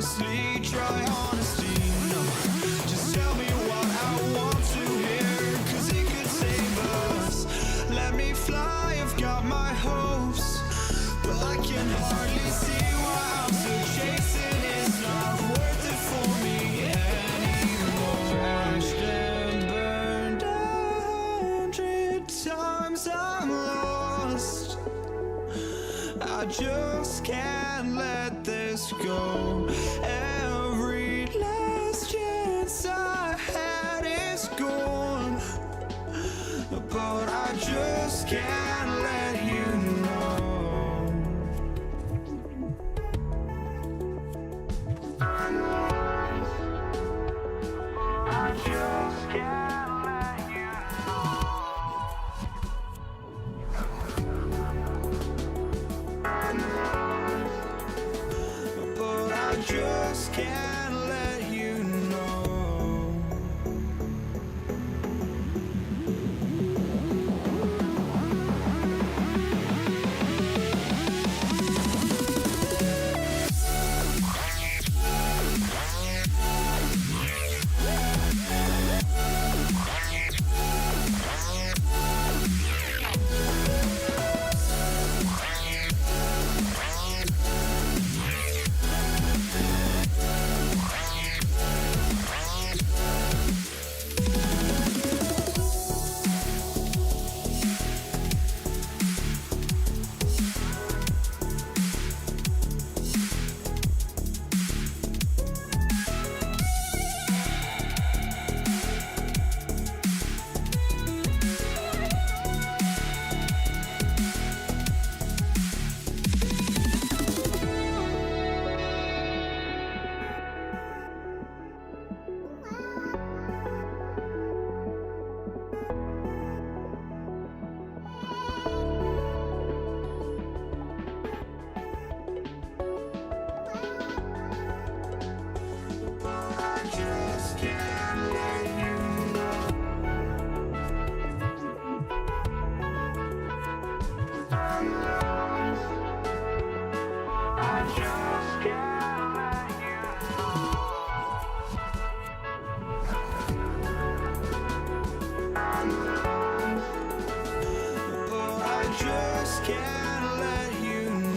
honestly, try honesty. No, just tell me what I want to hear, 'cause it could save us. Let me fly, I've got my hopes, but I can hardly see why I'm still chasing. It's not worth it for me anymore. Crashed and burned 100 times, I'm lost. I just can't let this go. Every last chance I had is gone, but I just can't let you know. I just can't let you know. But I just can't let you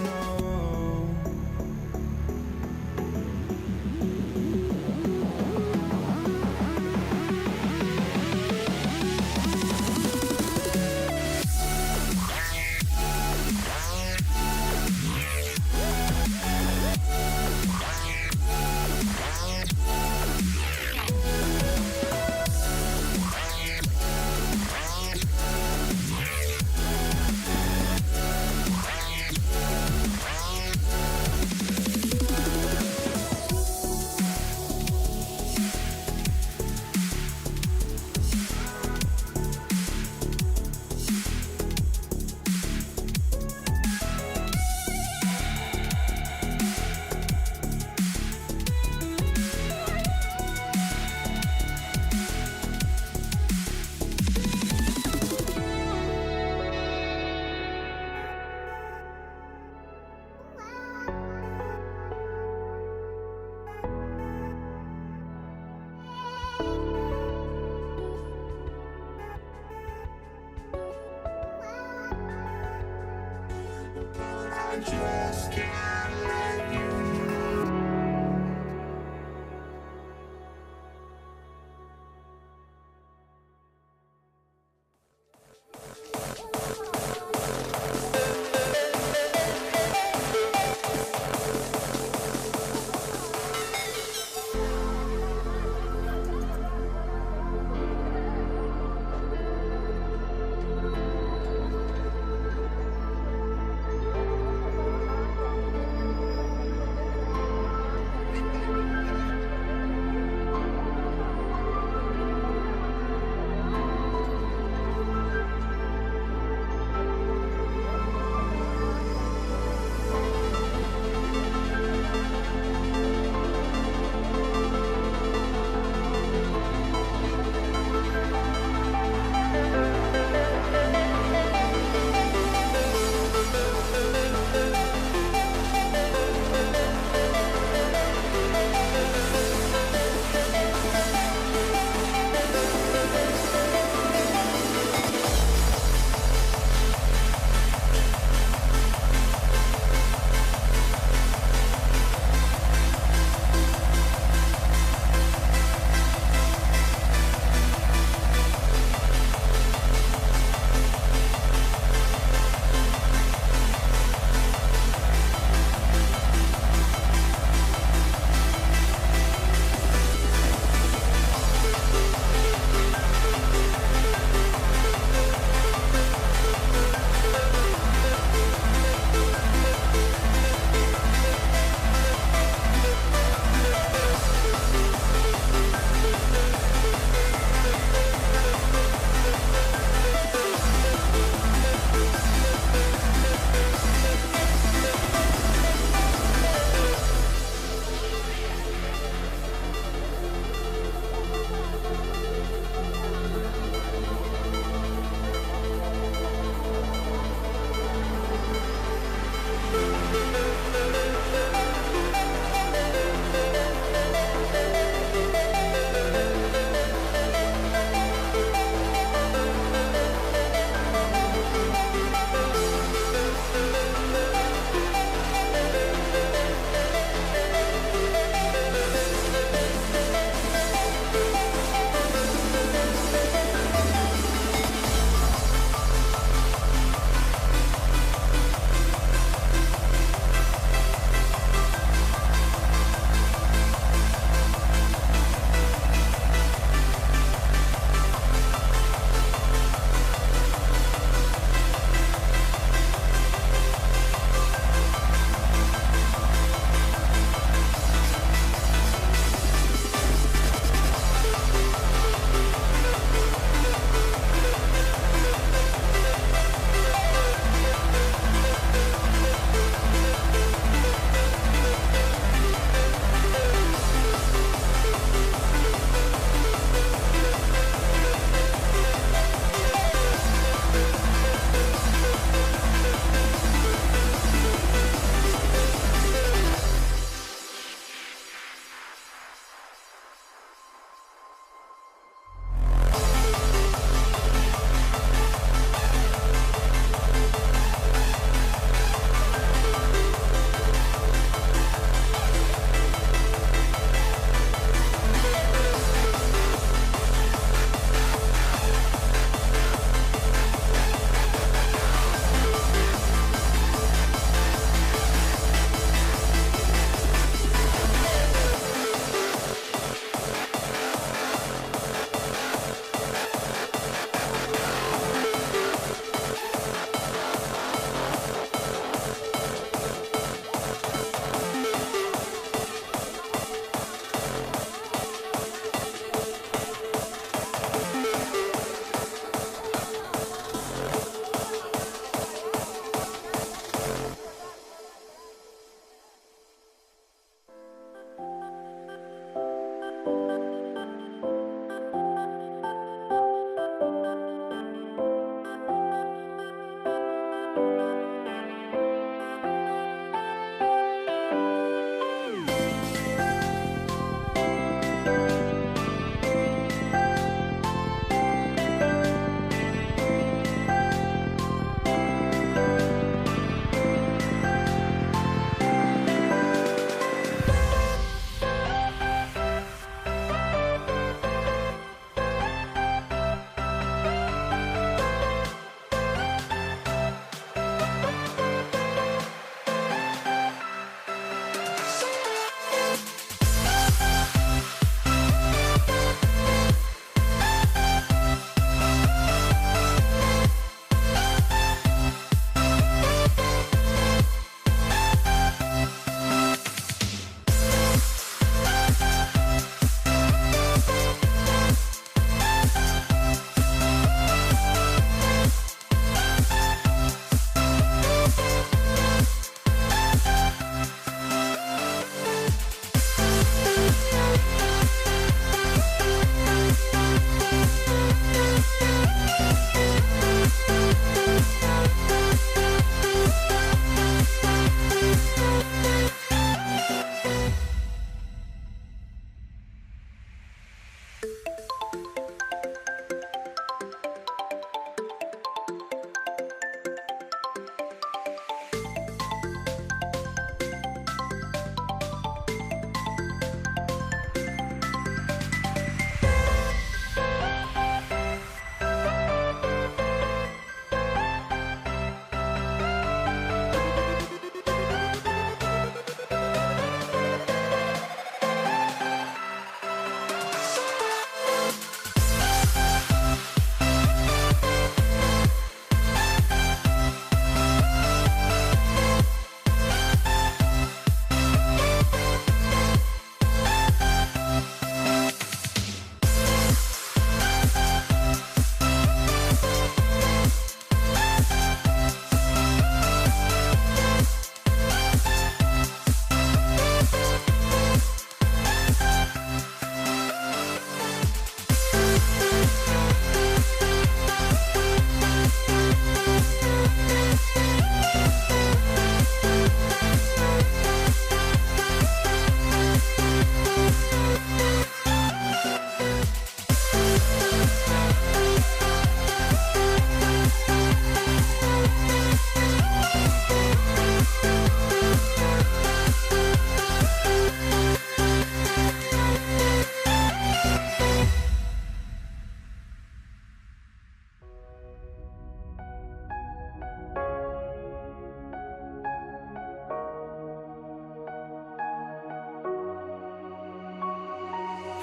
know.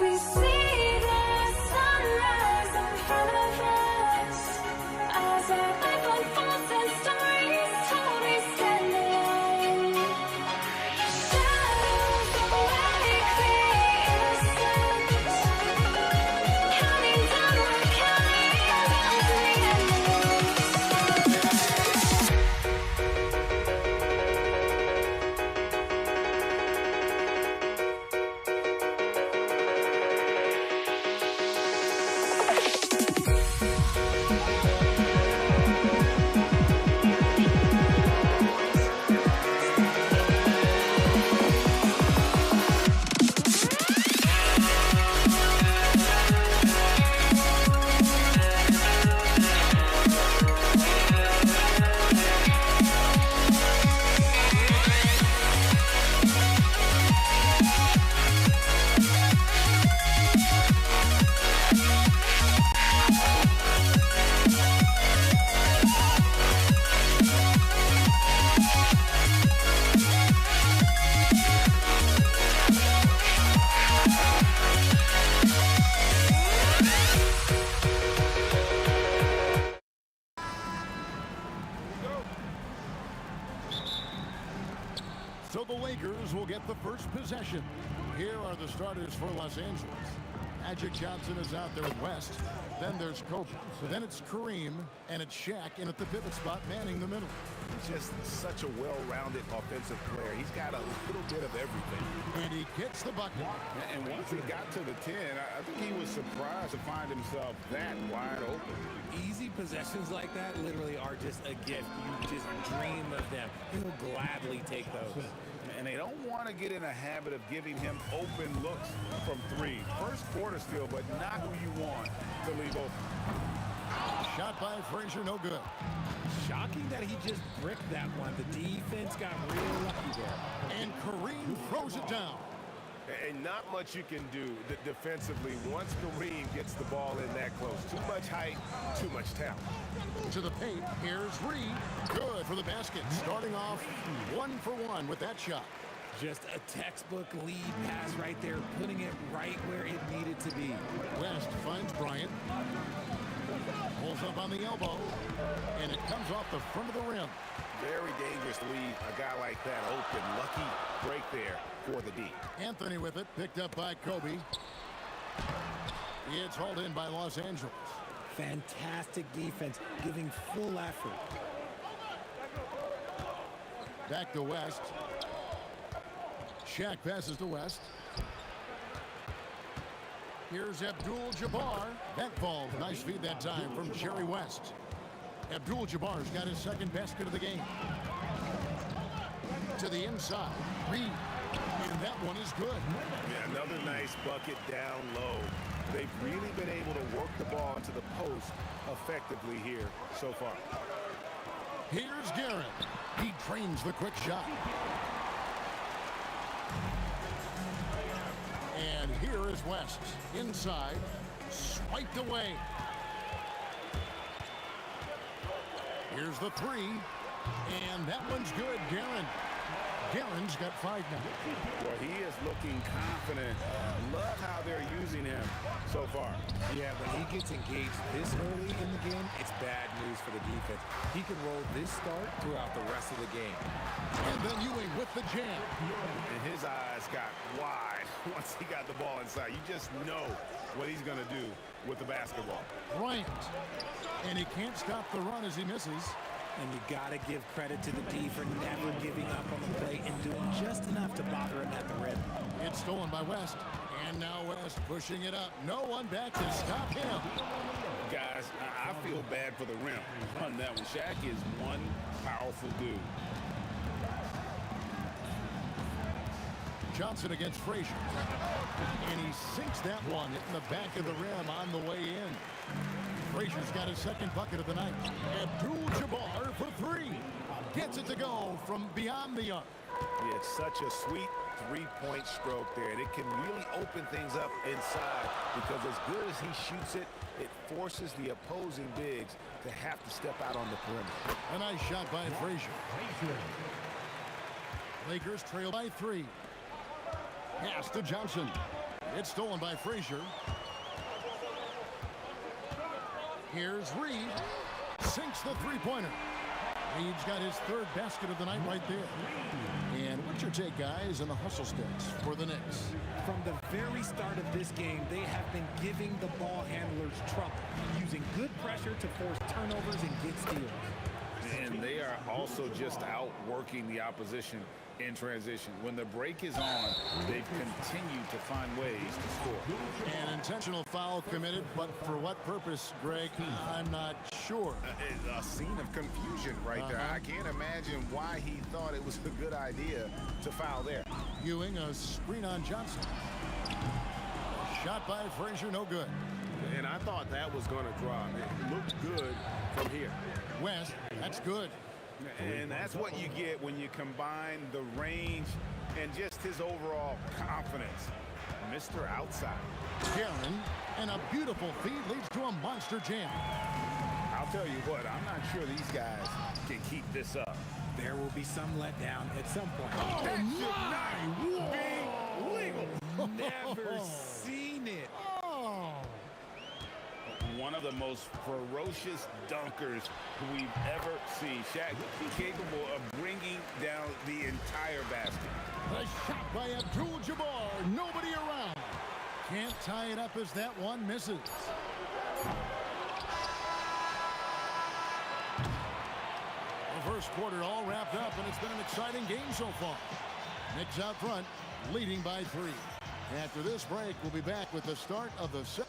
We see the sunrise in front of us as our life unfolds and stories told we stand alone. Shadows awake the innocent, counting down, we're counting down to the end. So the Lakers will get the first possession. Here are the starters for Los Angeles. Magic Johnson is out there with West. Then there's Kobe. Then it's Kareem, and it's Shaq in at the pivot spot, manning the middle. He's just such a well-rounded offensive player. He's got a little bit of everything. And he gets the bucket. And once he got to the 10, I think he was surprised to find himself that wide open. Easy possessions like that literally are just a gift. You just dream of them. He'll gladly take those. And they don't want to get in a habit of giving him open looks from three. First quarter still, but not who you want to leave open. Shot by Frazier, no good. Shocking that he just bricked that one. The defense got real lucky there. And Kareem throws it down. And not much you can do defensively once Kareem gets the ball in that close. Too much height, too much talent. To the paint, here's Reed. Good for the basket. Starting off 1 for 1 with that shot. Just a textbook lead pass right there, putting it right where it needed to be. West finds Bryant. Pulls up on the elbow. And it comes off the front of the rim. Very dangerous to leave a guy like that open. Lucky break there for the D. Anthony with it, picked up by Kobe. It's hauled in by Los Angeles. Fantastic defense, giving full effort. Back to West. Shaq passes to West. Here's Abdul-Jabbar. That ball, nice feed that time from Jerry West. Abdul-Jabbar's got his second basket of the game. To the inside, Reed, and that one is good. Yeah, another nice bucket down low. They've really been able to work the ball into the post effectively here so far. Here's Garrett. He trains the quick shot. And here is West. Inside, swiped away. Here's the three, and that one's good, Guerin. Guerin's got 5 now. Well, he is looking confident. Love how they're using him so far. Yeah, when he gets engaged this early in the game, it's bad news for the defense. He can roll this start throughout the rest of the game. And then Ewing with the jam. And his eyes got wide once he got the ball inside. You just know what he's going to do with the basketball. Bryant. And he can't stop the run as he misses. And you got to give credit to the D for never giving up on the play and doing just enough to bother him at the rim. It's stolen by West. And now West pushing it up. No one back to stop him. Guys, I feel bad for the rim on that one. Shaq is one powerful dude. Johnson against Frazier. And he sinks that one in the back of the rim on the way in. Frazier's got his second bucket of the night. Abdul-Jabbar for 3. Gets it to go from beyond the arc. Yeah, it's such a sweet three-point stroke there, and it can really open things up inside because as good as he shoots it, it forces the opposing bigs to have to step out on the perimeter. A nice shot by Frazier. Lakers trail by 3. Pass to Johnson. It's stolen by Frazier. Here's Reed. Sinks the three-pointer. Reed's got his third basket of the night right there. And what's your take, guys, on the hustle sticks for the Knicks? From the very start of this game, they have been giving the ball handlers trouble, using good pressure to force turnovers and get steals. And they are also just outworking the opposition in transition. When the break is on, they've continued to find ways to score. An intentional foul committed, but for what purpose, Greg? I'm not sure. A scene of confusion right there. I can't imagine why he thought it was a good idea to foul there. Ewing, a screen on Johnson. Shot by Frazier, no good. And I thought that was going to drop. It looked good from here. West, that's good. And that's what you get when you combine the range and just his overall confidence. Mr. Outside. Guerin, and a beautiful feed leads to a monster jam. I'll tell you what, I'm not sure these guys can keep this up. There will be some letdown at some point. Oh, That should not be legal. Never seen it. Oh. One of the most ferocious dunkers we've ever seen. Shaq, capable of bringing down the entire basket. A shot by Abdul-Jabbar. Nobody around. Can't tie it up as that one misses. The first quarter all wrapped up, and it's been an exciting game so far. Knicks out front, leading by 3. After this break, we'll be back with the start of the set.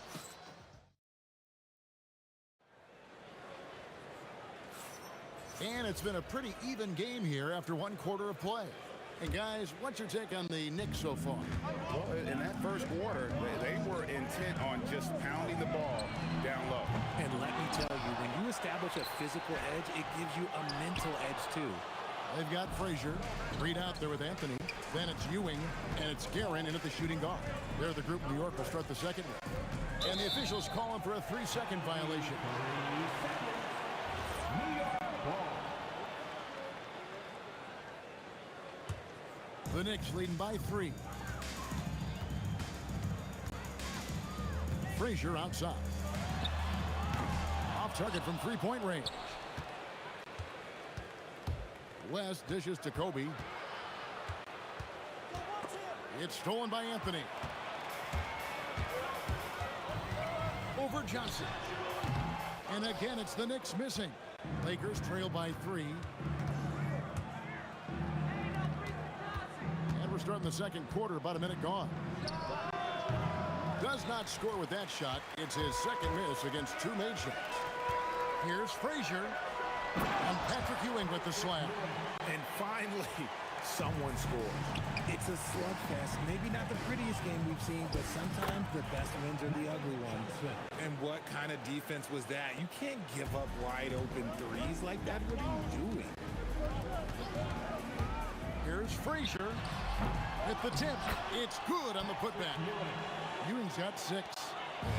And it's been a pretty even game here after one quarter of play. And guys, what's your take on the Knicks so far? Well, in that first quarter, they were intent on just pounding the ball down low. And let me tell you, when you establish a physical edge, it gives you a mental edge too. They've got Frazier. Reed out there with Anthony. Then it's Ewing, and it's Guerin in at the shooting guard. They're the group New York will start the second with. And the officials calling for a 3-second violation. The Knicks leading by 3. Frazier outside. Off target from three-point range. West dishes to Kobe. It's stolen by Anthony. Over Johnson. And again, it's the Knicks missing. Lakers trail by 3. And we're starting the second quarter, about a minute gone. Does not score with that shot. It's his second miss against 2 made shots. Here's Frazier. And Patrick Ewing with the slam. And finally, someone scored. It's a slugfest. Maybe not the prettiest game we've seen, but sometimes the best wins are the ugly ones. And what kind of defense was that? You can't give up wide open threes like that. What are you doing? Here's Frazier. At the tip. It's good on the putback. Ewing's got 6.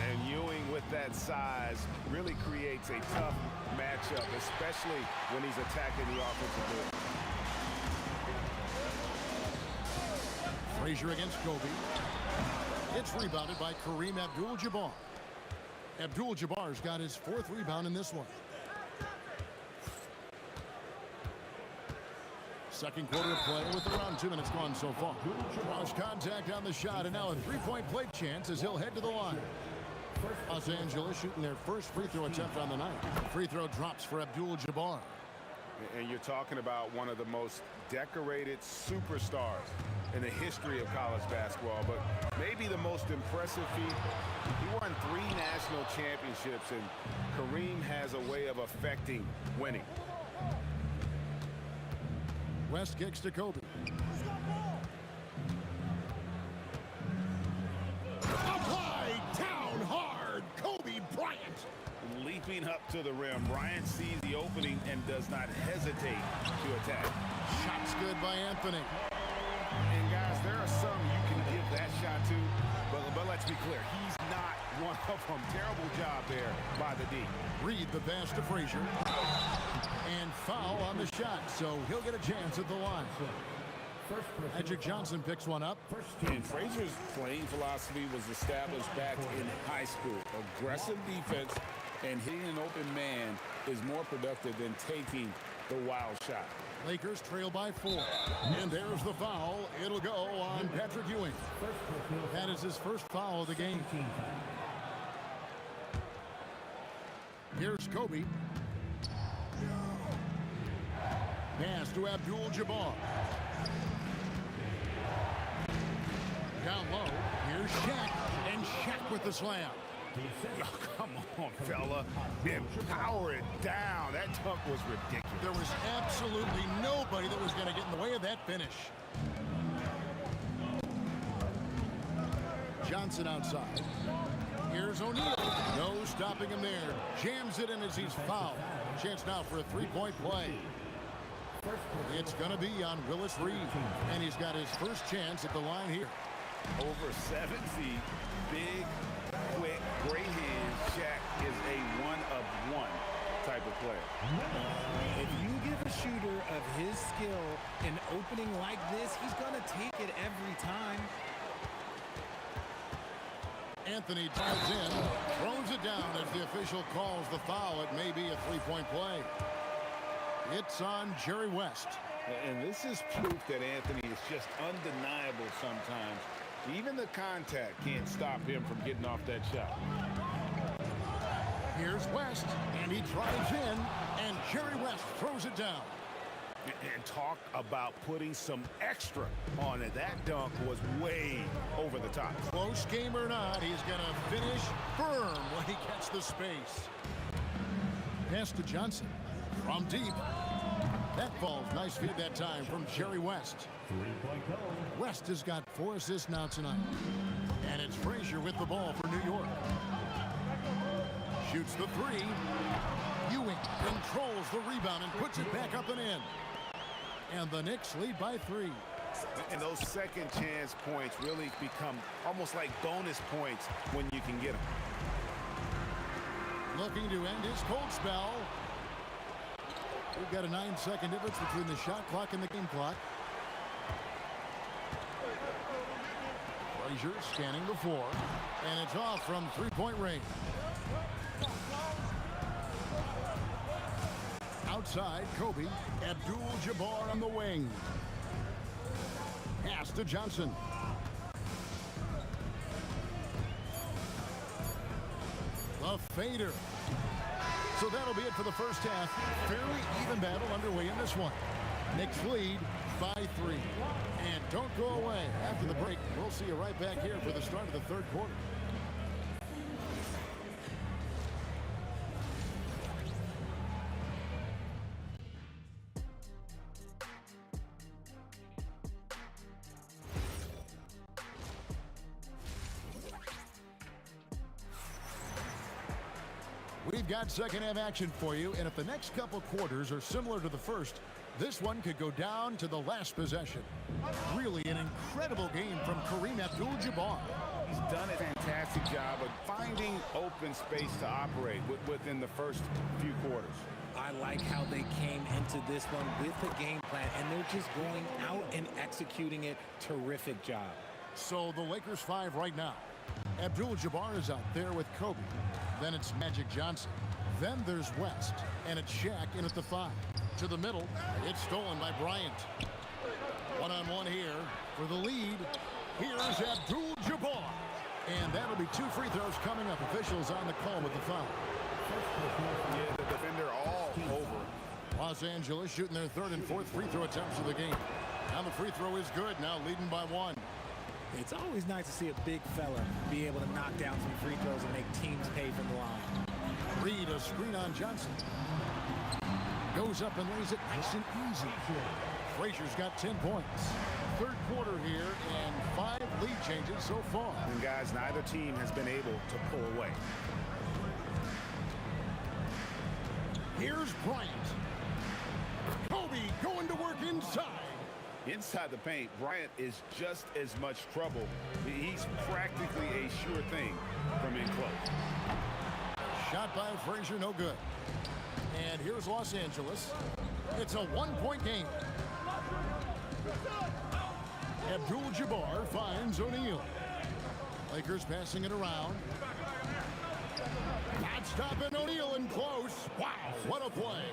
And Ewing with that size really creates a tough matchup, especially when he's attacking the offensive board. Frazier against Kobe. It's rebounded by Kareem Abdul-Jabbar. Abdul-Jabbar's got his 4th rebound in this one. Second quarter of play with around 2 minutes gone so far. Draws contact on the shot, and now a 3-point play chance as he'll head to the line. Los Angeles shooting their first free throw attempt on the night. Free throw drops for Abdul-Jabbar. And you're talking about one of the most decorated superstars in the history of college basketball, but maybe the most impressive feat. He won 3 national championships, and Kareem has a way of affecting winning. West kicks to Kobe. Applied down hard. Kobe Bryant. Leaping up to the rim, Bryant sees the opening and does not hesitate to attack. Shots good by Anthony. And guys, there are some you can give that shot to, but let's be clear, he's not one of them. Terrible job there by the D. Reed the pass to Frazier. And foul on the shot, so he'll get a chance at the line. Magic Johnson picks one up. And Frazier's playing philosophy was established back in high school. Aggressive defense and hitting an open man is more productive than taking the wild shot. Lakers trail by 4. And there's the foul. It'll go on Patrick Ewing. That is his first foul of the game. Here's Kobe. Pass to Abdul-Jabbar. Down low. Here's Shaq. And Shaq with the slam. Oh, come on, fella. Power it down. That dunk was ridiculous. There was absolutely nobody that was going to get in the way of that finish. Johnson outside. Here's O'Neal. No stopping him there. Jams it in as he's fouled. Chance now for a three-point play. It's going to be on Willis Reed. And he's got his first chance at the line here. Over 7 feet, big, quick, great hands. Shaq is a one-of-one type of player. If you give a shooter of his skill an opening like this, he's going to take it every time. Anthony dives in, throws it down as the official calls the foul. It may be a three-point play. It's on Jerry West. And this is proof that Anthony is just undeniable sometimes. Even the contact can't stop him from getting off that shot. Here's West, and he drives in, and Jerry West throws it down. And talk about putting some extra on it. That dunk was way over the top. Close game or not, he's going to finish firm when he gets the space. Pass to Johnson from deep. That falls. Nice feed that time from Jerry West. West has got 4 assists now tonight. And it's Frazier with the ball for New York. Shoots the 3. Ewing controls the rebound and puts it back up and in. And the Knicks lead by 3. And those second chance points really become almost like bonus points when you can get them. Looking to end his cold spell. We've got a 9-second difference between the shot clock and the game clock. Frazier scanning the floor. And it's off from three-point range. Outside, Kobe. Abdul-Jabbar on the wing. Pass to Johnson. The fader. So that'll be it for the first half. Fairly even battle underway in this one. Knicks lead by 3. And don't go away. After the break, we'll see you right back here for the start of the third quarter. We've got second half action for you, and if the next couple quarters are similar to the first, this one could go down to the last possession. Really an incredible game from Kareem Abdul-Jabbar. He's done a fantastic job of finding open space to operate within the first few quarters. I like how they came into this one with the game plan, and they're just going out and executing it. Terrific job. So the Lakers 5 right now. Abdul-Jabbar is out there with Kobe. Then it's Magic Johnson. Then there's West. And it's Shaq in at the 5. To the middle. It's stolen by Bryant. One-on-one here for the lead. Here's Abdul-Jabbar. And that'll be 2 free throws coming up. Officials on the call with the foul. Yeah, the defender all over. Los Angeles shooting their 3rd and 4th free throw attempts of the game. Now the free throw is good. Now leading by 1. It's always nice to see a big fella be able to knock down some free throws and make teams pay from the line. Reed, a screen on Johnson. Goes up and lays it nice and easy. Frazier's got 10 points. Third quarter here and 5 lead changes so far. And guys, neither team has been able to pull away. Here's Bryant. Kobe going to work inside. Inside the paint, Bryant is just as much trouble. He's practically a sure thing from in close. Shot by Frazier, no good. And here's Los Angeles. It's a 1-point game. Abdul-Jabbar finds O'Neal. Lakers passing it around. Not stopping O'Neal in close. Wow, what a play.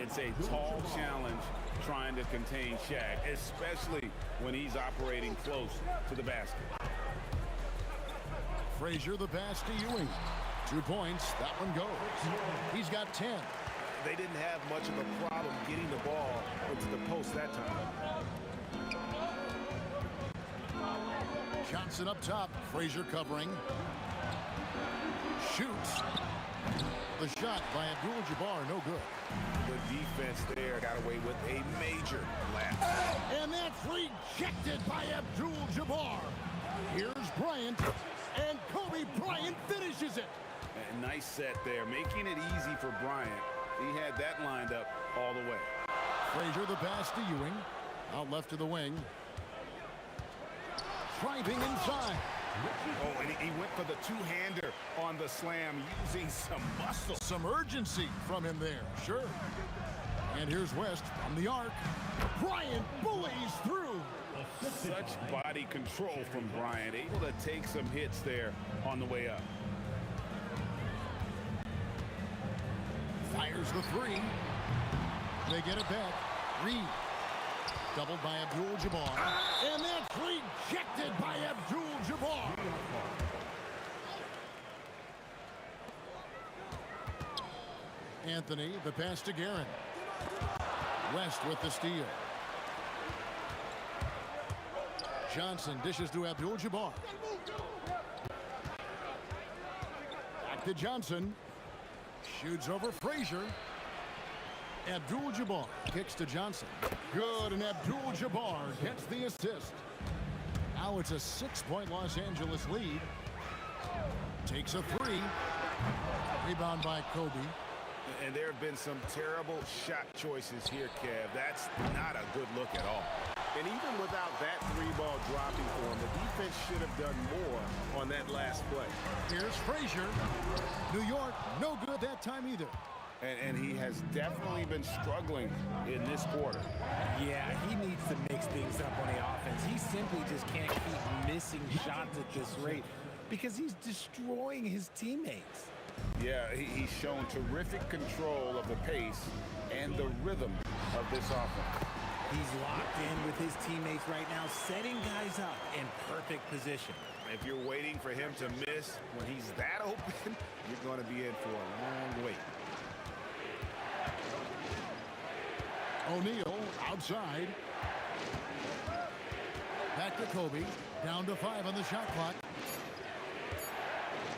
It's a tall challenge trying to contain Shaq, especially when he's operating close to the basket. Frazier the pass to Ewing. 2 points. That one goes. He's got 10. They didn't have much of a problem getting the ball into the post that time. Johnson up top. Frazier covering. Shoots. The shot by Abdul-Jabbar, no good. The defense there got away with a major lapse. And that's rejected by Abdul-Jabbar. Here's Bryant. And Kobe Bryant finishes it. A nice set there, making it easy for Bryant. He had that lined up all the way. Frazier the pass to Ewing. Out left to the wing. Driving inside. Oh, and he went for the two-hander on the slam, using some muscle. Some urgency from him there, sure. And here's West from the arc. Bryant bullies through. Such body control from Bryant, able to take some hits there on the way up. Fires the three. They get it back. Reed. Doubled by Abdul-Jabbar. And that's rejected by Abdul-Jabbar. Anthony, the pass to Guerin. West with the steal. Johnson dishes to Abdul-Jabbar. Back to Johnson. Shoots over Frazier. Abdul-Jabbar kicks to Johnson. Good, and Abdul-Jabbar gets the assist. Now it's a 6-point Los Angeles lead. Takes a three. Rebound by Kobe. And there have been some terrible shot choices here, Kev. That's not a good look at all. And even without that three-ball dropping for him, the defense should have done more on that last play. Here's Frazier. New York, no good that time either. And he has definitely been struggling in this quarter. Yeah, he needs to mix things up on the offense. He simply just can't keep missing shots at this rate because he's destroying his teammates. Yeah, he's shown terrific control of the pace and the rhythm of this offense. He's locked in with his teammates right now, setting guys up in perfect position. If you're waiting for him to miss when he's that open, you're going to be in for a long wait. O'Neal outside. Back to Kobe. Down to 5 on the shot clock.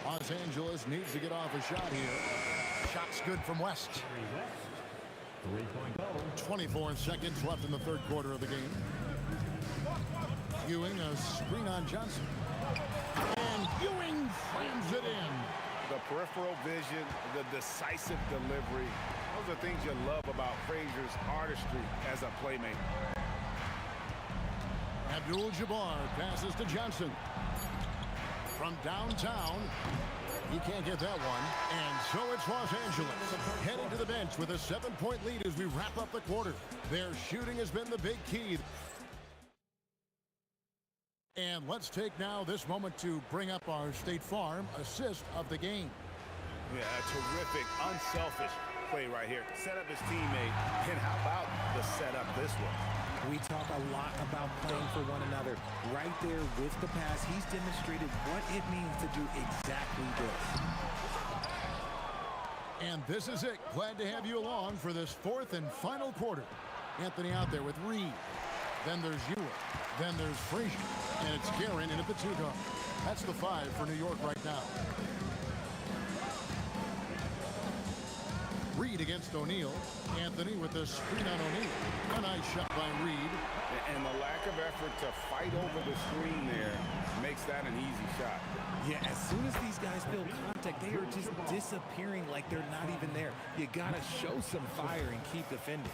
Los Angeles needs to get off a shot here. Shot's good from West. 24 seconds left in the third quarter of the game. Ewing, a screen on Johnson. And Ewing slams it in. The peripheral vision, the decisive delivery. Those are things you love about Frazier's artistry as a playmaker. Abdul-Jabbar passes to Johnson. From downtown, he can't get that one. And so it's Los Angeles heading to the bench with a 7-point lead as we wrap up the quarter. Their shooting has been the big key. And let's take now this moment to bring up our State Farm assist of the game. Yeah, a terrific, unselfish play right here. Set up his teammate, and how about the setup this one? We talk a lot about playing for one another. Right there with the pass, he's demonstrated what it means to do exactly this. And this is it. Glad to have you along for this fourth and final quarter. Anthony out there with Reed. Then there's Ewing. Then there's Frazier. And it's Guerin in at the 2 guard. That's the 5 for New York right now. Reed against O'Neal. Anthony with the screen on O'Neal. A nice shot by Reed. And the lack of effort to fight over the screen there makes that an easy shot. Yeah, as soon as these guys feel contact, they are just disappearing like they're not even there. You gotta show some fire and keep defending.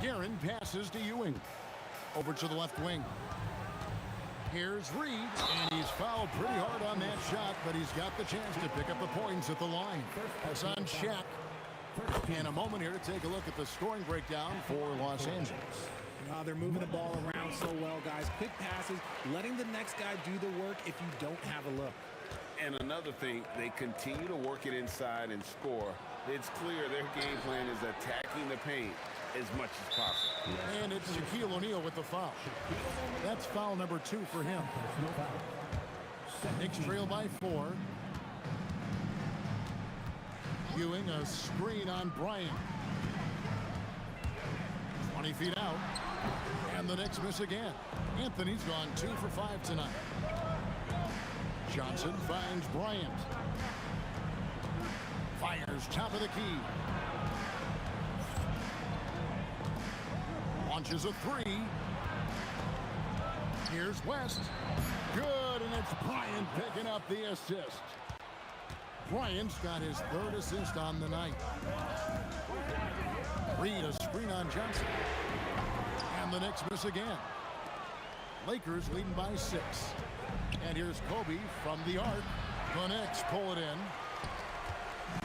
Guerin passes to Ewing. Over to the left wing. Here's Reed, and he's fouled pretty hard on that shot, but he's got the chance to pick up the points at the line. That's on Shaq. And a moment here to take a look at the scoring breakdown for Los Angeles. They're moving the ball around so well, guys. Quick passes, letting the next guy do the work if you don't have a look. And another thing, they continue to work it inside and score. It's clear their game plan is attacking the paint as much as possible. And it's Shaquille O'Neal with the foul. That's foul number 2 for him. Knicks trail by 4. Ewing, a screen on Bryant. 20 feet out. And the Knicks miss again. Anthony's gone 2 for 5 tonight. Johnson finds Bryant. Fires top of the key. Launches a 3. Here's West. Good, and it's Bryant picking up the assist. Bryant's got his 3rd assist on the night. Reed, a screen on Johnson. And the Knicks miss again. Lakers leading by 6. And here's Kobe from the arc. The Knicks pull it in.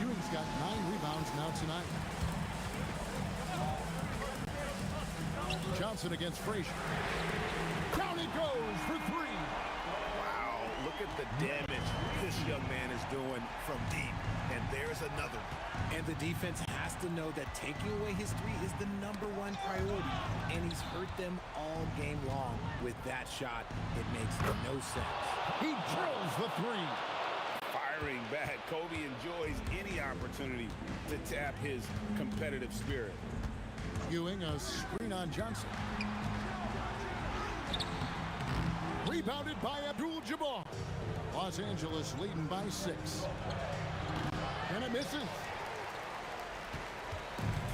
Ewing's got 9 rebounds now tonight. Johnson against Frazier. Down he goes for 3. Wow, look at the damage this young man is doing from deep. And there's another. And the defense has to know that taking away his 3 is the #1 priority. And he's hurt them all game long. With that shot, it makes no sense. He drills the 3. Firing back, Kobe enjoys any opportunity to tap his competitive spirit. Ewing, a screen on Johnson. Rebounded by Abdul-Jabbar. Los Angeles leading by 6. And it misses.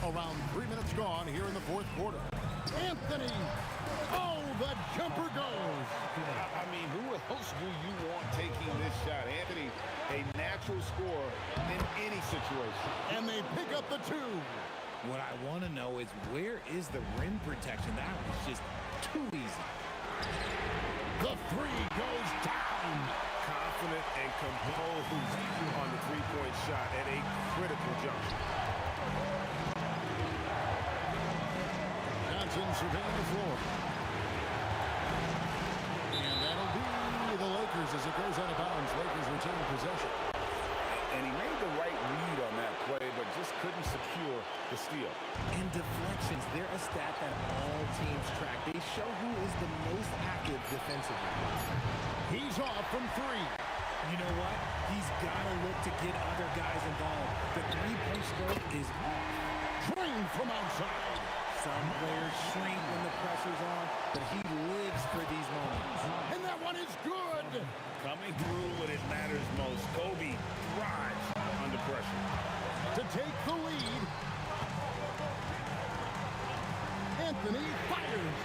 Around 3 minutes gone here in the 4th quarter. Anthony. Oh, the jumper goes. I mean, who else do you want taking this shot? Anthony, a natural scorer in any situation. And they pick up the 2. What I want to know is, where is the rim protection? That was just too easy. The 3 goes down. Confident and composed on the 3-point shot at a critical juncture. Johnson surveying the floor. And that'll be the Lakers as it goes out of bounds. Lakers retain possession. And he made the right read on that play, but just couldn't secure the steal. And deflections, they're a stat that all teams track. They show who is the most active defensively. He's off from 3. You know what? He's got to look to get other guys involved. The 3-point stroke is off. Drained from outside. Some players shrink when the pressure's on, but he lives for these moments. And that one is good. Coming through when it matters most. Kobe thrives under pressure. To take the lead. Anthony fires.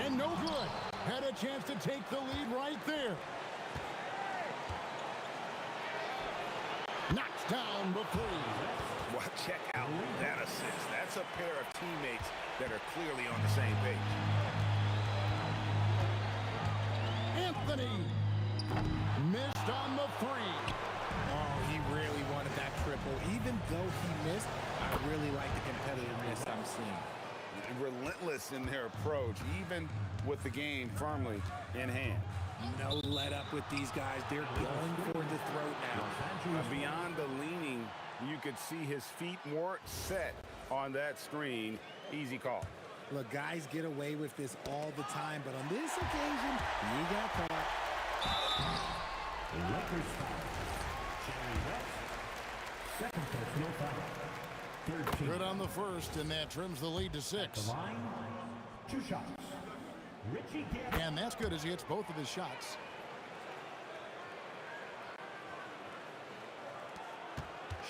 And no good. Had a chance to take the lead right there. Knocks down the 3. Well, check out that assist. That's a pair of teammates that are clearly on the same page. Anthony missed on the 3. Oh, he really wanted that triple. Even though he missed, I really like the competitiveness I'm seeing. Relentless in their approach, even with the game firmly in hand. No let up with these guys. They're going for the throat now. Beyond the leaning, you could see his feet weren't set on that screen. Easy call. Look, guys get away with this all the time, but on this occasion, he got caught. Lakers foul. Jerry West. Second personal foul. Third team. Good on the first, and that trims the lead to 6. The line. 2 shots. Richie Gant. And that's good as he hits both of his shots.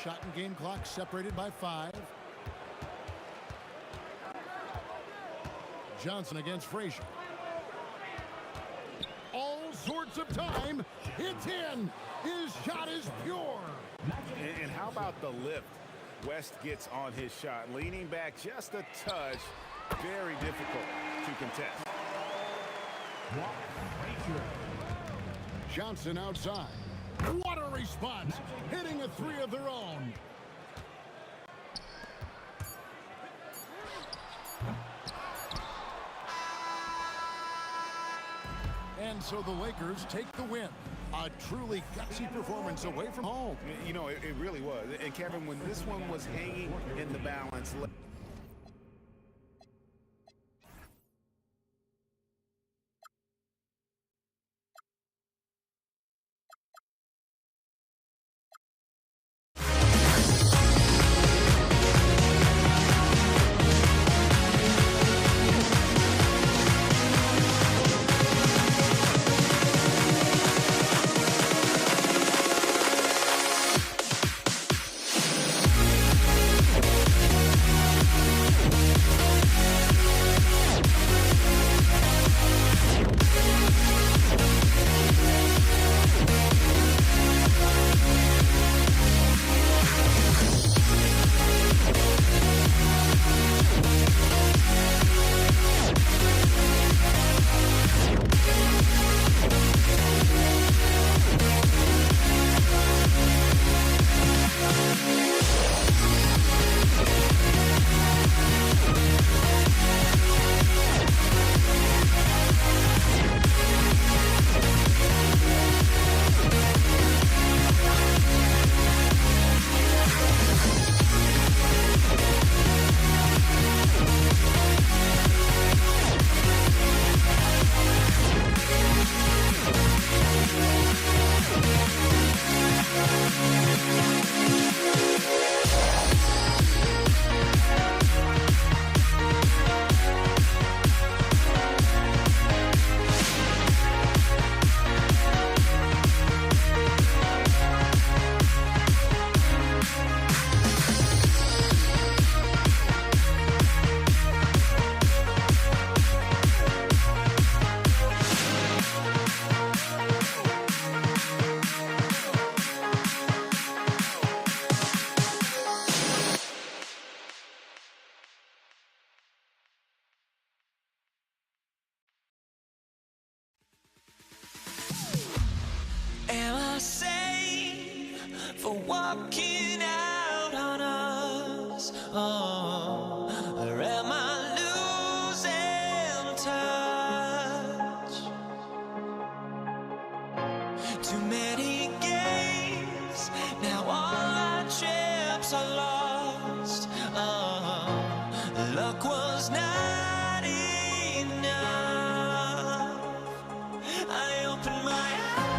Shot and game clock separated by 5. Johnson against Frazier. All sorts of time. It's in. His shot is pure. And how about the lift West gets on his shot? Leaning back just a touch. Very difficult to contest. Frazier. Johnson outside. What a response. Hitting a 3 of their own. And so the Lakers take the win. A truly gutsy performance away from home. You know, it really was. And Kevin, when this one was hanging in the balance, am I sane for walking out on us? Oh, or am I losing touch? Too many games, now all our chips are lost. Oh, luck was not enough. I opened my eyes.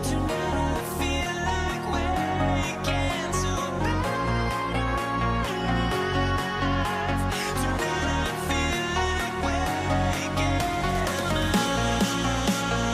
Tonight I feel like waking to life. Tonight I feel like waking up.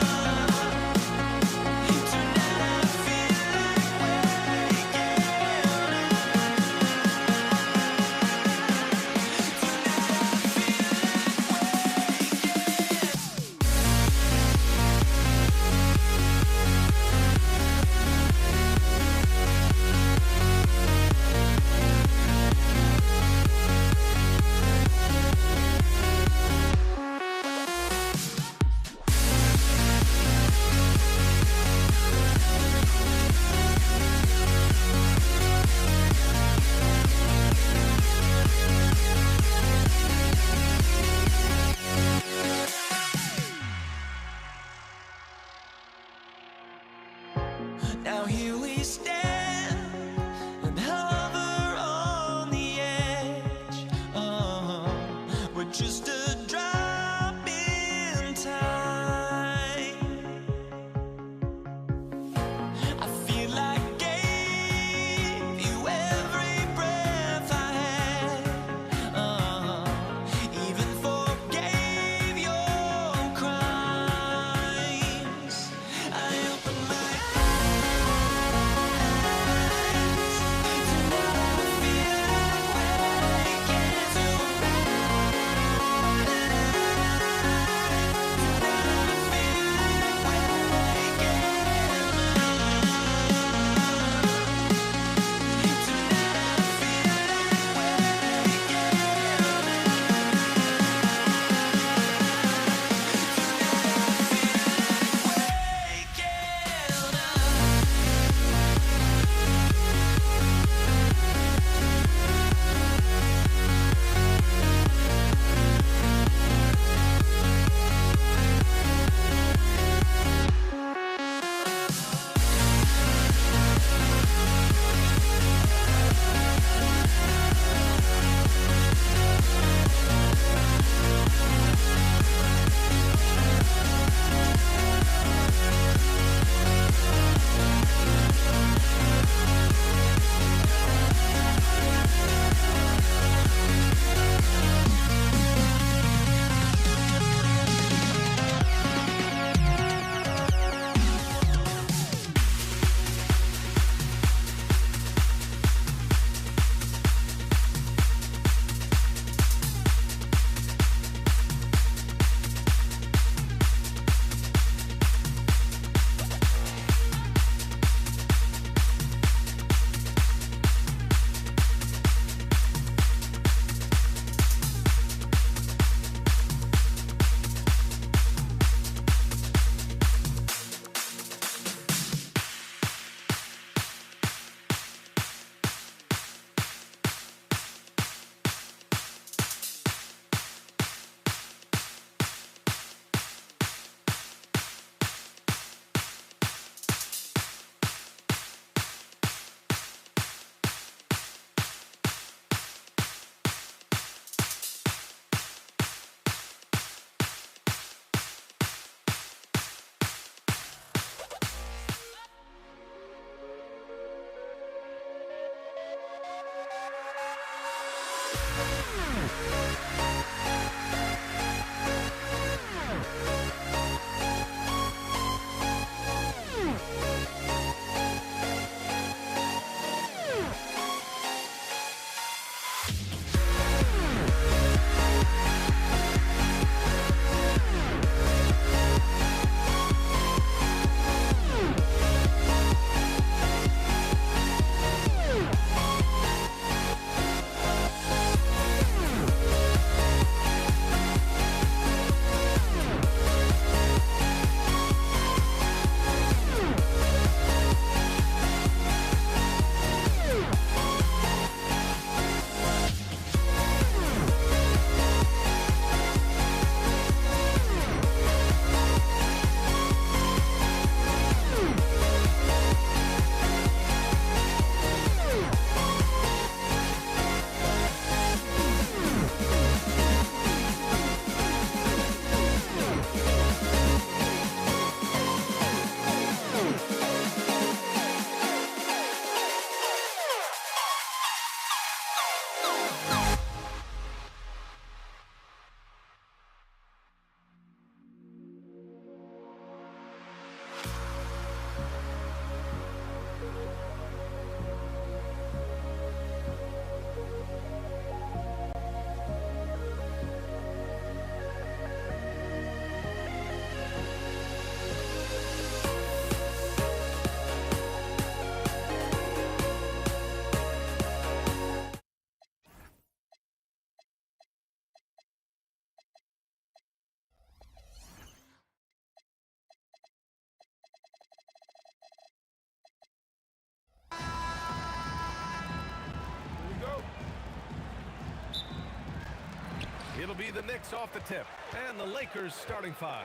It'll be the Knicks off the tip, and the Lakers starting 5.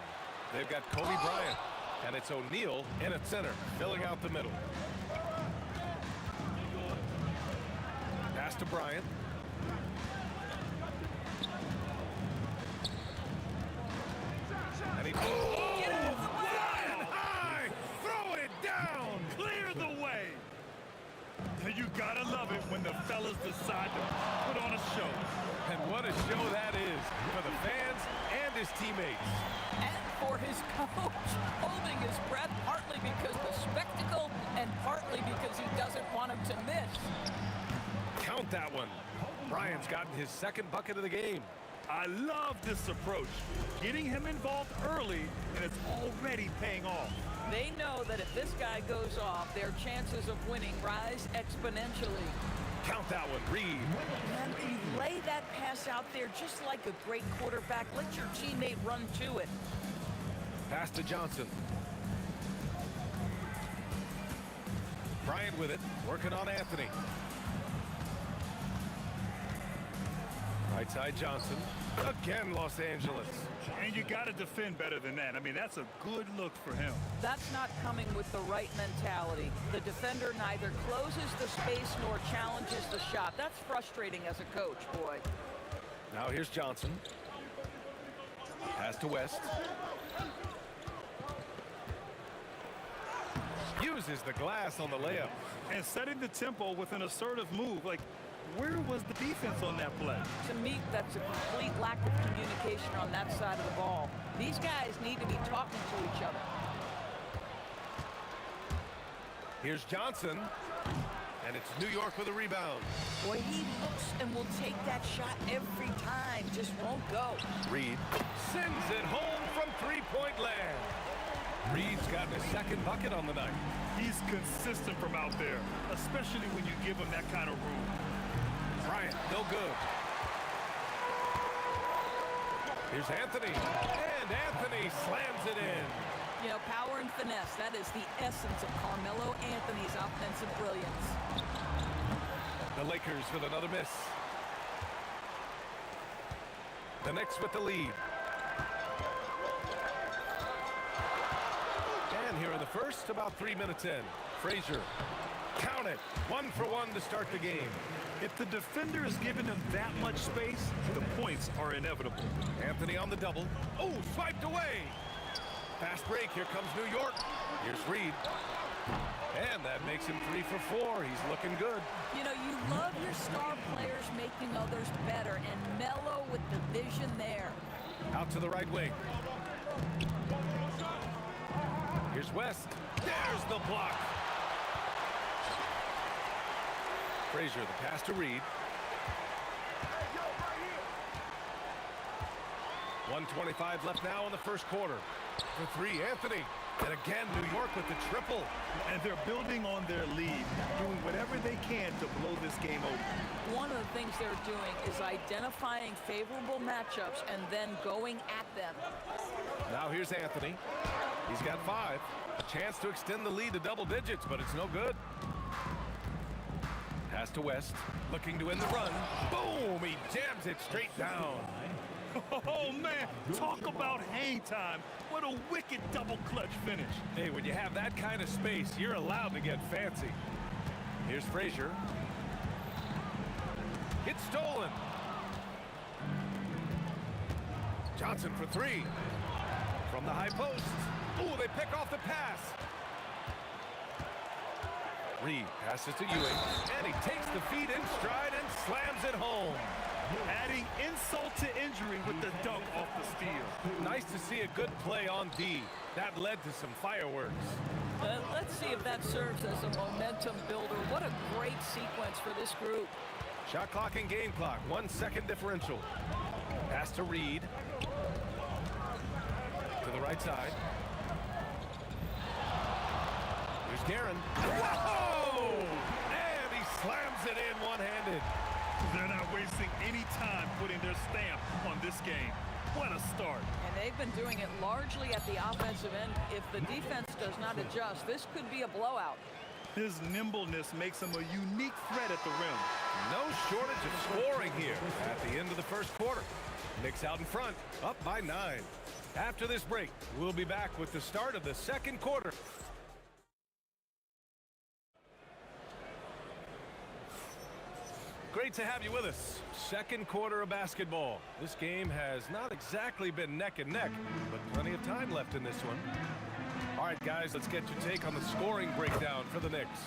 They've got Kobe Bryant, and it's O'Neal in at center, filling out the middle. Pass to Bryant. And he high, throw it down, Clear the way. You gotta love it when the fellas decide to put on a show. and what a show that is for the fans and his teammates. And for his coach, holding his breath partly because the spectacle and partly because he doesn't want him to miss. Count that one. Bryant's gotten his second bucket of the game. I love this approach. Getting him involved early, and it's already paying off. They know that if this guy goes off, their chances of winning rise exponentially. Count that one, Reed. And you lay that pass out there just like a great quarterback. Let your teammate run to it. Pass to Johnson. Bryant with it, working on Anthony. Right side Johnson. Again, Los Angeles. And you got to defend better than that. I mean, that's a good look for him. That's not coming with the right mentality. The defender neither closes the space nor challenges the shot. That's frustrating as a coach, boy. Now here's Johnson. Pass to West. Uses the glass on the layup. And setting the tempo with an assertive move. Like, where was the defense on that play? To me, that's a complete lack of communication on that side of the ball. These guys need to be talking to each other. Here's Johnson. And it's New York with a rebound. Boy, he looks and will take that shot every time. Just won't go. Reed sends it home from three-point land. Reed's gotten his second bucket on the night. He's consistent from out there, especially when you give him that kind of room. Bryant, no good. Here's Anthony. And Anthony slams it in. You know, power and finesse, that is the essence of Carmelo Anthony's offensive brilliance. The Lakers with another miss. The Knicks with the lead. And here in the first, about 3 minutes in. Frazier, count it. 1 for 1 to start the game. If the defender is giving him that much space, the points are inevitable. Anthony on the double. Oh, swiped away. Fast break. Here comes New York. Here's Reed. And that makes him 3 for 4. He's looking good. You know, you love your star players making others better, and Melo with the vision there. Out to the right wing. Here's West. There's the block. Frazier, the pass to Reed. 1:25 left now in the first quarter. For 3, Anthony. And again, New York with the triple. And they're building on their lead, doing whatever they can to blow this game open. One of the things they're doing is identifying favorable matchups and then going at them. Now here's Anthony. He's got 5. A chance to extend the lead to double digits, but it's no good. Pass to West. Looking to end the run. Boom! He jams it straight down. Oh, man, talk about hang time. What a wicked double clutch finish. Hey, when you have that kind of space, you're allowed to get fancy. Here's Frazier. It's stolen. Johnson for 3. From the high post. Ooh, they pick off the pass. Reed passes to Ewing, and he takes the feet in stride and slams it home. Adding insult to injury with the dunk off the steal. Nice to see a good play on D. That led to some fireworks. Let's see if that serves as a momentum builder. What a great sequence for this group. Shot clock and game clock, 1 second differential. Pass to Reed. To the right side. Here's Guerin. Whoa! And he slams it in one-handed. They're not wasting any time putting their stamp on this game. What a start. And they've been doing it largely at the offensive end. If the defense does not adjust, this could be a blowout. His nimbleness makes him a unique threat at the rim. No shortage of scoring here at the end of the first quarter. Knicks out in front, up by 9. After this break, we'll be back with the start of the second quarter. Great to have you with us. Second quarter of basketball. This game has not exactly been neck and neck, but plenty of time left in this one. All right, guys, let's get your take on the scoring breakdown for the Knicks.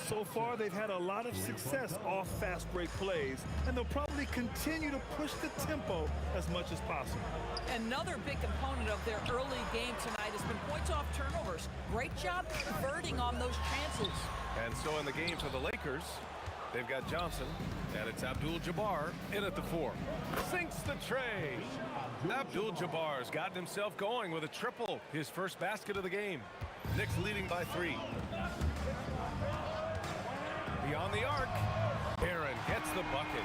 So far, they've had a lot of success off fast break plays, and they'll probably continue to push the tempo as much as possible. Another big component of their early game tonight has been points off turnovers. Great job converting on those chances. And so in the game for the Lakers, they've got Johnson, and it's Abdul-Jabbar in at the 4. Sinks the tray. Abdul-Jabbar's gotten himself going with a triple, his first basket of the game. Knicks leading by 3. Beyond the arc, Aaron gets the bucket.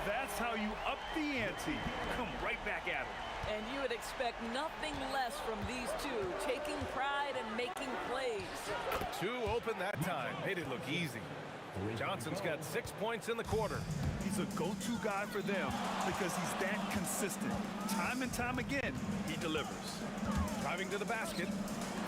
That's how you up the ante. Come right back at him. And you would expect nothing less from these two, taking pride and making plays. 2 open that time. Made it look easy. Johnson's got 6 points in the quarter. He's a go-to guy for them because he's that consistent. Time and time again, he delivers. Driving to the basket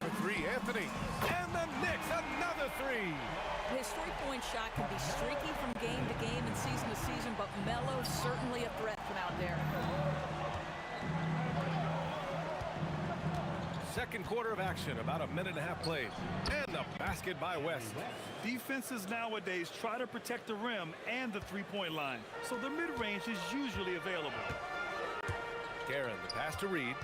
for 3, Anthony. And the Knicks, another 3. His three-point shot can be streaky from game to game and season to season, but Melo's certainly a threat from out there. Second quarter of action, about a minute and a half played. And the basket by West. Defenses nowadays try to protect the rim and the three-point line, so the mid-range is usually available. Guerin, the pass to Reed.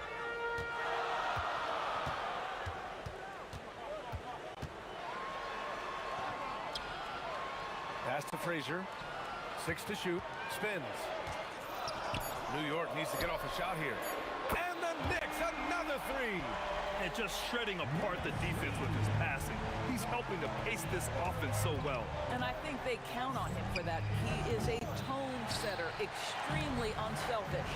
Pass to Frazier. 6 to shoot. Spins. New York needs to get off a shot here. And the Knicks, another 3. And just shredding apart the defense with his passing. He's helping to pace this offense so well. And I think they count on him for that. He is a tone setter, extremely unselfish.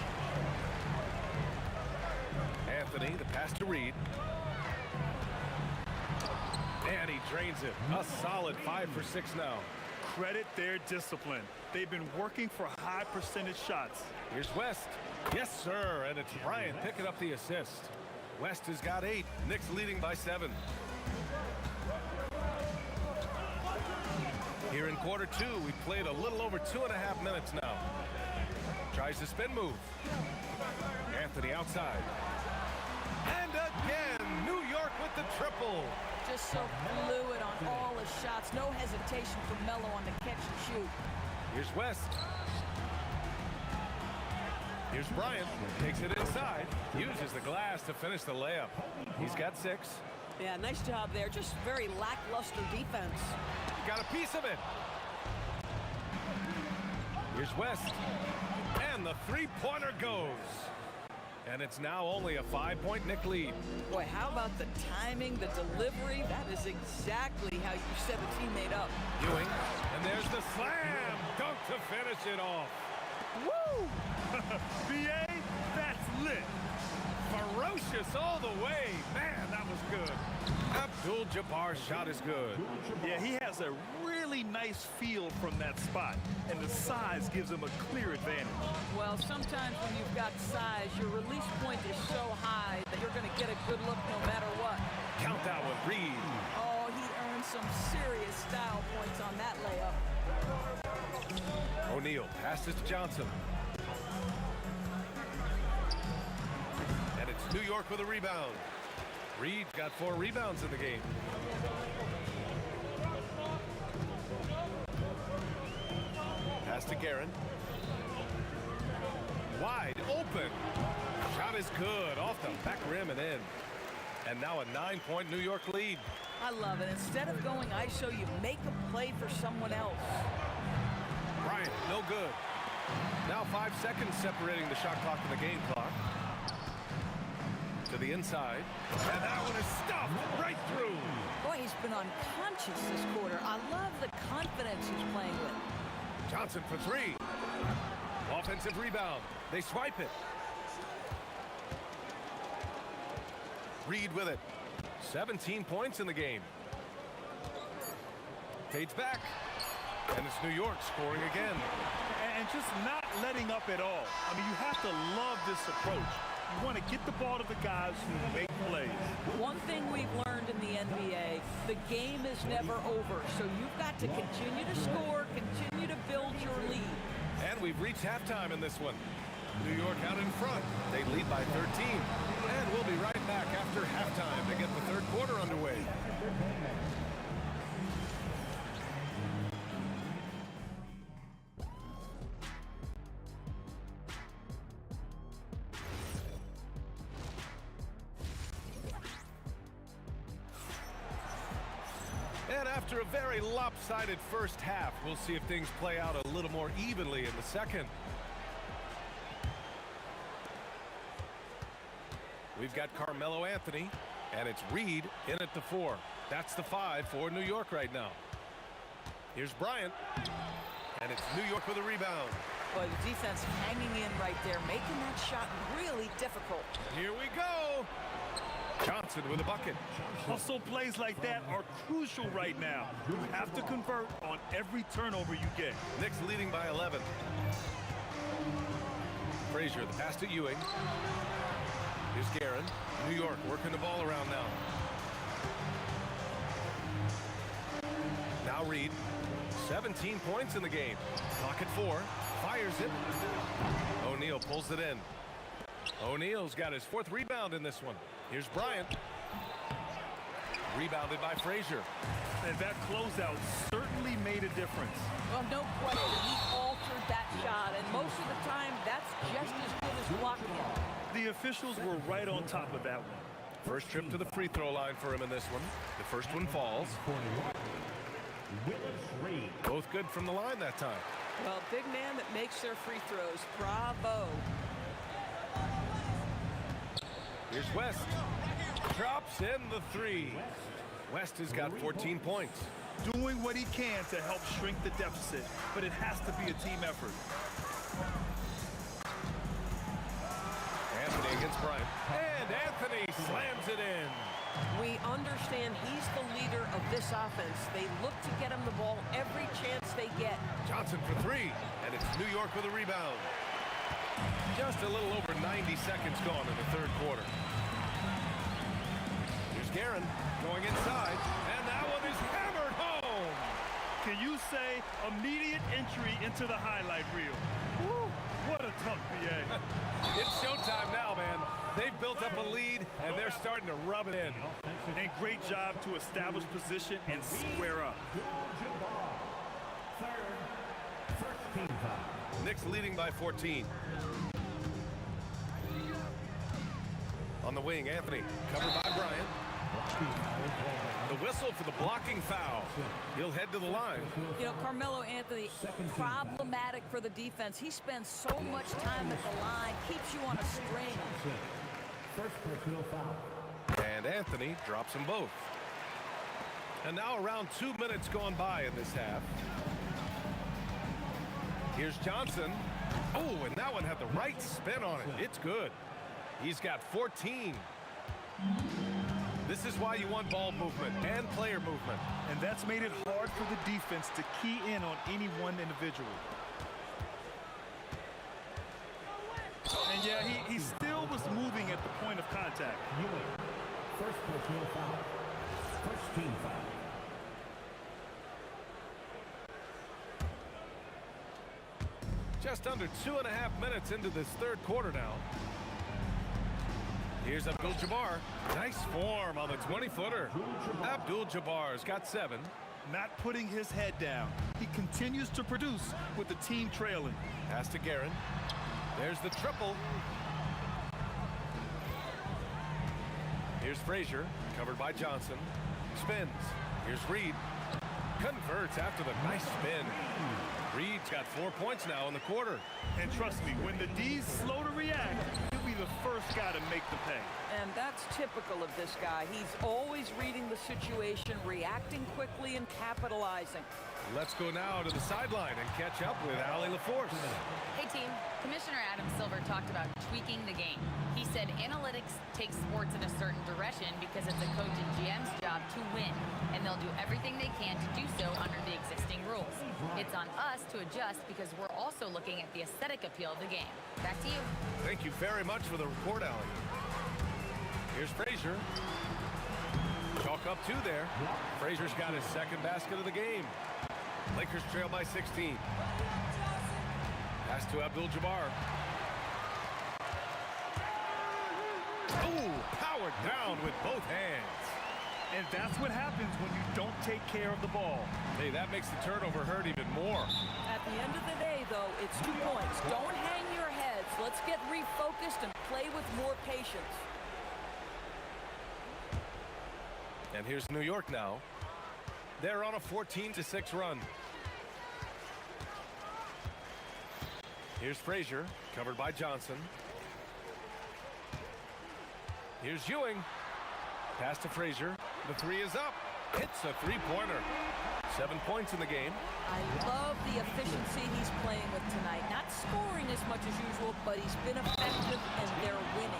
Anthony, the pass to Reed. And he drains it. A solid 5 for 6 now. Credit their discipline. They've been working for high percentage shots. Here's West. Yes, sir. And it's Bryant picking up the assist. West has got 8. Knicks leading by 7. Here in quarter 2, we've played a little over 2.5 minutes now. Tries the spin move. Anthony outside. And again, New York with the triple. Just so fluid on all his shots. No hesitation for Melo on the catch and shoot. Here's West. Here's Bryant. Takes it inside. Uses the glass to finish the layup. He's got 6. Yeah, nice job there. Just very lackluster defense. Got a piece of it. Here's West. And the three-pointer goes. And it's now only a 5-point Knick lead. Boy, how about the timing, the delivery? That is exactly how you set a teammate up. Ewing. And there's the slam. Dunk to finish it off. Woo! BA, that's lit. Ferocious all the way. Man, that was good. Abdul-Jabbar's shot is good. Yeah, he has a really nice feel from that spot, and the size gives him a clear advantage. Well, sometimes when you've got size, your release point is so high that you're going to get a good look no matter what. Count that one, Reed. Oh, he earned some serious style points on that layup. O'Neal passes to Johnson. And it's New York with a rebound. Reed got 4 rebounds in the game. Pass to Guerin. Wide open. Shot is good. Off the back rim and in. And now a 9-point New York lead. I love it. Instead of going ISO, you make a play for someone else. Bryant, no good. Now 5 seconds separating the shot clock and the game clock. To the inside. And that one is stuffed right through. Boy, he's been unconscious this quarter. I love the confidence he's playing with. Johnson for 3. Offensive rebound. They swipe it. Reed with it. 17 points in the game. Rotates back. And it's New York scoring again. And just not letting up at all. I mean, you have to love this approach. You want to get the ball to the guys who make plays. One thing we've learned in the NBA, the game is never over. So you've got to continue to score, continue to build your lead. And we've reached halftime in this one. New York out in front. They lead by 13. And we'll be right back after halftime to get the third quarter underway. And after a very lopsided first half, we'll see if things play out a little more evenly in the second. We've got Carmelo Anthony, and it's Reed in at the 4. That's the 5 for New York right now. Here's Bryant, and it's New York with a rebound. Well, the defense hanging in right there, making that shot really difficult. Here we go. Johnson with a bucket. Hustle plays like that are crucial right now. You have to convert on every turnover you get. Knicks leading by 11. Frazier, the pass to Ewing. Here's Guerin. New York working the ball around now. Now Reed. 17 points in the game. Clock at 4. Fires it. O'Neal pulls it in. O'Neal's got his 4th rebound in this one. Here's Bryant. Rebounded by Frazier. And that closeout certainly made a difference. Well, no question, he altered that shot, and most of the time, that's just as good as blocking it. The officials were right on top of that one. First trip to the free throw line for him in this one. The first one falls. Both good from the line that time. Well, big man that makes their free throws. Bravo. Here's West. Drops in the 3. West has got 14 points. Doing what he can to help shrink the deficit, but it has to be a team effort. Anthony against Bryant. And Anthony slams it in. We understand he's the leader of this offense. They look to get him the ball every chance they get. Johnson for 3. And it's New York with a rebound. Just a little over 90 seconds gone in the third quarter. Here's Guerin going inside. And that one is hammered home. Can you say immediate entry into the highlight reel? Woo, what a tough BA. It's showtime now, man. They've built up a lead, and they're starting to rub it in. And great job to establish position and square up. Knicks leading by 14. On the wing, Anthony, covered by Bryant. The whistle for the blocking foul. He'll head to the line. You know, Carmelo Anthony, problematic for the defense. He spends so much time at the line, keeps you on a string. First personal foul. And Anthony drops them both. And now around 2 minutes gone by in this half. Here's Johnson. Oh, and that one had the right spin on it. It's good. He's got 14. This is why you want ball movement and player movement. And that's made it hard for the defense to key in on any one individual. And yeah, he still was moving at the point of contact. First personal foul. First team foul. Just under 2.5 minutes into this third quarter now. Here's Abdul-Jabbar. Nice form on the 20-footer. Abdul-Jabbar's got 7. Not putting his head down. He continues to produce with the team trailing. Pass to Guerin. There's the triple. Here's Frazier, covered by Johnson. Spins. Here's Reed. Converts after the nice spin. Reed's got 4 points now in the quarter. And trust me, when the D's slow to react, he'll be the first guy to make the pay. And that's typical of this guy. He's always reading the situation, reacting quickly, and capitalizing. Let's go now to the sideline and catch up with Allie LaForce. Hey team, Commissioner Adam Silver talked about tweaking the game. He said analytics take sports in a certain direction because it's a coach and GM's job to win, and they'll do everything they can to do so under the existing rules. It's on us to adjust because we're also looking at the aesthetic appeal of the game. Back to you. Thank you very much for the report, Allie. Here's Frazier. Chalk up 2 there. Frazier's got his second basket of the game. Lakers trail by 16. Pass to Abdul-Jabbar. Oh, powered down with both hands. And that's what happens when you don't take care of the ball. Hey, that makes the turnover hurt even more. At the end of the day, though, it's 2 points. Don't hang your heads. Let's get refocused and play with more patience. And here's New York now. They're on a 14-6 run. Here's Frazier, covered by Johnson. Here's Ewing. Pass to Frazier. The 3 is up. Hits a 3-pointer. 7 points in the game. I love the efficiency he's playing with tonight. Not scoring as much as usual, but he's been effective and they're winning.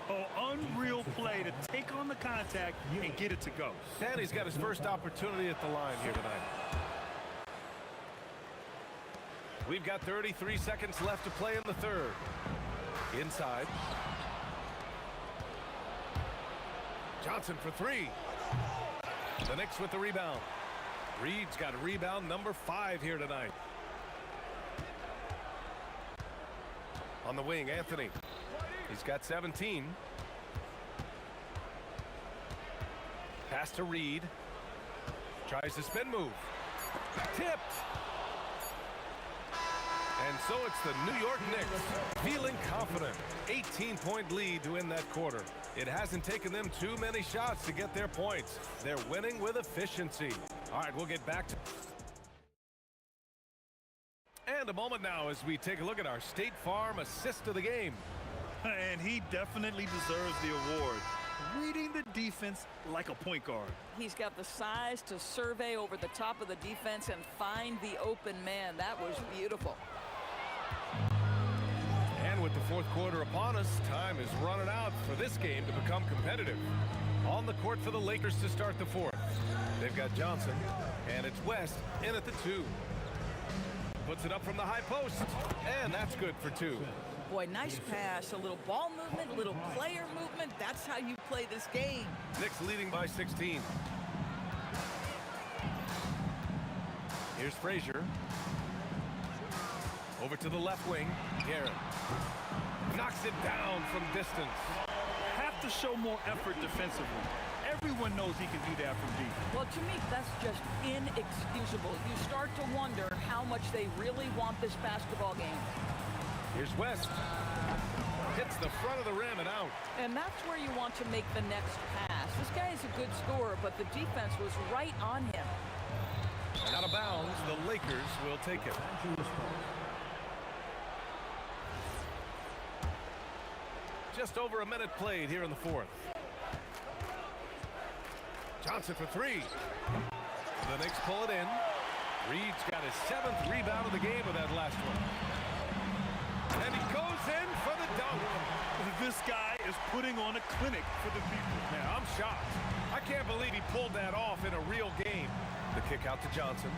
Oh, unreal play to take on the contact and get it to go. And he's got his first opportunity at the line here tonight. We've got 33 seconds left to play in the third. Inside. Johnson for 3. The Knicks with the rebound. Reed's got rebound number 5 here tonight. On the wing, Anthony. He's got 17. Pass to Reed. Tries the spin move. Tipped. And so it's the New York Knicks feeling confident. 18-point lead to win that quarter. It hasn't taken them too many shots to get their points. They're winning with efficiency. All right, we'll get back to... And a moment now as we take a look at our State Farm assist of the game. And he definitely deserves the award. Reading the defense like a point guard. He's got the size to survey over the top of the defense and find the open man. That was beautiful. And with the fourth quarter upon us, time is running out for this game to become competitive. On the court for the Lakers to start the fourth. They've got Johnson, and it's West in at the 2. Puts it up from the high post, and that's good for 2. Boy, nice pass, a little ball movement, a little player movement. That's how you play this game. Knicks leading by 16. Here's Frazier. Over to the left wing, Garrett. Knocks it down from distance. Have to show more effort defensively. Everyone knows he can do that from deep. Well, to me, that's just inexcusable. You start to wonder how much they really want this basketball game. Here's West. Hits the front of the rim and out. And that's where you want to make the next pass. This guy is a good scorer, but the defense was right on him. And out of bounds, the Lakers will take it. Just over a minute played here in the fourth. Johnson for 3. The Knicks pull it in. Reed's got his 7th rebound of the game with that last one. And he goes in for the dunk. This guy is putting on a clinic for the people. Man, I'm shocked. I can't believe he pulled that off in a real game. The kick out to Johnson.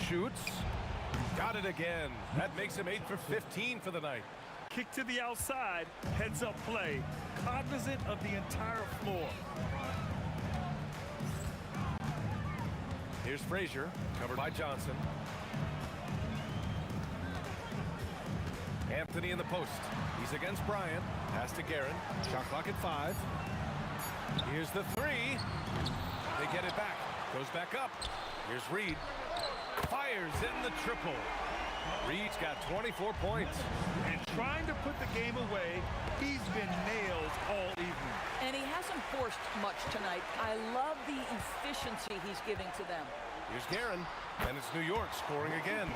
Shoots. Got it again. That makes him 8 for 15 for the night. Kick to the outside, heads up play, cognizant of the entire floor. Here's Frazier, covered by Johnson. Anthony in the post. He's against Bryant. Pass to Guerin. Shot clock at 5. Here's the 3. They get it back. Goes back up. Here's Reed. Fires in the triple. Reed's got 24 points. And trying to put the game away, he's been nailed all evening. And he hasn't forced much tonight. I love the efficiency he's giving to them. Here's Guerin, and it's New York scoring again.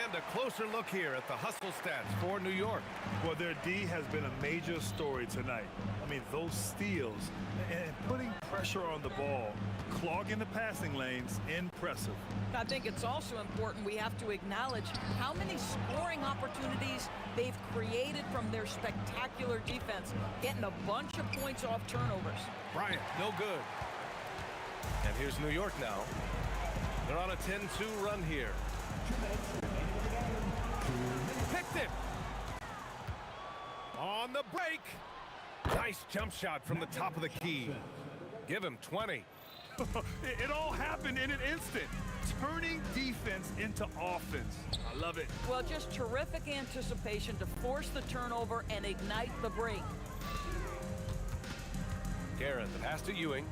And And a closer look here at the hustle stats for New York. Well, their D has been a major story tonight. I mean, those steals and putting pressure on the ball, clogging the passing lanes, impressive. I think it's also important we have to acknowledge how many scoring opportunities they've created from their spectacular defense, getting a bunch of points off turnovers. Bryant, no good. And here's New York now. They're on a 10-2 run here. Picked it. On the break. Nice jump shot from the top of the key. Give him 20. It all happened in an instant. Turning defense into offense. I love it. Well, just terrific anticipation to force the turnover and ignite the break. Garrett, the pass to Ewing.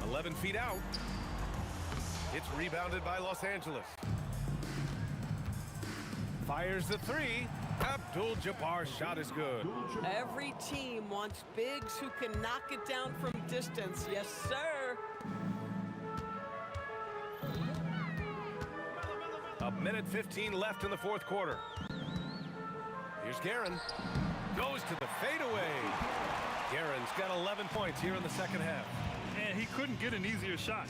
11 feet out. It's rebounded by Los Angeles. Fires the three. Abdul-Jabbar's shot is good. Every team wants bigs who can knock it down from distance. Yes, sir. A minute 15 left in the fourth quarter. Here's Guerin. Goes to the fadeaway. Guerin's got 11 points here in the second half. And he couldn't get an easier shot.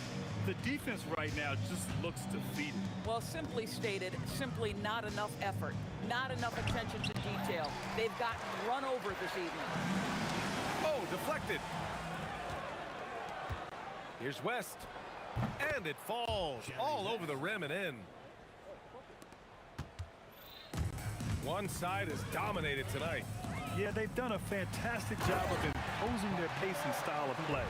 The defense right now just looks defeated. Well, simply stated, simply not enough effort, not enough attention to detail. They've gotten run over this evening. Oh, deflected. Here's West. And it falls all over the rim and in. One side is dominated tonight. Yeah, they've done a fantastic job of imposing their pace and style of play.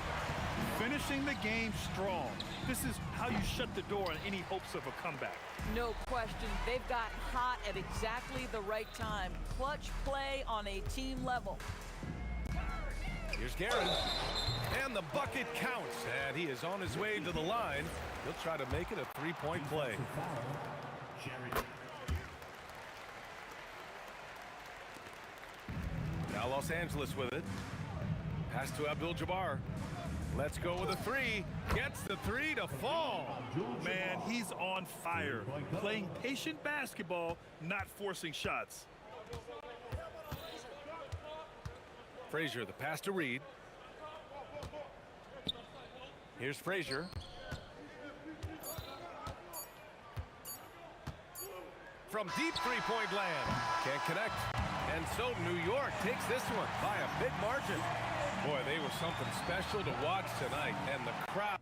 Finishing the game strong. This is how you shut the door on any hopes of a comeback. No question. They've gotten hot at exactly the right time. Clutch play on a team level. Here's Guerin. And the bucket counts. And he is on his way to the line. He'll try to make it a three-point play. Now Los Angeles with it. Pass to Abdul-Jabbar. Let's go with a three. Gets the three to fall. Man, he's on fire. Playing patient basketball, not forcing shots. Frazier, the pass to Reed. Here's Frazier. From deep three-point land. Can't connect. And so New York takes this one by a big margin. Boy, they were something special to watch tonight, and the crowd.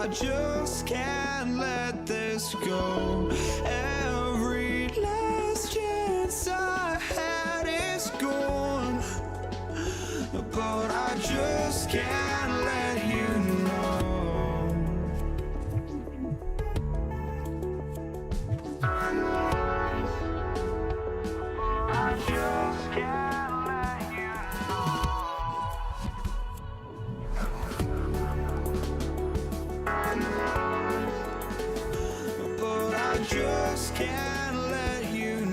I just can't let this go. Every last chance I had is gone, but I just can't let you know. I just can't let you know. But I just can't let you know.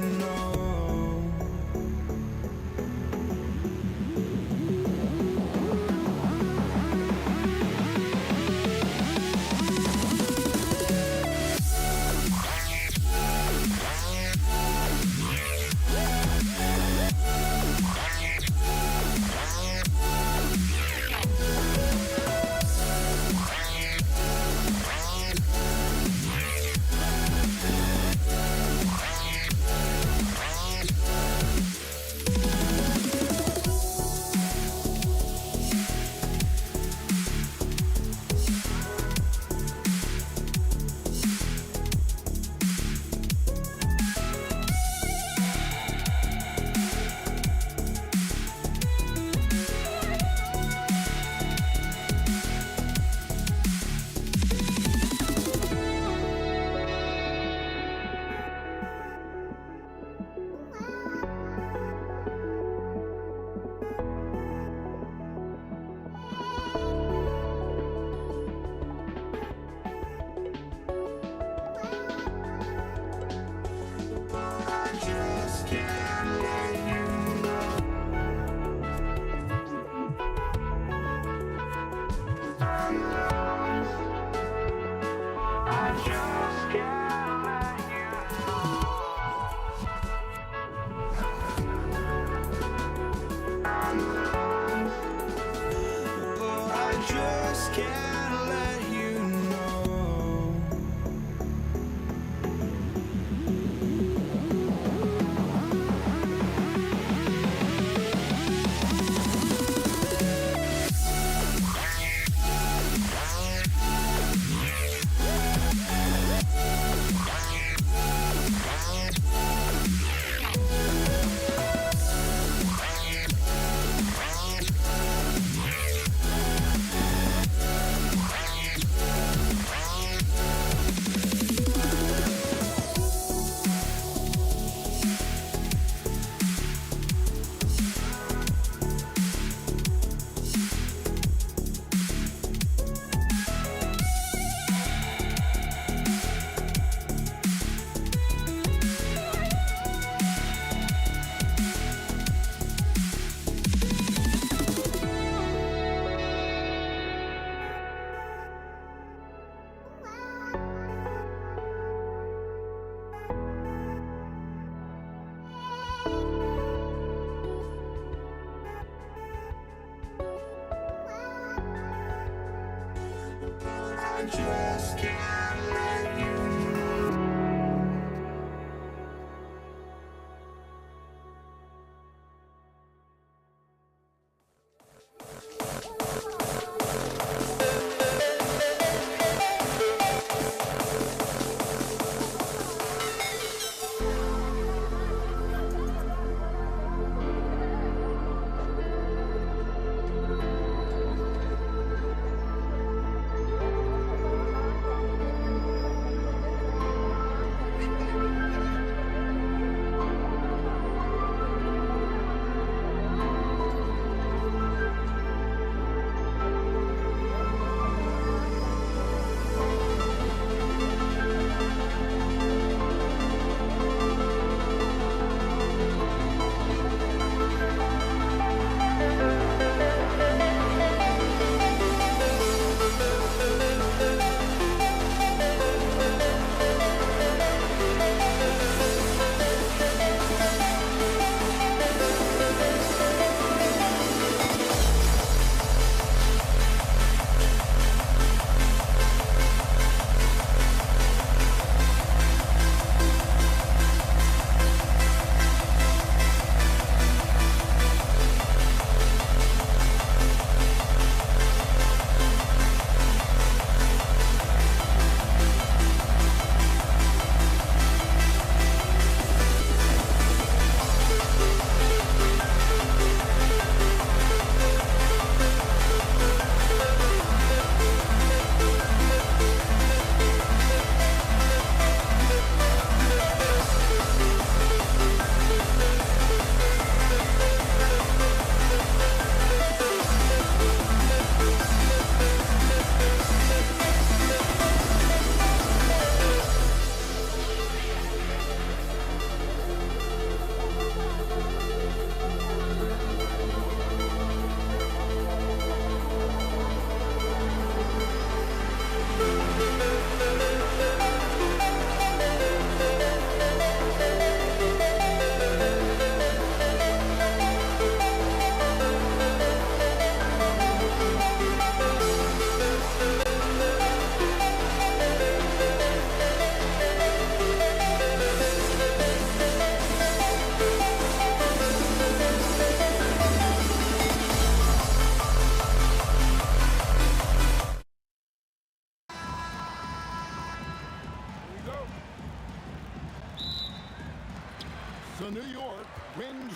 I just can't let you know.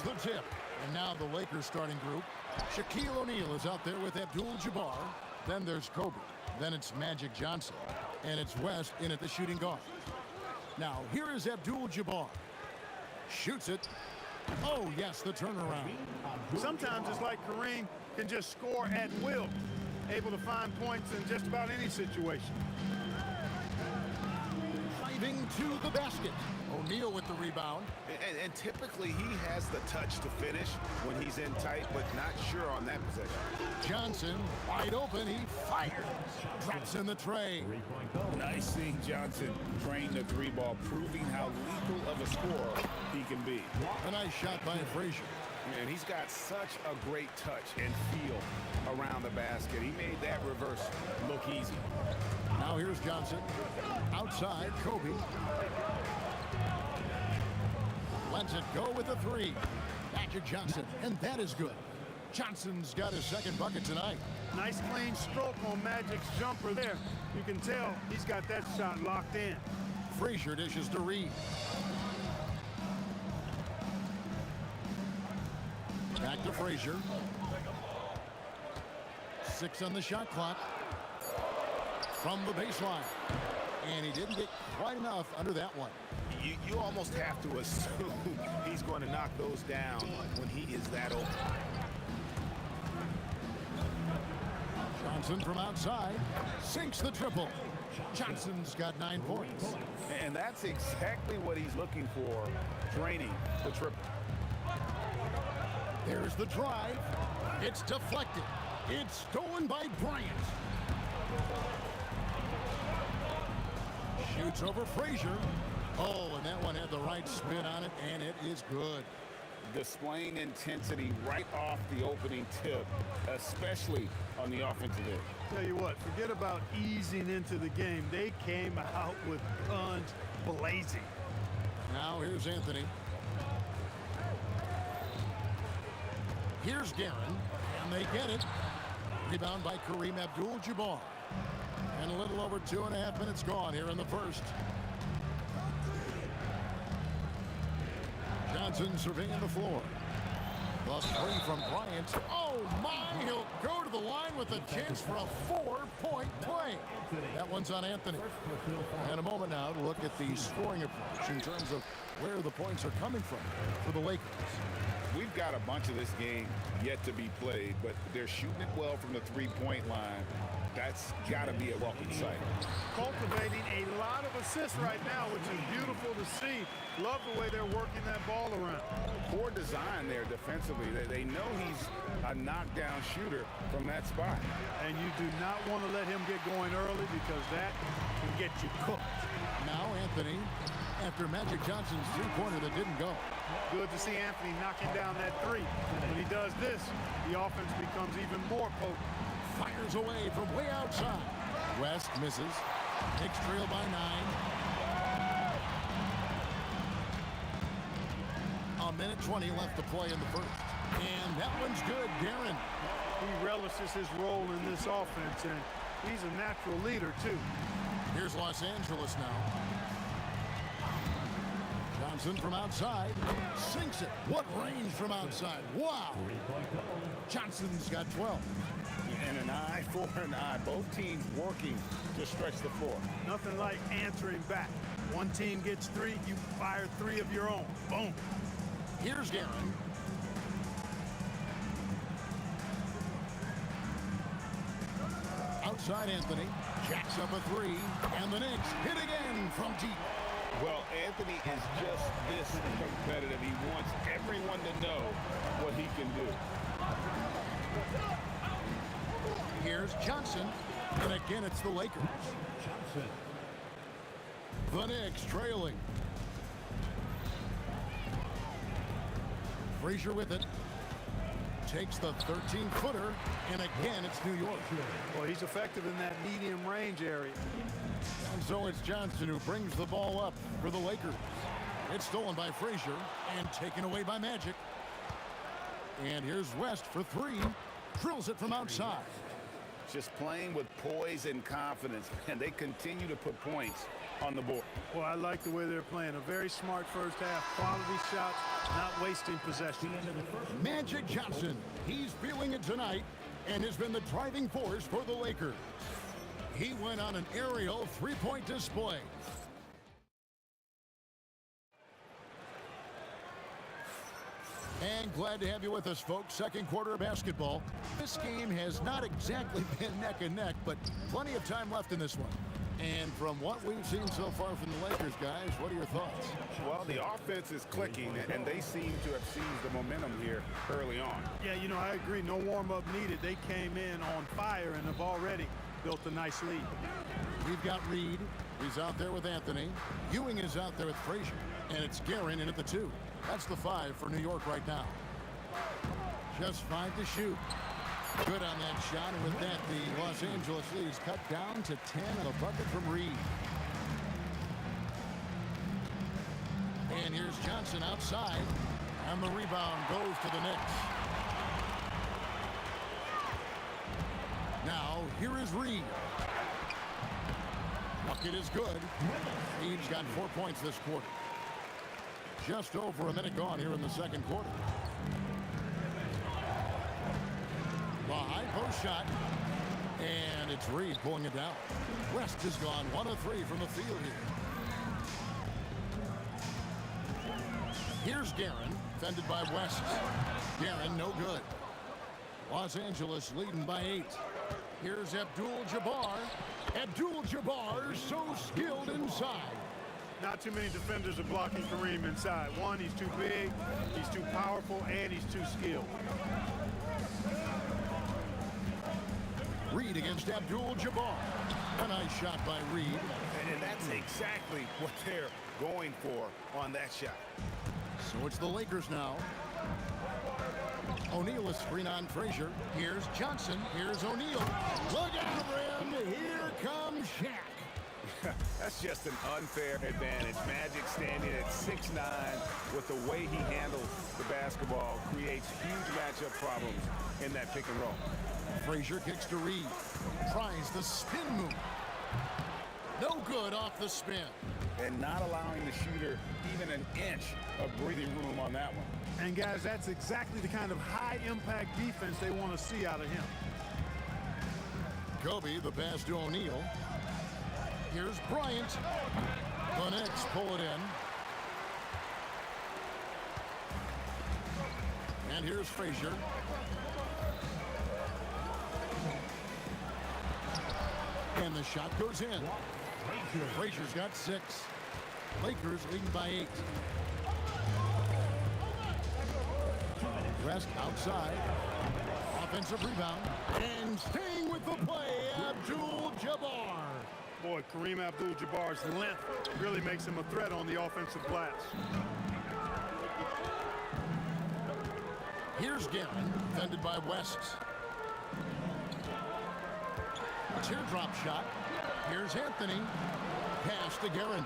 the tip. And now the Lakers starting group. Shaquille O'Neal is out there with Abdul-Jabbar. Then there's Kobe. Then it's Magic Johnson. And it's West in at the shooting guard. Now, here is Abdul-Jabbar. Shoots it. Oh, yes, the turnaround. Sometimes it's like Kareem can just score at will, able to find points in just about any situation. Driving to the basket. O'Neal with the rebound. And typically he has the touch to finish when he's in tight, but not sure on that possession. Johnson, wide open, he fires. Drops in the tray. Nice seeing Johnson drain the three ball, proving how lethal of a scorer he can be. A nice shot by Frazier. And he's got such a great touch and feel around the basket. He made that reverse look easy. Now here's Johnson. Outside, Kobe. Lets it go with a three. Magic Johnson, and that is good. Johnson's got his second bucket tonight. Nice clean stroke on Magic's jumper there. You can tell he's got that shot locked in. Frazier dishes to Reed. Back to Frazier. 6 on the shot clock. From the baseline. And he didn't get quite enough under that one. You almost have to assume he's going to knock those down when he is that open. Johnson from outside sinks the triple. Johnson's got 9 points. And that's exactly what he's looking for, draining the triple. There's the drive. It's deflected. It's stolen by Bryant. Shoots over Frazier. Oh, and that one had the right spin on it, and it is good. Displaying intensity right off the opening tip, especially on the offensive end. Tell you what, forget about easing into the game. They came out with guns blazing. Now here's Anthony. Here's Guerin, and they get it. Rebound by Kareem Abdul-Jabbar. And a little over 2.5 minutes gone here in the first. Johnson surveying the floor. The three from Bryant. Oh, my! He'll go to the line with a chance for a 4-point play. That one's on Anthony. And a moment now to look at the scoring approach in terms of where the points are coming from for the Lakers. We've got a bunch of this game yet to be played, but they're shooting it well from the three-point line. That's got to be a welcome sight. Cultivating a lot of assists right now, which is beautiful to see. Love the way they're working that ball around. Poor design there defensively. They know he's a knockdown shooter from that spot. And you do not want to let him get going early because that can get you cooked. Now Anthony, after Magic Johnson's three-pointer that didn't go. Good to see Anthony knocking down that three. When he does this, the offense becomes even more potent. Fires away from way outside. West misses. Knicks trail by 9. A minute 20 left to play in the first. And that one's good, Guerin. He relishes his role in this offense, and he's a natural leader, too. Here's Los Angeles now. Johnson from outside. Sinks it. What range from outside. Wow. Johnson's got 12. And an eye for an eye. Both teams working to stretch the floor. Nothing like answering back. One team gets 3, you fire 3 of your own. Boom. Here's Guerin. Outside Anthony. Jacks up a 3. And the Knicks hit again from deep. Well, Anthony is just this competitive. He wants everyone to know what he can do. Here's Johnson, and again it's the Lakers. The Knicks trailing. Frazier with it. Takes the 13-footer, and again it's New York. Well, he's effective in that medium range area. And so it's Johnson who brings the ball up for the Lakers. It's stolen by Frazier and taken away by Magic. And here's West for 3. Drills it from outside. Just playing with poise and confidence, and they continue to put points on the board. Well, I like the way they're playing. A very smart first half. Quality shots, not wasting possession. Magic Johnson, he's feeling it tonight and has been the driving force for the Lakers. He went on an aerial three-point display. And glad to have you with us, folks. Second quarter of basketball. This game has not exactly been neck and neck, but plenty of time left in this one. And from what we've seen so far from the Lakers, guys, what are your thoughts? Well, the offense is clicking, and they seem to have seized the momentum here early on. Yeah, you know, I agree. No warm-up needed. They came in on fire and have already built a nice lead. We've got Reed. He's out there with Anthony. Ewing is out there with Frazier. And it's Guerin in at the 2. That's the 5 for New York right now. Just 5 to shoot. Good on that shot, and with that, the Los Angeles lead is cut down to 10 on a bucket from Reed. And here's Johnson outside, and the rebound goes to the Knicks. Now, here is Reed. Bucket is good. Reed's got 4 points this quarter. Just over a minute gone here in the second quarter. The high post shot, and it's Reed pulling it down. West has gone 1 of 3 from the field here. Here's Guerin, defended by West. Guerin, no good. Los Angeles leading by 8. Here's Abdul-Jabbar. Abdul-Jabbar so skilled inside. Not too many defenders are blocking Kareem inside. One, he's too big, he's too powerful, and he's too skilled. Reed against Abdul-Jabbar. A nice shot by Reed. And that's exactly what they're going for on that shot. So it's the Lakers now. O'Neal is screen on Frazier. Here's Johnson. Here's O'Neal. Look out for him. Here comes Shaq. That's just an unfair advantage. Magic standing at 6'9", with the way he handles the basketball, creates huge matchup problems in that pick and roll. Frazier kicks to Reed. Tries the spin move. No good off the spin. And not allowing the shooter even an inch of breathing room on that one. And guys, that's exactly the kind of high-impact defense they want to see out of him. Kobe, the pass to O'Neal. Here's Bryant. The Knicks pull it in. And here's Frazier. And the shot goes in. Frazier's got 6. Lakers leading by 8. West outside. Offensive rebound. And staying with the play, Abdul-Jabbar. Boy, Kareem Abdul-Jabbar's length really makes him a threat on the offensive glass. Here's Guerin, defended by West. Teardrop shot. Here's Anthony. Pass to Guerin.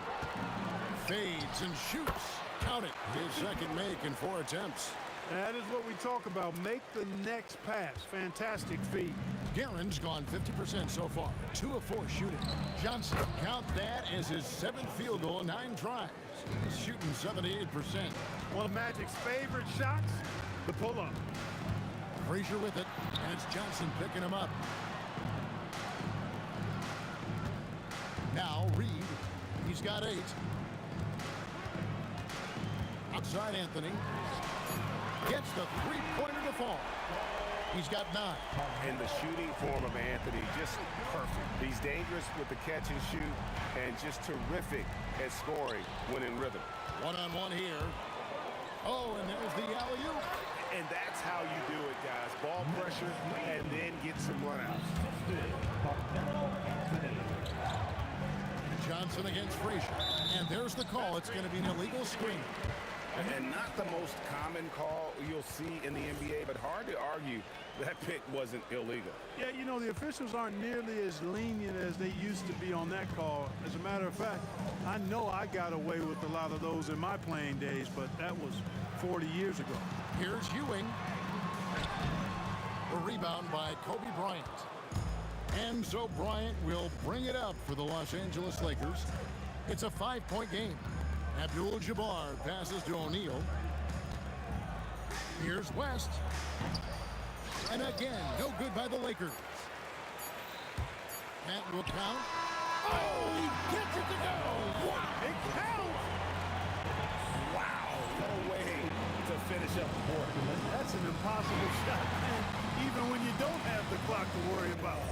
Fades and shoots. Count it. His second make in 4 attempts. That is what we talk about. Make the next pass. Fantastic feat. Guerin's gone 50% so far. 2 of 4 shooting. Johnson, count that as his 7th field goal in 9 tries. He's shooting 78%. One of Magic's favorite shots, the pull-up. Frazier with it, and it's Johnson picking him up. Now Reed, he's got 8. Outside Anthony. Gets the three-pointer to fall. He's got 9. And the shooting form of Anthony, just perfect. He's dangerous with the catch and shoot, and just terrific at scoring when in rhythm. One-on-one here. Oh, and there's the alley-oop. And that's how you do it, guys. Ball pressure, and then get some runouts. Johnson against Frazier. And there's the call. It's going to be an illegal screen. And not the most common call you'll see in the NBA, but hard to argue that pick wasn't illegal. Yeah, you know, the officials aren't nearly as lenient as they used to be on that call. As a matter of fact, I know I got away with a lot of those in my playing days, but that was 40 years ago. Here's Ewing. A rebound by Kobe Bryant. And so Bryant will bring it up for the Los Angeles Lakers. It's a 5-point game. Abdul-Jabbar passes to O'Neal. Here's West. And again, no good by the Lakers. That will count. Oh, he gets it to go. Wow, it counts. Wow, what a way to finish up the quarter. That's an impossible shot, man, even when you don't have the clock to worry about.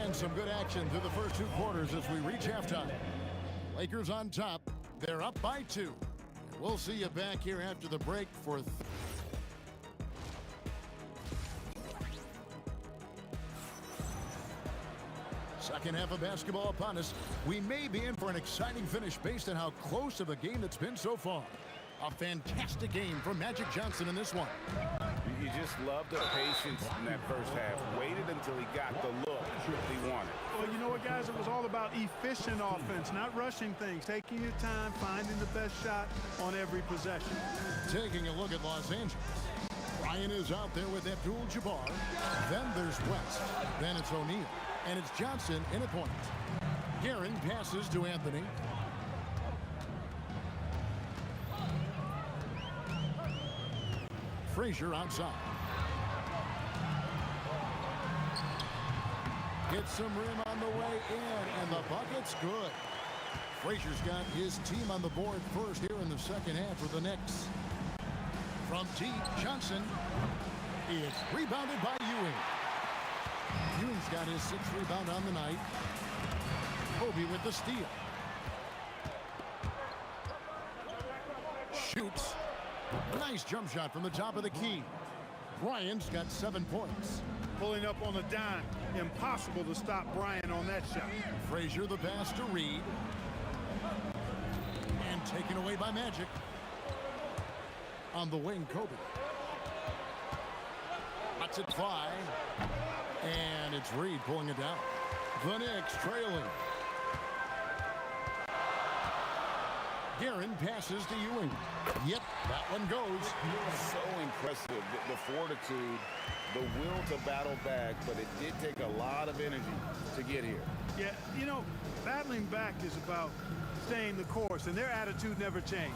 And some good action through the first 2 quarters as we reach halftime. Lakers on top. They're up by 2. We'll see you back here after the break for second half of basketball upon us. We may be in for an exciting finish based on how close of a game it's been so far. A fantastic game from Magic Johnson in this one. You just love the patience in that first half. Waited until he got the look he wanted. Well, you know what, guys? It was all about efficient offense, not rushing things, taking your time, finding the best shot on every possession. Taking a look at Los Angeles. Ryan is out there with Abdul-Jabbar. Then there's West. Then it's O'Neal. And it's Johnson in a point. Guerin passes to Anthony. Frazier outside. Gets some rim on the way in, and the bucket's good. Frazier's got his team on the board first here in the second half for the Knicks. From deep, Johnson. It's rebounded by Ewing. Ewing's got his 6th rebound on the night. Kobe with the steal. Shoots. Nice jump shot from the top of the key. Bryant's got 7 points. Pulling up on the dime. Impossible to stop Bryant on that shot. Frazier the pass to Reed. And taken away by Magic. On the wing, Kobe. Lets it fly. And it's Reed pulling it down. The Knicks trailing. Guerin passes to Ewing. Yep, that one goes. So impressive, the fortitude, the will to battle back, but it did take a lot of energy to get here. Yeah, you know, battling back is about staying the course, and their attitude never changed.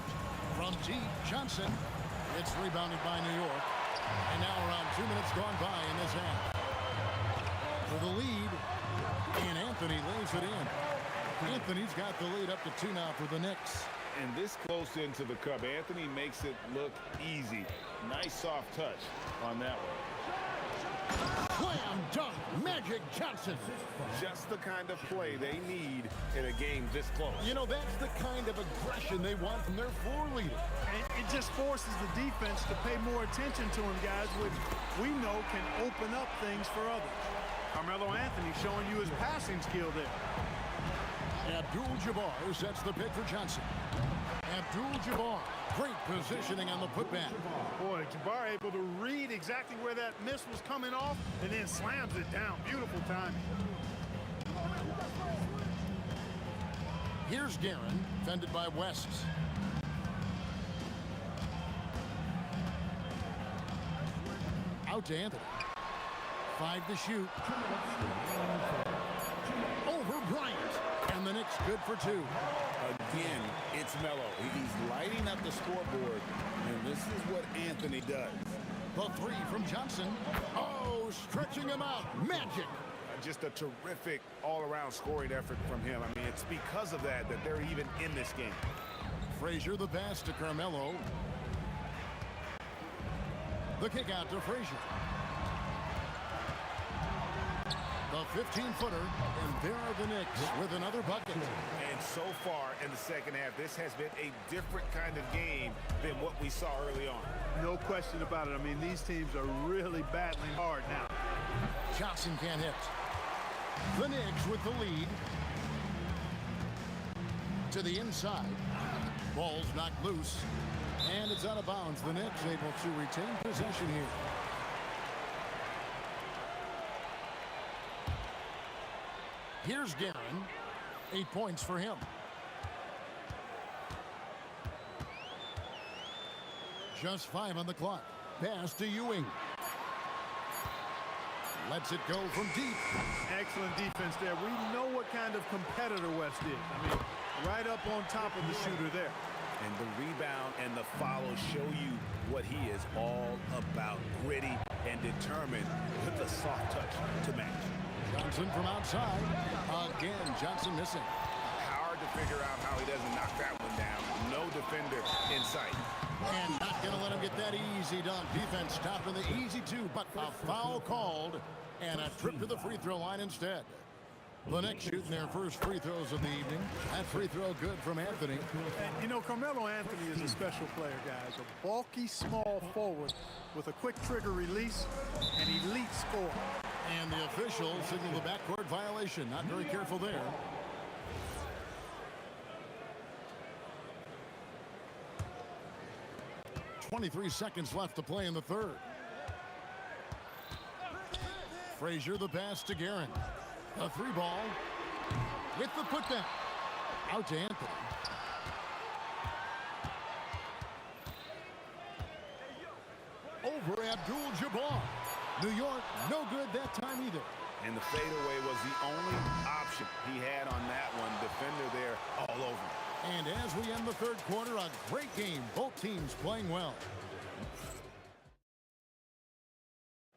From deep, Johnson. It's rebounded by New York. And now around 2 minutes gone by in this half. For the lead, and Anthony lays it in. Anthony's got the lead up to 2 now for the Knicks. And this close into the cup, Anthony makes it look easy. Nice soft touch on that one. Slam dunk, Magic Johnson. Just the kind of play they need in a game this close. You know, that's the kind of aggression they want from their floor leader. And it just forces the defense to pay more attention to him, guys, which we know can open up things for others. Carmelo Anthony showing you his passing skill there. Abdul-Jabbar sets the pick for Johnson. Abdul-Jabbar, great positioning on the putback. Boy, Jabbar able to read exactly where that miss was coming off and then slams it down. Beautiful timing. Here's Guerin, fended by West. Out to Anthony. 5 to shoot. Over Bryant. And the Knicks good for 2. Again, it's Melo. He's lighting up the scoreboard, and this is what Anthony does. The 3 from Johnson. Oh, stretching him out. Magic. Just a terrific all-around scoring effort from him. I mean, it's because of that they're even in this game. Frazier the pass to Carmelo. The kick out to Frazier. The 15-footer, and there are the Knicks with another bucket. And so far in the second half, this has been a different kind of game than what we saw early on. No question about it. I mean, these teams are really battling hard now. Johnson can't hit. The Knicks with the lead. To the inside. Ball's knocked loose. And it's out of bounds. The Knicks able to retain possession here. Here's Guerin. 8 points for him. Just 5 on the clock. Pass to Ewing. Lets it go from deep. Excellent defense there. We know what kind of competitor West is. I mean, right up on top of the shooter there. And the rebound and the follow show you what he is all about. Gritty and determined with the soft touch to match. Johnson from outside. Again, Johnson missing. Hard to figure out how he doesn't knock that one down. No defender in sight. And not going to let him get that easy dunk. Defense stopping the easy two, but a foul called and a trip to the free throw line instead. The Knicks shooting their first free throws of the evening. That free throw good from Anthony. And, you know, Carmelo Anthony is a special player, guys. A bulky, small forward with a quick trigger release and elite score. And the official signaled the backcourt violation. Not very careful there. .23 seconds left to play in the third. Frazier the pass to Guerin. A three ball with the putback. Out to Anthony. Over Abdul-Jabbar. New York, no good that time either. And the fadeaway was the only option he had on that one. Defender there all over. And as we end the third quarter, a great game. Both teams playing well.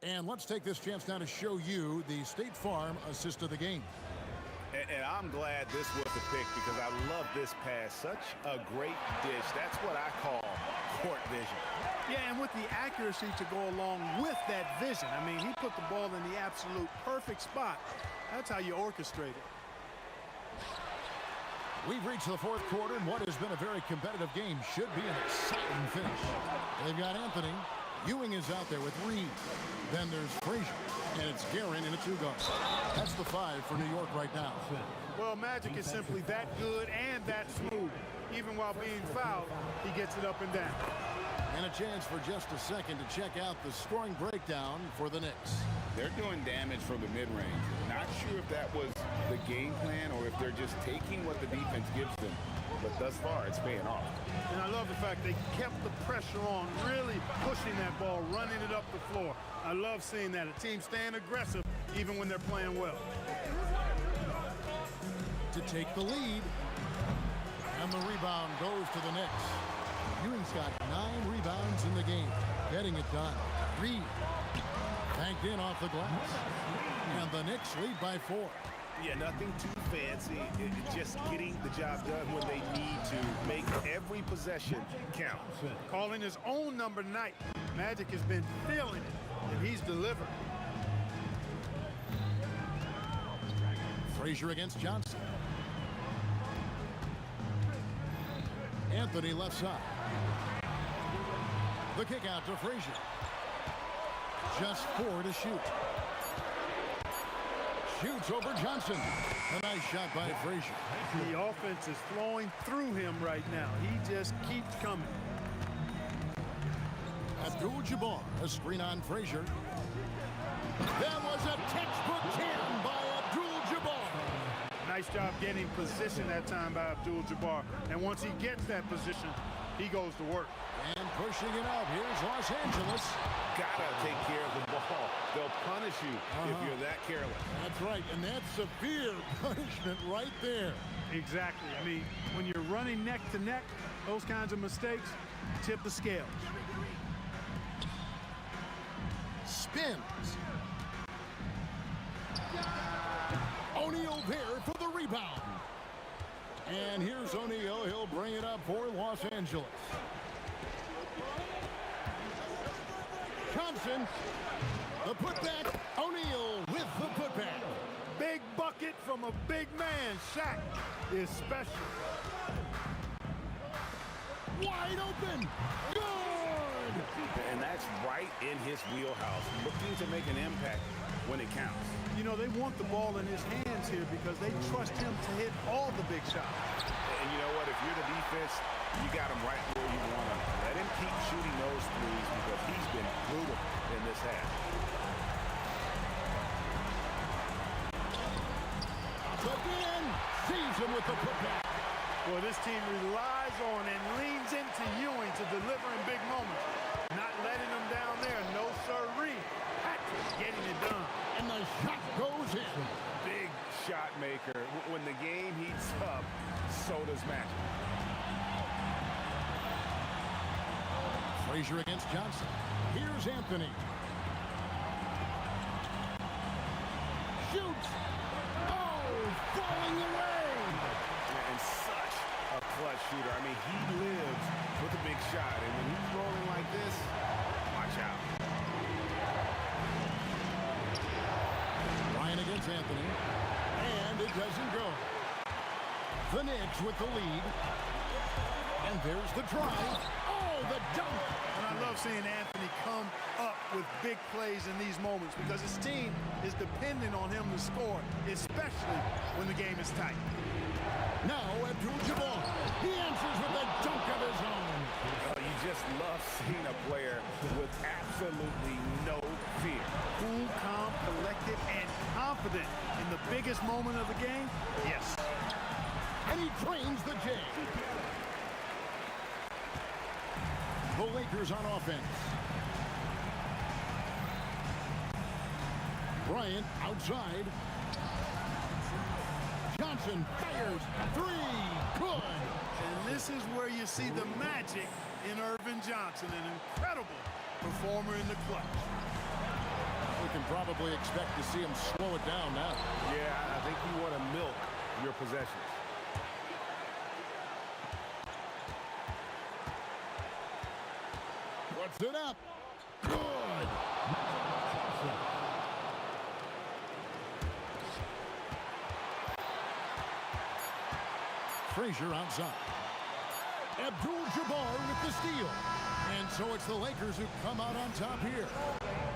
And let's take this chance now to show you the State Farm assist of the game. And I'm glad this was the pick because I love this pass. Such a great dish. That's what I call court vision. Yeah, and with the accuracy to go along with that vision. I mean, he put the ball in the absolute perfect spot. That's how you orchestrate it. We've reached the fourth quarter, and what has been a very competitive game should be an exciting finish. They've got Anthony. Ewing is out there with Reed. Then there's Frazier, and it's Guerin in a two-guard. That's the 5 for New York right now. Well, Magic is simply that good and that smooth. Even while being fouled, he gets it up and down. And a chance for just a second to check out the scoring breakdown for the Knicks. They're doing damage from the mid-range. Not sure if that was the game plan or if they're just taking what the defense gives them. But thus far, it's paying off. And I love the fact they kept the pressure on, really pushing that ball, running it up the floor. I love seeing that. A team staying aggressive even when they're playing well. To take the lead. And the rebound goes to the Knicks. Ewing's got 9 rebounds in the game. Getting it done. Reed banked in off the glass. And the Knicks lead by 4. Yeah, nothing too fancy. Just getting the job done when they need to. Make every possession count. Calling his own number night. Magic has been feeling it, and he's delivered. Frazier against Johnson. Anthony left side. The kick out to Frazier. Just 4 to shoot. Shoots over Johnson. A nice shot by Frazier. The offense is flowing through him right now. He just keeps coming. Abdul-Jabbar, a screen on Frazier. That was a textbook 10 by Abdul-Jabbar. Nice job getting position that time by Abdul-Jabbar. And once he gets that position, he goes to work. And pushing it out, here's Los Angeles. Gotta take care of the ball. They'll punish you if you're that careless. That's right, and that's severe punishment right there. Exactly. I mean, when you're running neck to neck, those kinds of mistakes tip the scales. Spins. O'Neal there for the rebound. And here's O'Neal. He'll bring it up for Los Angeles. Thompson, the putback. O'Neal with the putback. Big bucket from a big man. Shaq is special. Wide open. Good. And that's right in his wheelhouse. Looking to make an impact when it counts. You know, they want the ball in his hands here because they trust him to hit all the big shots. And you know what? If you're the defense, you got him right where you want him. Let him keep shooting those threes because he's been brutal in this half. Again, sees him with the putback. Well, this team relies on and leans into Ewing to deliver in big moments. Not letting him down there. No sirree. Patrick getting it done. And the shot goes in. Big shot maker. When the game heats up, Minnesota's magic. Frazier against Johnson. Here's Anthony. Shoots. Oh, falling away. And such a clutch shooter. I mean, he lives with a big shot. And when he's rolling like this, watch out. Ryan against Anthony. And it doesn't go. The Knicks with the lead. And there's the drive. Oh, the dunk. And I love seeing Anthony come up with big plays in these moments because his team is depending on him to score, especially when the game is tight. Now Abdul-Jabbar. He answers with a dunk of his own. You just love seeing a player with absolutely no fear. Cool, calm, collected, and confident in the biggest moment of the game? Yes. And he drains the J. The Lakers on offense. Bryant outside. Johnson fires. Three. Good. And this is where you see the magic in Irvin Johnson, an incredible performer in the clutch. We can probably expect to see him slow it down now. Yeah, I think you want to milk your possessions. Puts it up. Good. Frazier outside. Abdul-Jabbar with the steal. And so it's the Lakers who come out on top here.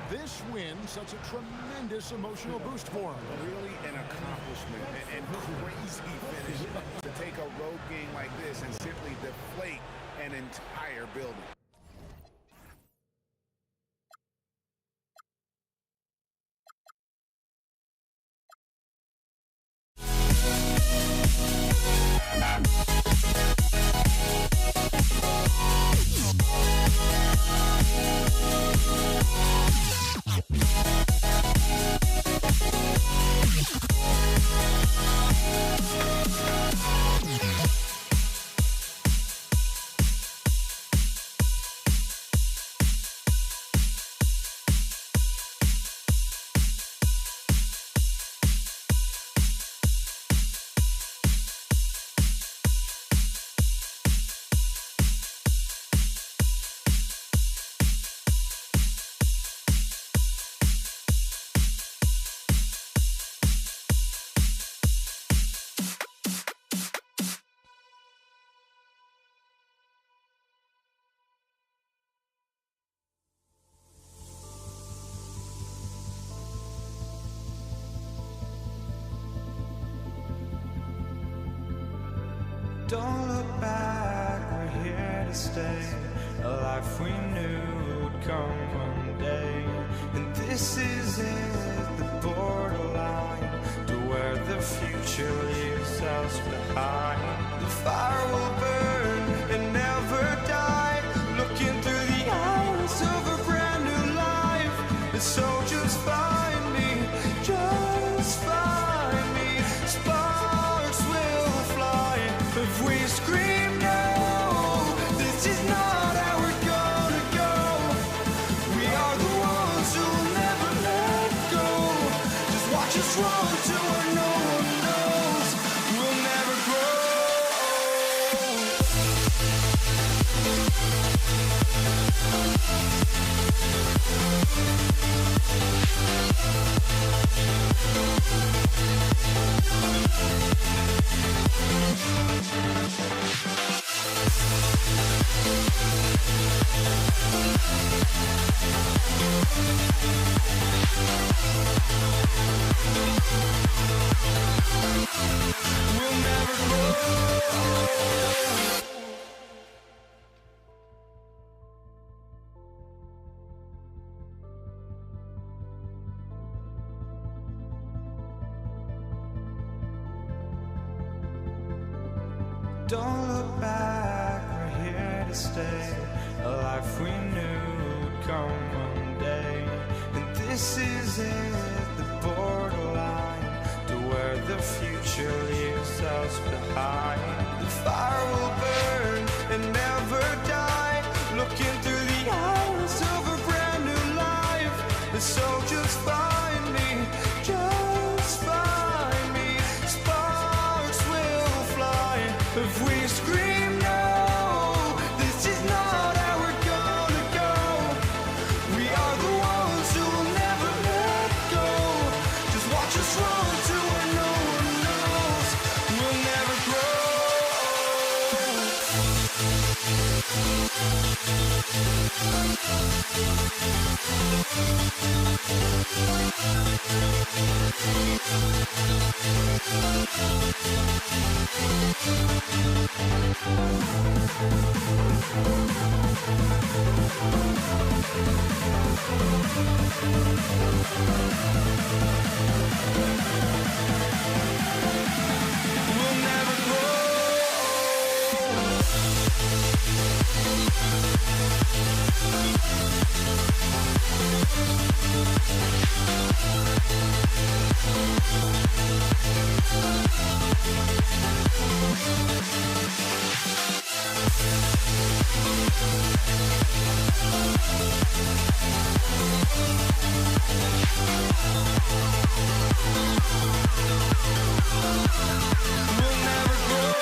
This win, such a tremendous emotional boost for them. Really an accomplishment and crazy finish to take a road game like this and simply deflate an entire building. Don't look back, we're here to stay. A life we knew would come one day. And this is it, the borderline to where the future leaves us behind. The fire will burn and never die. Looking through the eyes of a brand new life. And so just find me, just find me. Sparks will fly if we scream no. This is not how we're gonna go. We are the ones who'll never let go. Just watch us run to where no one knows. We'll never grow. We'll never grow. Don't look back, we're here to stay. A life we knew would come one day. And this is it, the borderline to where the future leaves us behind. the fire will burn and never die. Looking through the eyes of a brand new life. And so just find me, just find me. Sparks will fly if we scream no. This is not how we're gonna go. We are the ones who will never let go. Just watch us run to where no one knows. We'll never grow. We'll never grow. We'll never grow.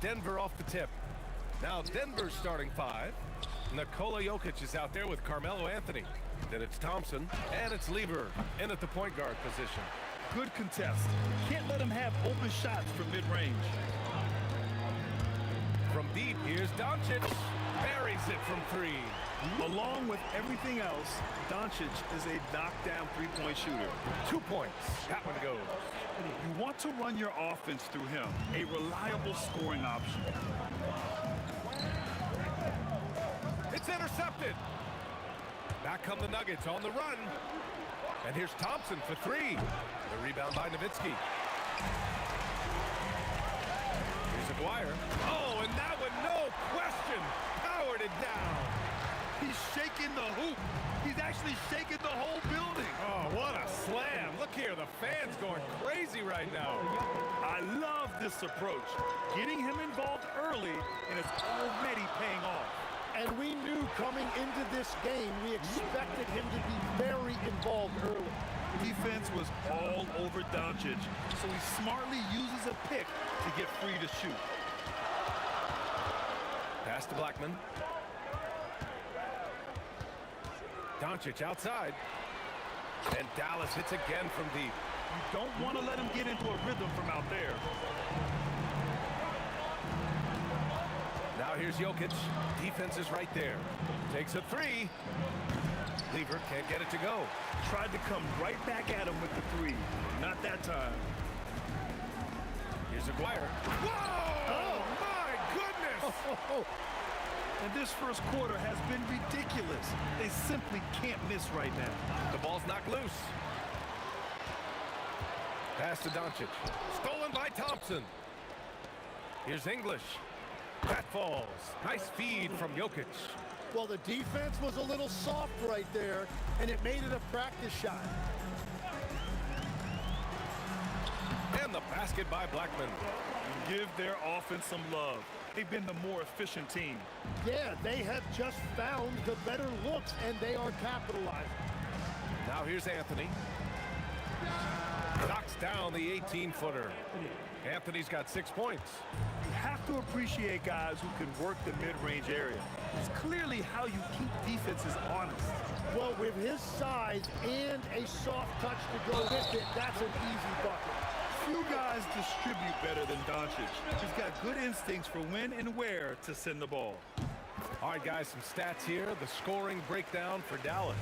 Denver off the tip. Now Denver's starting 5. Nikola Jokic is out there with Carmelo Anthony. Then it's Thompson, and it's Lever in at the point guard position. Good contest. Can't let him have open shots from mid-range. From deep, here's Doncic. Buries it from 3. Along with everything else, Doncic is a knockdown three-point shooter. 2 points. That one goes. You want to run your offense through him, a reliable scoring option. It's intercepted. Back come the Nuggets on the run. And here's Thompson for 3. The rebound by Nowitzki. Here's Aguirre. Oh, and that one, no question, powered it down. He's shaking the hoop. He's actually shaking the whole building. Oh, what a slam. Look here, the fans going crazy right now. I love this approach. Getting him involved early, and it's already paying off. And we knew coming into this game, we expected him to be very involved early. Defense was all over Doncic, so he smartly uses a pick to get free to shoot. Pass to Blackman. Doncic outside. And Dallas hits again from deep. You don't want to let him get into a rhythm from out there. Now here's Jokic. Defense is right there. Takes a 3. Lever can't get it to go. Tried to come right back at him with the 3. Not that time. Here's Aguirre. Whoa! Oh, my goodness! And this first quarter has been ridiculous. They simply can't miss right now. The ball's knocked loose. Pass to Doncic. Stolen by Thompson. Here's English. That falls. Nice feed from Jokic. Well, the defense was a little soft right there, and it made it a practice shot. And the basket by Blackman. Give their offense some love. They've been the more efficient team. Yeah, they have just found the better looks, and they are capitalizing. Now here's Anthony. Knocks down the 18-footer. Anthony's got 6 points. You have to appreciate guys who can work the mid-range area. It's clearly how you keep defenses honest. Well, with his size and a soft touch to go with it, that's an easy bucket. Few guys distribute better than Doncic. He's got good instincts for when and where to send the ball. All right, guys, some stats here. The scoring breakdown for Dallas.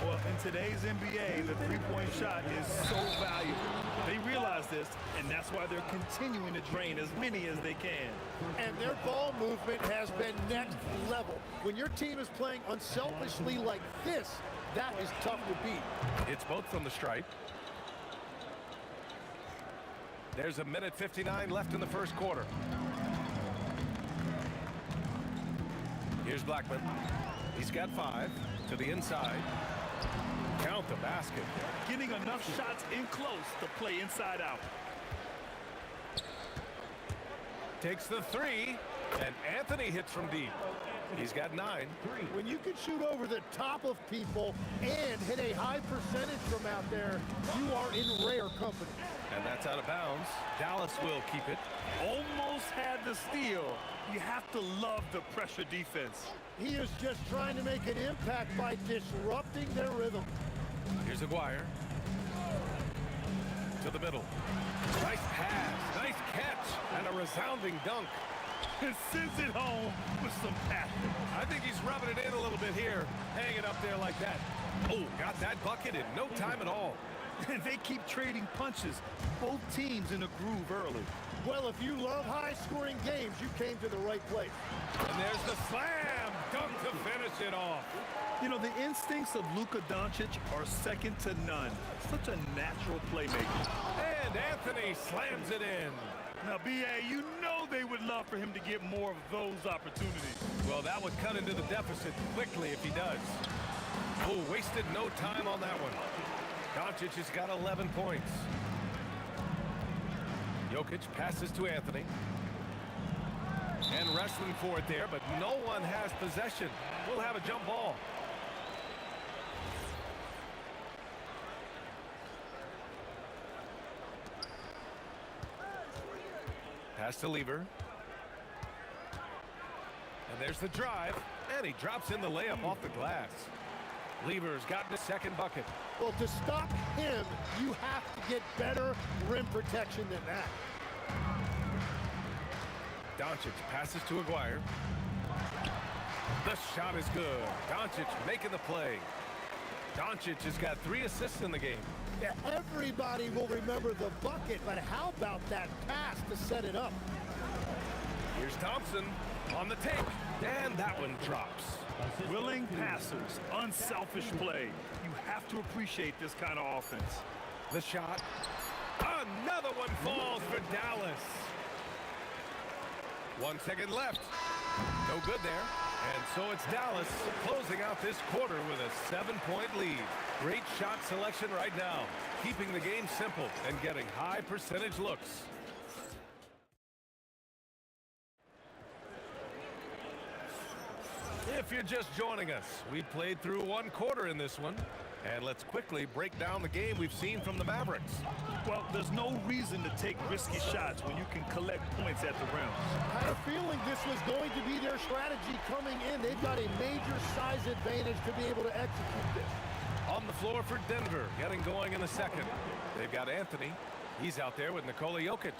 Well, in today's NBA, the three-point shot is so valuable. They realize this, and that's why they're continuing to drain as many as they can. And their ball movement has been next level. When your team is playing unselfishly like this, that is tough to beat. It's both from the stripe. There's a minute 59 left in the first quarter. Here's Blackman. He's got 5 to the inside. Count the basket. Getting enough shots in close to play inside out. Takes the 3, and Anthony hits from deep. He's got 9. When you can shoot over the top of people and hit a high percentage from out there, you are in rare company. And that's out of bounds. Dallas will keep it. Almost had the steal. You have to love the pressure defense. He is just trying to make an impact by disrupting their rhythm. Here's Aguirre. To the middle. Nice pass, nice catch, and a resounding dunk. And sends it home with some passion. I think he's rubbing it in a little bit here. Hang it up there like that. Oh, got that bucket in no time at all. And they keep trading punches. Both teams in a groove early. Well, if you love high-scoring games, you came to the right place. And there's the slam dunk to finish it off. You know, the instincts of Luka Doncic are second to none. Such a natural playmaker. And Anthony slams it in. Now, B.A., you know they would love for him to get more of those opportunities. Well, that would cut into the deficit quickly if he does. Oh, wasted no time on that one. Doncic has got 11 points. Jokic passes to Anthony. And wrestling for it there, but no one has possession. We'll have a jump ball. Pass to Lever. there's the drive, and he drops in the layup off the glass. Lever's gotten his second bucket. Well, to stop him, you have to get better rim protection than that. Doncic passes to Aguirre. The shot is good. Doncic making the play. Doncic has got 3 assists in the game. Yeah, everybody will remember the bucket, but how about that pass to set it up? Here's Thompson on the take, and that one drops. Willing passers, unselfish play. You have to appreciate this kind of offense. The shot. Another one falls for Dallas. 1 second left. No good there. And so it's Dallas closing out this quarter with a 7-point lead. Great shot selection right now, keeping the game simple and getting high percentage looks. If you're just joining us, we played through 1 quarter in this one. And let's quickly break down the game we've seen from the Mavericks. Well, there's no reason to take risky shots when you can collect points at the rim. I had a feeling this was going to be their strategy coming in. They've got a major size advantage to be able to execute this. On the floor for Denver, getting going in the second. They've got Anthony. He's out there with Nikola Jokic.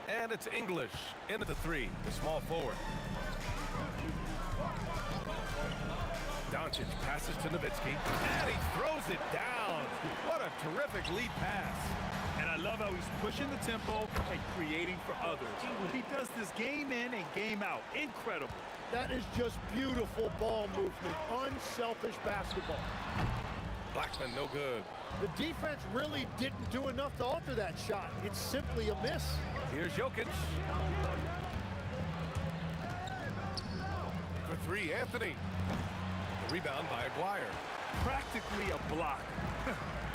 And it's English into the 3, the small forward. Doncic passes to Nowitzki, and he throws it down. What a terrific lead pass. And I love how he's pushing the tempo and creating for others. He does this game in and game out. Incredible. That is just beautiful ball movement, unselfish basketball. Blackman, no good. The defense really didn't do enough to alter that shot. It's simply a miss. Here's Jokic. For 3, Anthony. The rebound by Aguirre. Practically a block.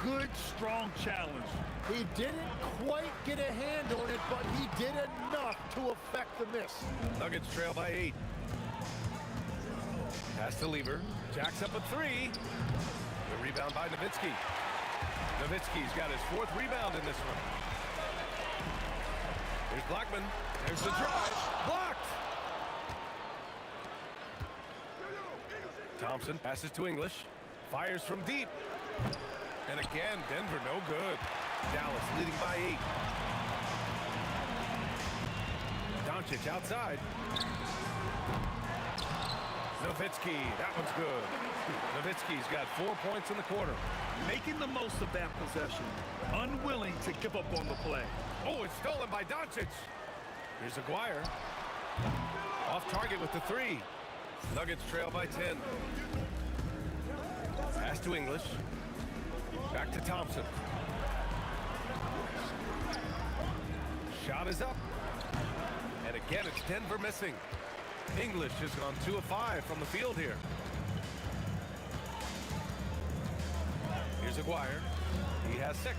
Good, strong challenge. He didn't quite get a hand on it, but he did enough to affect the miss. Nuggets trail by 8. Pass to Lever. Jacks up a 3. The rebound by Nowitzki. Nowitzki's got his 4th rebound in this one. Here's Blackman. There's the drive. Blocked. Thompson passes to English. Fires from deep. And again, Denver no good. Dallas leading by 8. Doncic outside. Nowitzki, that one's good. Nowitzki's got 4 points in the quarter. Making the most of that possession. Unwilling to give up on the play. Oh, it's stolen by Doncic. Here's Aguirre. Off target with the 3. Nuggets trail by 10. Pass to English. Back to Thompson. Shot is up. And again, it's Denver missing. English has gone 2 of 5 from the field here. Here's Aguirre. He has 6.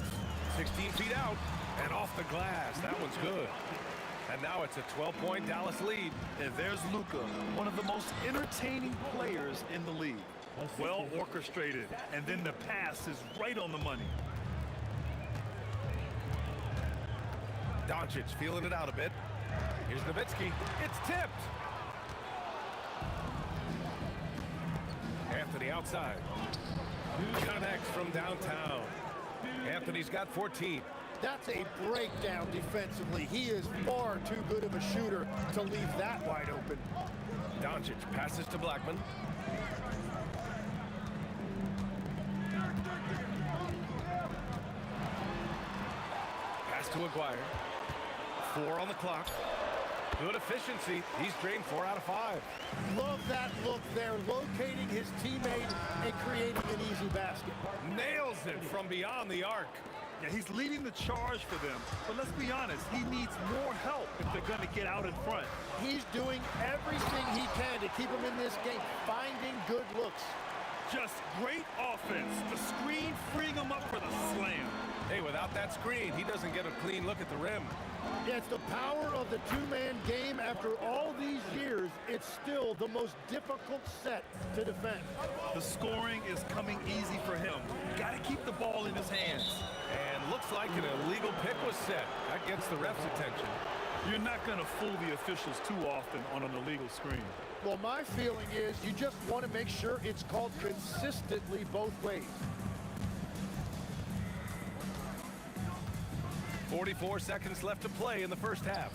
16 feet out. And off the glass. That one's good. And now it's a 12-point Dallas lead. And there's Luka, one of the most entertaining players in the league. Well orchestrated, and then the pass is right on the money. Doncic feeling it out a bit. Here's Nowitzki. It's tipped. Anthony outside. Connects from downtown. Anthony's got 14. That's a breakdown defensively. He is far too good of a shooter to leave that wide open. Doncic passes to Blackman. Pass to Aguirre. 4 on the clock. Good efficiency. He's drained 4 out of 5. Love that look there, locating his teammate and creating an easy basket. Nails it from beyond the arc. Yeah, he's leading the charge for them. But let's be honest, he needs more help if they're going to get out in front. He's doing everything he can to keep him in this game, finding good looks. Just great offense. The screen freeing him up for the slam. Hey, without that screen, he doesn't get a clean look at the rim. Yeah, it's the power of the two-man game. After all these years, it's still the most difficult set to defend. The scoring is coming easy for him. Got to keep the ball in his hands. And looks like an illegal pick was set. That gets the ref's attention. You're not going to fool the officials too often on an illegal screen. Well, my feeling is you just want to make sure it's called consistently both ways. 44 seconds left to play in the first half.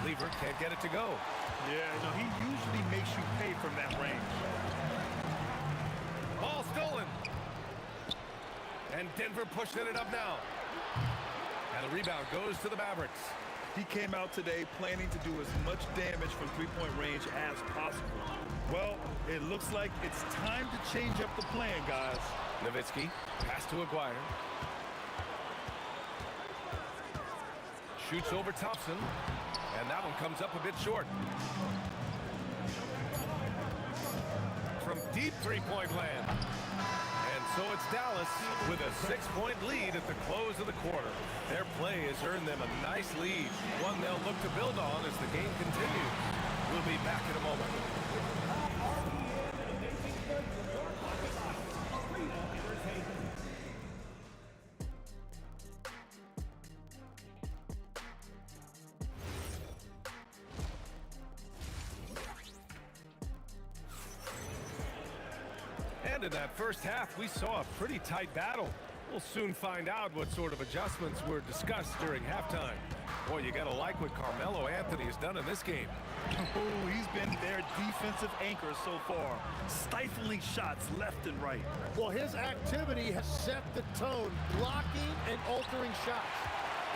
Lever can't get it to go. Yeah, no, he usually makes you pay from that range. Ball stolen. And Denver pushing it up now. And the rebound goes to the Mavericks. He came out today planning to do as much damage from three-point range as possible. Well, it looks like it's time to change up the plan, guys. Nowitzki, pass to Aguirre. Shoots over Thompson, and that one comes up a bit short. From deep three-point land. And so it's Dallas with a 6-point lead at the close of the quarter. Their play has earned them a nice lead, one they'll look to build on as the game continues. We'll be back in a moment. And in that first half, we saw a pretty tight battle. We'll soon find out what sort of adjustments were discussed during halftime. Boy, you gotta like what Carmelo Anthony has done in this game. Oh, he's been their defensive anchor so far, stifling shots left and right. Well, his activity has set the tone, blocking and altering shots.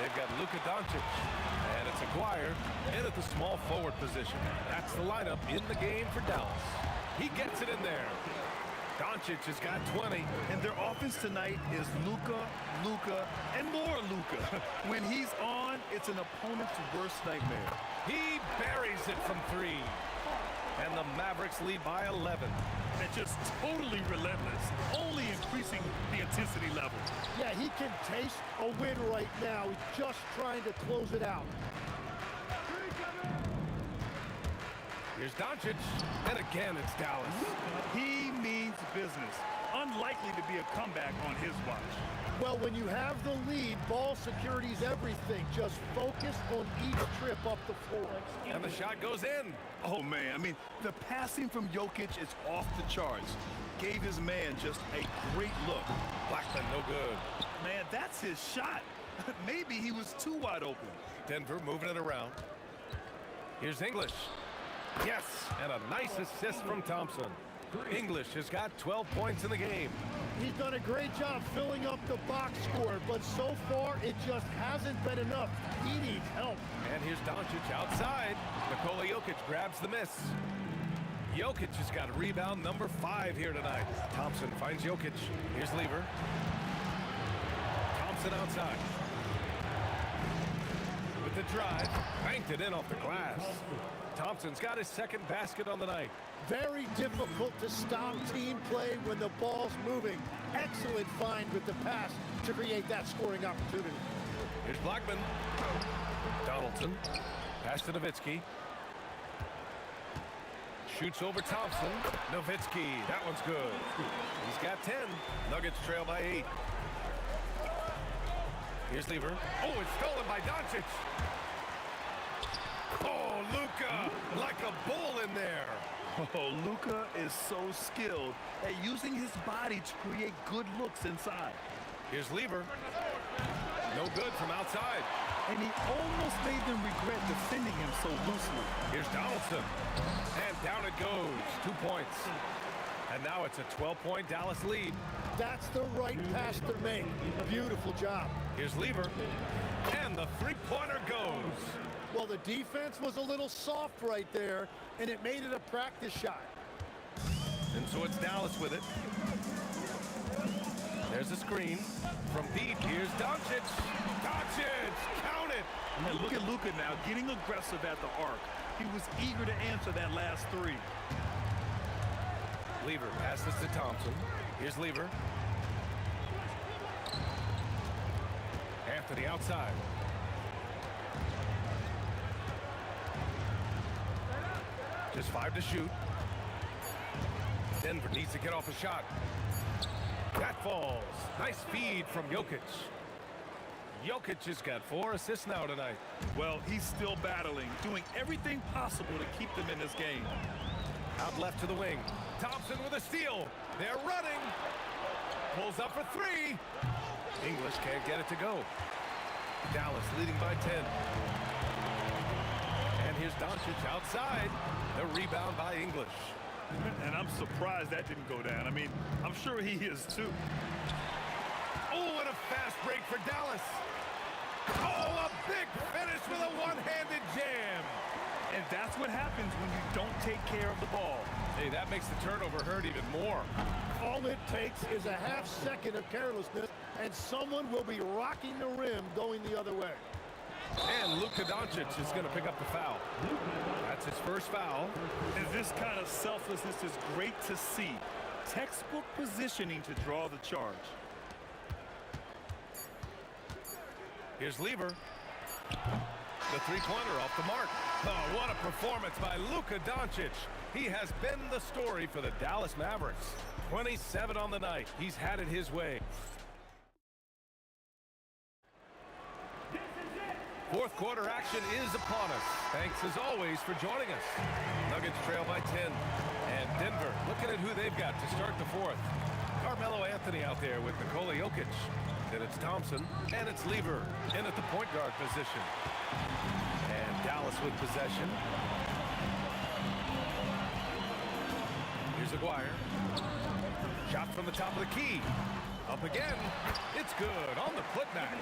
They've got Luka Doncic, and it's Aguirre in at the small forward position. That's the lineup in the game for Dallas. He gets it in there. Doncic has got 20. And their offense tonight is Luka, and more Luka. When he's on, it's an opponent's worst nightmare. He buries it from 3. And the Mavericks lead by 11. They're just totally relentless, only increasing the intensity level. Yeah, he can taste a win right now. He's just trying to close it out. Here's Doncic, and again it's Dallas. He means business. Unlikely to be a comeback on his watch. Well, when you have the lead, ball security is everything. Just focus on each trip up the floor. And the shot goes in. Oh, man, I mean, the passing from Jokic is off the charts. Gave his man just a great look. Blackman, no good. Man, that's his shot. Maybe he was too wide open. Denver moving it around. Here's English. Yes, and a nice assist from Thompson. English has got 12 points in the game. He's done a great job filling up the box score, but so far it just hasn't been enough. He needs help. And here's Doncic outside. Nikola Jokic grabs the miss. Jokic has got rebound number 5 here tonight. Thompson finds Jokic. Here's Lever. Thompson outside. With the drive, banked it in off the glass. Thompson's got his second basket on the night. Very difficult to stop team play when the ball's moving. Excellent find with the pass to create that scoring opportunity. Here's Blackman. Donaldson. Pass to Nowitzki. Shoots over Thompson. Nowitzki. That one's good. He's got 10. Nuggets trail by 8. Here's Lever. Oh, it's stolen by Doncic. Oh, Luka, like a bull in there. Oh, Luka is so skilled at using his body to create good looks inside. Here's Lever. No good from outside. And he almost made them regret defending him so loosely. Here's Donaldson. And down it goes. 2 points. And now it's a 12-point Dallas lead. That's the right pass to make. Beautiful job. Here's Lever. And the three-pointer goes. Well, the defense was a little soft right there, and it made it a practice shot. And so it's Dallas with it. There's a screen. From deep, here's Doncic. Doncic, count it. And look at Luka now, getting aggressive at the arc. He was eager to answer that last 3. Lever passes to Thompson. Here's Lever. Anthony outside. Just 5 to shoot. Denver needs to get off a shot. That falls. Nice feed from Jokic. Jokic has got 4 assists now tonight. Well, he's still battling, doing everything possible to keep them in this game. Out left to the wing. Thompson with a steal. They're running. Pulls up for 3. English can't get it to go. Dallas leading by 10. And here's Doncic outside. The rebound by English. And I'm surprised that didn't go down. I mean, I'm sure he is too. Oh, and a fast break for Dallas. Oh, a big finish with a one-handed jam. And that's what happens when you don't take care of the ball. Hey, that makes the turnover hurt even more. All it takes is a half second of carelessness, and someone will be rocking the rim going the other way. And Luka Doncic is going to pick up the foul. That's his first foul. And this kind of selflessness is great to see. Textbook positioning to draw the charge. Here's Lever. The three-pointer off the mark. Oh, what a performance by Luka Doncic. He has been the story for the Dallas Mavericks. 27 on the night. He's had it his way. Fourth quarter action is upon us. Thanks as always for joining us. Nuggets trail by 10. And Denver looking at who they've got to start the fourth. Carmelo Anthony out there with Nikola Jokic. Then it's Thompson and it's Lever in at the point guard position. And Dallas with possession. Here's Aguirre. Shot from the top of the key. Up again. It's good on the putback.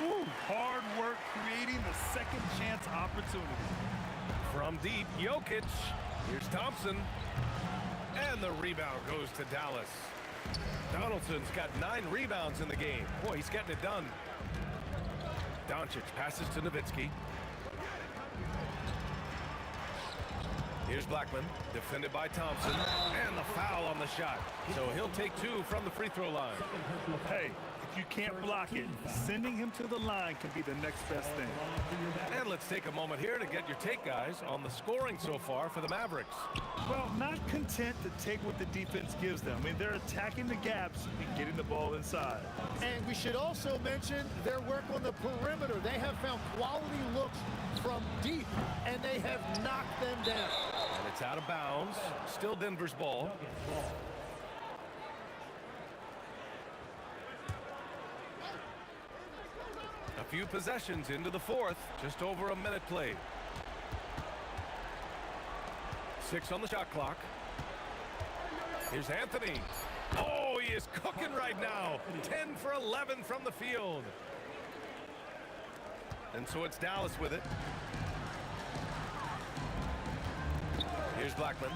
Woo, hard work creating the second chance opportunity. From deep, Jokic. Here's Thompson. And the rebound goes to Dallas. Donaldson's got 9 rebounds in the game. Boy, he's getting it done. Doncic passes to Nowitzki. Here's Blackman, defended by Thompson, and the foul on the shot. So he'll take 2 from the free throw line. Hey, if you can't block it, sending him to the line can be the next best thing. And let's take a moment here to get your take, guys, on the scoring so far for the Mavericks. Well, not content to take what the defense gives them. I mean, they're attacking the gaps and getting the ball inside. And we should also mention their work on the perimeter. They have found quality looks from deep, and they have knocked them down. And it's out of bounds. Still Denver's ball. A few possessions into the fourth. Just over a minute played. 6 on the shot clock. Here's Anthony. Oh, he is cooking right now. 10 for 11 from the field. And so it's Dallas with it. Here's Blackman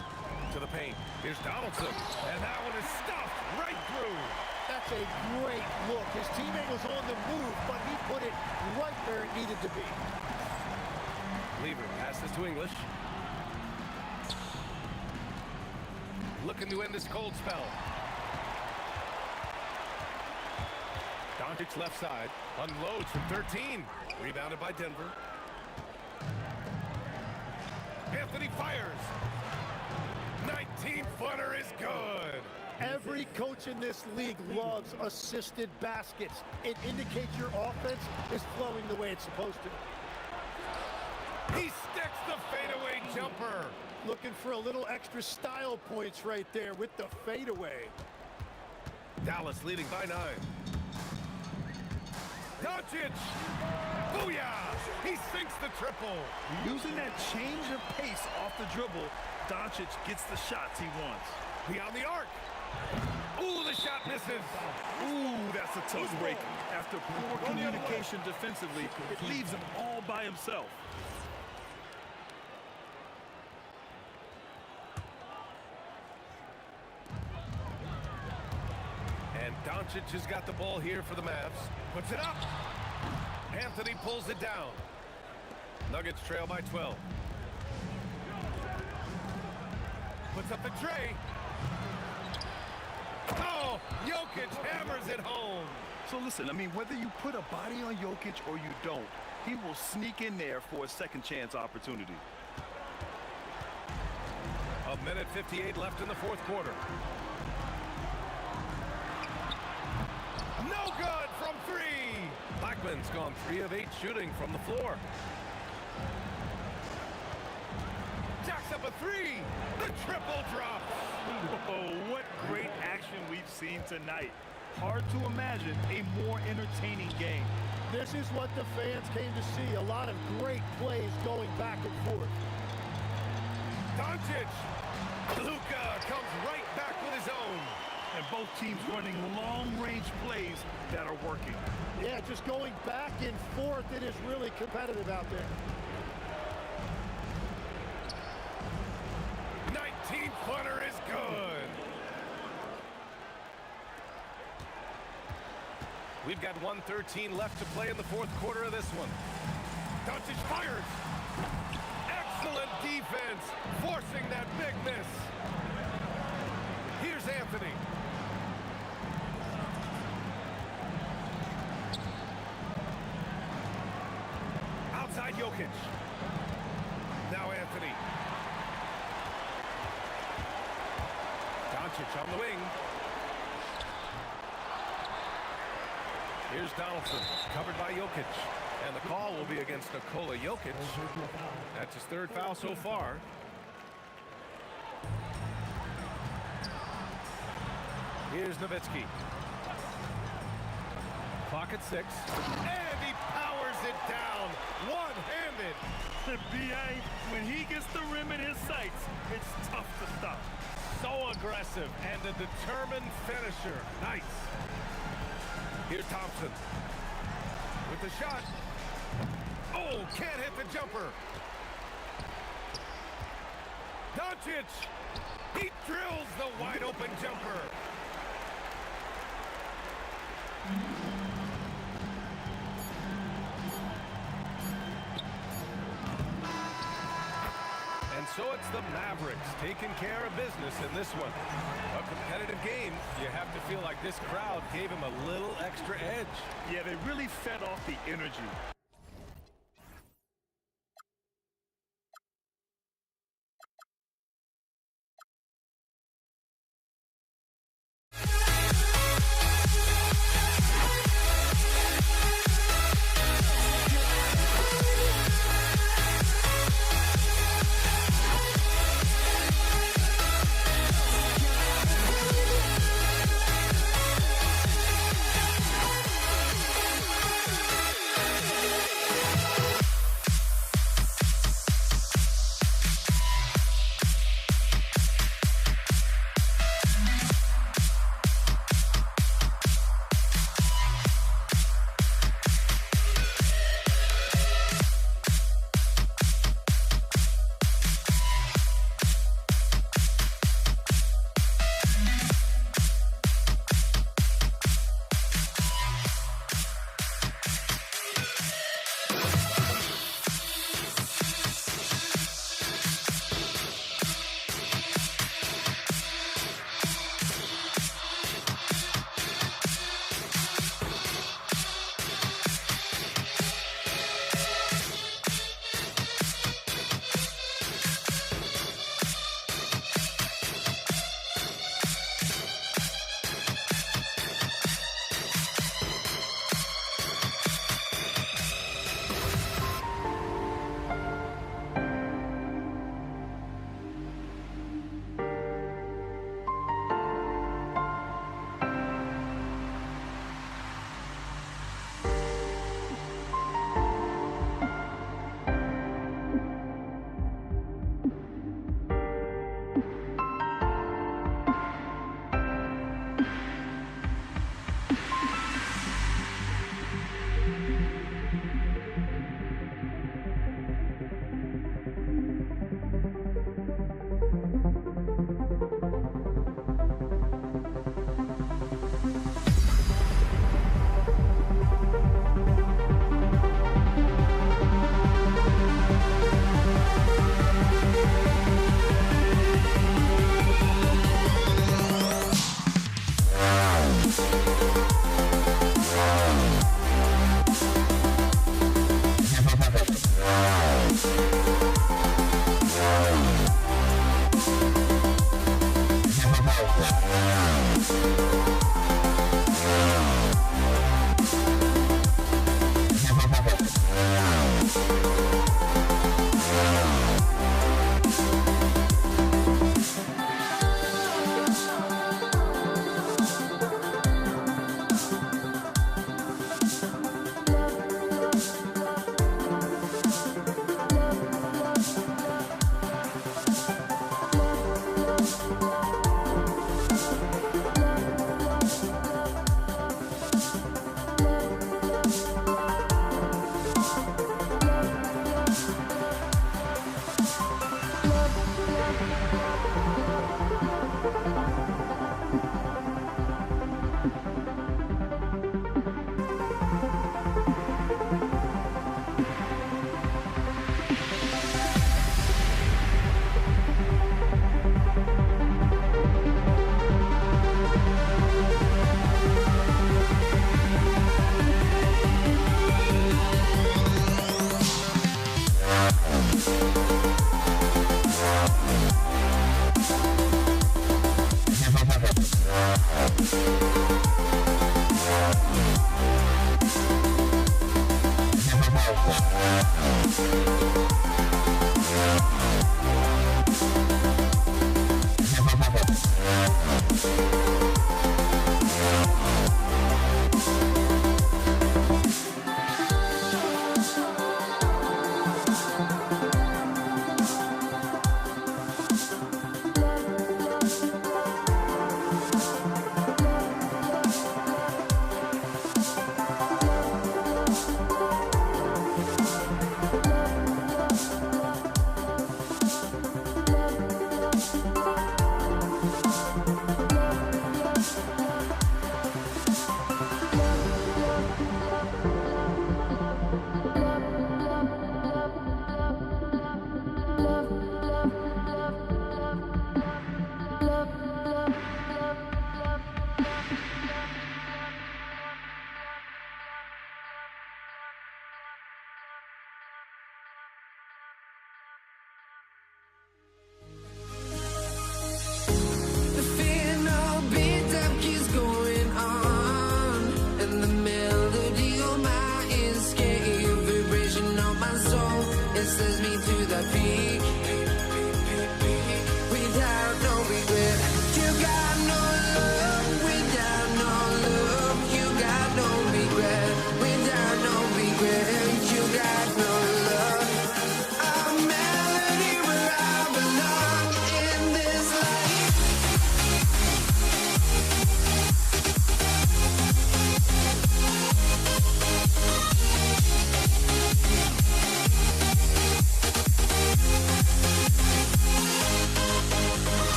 to the paint. Here's Donaldson. And that one is stuffed right through. That's a great look. His teammate was on the move, but he put it right where it needed to be. Lever passes to English. Looking to end this cold spell. Doncic left side. Unloads from 13. Rebounded by Denver. Anthony fires. 19-footer is good. Every coach in this league loves assisted baskets. It indicates your offense is flowing the way it's supposed to. He sticks the fadeaway jumper. Looking for a little extra style points right there with the fadeaway. Dallas leading by 9. Doncic! Booyah! He sinks the triple. Using that change of pace off the dribble, Doncic gets the shots he wants. Beyond the arc. Ooh, the shot misses. Ooh, that's a tough break. After poor communication defensively, it leaves him all by himself. And Doncic has got the ball here for the Mavs. Puts it up. Anthony pulls it down. Nuggets trail by 12. Puts up the tray. Oh, Jokic hammers it home. So listen, I mean, whether you put a body on Jokic or you don't, he will sneak in there for a second chance opportunity. A minute 58 left in the fourth quarter. No good from 3. Blackman's gone 3 of 8 shooting from the floor. Jacks up a 3. The triple drops. Oh, what great action we've seen tonight. Hard to imagine a more entertaining game. This is what the fans came to see. A lot of great plays going back and forth. Doncic. Luka comes right back with his own. And both teams running long-range plays that are working. Yeah, just going back and forth. It is really competitive out there. 19-footer is good. We've got 1:13 left to play in the fourth quarter of this one. Doncic fires. Excellent defense, forcing that big miss. Here's Anthony. Outside Jokic. Now Anthony. Doncic on the wing. Here's Donaldson, covered by Jokic. And the call will be against Nikola Jokic. That's his 3rd foul so far. Here's Nowitzki. Clock at 6. And he powers it down, one-handed. The B.A., when he gets the rim in his sights, it's tough to stop. So aggressive and a determined finisher. Nice. Here's Thompson with the shot. Oh, can't hit the jumper. Doncic. He drills the wide open jumper. And so it's the Mavericks taking care of business in this one. A competitive game. You have to feel like this crowd gave him a little extra edge. Yeah, they really fed off the energy.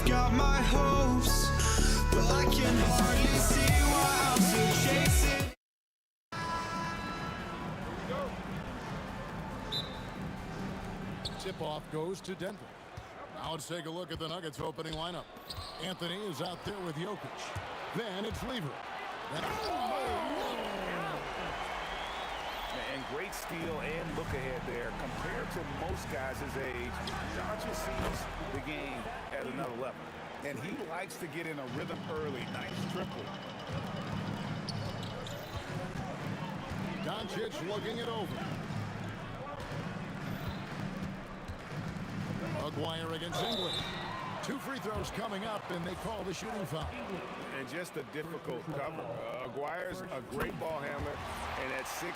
got my hopes, but I can hardly see why I'm still chasing. Tip-off goes to Denver. Now let's take a look at the Nuggets opening lineup. Anthony is out there with Jokic. Then it's Lever. And great steal and look ahead there. Compared to most guys his age, Doncic sees the game at another level. And he likes to get in a rhythm early. Nice triple. Doncic looking it over. Maguire against England. 2 free throws coming up, and they call the shooting foul. And just a difficult cover. Aguirre's a great ball handler, and at 6'5",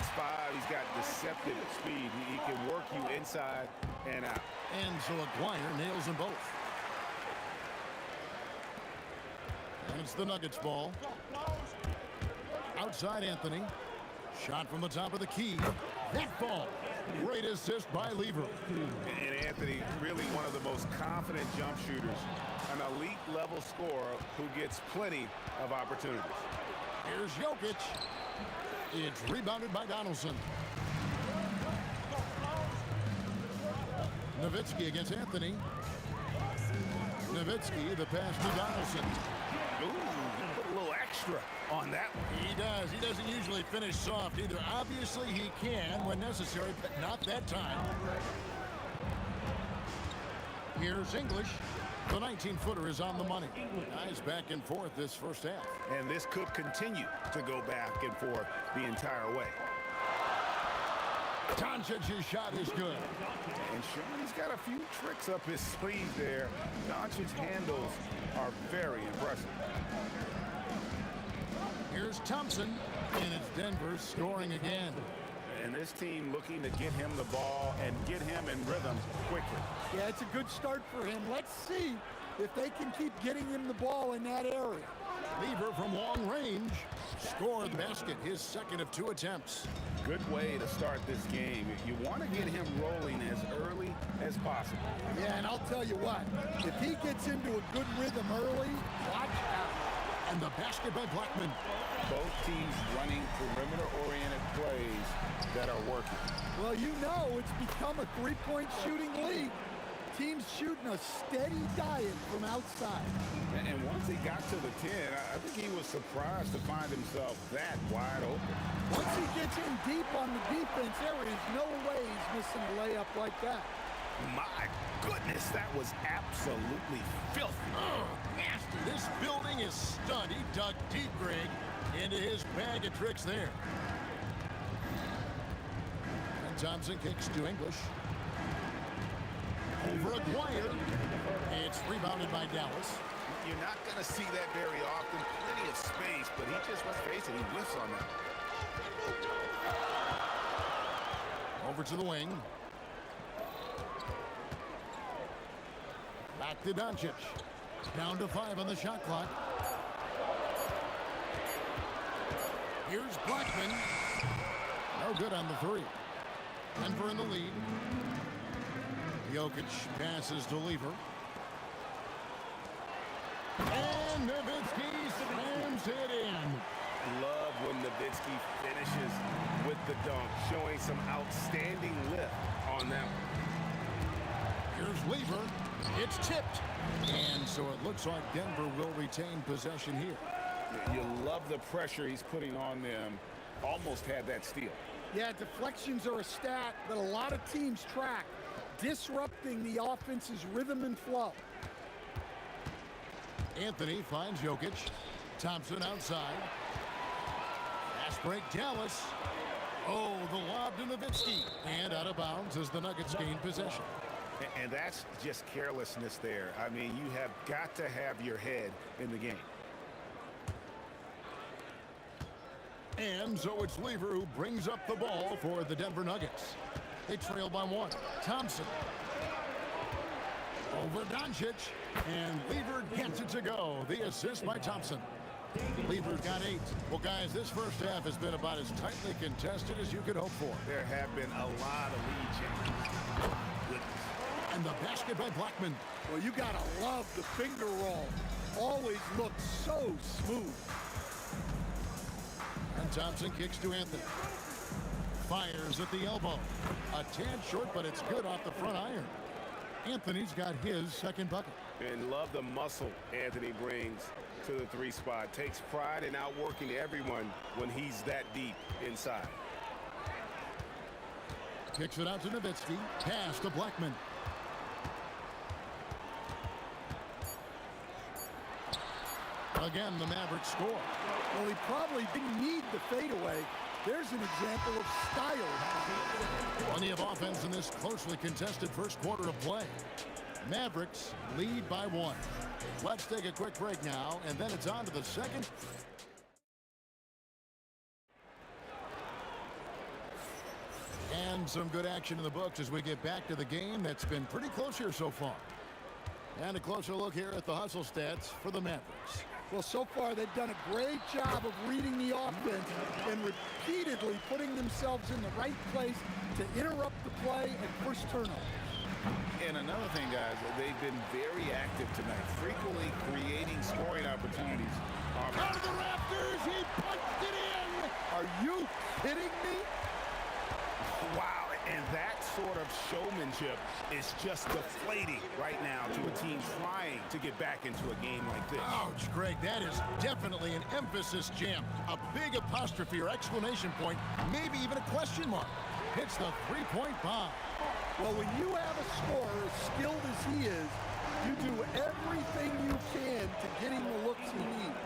he's got deceptive speed. He can work you inside and out. And so Aguirre nails them both. And it's the Nuggets ball. Outside Anthony. Shot from the top of the key. That ball. Great assist by Lever. And Anthony, really one of the most confident jump shooters. An elite level scorer who gets plenty of opportunities. Here's Jokic. It's rebounded by Donaldson. Nowitzki against Anthony. Nowitzki, the pass to Donaldson. Ooh, put a little extra on that one. He does. He doesn't usually finish soft either. Obviously, he can when necessary, but not that time. Here's English. The 19-footer is on the money. Guys back and forth this first half. And this could continue to go back and forth the entire way. Doncic's shot is good. And Sean, he's got a few tricks up his sleeve there. Doncic's handles are very impressive. Here's Thompson, and it's Denver scoring again. And this team looking to get him the ball and get him in rhythm quickly. Yeah, it's a good start for him. Let's see if they can keep getting him the ball in that area. Lever from long range scored the basket, his second of 2 attempts. Good way to start this game. You want to get him rolling as early as possible. Yeah, and I'll tell you what, if he gets into a good rhythm early, watch out. And the basket by Blackman. Both teams running perimeter-oriented plays that are working. Well, you know it's become a three-point shooting league. Teams shooting a steady diet from outside. And once he got to the 10, I think he was surprised to find himself that wide open. Once he gets in deep on the defense, there is no way he's missing a layup like that. My goodness, that was absolutely filthy. Oh, nasty. This building is stunned. He dug deep, Greg, into his bag of tricks there. And Thompson kicks to English. Over Aguirre. It's rebounded by Dallas. You're not going to see that very often. Plenty of space, but he just, let's face it, he whiffs on that. Over to the wing. Back to Doncic. Down to 5 on the shot clock. Here's Blackman. No good on the 3. Denver in the lead. Jokic passes to Lever. And Nowitzki slams it in. Love when Nowitzki finishes with the dunk, showing some outstanding lift on that one. Here's Lever. It's tipped. And so it looks like Denver will retain possession here. You love the pressure he's putting on them. Almost had that steal. Yeah, deflections are a stat that a lot of teams track, disrupting the offense's rhythm and flow. Anthony finds Jokic. Thompson outside. Fast break, Dallas. Oh, the lob to Nowitzki. And out of bounds as the Nuggets gain possession. And that's just carelessness there. I mean, you have got to have your head in the game. And so it's Lever who brings up the ball for the Denver Nuggets. They trail by 1. Thompson. Over Doncic. And Lever gets it to go. The assist by Thompson. Lever's got 8. Well, guys, this first half has been about as tightly contested as you could hope for. There have been a lot of lead changes. And the basket by Blackman. Well, you got to love the finger roll. Always looks so smooth. And Thompson kicks to Anthony. Fires at the elbow. A tad short, but it's good off the front iron. Anthony's got his second bucket. And love the muscle Anthony brings to the three spot. Takes pride in outworking everyone when he's that deep inside. Kicks it out to Nowitzki. Pass to Blackman. Again, the Mavericks score. Well, he probably didn't need the fadeaway. There's an example of style. Plenty of offense in this closely contested first quarter of play. Mavericks lead by 1. Let's take a quick break now, and then it's on to the second. And some good action in the books as we get back to the game that's been pretty close here so far. And a closer look here at the hustle stats for the Mavericks. Well, so far they've done a great job of reading the offense and repeatedly putting themselves in the right place to interrupt the play and force turnovers. And another thing, guys, they've been very active tonight, frequently creating scoring opportunities. Out of the rafters, he punched it in! Are you kidding me? Wow, and that sort of showmanship is just deflating right now to a team trying to get back into a game like this. Ouch, Greg, that is definitely an emphasis jam. A big apostrophe or exclamation point, maybe even a question mark. Hits the three-point bomb. Well, when you have a scorer as skilled as he is, you do everything you can to get him the looks he needs.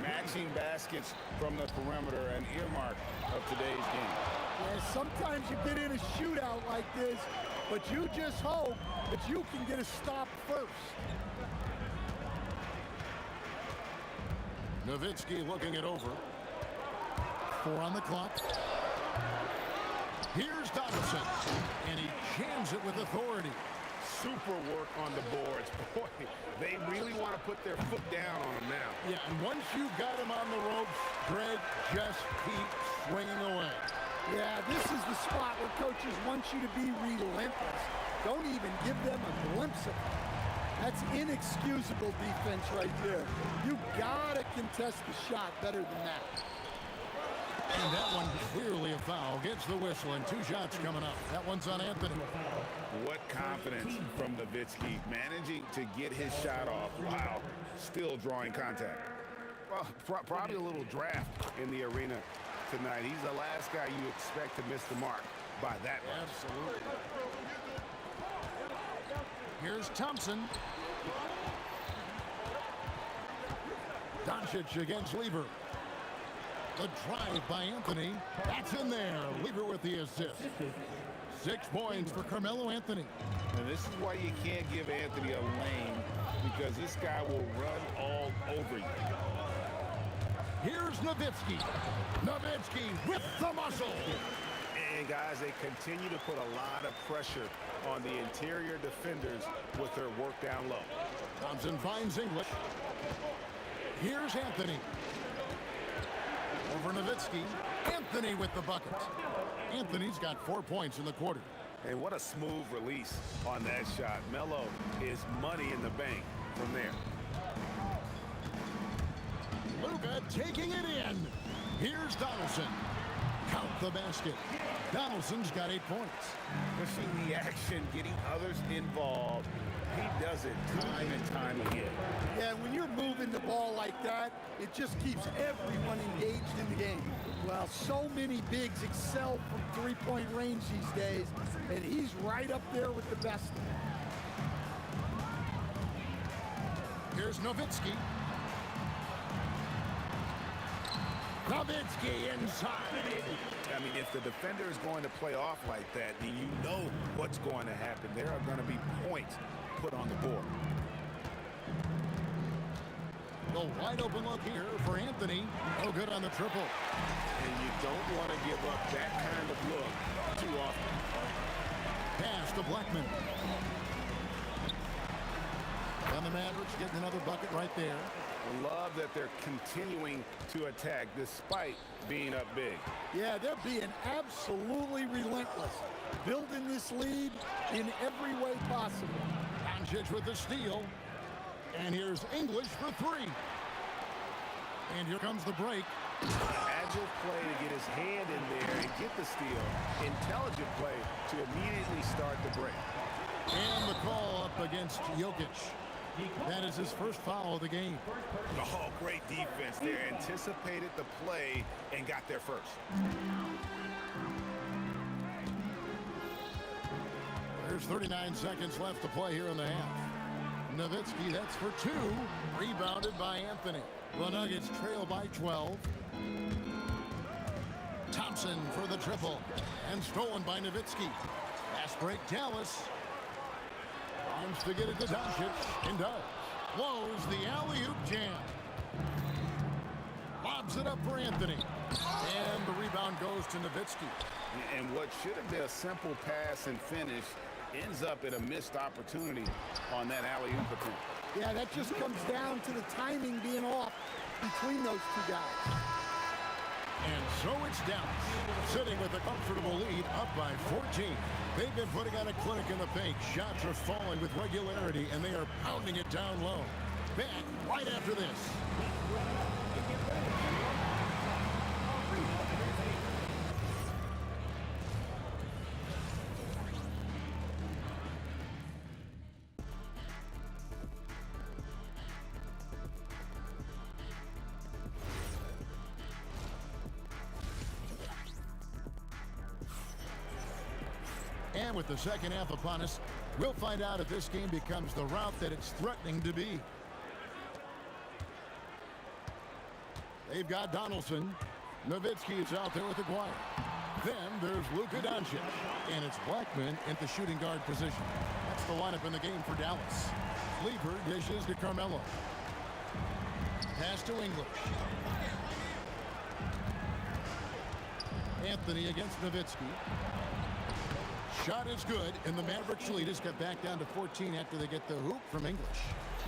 Matching baskets from the perimeter, an earmark of today's game. Yeah, sometimes you get in a shootout like this, but you just hope that you can get a stop first. Nowitzki looking it over. 4 on the clock. Here's Donaldson, and he jams it with authority. Super work on the boards. Boy, they really want to put their foot down on him now. Yeah, and once you've got him on the ropes, Greg, just keep swinging away. Yeah, this is the spot where coaches want you to be relentless. Don't even give them a glimpse of it. That's inexcusable defense right there. You gotta contest the shot better than that. And that one clearly a foul. Gets the whistle, and 2 shots coming up. That one's on Anthony. What confidence from Nowitzki, managing to get his shot off while still drawing contact. Well, probably a little draft in the arena tonight. He's the last guy you expect to miss the mark by that much. Absolutely. Here's Thompson. Doncic against Lever. The drive by Anthony. That's in there. Lever with the assist. 6 points for Carmelo Anthony. And this is why you can't give Anthony a lane, because this guy will run all over you. Here's Nowitzki. Nowitzki with the muscle. And guys, they continue to put a lot of pressure on the interior defenders with their work down low. Thompson finds English. Here's Anthony. Over Nowitzki. Anthony with the bucket. Anthony's got 4 points in the quarter. And what a smooth release on that shot. Melo is money in the bank from there. Luka taking it in. Here's Donaldson. Count the basket. Donaldson's got 8 points. Pushing the action, getting others involved. He does it time and time again. Yeah, when you're moving the ball like that, it just keeps everyone engaged in the game. Well, so many bigs excel from three-point range these days, and he's right up there with the best. Here's Nowitzki. Nowitzki inside. I mean, if the defender is going to play off like that, then you know what's going to happen. There are going to be points put on the board. The wide open look here for Anthony. No good on the triple. And you don't want to give up that kind of look too often. Pass to Blackman. And the Mavericks getting another bucket right there. Love that they're continuing to attack despite being up big. Yeah, they're being absolutely relentless, building this lead in every way possible. Doncic with the steal. And here's English for three. And here comes the break. Agile play to get his hand in there and get the steal. Intelligent play to immediately start the break. And the call up against Jokic. That is his first foul of the game. Oh, great defense there. Anticipated the play and got there first. There's 39 seconds left to play here in the half. Nowitzki, that's for two. Rebounded by Anthony. The Nuggets trail by 12. Thompson for the triple. And stolen by Nowitzki. Fast break, Dallas. Arms to get it to Doncic. And does. Blows the alley-oop jam. Lobs it up for Anthony. And the rebound goes to Nowitzki. And what should have been a simple pass and finish ends up in a missed opportunity on that alley-oop attempt. Yeah, that just comes down to the timing being off between those two guys. And so it's Dallas, sitting with a comfortable lead, up by 14. They've been putting on a clinic in the paint. Shots are falling with regularity, and they are pounding it down low. Back right after this. And with the second half upon us, we'll find out if this game becomes the route that it's threatening to be. They've got Donaldson. Nowitzki is out there with Aguirre. Then there's Luka Doncic. And it's Blackman at the shooting guard position. That's the lineup in the game for Dallas. Lever dishes to Carmelo. Pass to English. Anthony against Nowitzki. Shot is good, and the Mavericks lead has got back down to 14 after they get the hoop from English.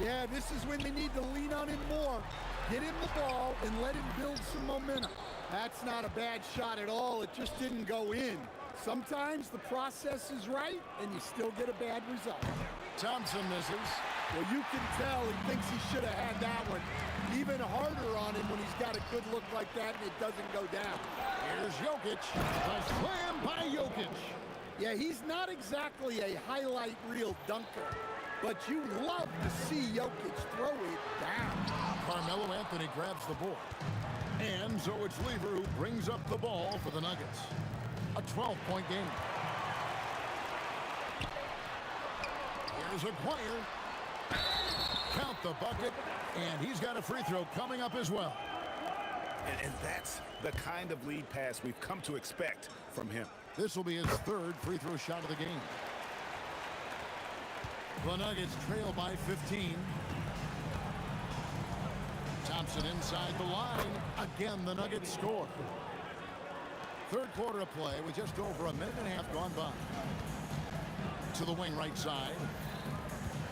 Yeah, this is when they need to lean on him more. Get him the ball and let him build some momentum. That's not a bad shot at all. It just didn't go in. Sometimes the process is right, and you still get a bad result. Thompson misses. Well, you can tell he thinks he should have had that one. Even harder on him when he's got a good look like that and it doesn't go down. Here's Jokic. A slam by Jokic. Yeah, he's not exactly a highlight reel dunker, but you love to see Jokic throw it down. Carmelo Anthony grabs the board. And so it's Lever who brings up the ball for the Nuggets. A 12-point game. Here's Aguirre. Count the bucket, and he's got a free throw coming up as well. And that's the kind of lead pass we've come to expect from him. This will be his third free throw shot of the game. The Nuggets trail by 15. Thompson inside the line. Again, the Nuggets score. Third quarter of play with just over a minute and a half gone by. To the wing right side.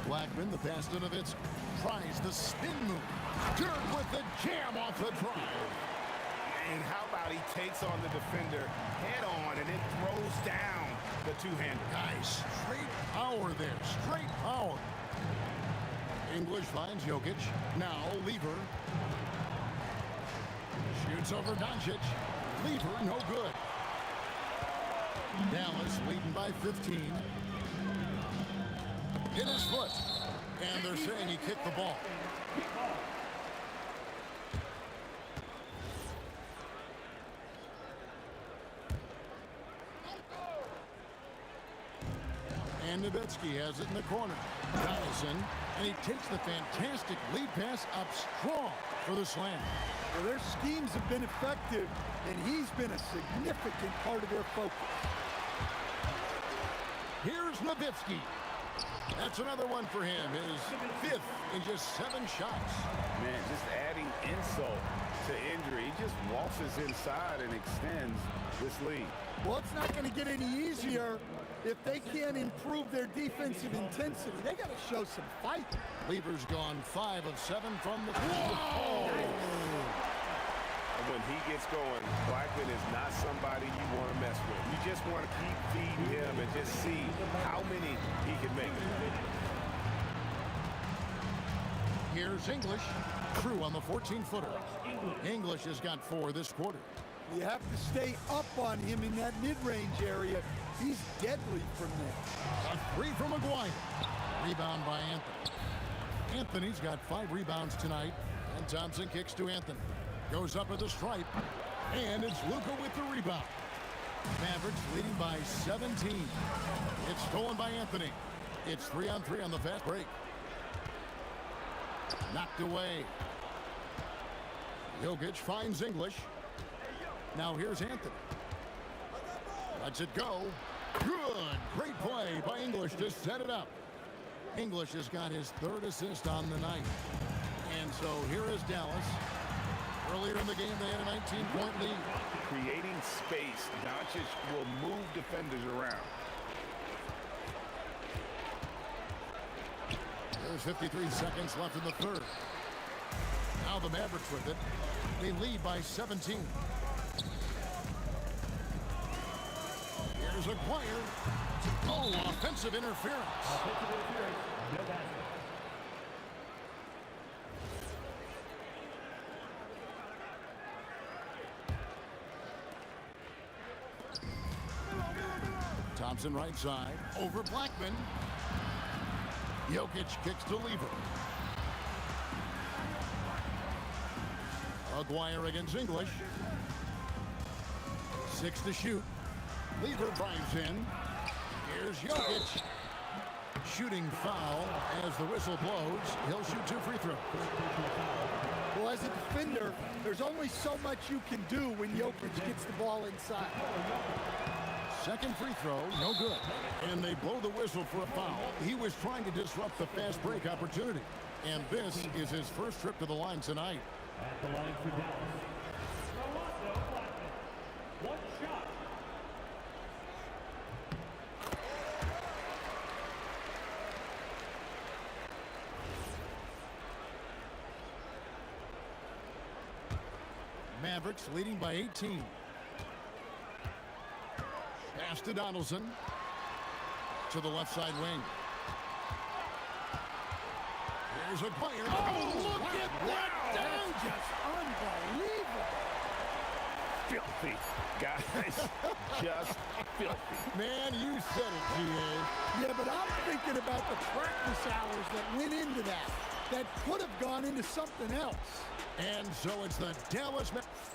Blackman, the pass to Nowitzki. Tries the spin move. Dirk with the jam off the drive. And how about he takes on the defender head on and then throws down the two-hander. Guys, straight power there. Straight power. English finds Jokic. Now Lever. Shoots over Doncic. Lever, no good. Dallas leading by 15. Hit his foot. And they're saying he kicked the ball. And Nowitzki has it in the corner. Donaldson, and he takes the fantastic lead pass up strong for the slam. Well, their schemes have been effective, and he's been a significant part of their focus. Here's Nowitzki. That's another one for him. His 5th in just 7 shots. Man, just adding insult to injury. He just waltzes inside and extends this lead. Well, it's not going to get any easier if they can't improve their defensive intensity. They got to show some fight. Lever's gone 5 of 7 from the field. Oh! And when he gets going, Blackman is not somebody you want to mess with. You just want to keep feeding him and just see how many he can make. Here's English. True on the 14-footer. English has got 4 this quarter. You have to stay up on him in that mid-range area. He's deadly from there. A 3 from Maguire. Rebound by Anthony. Anthony's got 5 rebounds tonight. And Thompson kicks to Anthony. Goes up at the stripe. And it's Luka with the rebound. Mavericks leading by 17. It's stolen by Anthony. It's 3-on-3 on the fast break. Knocked away. Jokic finds English. Now here's Anthony. Lets it go. Good. Great play by English to set it up. English has got his 3rd assist on the night. And so here is Dallas. Earlier in the game, they had a 19-point lead. Creating space, Doncic will move defenders around. There's 53 seconds left in the 3rd. Now the Mavericks with it. They lead by 17. Here's Aguirre. Oh, offensive interference. No basket. Thompson right side. Over Blackman. Jokic kicks to Lever. Aguirre against English. 6 to shoot. Lever drives in. Here's Jokic. Shooting foul as the whistle blows. He'll shoot 2 free throws. Well, as a defender, there's only so much you can do when Jokic gets the ball inside. Second free throw, no good. And they blow the whistle for a foul. He was trying to disrupt the fast break opportunity. And this is his first trip to the line tonight. At the line for Dallas. One shot. Mavericks leading by 18. Pass to Donaldson. To the left side wing. Here's a player. Oh, look at that down. Just unbelievable. Filthy, guys. Just filthy. Man, you said it, G.A. Yeah, but I'm thinking about the practice hours that went into that. That could have gone into something else. And so it's the Dallas Mavericks.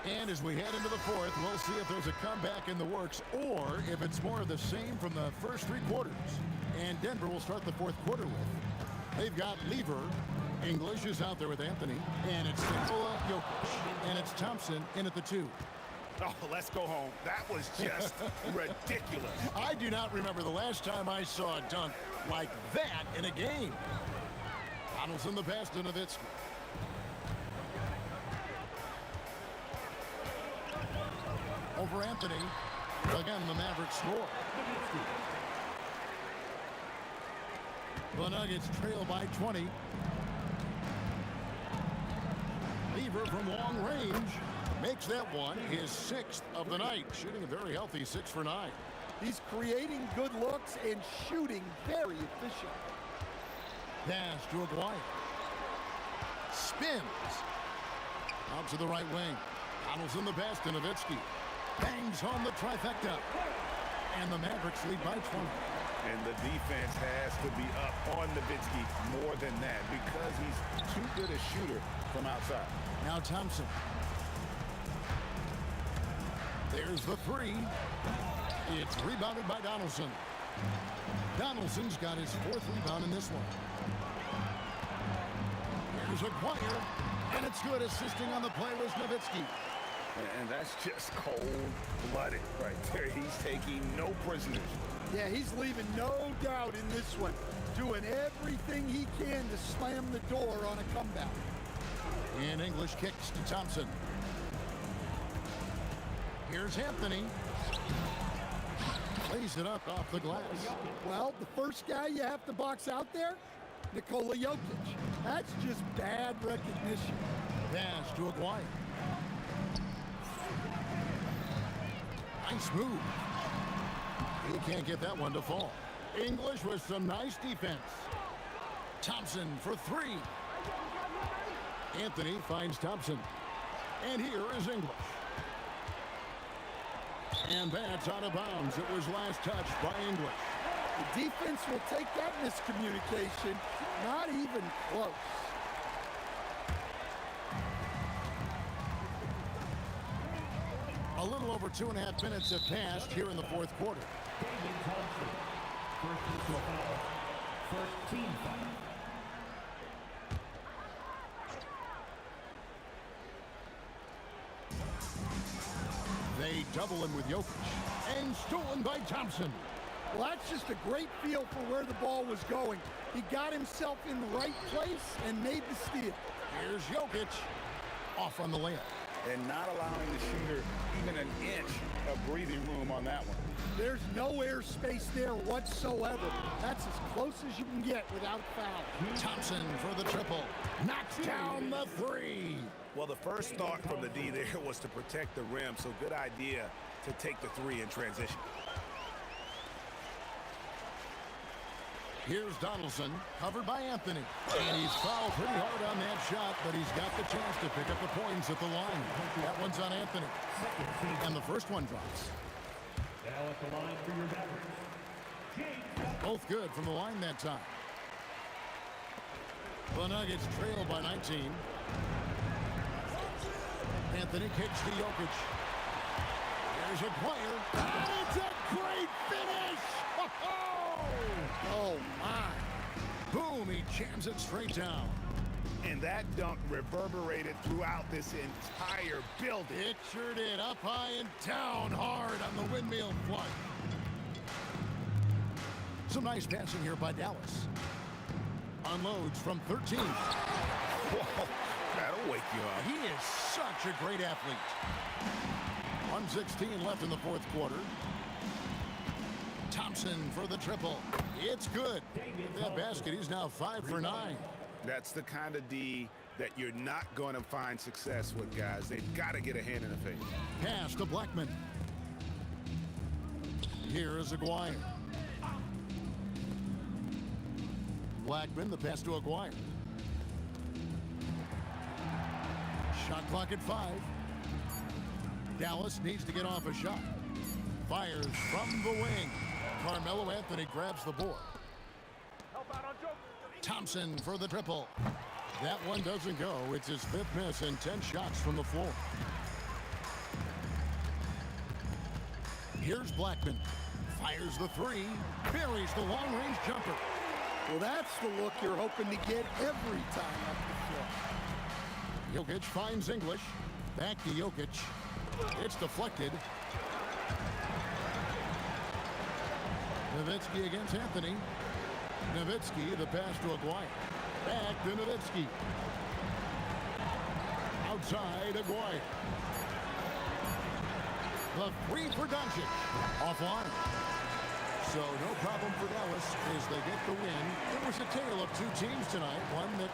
And as we head into the 4th, we'll see if there's a comeback in the works or if it's more of the same from the first 3 quarters. And Denver will start the 4th quarter with. They've got Lever. English is out there with Anthony. And it's Nikola Jokic. And it's Thompson in at the 2. Oh, let's go home. That was just ridiculous. I do not remember the last time I saw a dunk like that in a game. Donaldson the pass to Nowitzki. Over Anthony. Again, the Mavericks score. The Nuggets trail by 20. Lever from long range makes that one his 6th of the night, shooting a very healthy 6 for 9. He's creating good looks and shooting very efficient. Pass to Aguirre. Spins. Out to the right wing. Donaldson the pass to Nowitzki. Bangs home the trifecta. And the Mavericks lead by 20. And the defense has to be up on Nowitzki more than that because he's too good a shooter from outside. Now Thompson. There's the 3. It's rebounded by Donaldson. Donaldson's got his 4th rebound in this one. Here's Aguirre. And it's good. Assisting on the play was Nowitzki. And that's just cold-blooded right there. He's taking no prisoners. Yeah, he's leaving no doubt in this one. Doing everything he can to slam the door on a comeback. And English kicks to Thompson. Here's Anthony. Plays it up off the glass. Well, the first guy you have to box out there, Nikola Jokic. That's just bad recognition. Pass to Aguirre. Nice move. He can't get that one to fall. English with some nice defense. Thompson for three. Anthony finds Thompson. And here is English. And that's out of bounds. It was last touched by English. The defense will take that miscommunication. Not even close. A little over 2.5 minutes have passed here in the fourth quarter. First personal foul. First team foul. They double him with Jokic. And stolen by Thompson. Well, that's just a great feel for where the ball was going. He got himself in the right place and made the steal. Here's Jokic. Off on the layup. And not allowing the shooter even an inch of breathing room on that one. There's no airspace there whatsoever. That's as close as you can get without foul. Thompson for the triple. Knocks down the three. Well, the first thought from the D there was to protect the rim, so good idea to take the three in transition. Here's Donaldson, covered by Anthony. And he's fouled pretty hard on that shot, but he's got the chance to pick up the points at the line. That one's on Anthony. And the first one drops. Now at the line for your beverage. Both good from the line that time. The Nuggets trail by 19. Anthony kicks to Jokic. There's a player. And it's a great finish! Oh, my. Boom, he jams it straight down. And that dunk reverberated throughout this entire building. It sure did. Up high and down hard on the windmill flush. Some nice passing here by Dallas. Unloads from 13. Whoa, that'll wake you up. He is such a great athlete. 1:16 left in the fourth quarter. Thompson for the triple. It's good. With that basket, he's now 5 for 9. That's the kind of D that you're not going to find success with, guys. They've got to get a hand in the face. Pass to Blackman. Here is Aguirre. Blackman, the pass to Aguirre. Shot clock at 5. Dallas needs to get off a shot. Fires from the wing. Carmelo Anthony grabs the board. Thompson for the triple. That one doesn't go. It's his 5th miss and 10 shots from the floor. Here's Blackman. Fires the 3. Buries the long-range jumper. Well, that's the look you're hoping to get every time up the floor. Jokic finds English. Back to Jokic. It's deflected. Nowitzki against Anthony. Nowitzki, the pass to Aguirre. Back to Nowitzki. Outside Aguirre. The 3 for Doncic. Offline. So no problem for Dallas as they get the win. It was a tale of 2 teams tonight. One that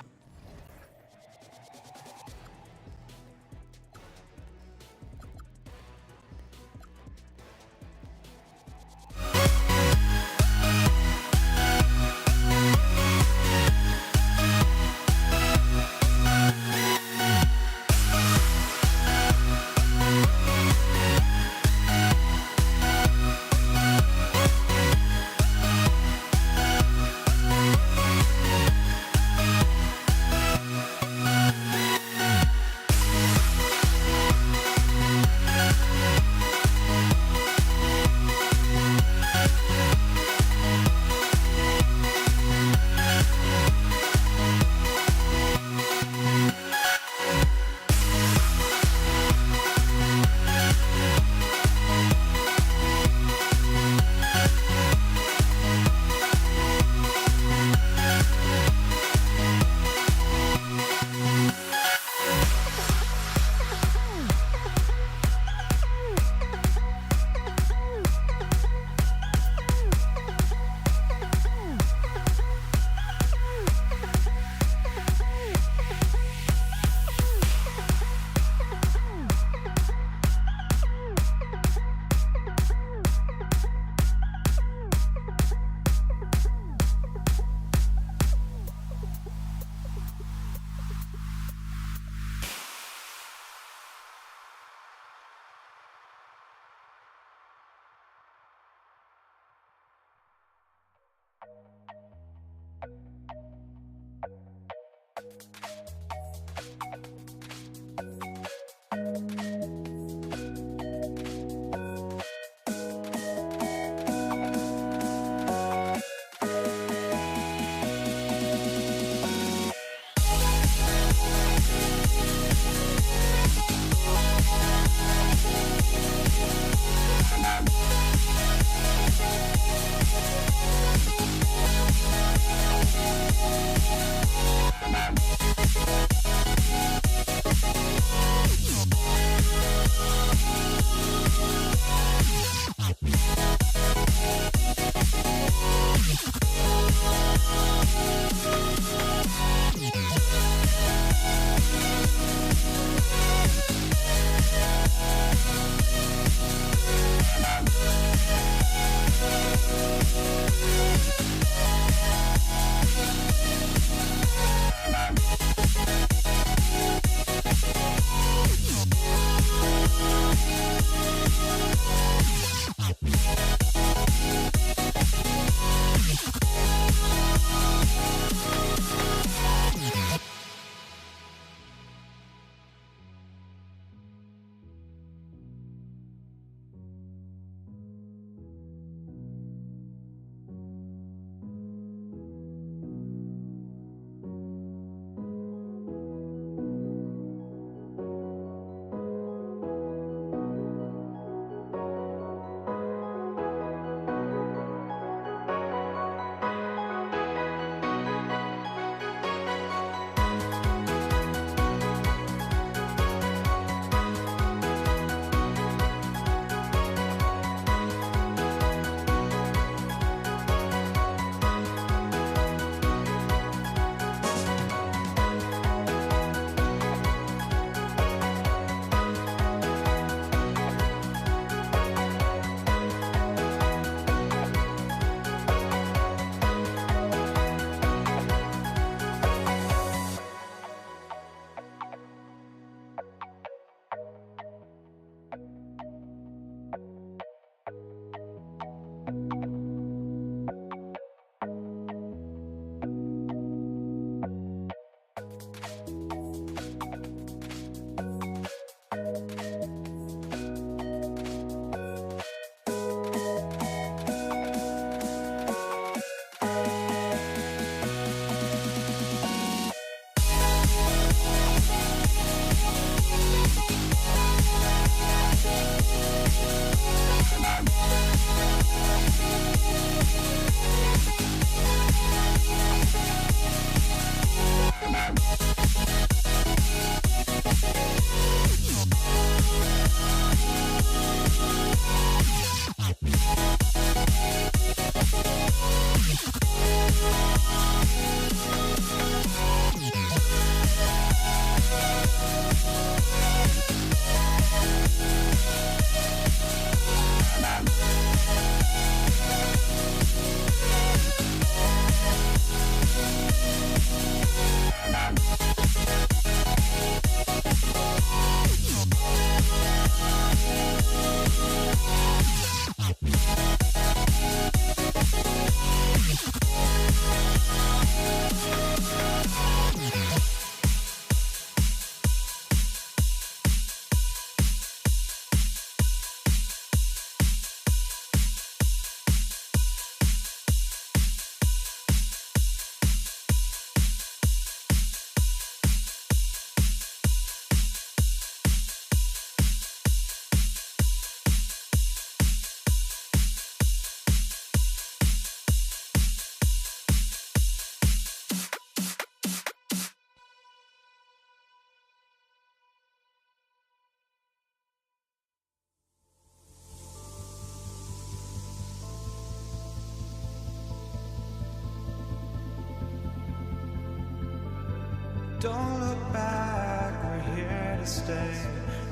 Don't look back, we're here to stay.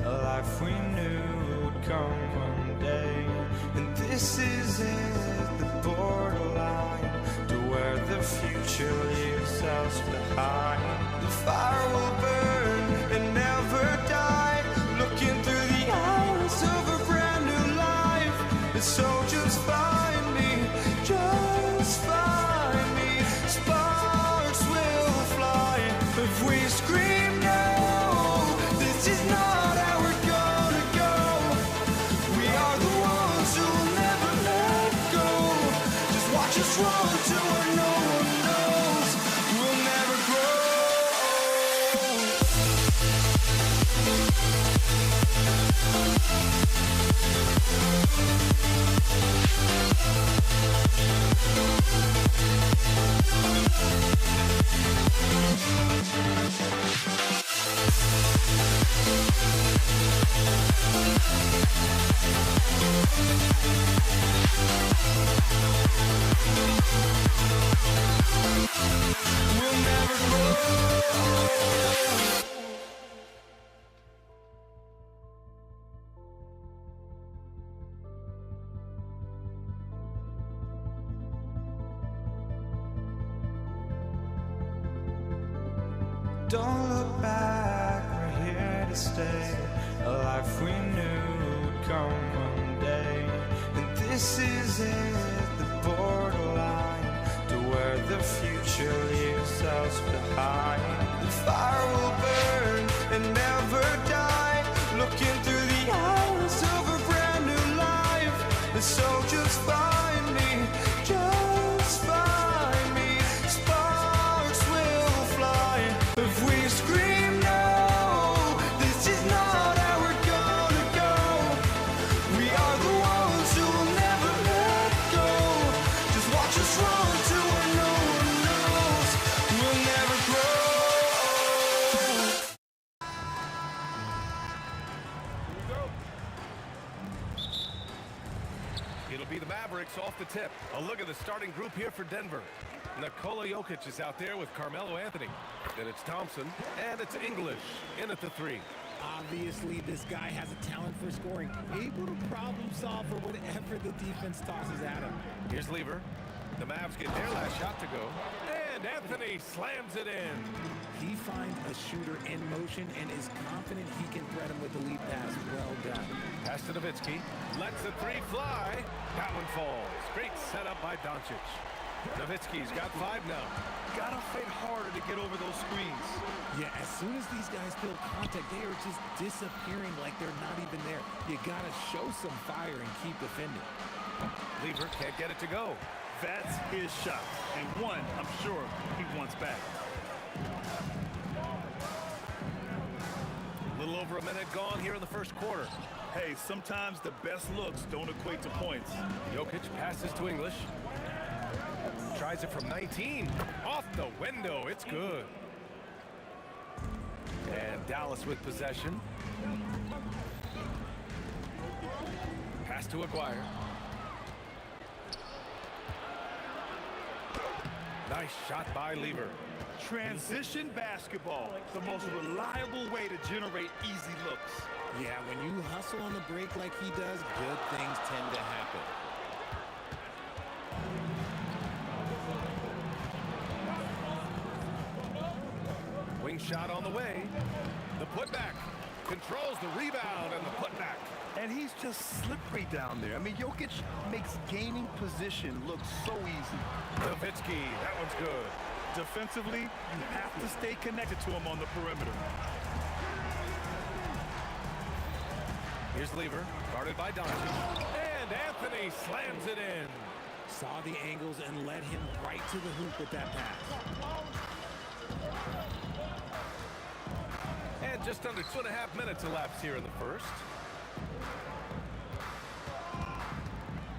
A life we knew would come one day. And this is it, the borderline to where the future leaves us behind. The fire will burn and never die, looking through the eyes of a brand new life. And so just find me, just find me. Sparks will fly if we scream no. This is not how we're gonna go. We are the ones who will never let go. Just watch us run to where no one knows. We'll never grow. We'll never grow. Don't look back, we're here to stay. A life we knew would come one day. And this is it, the borderline to where the future leaves us behind. The fire will burn and never die, looking through the eyes of a brand new life. And so just find me, just find me. Sparks will fly if we scream no. This is not how we're gonna go. We are the ones who will never let go. Just watch us run to where no one knows. We'll never grow. It'll be the Mavericks off the tip. A look at the starting group here for Denver. Nikola Jokic is out there with Carmelo Anthony. Then it's Thompson, and it's English in at the 3. Obviously, this guy has a talent for scoring, able to problem solve for whatever the defense tosses at him. Here's Lever. The Mavs get their last shot to go, and Anthony slams it in. He finds a shooter in motion and is confident he can thread him with the lead pass. Well done. Pass to Nowitzki. Lets the 3 fly. That one falls. Great setup by Doncic. Nowitzki's got 5 now. Gotta fight harder to get over those screens. Yeah, as soon as these guys feel contact, they are just disappearing like they're not even there. You gotta show some fire and keep defending. Lever can't get it to go. That's his shot, and one I'm sure he wants back. A little over a minute gone here in the first quarter. Hey, sometimes the best looks don't equate to points. Jokic passes to English. Tries it from 19. Off the window. It's good. And Dallas with possession. Pass to Aguirre. Nice shot by Lever. Transition basketball, the most reliable way to generate easy looks. Yeah, when you hustle on the break like he does, good things tend to happen. Wing shot on the way. The putback. Controls the rebound and the putback. And he's just slippery down there. I mean, Jokic makes gaining position look so easy. Nowitzki, that one's good. Defensively, you have to stay connected to him on the perimeter. Here's Lever, guarded by Doncic. And Anthony slams it in. Saw the angles and led him right to the hoop with that pass. And just under 2.5 minutes elapsed here in the first.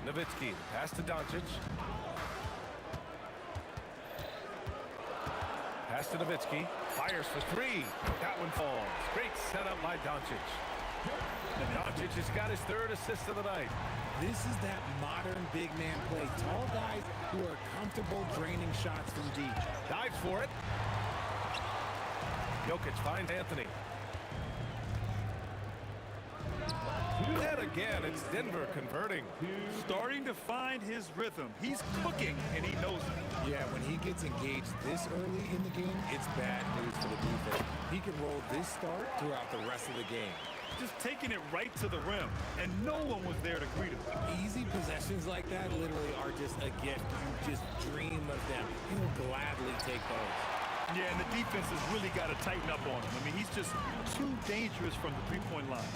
Nowitzki, pass to Doncic. Pass to Nowitzki. Fires for 3. That one falls. Great setup by Doncic. Doncic has got his 3rd assist of the night. This is that modern big man play. Tall guys who are comfortable draining shots from deep. Dives for it. Jokic finds Anthony. And again, it's Denver converting. Starting to find his rhythm. He's cooking, and he knows it. Yeah, when he gets engaged this early in the game, it's bad news for the defense. He can roll this start throughout the rest of the game. Just taking it right to the rim, and no one was there to greet him. Easy possessions like that literally are just a gift. You just dream of them. He will gladly take those. Yeah, and the defense has really got to tighten up on him. I mean, he's just too dangerous from the three-point line.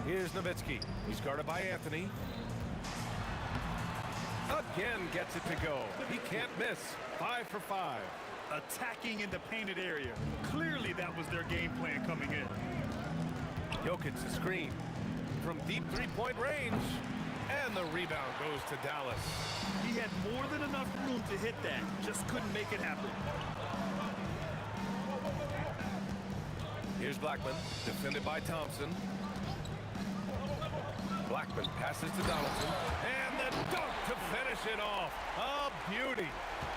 Here's Nowitzki. He's guarded by Anthony. Again gets it to go. He can't miss. 5 for 5. Attacking in the painted area. Clearly that was their game plan coming in. Jokic the screen from deep three-point range. And the rebound goes to Dallas. He had more than enough room to hit that. Just couldn't make it happen. Here's Blackman, defended by Thompson. Blackman passes to Donaldson. And the dunk to finish it off. A beauty.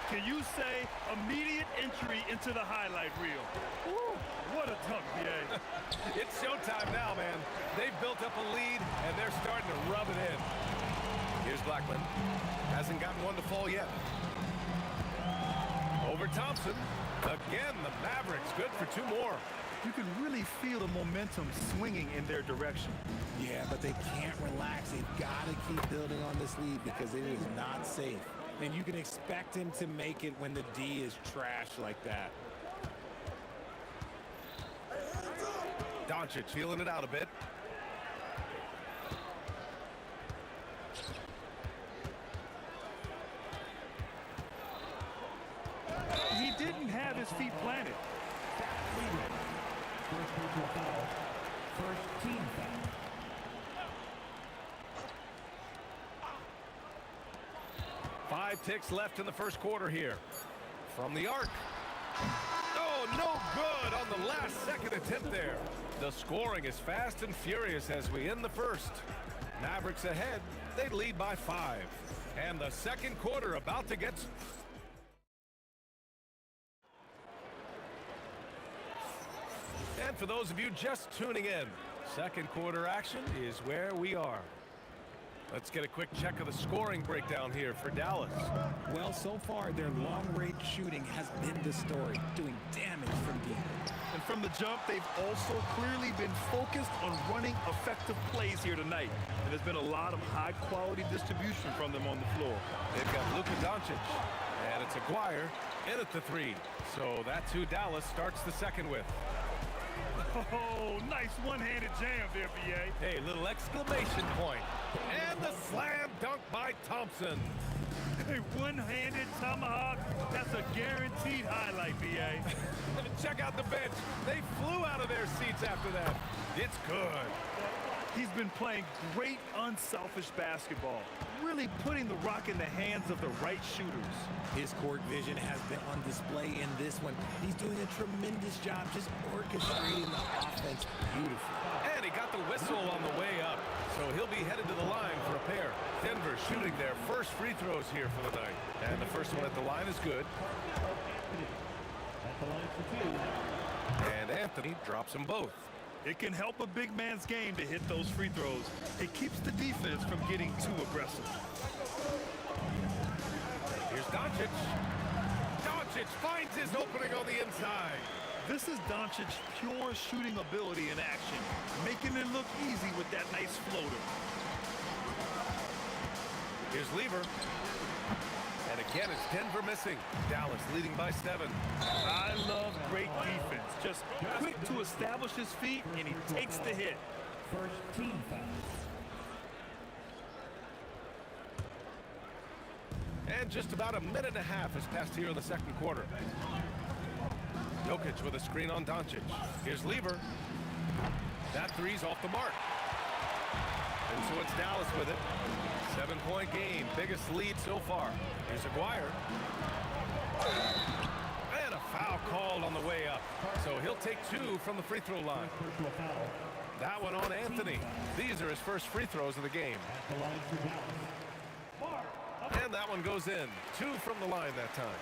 Can you say immediate entry into the highlight reel? Woo, what a dunk, BA. It's showtime now, man. They've built up a lead, and they're starting to rub it in. Here's Blackman. Hasn't gotten one to fall yet. Over Thompson. Again, the Mavericks good for 2 more. You can really feel the momentum swinging in their direction. Yeah, but they can't relax. They've got to keep building on this lead because it is not safe. And you can expect him to make it when the D is trash like that. Doncic feeling it out a bit. He didn't have his feet planted. First personal foul. First team foul. Five ticks left in the first quarter here. From the arc. Oh, no good on the last second attempt there. The scoring is fast and furious as we end the first. Mavericks ahead. They lead by 5. And the second quarter about to get... And for those of you just tuning in, second quarter action is where we are. Let's get a quick check of the scoring breakdown here for Dallas. Well, so far, their long-range shooting has been the story, doing damage from deep. And from the jump, they've also clearly been focused on running effective plays here tonight. And there's been a lot of high-quality distribution from them on the floor. They've got Luka Doncic, and it's Aguirre in at the 3. So that's who Dallas starts the second with. Oh, nice one-handed jam there, BA. Hey, little exclamation point. And the slam dunk by Thompson. Hey, one-handed tomahawk. That's a guaranteed highlight, BA. Check out the bench. They flew out of their seats after that. It's good. He's been playing great, unselfish basketball, really putting the rock in the hands of the right shooters. His court vision has been on display in this one. He's doing a tremendous job just orchestrating the offense beautifully. And he got the whistle on the way up, so he'll be headed to the line for a pair. Denver shooting their first free throws here for the night. And the first one at the line is good. At the line for 2. And Anthony drops them both. It can help a big man's game to hit those free throws. It keeps the defense from getting too aggressive. Here's Doncic. Doncic finds his opening on the inside. This is Doncic's pure shooting ability in action, making it look easy with that nice floater. Here's Lever. And again, it's Denver missing. Dallas leading by 7. I love great defense. Just quick to establish his feet, and he takes the hit. First team foul. And just about a minute and a half has passed here in the second quarter. Jokic with a screen on Doncic. Here's Lever. That three's off the mark. And so it's Dallas with it. 7-point game, biggest lead so far. Here's Aguirre. And a foul called on the way up. So he'll take 2 from the free throw line. Personal foul. That one on Anthony. These are his first free throws of the game. At the line for Dallas. And that one goes in. 2 from the line that time.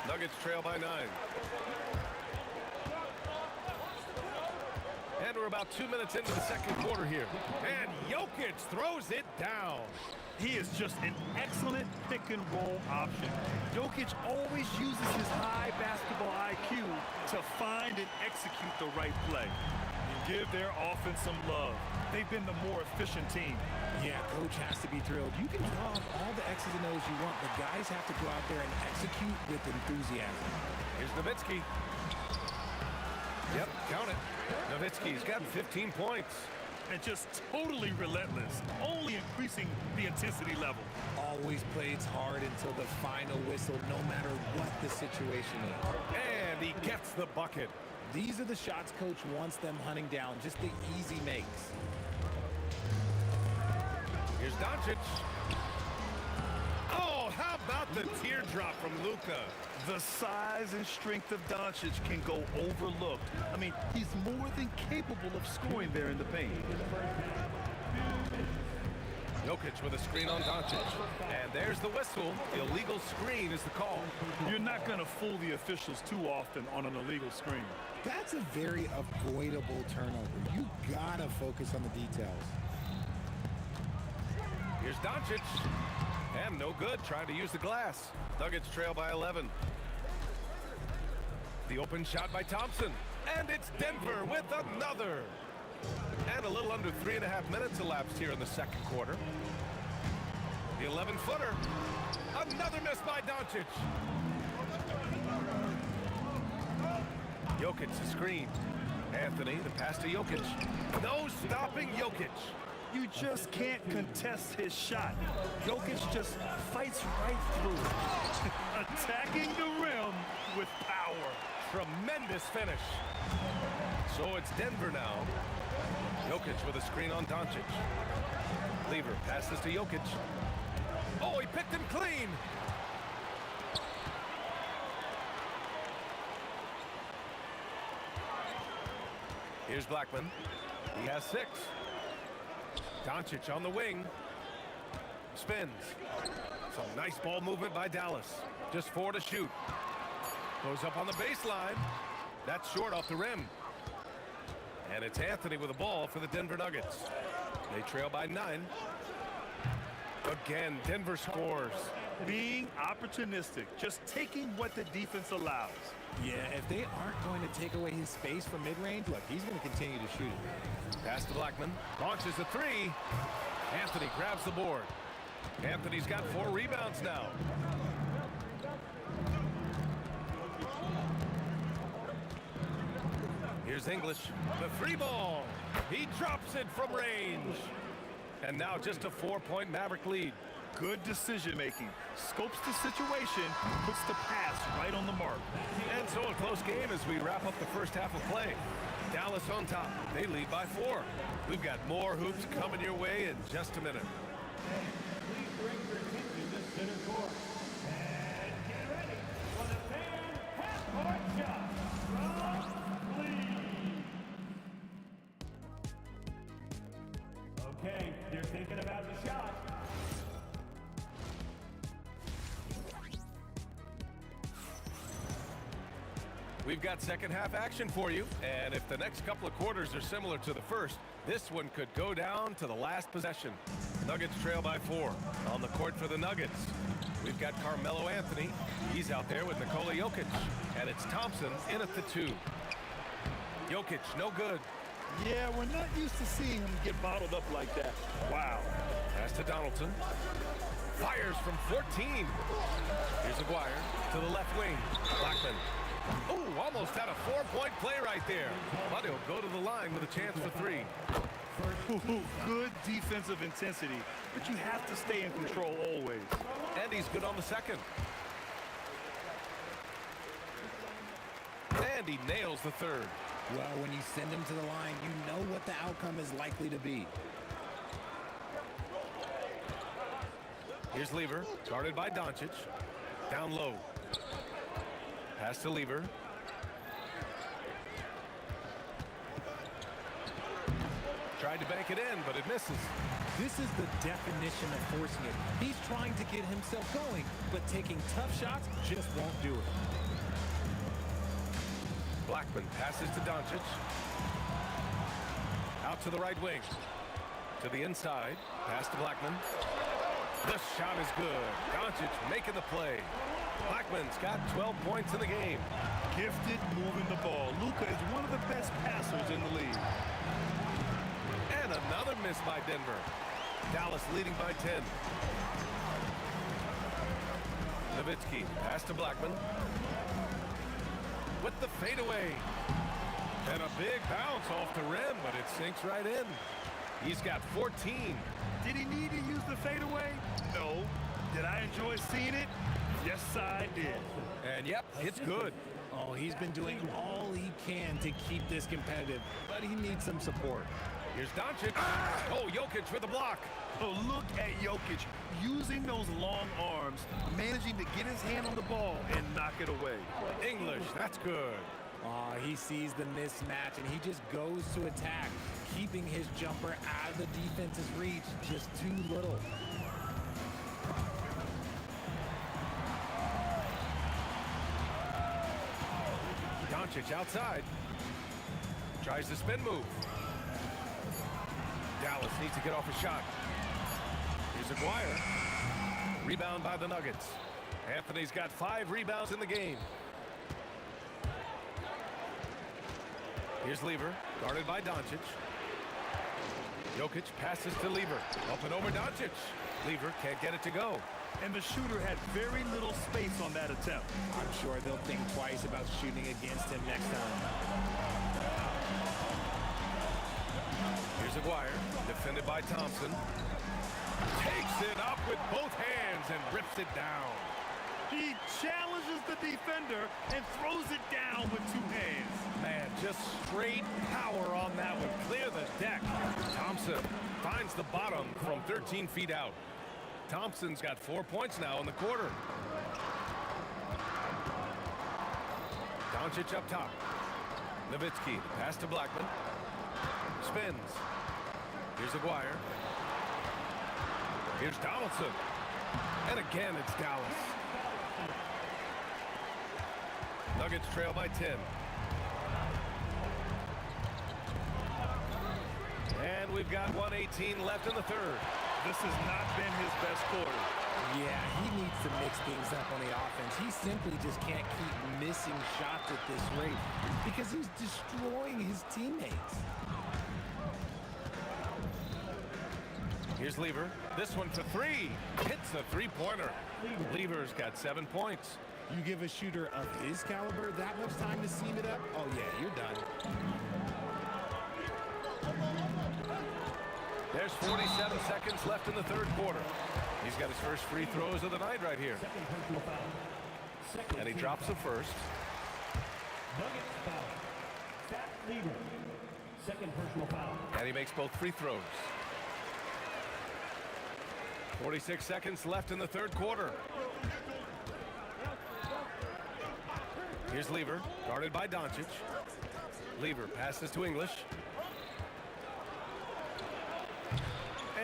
Nuggets trail by 9. And we're about 2 minutes into the second quarter here. And Jokic throws it down. He is just an excellent pick-and-roll option. Jokic always uses his high basketball IQ to find and execute the right play. You give their offense some love. They've been the more efficient team. Yeah, coach has to be thrilled. You can draw up all the X's and O's you want, but guys have to go out there and execute with enthusiasm. Here's Nowitzki. Yep, count it. Nowitzki's got 15 points. And just totally relentless, only increasing the intensity level. Always plays hard until the final whistle, no matter what the situation is. And he gets the bucket. These are the shots coach wants them hunting down, just the easy makes. Here's Doncic. Oh, how about the teardrop from Luka? The size and strength of Doncic can go overlooked. I mean, he's more than capable of scoring there in the paint. Jokic with a screen on Doncic. And there's the whistle. The illegal screen is the call. You're not going to fool the officials too often on an illegal screen. That's a very avoidable turnover. You gotta focus on the details. Here's Doncic. And no good, trying to use the glass. Nuggets trail by 11. The open shot by Thompson. And it's Denver with another. And a little under 3.5 minutes elapsed here in the second quarter. The 11-footer. Another miss by Doncic. Jokic the screen. Anthony, the pass to Jokic. No stopping Jokic. You just can't contest his shot. Jokic just fights right through it. Attacking the rim with power. Tremendous finish. So it's Denver now. Jokic with a screen on Doncic. Lever passes to Jokic. Oh, he picked him clean. Here's Blackman. He has 6. Doncic on the wing. Spins. Some nice ball movement by Dallas. Just 4 to shoot. Goes up on the baseline. That's short off the rim. And it's Anthony with the ball for the Denver Nuggets. They trail by 9. Again, Denver scores. Being opportunistic, just taking what the defense allows. Yeah, if they aren't going to take away his space from mid-range, look, he's going to continue to shoot it. Pass to Blackman. Launches the 3. Anthony grabs the board. Anthony's got 4 rebounds now. Here's English. The 3 ball. He drops it from range. And now just a 4-point Maverick lead. Good decision-making. Scopes the situation, puts the pass right on the mark. And so a close game as we wrap up the first half of play. Dallas on top. They lead by 4. We've got more hoops coming your way in just a minute. Please bring your attention to center court. And get ready for the fan half-court shot from Lee. Okay, they're thinking about the shot. We've got second half action for you, and if the next couple of quarters are similar to the first, this one could go down to the last possession. Nuggets trail by 4. On the court for the Nuggets, we've got Carmelo Anthony. He's out there with Nikola Jokic, and it's Thompson in at the 2. Jokic, no good. Yeah, we're not used to seeing him get bottled up like that. Wow. Pass to Donaldson. Fires from 14. Here's Aguirre to the left wing. Blackman. Ooh, almost had a 4-point play right there. But he'll go to the line with a chance for 3. Good defensive intensity, but you have to stay in control always. And he's good on the second. And he nails the 3rd. Well, when you send him to the line, you know what the outcome is likely to be. Here's Lever, guarded by Doncic. Down low. Pass to Lever. Tried to bank it in, but it misses. This is the definition of forcing it. He's trying to get himself going, but taking tough shots just won't do it. Blackman passes to Doncic. Out to the right wing. To the inside. Pass to Blackman. The shot is good. Doncic making the play. Blackman's got 12 points in the game. Gifted moving the ball. Luka is one of the best passers in the league. And another miss by Denver. Dallas leading by 10. Nowitzki, pass to Blackman. With the fadeaway. And a big bounce off the rim, but it sinks right in. He's got 14. Did he need to use the fadeaway? No. Did I enjoy seeing it? Yes, I did. And yep, it's good. Oh, he's been doing all he can to keep this competitive, but he needs some support. Here's Doncic. Oh, Jokic with the block. Oh, look at Jokic using those long arms, managing to get his hand on the ball and knock it away. English, that's good. He sees the mismatch, and he just goes to attack, keeping his jumper out of the defense's reach just too little. Doncic outside. Tries the spin move. Dallas needs to get off a shot. Here's Aguirre. Rebound by the Nuggets. Anthony's got 5 rebounds in the game. Here's Lever, guarded by Doncic. Jokic passes to Lever. Up and over Doncic. Lever can't get it to go. And the shooter had very little space on that attempt. I'm sure they'll think twice about shooting against him next time. Here's Aguirre, defended by Thompson. Takes it up with both hands and rips it down. He challenges the defender and throws it down with 2 hands. Man, just straight power on that one. Clear the deck. Thompson finds the bottom from 13 feet out. Thompson's got 4 points now in the quarter. Doncic up top. Nowitzki, pass to Blackman. Spins. Here's Aguirre. Here's Donaldson. And again, it's Dallas. Nuggets trail by 10. And we've got 1:18 left in the third. This has not been his best quarter. Yeah, he needs to mix things up on the offense. He simply just can't keep missing shots at this rate because he's destroying his teammates. Here's Lever. This one for 3. Hits a 3-pointer. Lever's got 7 points. You give a shooter of his caliber that much time to seam it up? Oh, yeah, you're done. There's 47 seconds left in the third quarter. He's got his first free throws of the night right here. And he drops the first. Nuggets foul. Stat Lever. Second personal foul. And he makes both free throws. 46 seconds left in the third quarter. Here's Lever, guarded by Doncic. Lever passes to English.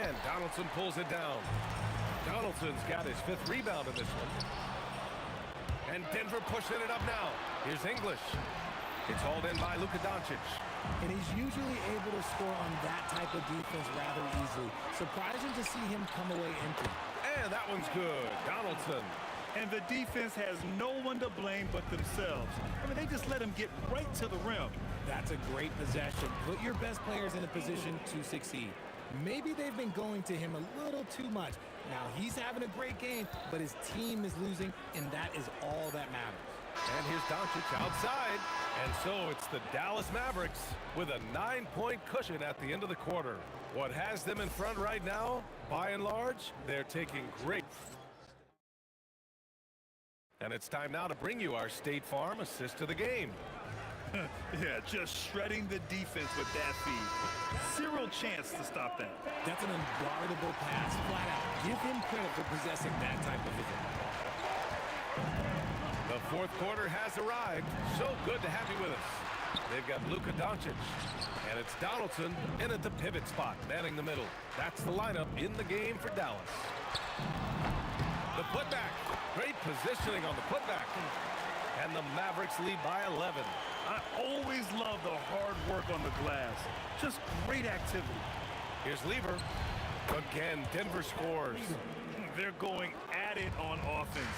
And Donaldson pulls it down. Donaldson's got his 5th rebound in this one. And Denver pushing it up now. Here's English. It's hauled in by Luka Doncic. And he's usually able to score on that type of defense rather easily. Surprising to see him come away empty. And that one's good. Donaldson. And the defense has no one to blame but themselves. I mean, they just let him get right to the rim. That's a great possession. Put your best players in a position to succeed. Maybe they've been going to him a little too much. Now, he's having a great game, but his team is losing, and that is all that matters. And here's Doncic outside. And so it's the Dallas Mavericks with a 9-point cushion at the end of the quarter. What has them in front right now, by and large, they're taking great. And it's time now to bring you our State Farm assist to the game. Yeah, just shredding the defense with that feed. Zero chance to stop that. That's an unguardable pass, flat out. Give him credit for possessing that type of vision. The fourth quarter has arrived. So good to have you with us. They've got Luka Doncic. And it's Donaldson in at the pivot spot, manning the middle. That's the lineup in the game for Dallas. The putback. Great positioning on the putback. And the Mavericks lead by 11. I always love the hard work on the glass. Just great activity. Here's Lever. Again, Denver scores. They're going at it on offense.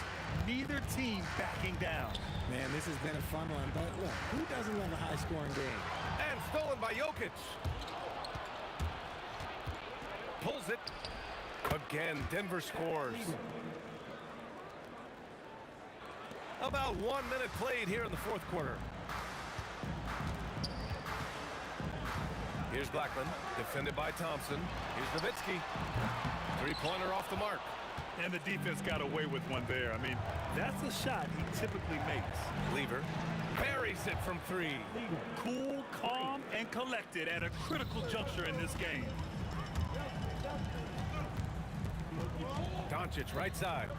Neither team backing down. Man, this has been a fun one, but look, who doesn't love a high-scoring game? And stolen by Jokic. Pulls it. Again, Denver scores. About 1 minute played here in the fourth quarter. Here's Blackman, defended by Thompson. Here's Nowitzki. Three-pointer off the mark. And the defense got away with one there. I mean, that's a shot he typically makes. Lever buries it from three. Cool, calm, and collected at a critical juncture in this game. Doncic right side.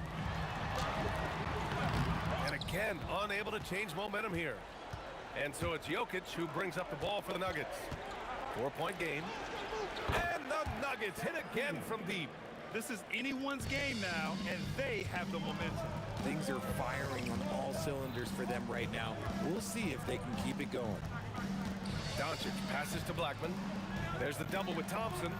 And again, unable to change momentum here. And so it's Jokic who brings up the ball for the Nuggets. 4-point game. And the Nuggets hit again from deep. This is anyone's game now, and they have the momentum. Things are firing on all cylinders for them right now. We'll see if they can keep it going. Doncic passes to Blackman. There's the double with Thompson.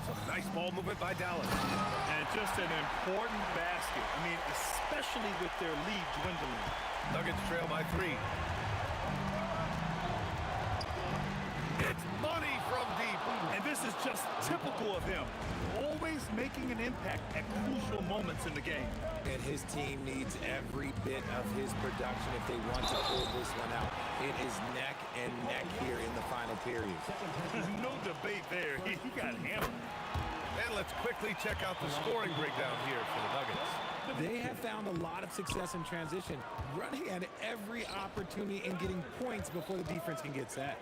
Some nice ball movement by Dallas. And just an important basket. I mean, especially with their lead dwindling. Nuggets trail by 3. It's money from deep. And this is just typical of him. Always making an impact at crucial moments in the game. And his team needs every bit of his production if they want to pull this one out. It is neck and neck here in the final period. No debate there. He got hammered. And let's quickly check out the scoring breakdown here for the Nuggets. They have found a lot of success in transition, running at every opportunity and getting points before the defense can get set.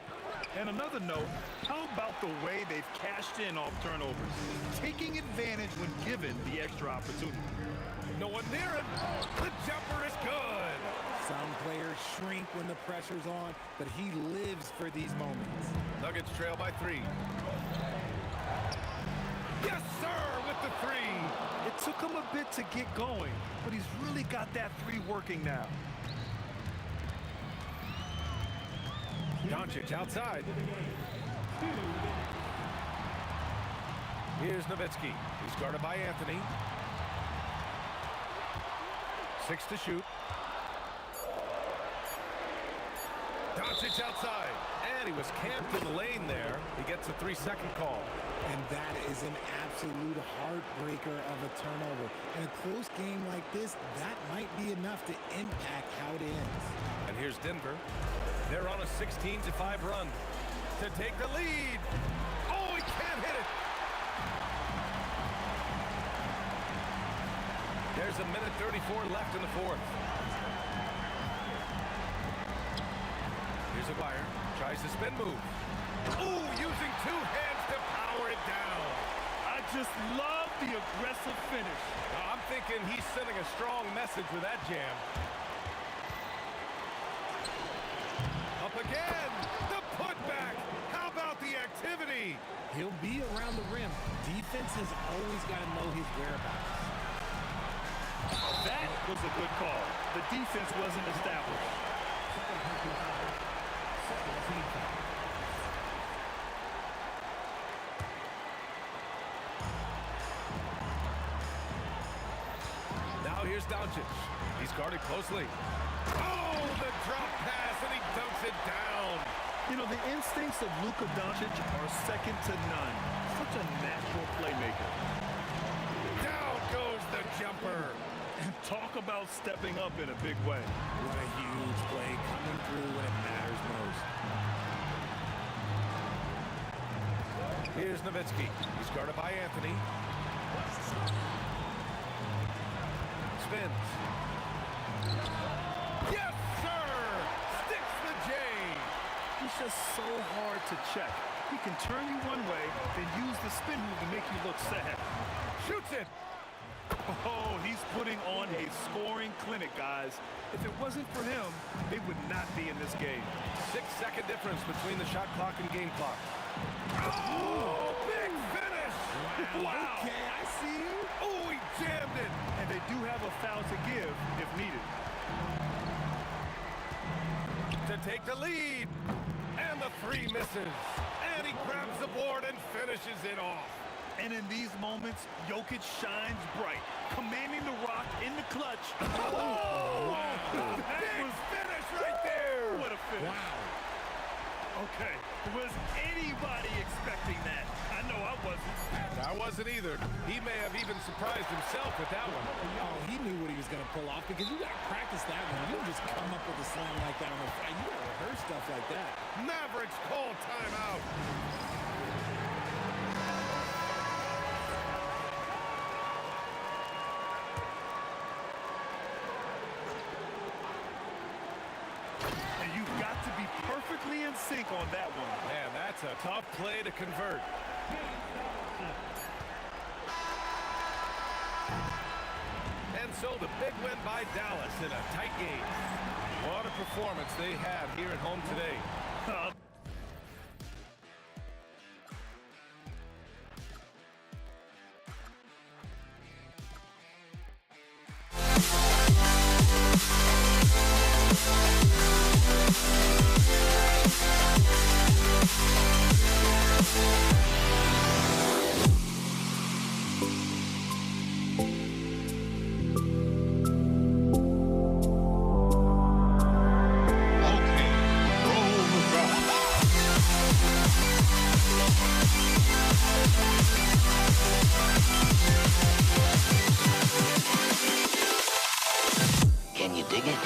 And another note, how about the way they've cashed in off turnovers? Taking advantage when given the extra opportunity. No one near him. The jumper is good. Some players shrink when the pressure's on, but he lives for these moments. Nuggets trail by 3. Yes, sir, with the 3. It took him a bit to get going, but he's really got that 3 working now. Doncic outside. Here's Nowitzki. He's guarded by Anthony. 6 to shoot. Doncic outside. And he was camped in the lane there. He gets a 3-second call. And that is an absolute heartbreaker of a turnover. In a close game like this, that might be enough to impact how it ends. And here's Denver. They're on a 16-5 run to take the lead. Oh, he can't hit it. There's a minute 34 left in the fourth. Here's Aguirre. Tries the spin move. Ooh, using 2 hands to power it down. I just love the aggressive finish. Now, I'm thinking he's sending a strong message with that jam. Up again. The putback. How about the activity? He'll be around the rim. Defense has always got to know his whereabouts. That was a good call. The defense wasn't established. Now here's Doncic. He's guarded closely. Oh, the drop pass, and he dunks it down. You know, the instincts of Luka Doncic are second to none. Such a natural playmaker. Down goes the jumper. And talk about stepping up in a big way. What a huge play coming through when it matters most. Here's Nowitzki. He's guarded by Anthony. Spins. Yes, sir! Sticks the J. He's just so hard to check. He can turn you one way, then use the spin move to make you look sad. Shoots it. Oh, he's putting on a scoring clinic, guys. If it wasn't for him, they would not be in this game. 6-second difference between the shot clock and game clock. Oh, big finish! Wow! Okay, I see you. Oh, he jammed it! And they do have a foul to give if needed. To take the lead. And the three misses. And he grabs the board and finishes it off. And in these moments, Jokic shines bright, commanding the rock in the clutch. Oh! Wow. That was Finish right there! what a finish. Wow. Okay, was anybody expecting that? I know I wasn't. I wasn't either. He may have even surprised himself with that one. Oh, he knew what he was going to pull off because you got to practice that one. You don't just come up with a slam like that on the fly. You got to rehearse stuff like that. Mavericks call timeout. And you've got to be perfectly in sync on that one. Man, that's a tough play to convert. And so the big win by Dallas in a tight game. What a performance they had here at home today. Can you dig it?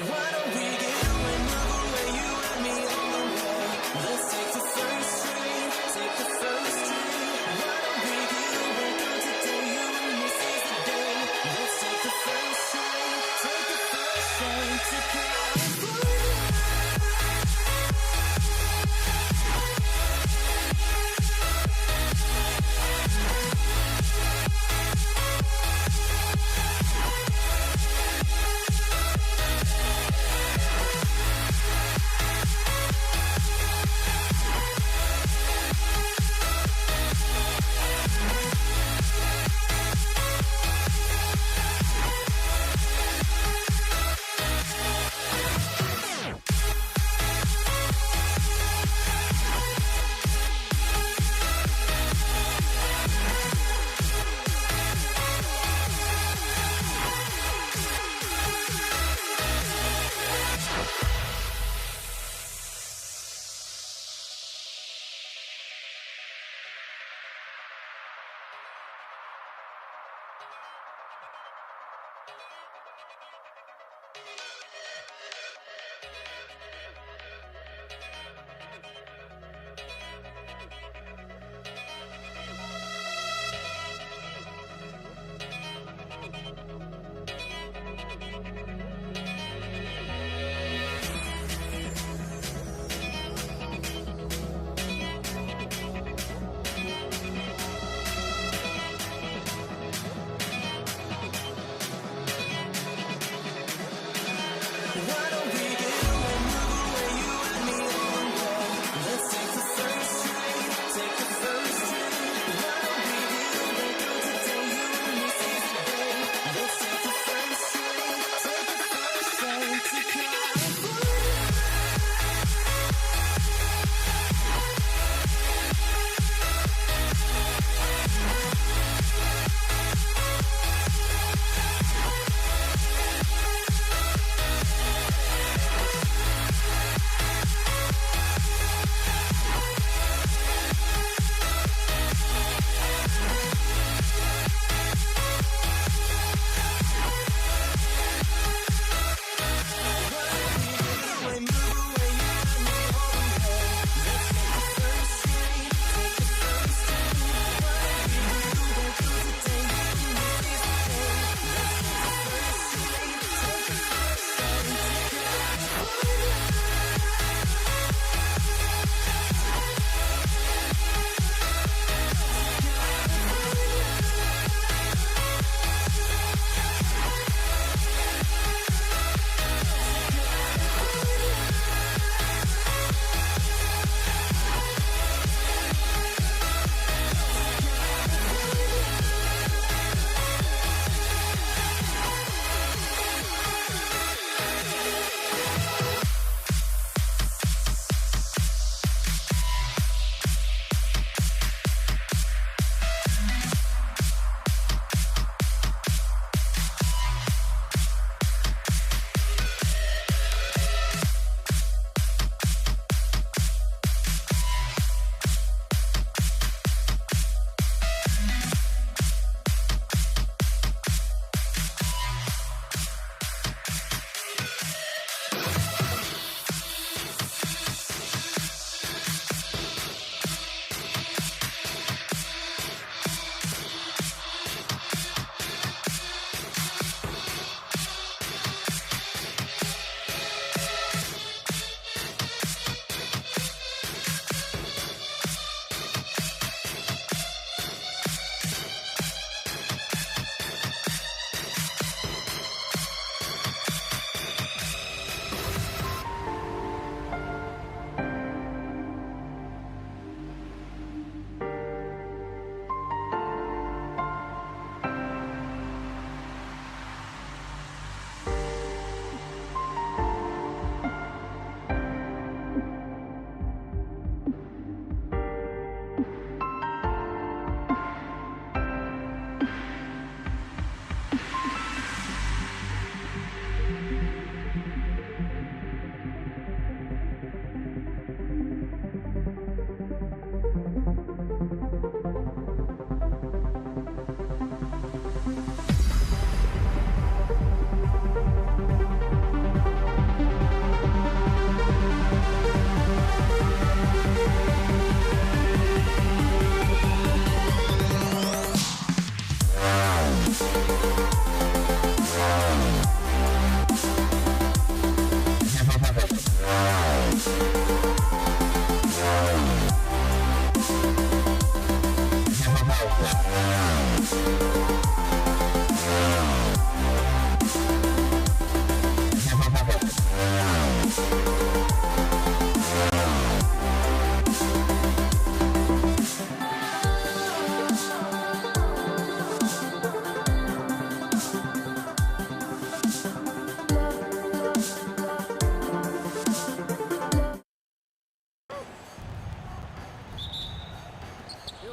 Why don't we get away, move away, you and me on the way? Let's take the first train, take the first train. Why don't we get away, girl, today you and me seize the day? Let's take the first train, take the first train to California.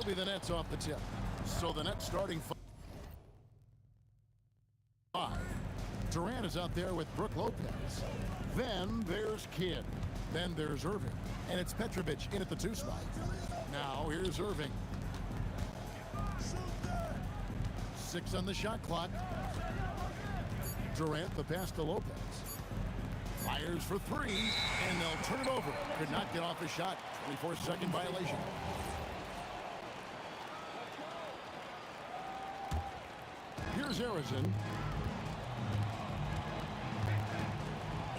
Be the Nets off the tip. So the Nets starting five. Durant is out there with Brook Lopez. Then there's Kidd. Then there's Irving. And it's Petrovic in at the 2 spot. Now here's Irving. 6 on the shot clock. Durant the pass to Lopez. Fires for three, and they'll turn it over. Could not get off the shot. 24-second violation. Here's Arizin.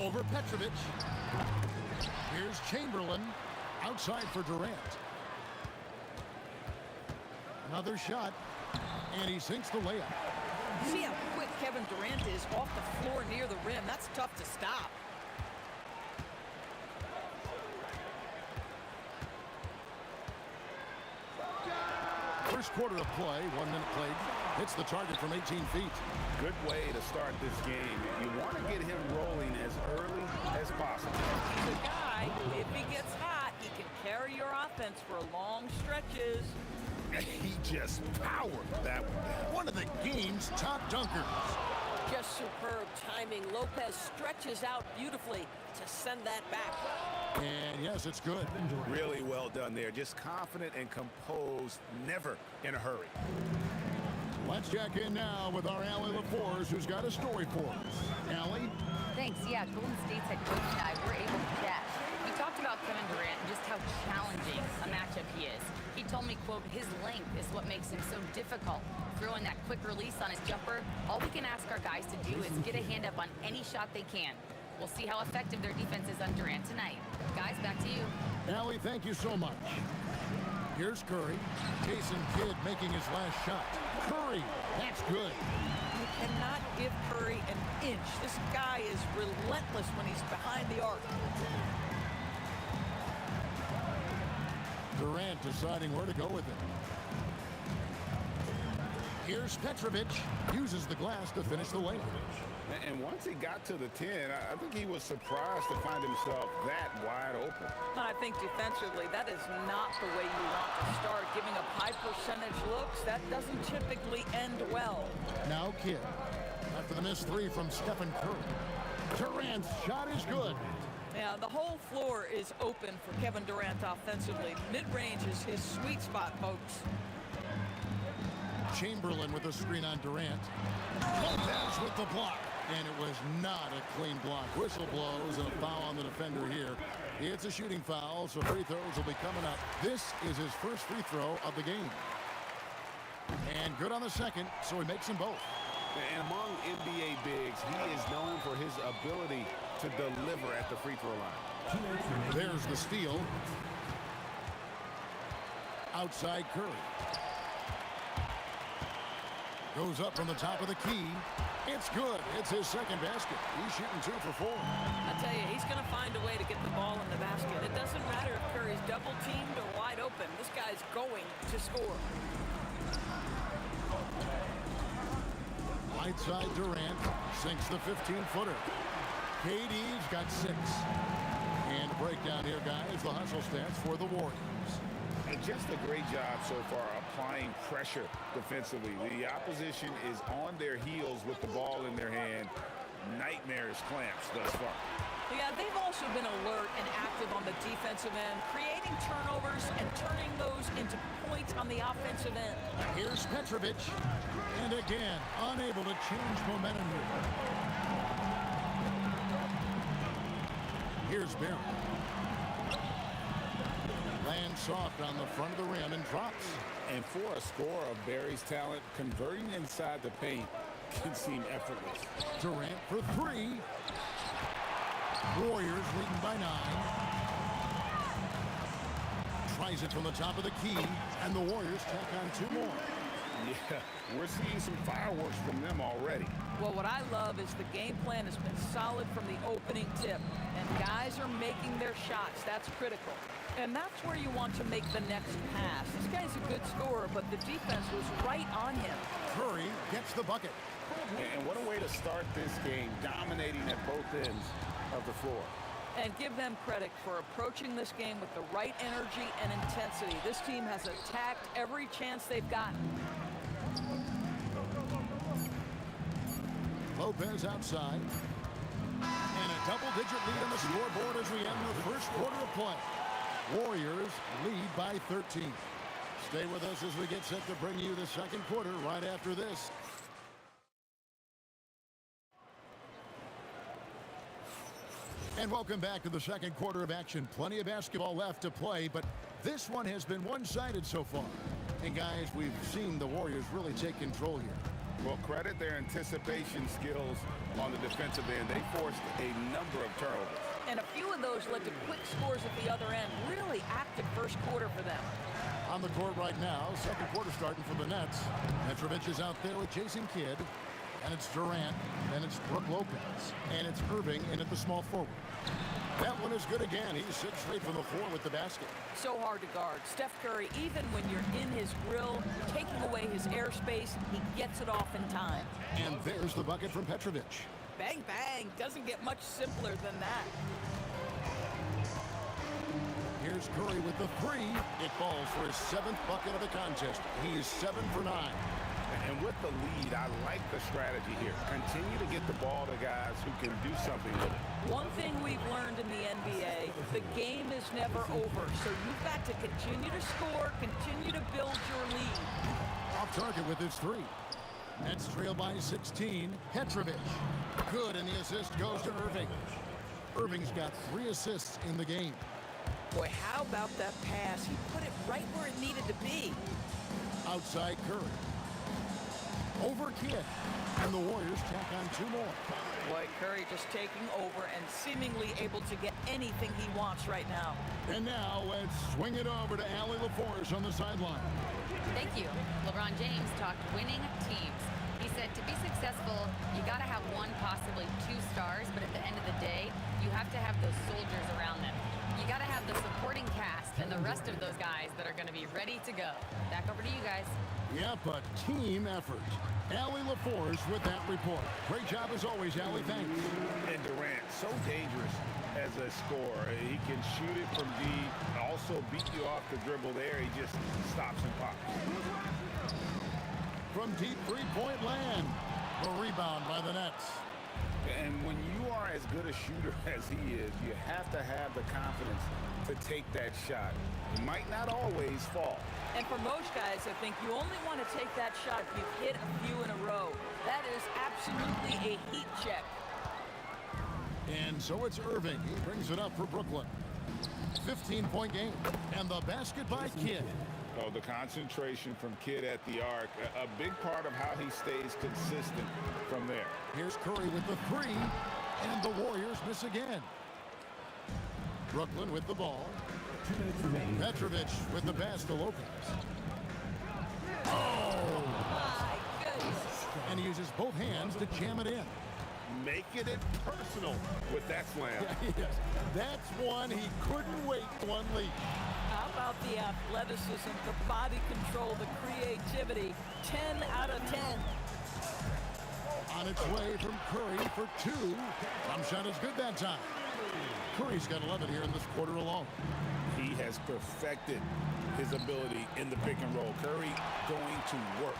Over Petrovic. Here's Chamberlain. Outside for Durant. Another shot. And he sinks the layup. See how quick Kevin Durant is off the floor near the rim. That's tough to stop. First quarter of play, 1 minute played. Hits the target from 18 feet. Good way to start this game. You want to get him rolling as early as possible. He's a guy, if he gets hot, he can carry your offense for long stretches. He just powered that one. One of the game's top dunkers. Just superb timing. Lopez stretches out beautifully to send that back. And yes, it's good. Really well done there. Just confident and composed, never in a hurry. Let's check in now with our Allie LaForce, who's got a story for us. Allie? Thanks. Yeah, Golden State's head coach and I were able to chat. We talked about Kevin Durant and just how challenging a matchup he is. He told me, quote, his length is what makes him so difficult. Throwing that quick release on his jumper, all we can ask our guys to do is get a hand up on any shot they can. We'll see how effective their defense is on Durant tonight. Guys, back to you. Allie, thank you so much. Here's Curry. Jason Kidd making his last shot. Curry, that's good. You cannot give Curry an inch. This guy is relentless when he's behind the arc. Durant deciding where to go with it. Here's Petrovic. Uses the glass to finish the layup. And once he got to the 10, I think he was surprised to find himself that wide open. I think defensively, that is not the way you want to start. Giving up high percentage looks, that doesn't typically end well. Now Kidd. After the missed three from Stephen Curry. Durant's shot is good. Yeah, the whole floor is open for Kevin Durant offensively. Mid-range is his sweet spot, folks. Chamberlain with a screen on Durant. Lopez with the block. And it was not a clean block. Whistle blows and a foul on the defender here. It's a shooting foul, so free throws will be coming up. This is his first free throw of the game. And good on the second, so he makes them both. And among NBA bigs, he is known for his ability to deliver at the free throw line. There's the steal. Outside Curry. Goes up from the top of the key. It's good. It's his second basket. He's shooting 2 for 4. I tell you, he's going to find a way to get the ball in the basket. It doesn't matter if Curry's double teamed or wide open. This guy's going to score. Right side Durant sinks the 15-footer. KD's got 6. And breakdown here, guys. The hustle stats for the Warriors. And just a great job so far applying pressure defensively. The opposition is on their heels with the ball in their hand. Nightmarish clamps thus far. Yeah, they've also been alert and active on the defensive end, creating turnovers and turning those into points on the offensive end. Here's Petrovic. And again, unable to change momentum here. Here's Barry. Lands soft on the front of the rim and drops. And for a score of Barry's talent, converting inside the paint can seem effortless. Durant for 3. Warriors leading by 9. Tries it from the top of the key, and the Warriors tack on 2 more. Yeah, we're seeing some fireworks from them already. Well, what I love is the game plan has been solid from the opening tip, and guys are making their shots. That's critical. And that's where you want to make the next pass. This guy's a good scorer, but the defense was right on him. Curry gets the bucket. And what a way to start this game, dominating at both ends of the floor. And give them credit for approaching this game with the right energy and intensity. This team has attacked every chance they've gotten. Lopez outside. And a double-digit lead on the scoreboard as we end the first quarter of play. Warriors lead by 13. Stay with us as we get set to bring you the second quarter right after this. And welcome back to the second quarter of action. Plenty of basketball left to play, but this one has been one-sided so far. And guys, we've seen the Warriors really take control here. Well, credit their anticipation skills on the defensive end. They forced a number of turnovers. And a few of those led to quick scores at the other end. Really active first quarter for them. On the court right now, second quarter starting for the Nets. Petrovic is out there with Jason Kidd. And it's Durant. And it's Brook Lopez. And it's Irving in at the small forward. That one is good again. He's 6 straight from the floor with the basket. So hard to guard. Steph Curry, even when you're in his grill, taking away his airspace, he gets it off in time. And there's the bucket from Petrovic. Bang, bang. Doesn't get much simpler than that. Here's Curry with the 3. It falls for his 7th bucket of the contest. He is 7 for 9. And with the lead, I like the strategy here. Continue to get the ball to guys who can do something with it. One thing we've learned in the NBA, the game is never over. So you've got to continue to score, continue to build your lead. Off target with his 3. Nets trail by 16. Petrovic. Good, and the assist goes to Irving. Irving's got 3 assists in the game. Boy, how about that pass? He put it right where it needed to be. Outside Curry. Over Kidd. And the Warriors tack on 2 more. Boy, Curry just taking over and seemingly able to get anything he wants right now. And now let's swing it over to Allie LaForce on the sideline. Thank you. LeBron James talked winning teams. He said to be successful, you got to have 1, possibly 2 stars, but at the end of the day, you have to have those soldiers around them. You got to have the supporting cast and the rest of those guys that are going to be ready to go. Back over to you guys. Yep, a team effort. Allie LaForce with that report. Great job as always, Allie. Thanks. And Durant, so dangerous as a scorer. He can shoot it from deep, also beat you off the dribble there. He just stops and pops. From deep three-point land. A rebound by the Nets. And when you are as good a shooter as he is, you have to have the confidence to take that shot. It might not always fall. And for most guys, I think you only want to take that shot if you've hit a few in a row. That is absolutely a heat check. And so it's Irving. He brings it up for Brooklyn. 15-point game. And the basket by Kidd. Oh, the concentration from Kidd at the arc, a big part of how he stays consistent from there. Here's Curry with the 3, and the Warriors miss again. Brooklyn with the ball. Petrovic with the pass to Lopez. Oh! My goodness. And he uses both hands to jam it in. Making it personal with that slam. Yes, that's one he couldn't wait to unleash. How about the athleticism, the body control, the creativity? 10 out of 10. On its way from Curry for 2. Jump shot is good that time. Curry's got 11 here in this quarter alone. He has perfected his ability in the pick and roll. Curry going to work.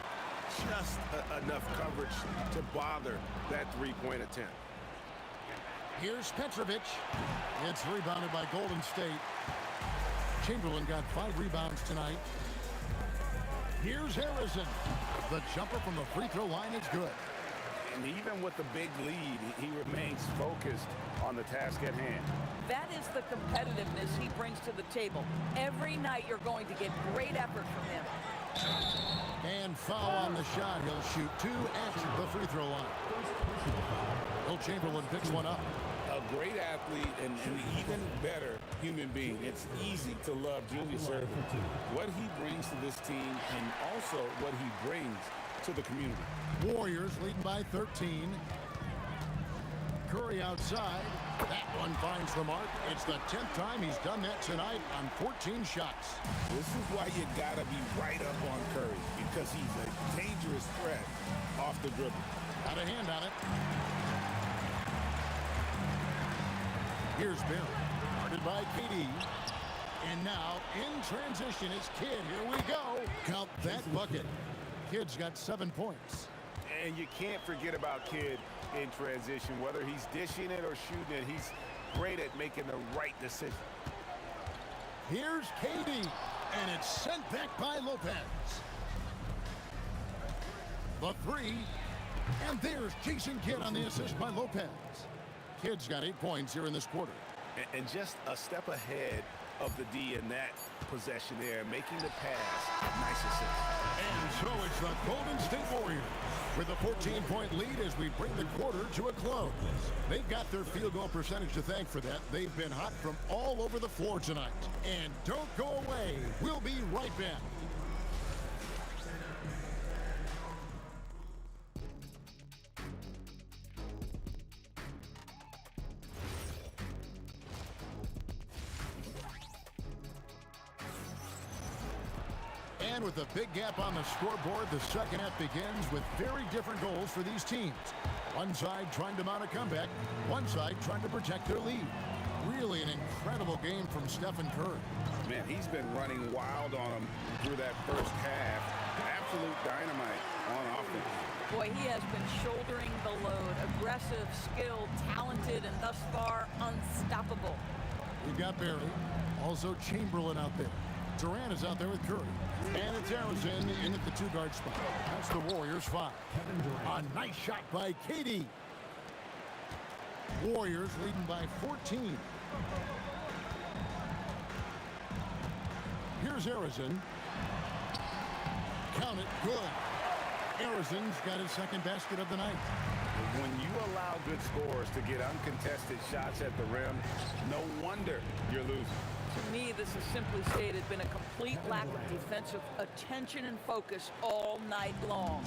Just enough coverage to bother that three-point attempt. Here's Petrovic. It's rebounded by Golden State. Chamberlain got 5 rebounds tonight. Here's Harrison. The jumper from the free throw line is good. And even with the big lead, he remains focused on the task at hand. That is the competitiveness he brings to the table. Every night you're going to get great effort from him. And foul on the shot. He'll shoot 2 at the free throw line. Will Chamberlain picks one up. A great athlete and an even better human being. It's easy to love Julius Erving. What he brings to this team and also what he brings to the community. Warriors leading by 13. Curry outside. That one finds the mark. It's the 10th time he's done that tonight on 14 shots. This is why you gotta be right up on Curry, because he's a dangerous threat off the dribble. Got a hand on it. Here's Barry, guarded by KD. And now in transition is Kidd. Here we go. Count that bucket. Kidd's got 7 points. And you can't forget about Kidd in transition. Whether he's dishing it or shooting it, he's great at making the right decision. Here's KD, and it's sent back by Lopez. The 3, and there's Jason Kidd on the assist by Lopez. Kid's got 8 points here in this quarter. And just a step ahead of the D in that possession there, making the pass. Nice assist. And so it's the Golden State Warriors with a 14-point lead as we bring the quarter to a close. They've got their field goal percentage to thank for that. They've been hot from all over the floor tonight. And don't go away. We'll be right back. And with a big gap on the scoreboard, the second half begins with very different goals for these teams. One side trying to mount a comeback, one side trying to protect their lead. Really an incredible game from Stephen Curry. Man, he's been running wild on them through that first half. Absolute dynamite on offense. Boy, he has been shouldering the load. Aggressive, skilled, talented, and thus far unstoppable. We've got Barry, also Chamberlain out there. Durant is out there with Curry. And it's Arizin in at the 2-guard spot. That's the Warriors 5. A nice shot by KD. Warriors leading by 14. Here's Arizin. Count it, good. Arizin's got his second basket of the night. When you allow good scorers to get uncontested shots at the rim, no wonder you're losing. To me, this has simply stated been a complete lack of defensive attention and focus all night long.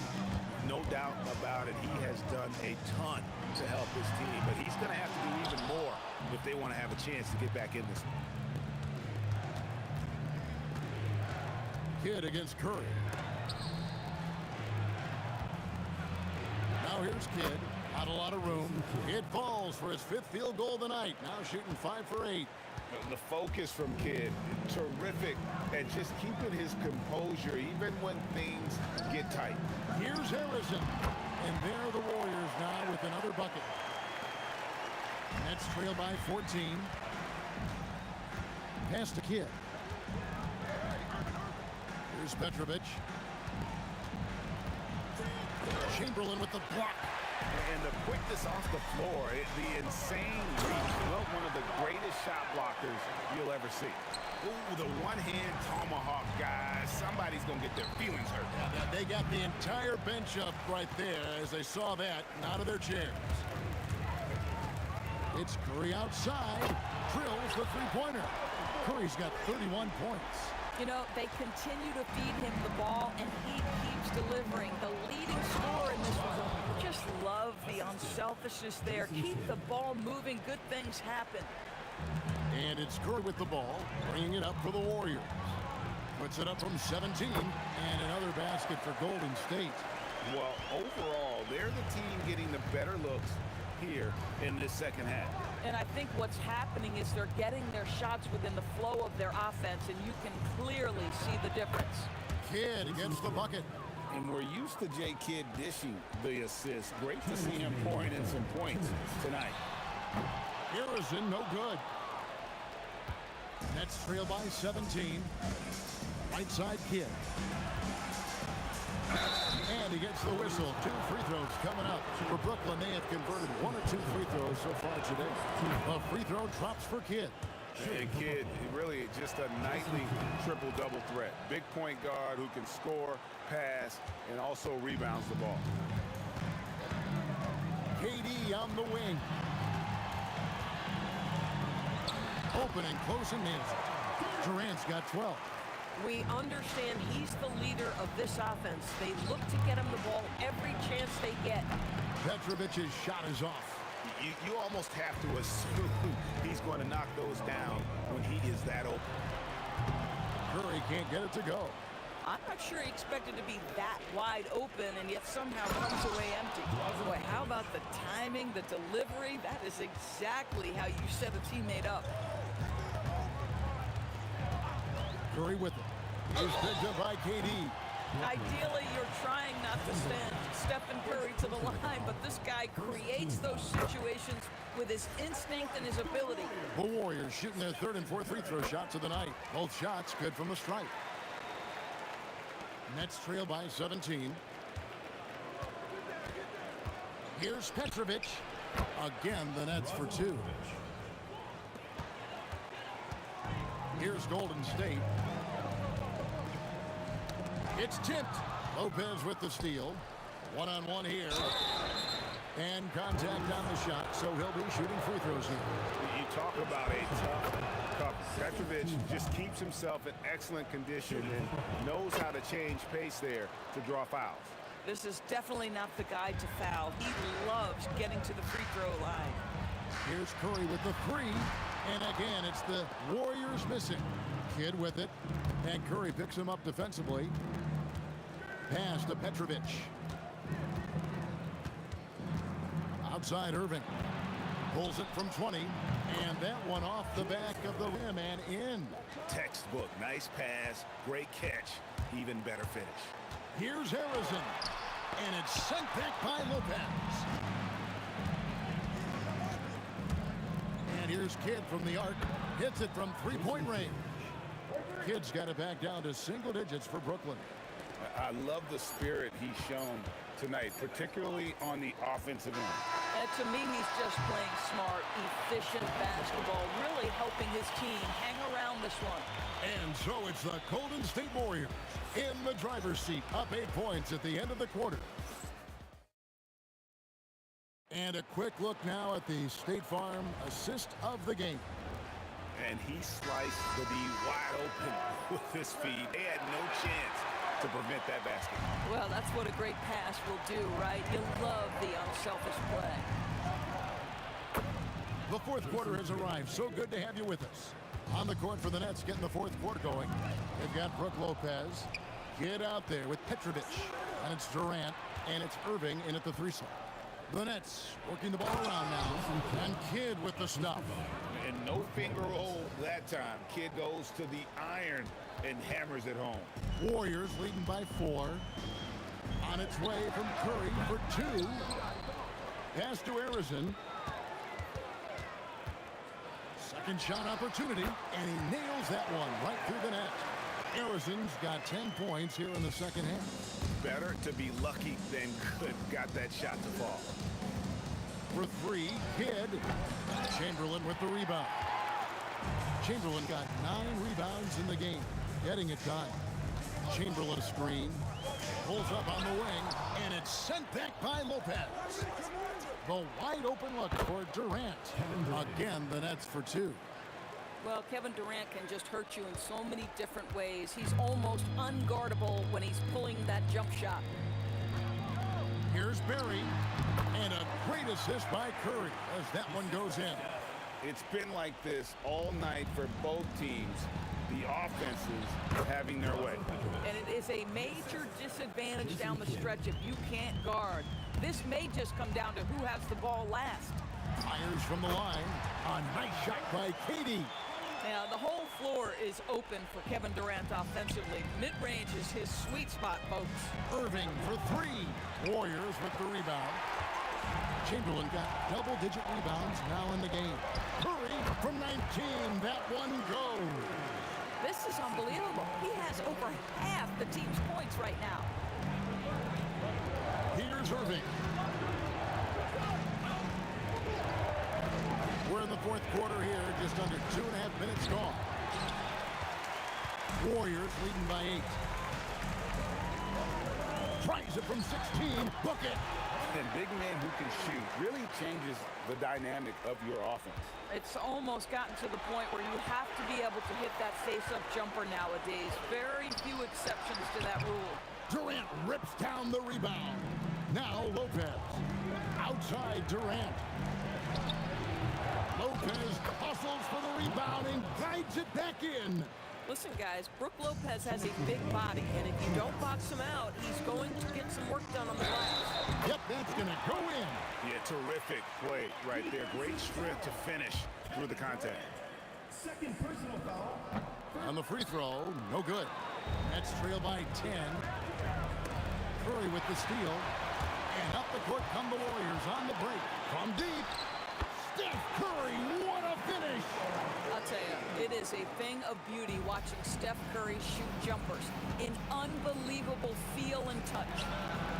No doubt about it. He has done a ton to help his team, but he's going to have to do even more if they want to have a chance to get back in this one. Kidd against Curry. Now here's Kidd. Not a lot of room. Kidd falls for his 5th field goal of the night. Now shooting 5 for 8. The focus from Kidd, terrific at just keeping his composure even when things get tight. Here's Harrison. And there are the Warriors now with another bucket. Nets trail by 14. Pass to Kidd. Here's Petrovic. Chamberlain with the block. And the quickness off the floor, the insane reach. Well, one of the greatest shot blockers you'll ever see. Ooh, the one-hand tomahawk, guys. Somebody's going to get their feelings hurt. Yeah, they got the entire bench up right there as they saw that and out of their chairs. It's Curry outside. Drills the three-pointer. Curry's got 31 points. You know, they continue to feed him the ball, and he keeps delivering. The leading scorer in this one. Just love the unselfishness there. Keep the ball moving. Good things happen. And it's Curry with the ball, bringing it up for the Warriors. Puts it up from 17, and another basket for Golden State. Well, overall, they're the team getting the better looks here in this second half. And I think what's happening is they're getting their shots within the flow of their offense, and you can clearly see the difference. Kidd against the bucket. And we're used to J. Kidd dishing the assist. Great to see him pouring in some points tonight. Harrison, no good. Nets trail by 17. Right side Kidd. And he gets the whistle. 2 free throws coming up. For Brooklyn, they have converted 1 or 2 free throws so far today. A free throw drops for Kidd. And Kidd, really just a nightly triple-double threat. Big point guard who can score, pass, and also rebounds the ball. KD on the wing. Open and close and nails it. Durant's got 12. We understand he's the leader of this offense. They look to get him the ball every chance they get. Petrovic's shot is off. You almost have to assume he's going to knock those down when he is that open. Curry can't get it to go. I'm not sure he expected to be that wide open, and yet somehow comes away empty. Boy, how about the timing, the delivery? That is exactly how you set a teammate up. Curry with it. He's picked up by KD. Ideally, you're trying not to send Stephen Curry to the line, but this guy creates those situations with his instinct and his ability. The Warriors shooting their 3rd and 4th free throw shots of the night. Both shots good from the stripe. Nets trail by 17. Here's Petrovic. Again, the Nets for two. Here's Golden State. It's tipped. Lopez with the steal. One-on-one here. And contact on the shot, so he'll be shooting free throws here. You talk about a tough cover. Petrovic just keeps himself in excellent condition and knows how to change pace there to draw fouls. This is definitely not the guy to foul. He loves getting to the free throw line. Here's Curry with the three. And again, it's the Warriors missing. Kidd with it. And Curry picks him up defensively. Pass to Petrovic. Outside Irving. Pulls it from 20. And that one off the back of the rim and in. Textbook. Nice pass. Great catch. Even better finish. Here's Harrison. And it's sent back by Lopez. And here's Kidd from the arc. Hits it from three-point range. Kidd's got it back down to single digits for Brooklyn. I love the spirit he's shown tonight, particularly on the offensive end. And to me, he's just playing smart, efficient basketball, really helping his team hang around this one. And so it's the Golden State Warriors in the driver's seat, up 8 points at the end of the quarter. And a quick look now at the State Farm assist of the game. And he sliced the D wide open with his feet. They had no chance to prevent that basket. Well, that's what a great pass will do, right? You love the unselfish play. The fourth quarter has arrived. So good to have you with us. On the court for the Nets, getting the fourth quarter going. They've got Brook Lopez. Get out there with Petrovic. And it's Durant. And it's Irving in at the three-slot. The Nets working the ball around now. And Kidd with the stuff. And no finger roll that time. Kidd goes to the iron and hammers it home. Warriors leading by 4. On its way from Curry for 2. Pass to Harrison. Second shot opportunity, and he nails that one right through the net. Harrison's got 10 points here in the second half. Better to be lucky than good. Got that shot to fall. For 3, Kidd. Chamberlain with the rebound. Chamberlain got 9 rebounds in the game, getting it done. Chamberlain a screen. Pulls up on the wing, and it's sent back by Lopez. The wide open look for Durant. Again, the Nets for 2. Well, Kevin Durant can just hurt you in so many different ways. He's almost unguardable when he's pulling that jump shot. Here's Barry, and a great assist by Curry as that one goes in. It's been like this all night for both teams. The offenses having their way. And it is a major disadvantage down the stretch if you can't guard. This may just come down to who has the ball last. Fires from the line. A nice shot by Katie. Now, the whole floor is open for Kevin Durant offensively. Mid-range is his sweet spot, folks. Irving for 3. Warriors with the rebound. Chamberlain got double-digit rebounds now in the game. Curry from 19. That one goes. This is unbelievable. He has over half the team's points right now. Here's Irving. We're in the fourth quarter here, just under 2.5 minutes gone. Warriors leading by 8. Tries it from 16, book it. And big men who can shoot really changes the dynamic of your offense. It's almost gotten to the point where you have to be able to hit that face-up jumper nowadays. Very few exceptions to that rule. Durant rips down the rebound. Now Lopez. Outside Durant. Lopez hustles for the rebound and guides it back in. Listen, guys, Brook Lopez has a big body, and if you don't box him out, he's going to get some work done on the glass. Yep, that's going to go in. Yeah, terrific play right there. Great strength to finish through the contact. Second personal foul. On the free throw, no good. Nets trail by 10. Curry with the steal. And up the court come the Warriors on the break. From deep, Steph Curry, what a finish! I'll tell you, it is a thing of beauty watching Steph Curry shoot jumpers. An unbelievable feel and touch.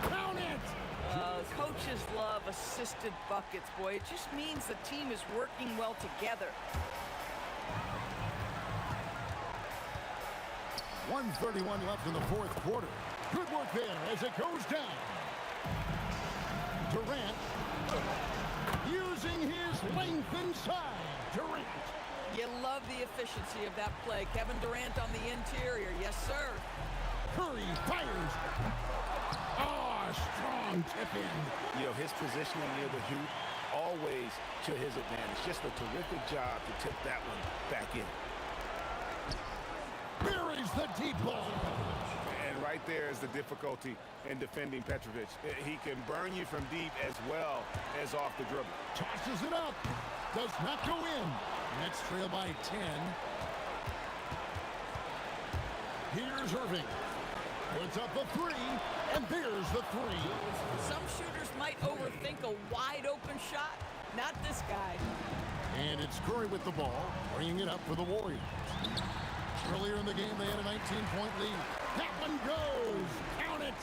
Count it! Coaches love assisted buckets, boy. It just means the team is working well together. 1:31 left in the fourth quarter. Good work there as it goes down. Durant using his length inside. Durant. You love the efficiency of that play. Kevin Durant on the interior. Yes, sir. Curry fires. Oh, strong tip in. You know, his positioning near the hoop always to his advantage. Just a terrific job to tip that one back in. Buries the deep ball. And right there is the difficulty in defending Petrovic. He can burn you from deep as well as off the dribble. Tosses it up. Does not go in. Nets trail by 10. Here's Irving. Puts up the three, and there's the three. Some shooters might overthink a wide-open shot. Not this guy. And it's Curry with the ball, bringing it up for the Warriors. Earlier in the game, they had a 19-point lead. That one goes. Count it.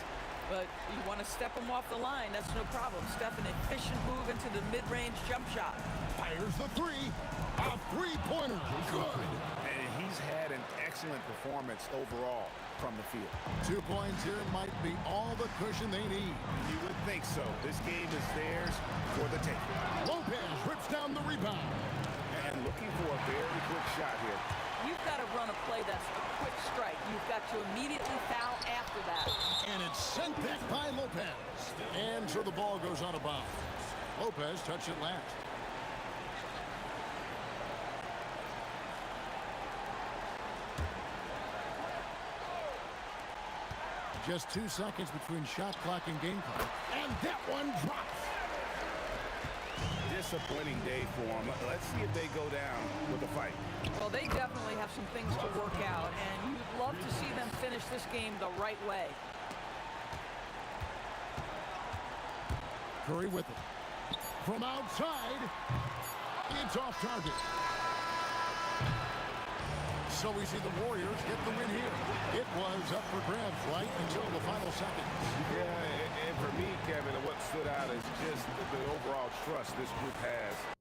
But you want to step him off the line, that's no problem. Step an efficient move into the mid-range jump shot. Fires the three. A three-pointer. Good. And he's had an excellent performance overall from the field. 2 points here might be all the cushion they need. You would think so. This game is theirs for the taking. Lopez rips down the rebound. And looking for a very quick shot here. You've got to run a play that's a quick strike. You've got to immediately foul after that. And it's sent back by Lopez. And so the ball goes out of bounds. Lopez touched it last. Just 2 seconds between shot clock and game clock. And that one drops. Disappointing day for them. Let's see if they go down with a fight. Well, they definitely have some things to work out, and you'd love to see them finish this game the right way. Curry with it. From outside, it's off target. So we see the Warriors get the win here. It was up for grabs right until the final seconds. Yeah, and for me, Kevin, what stood out is just the overall trust this group has.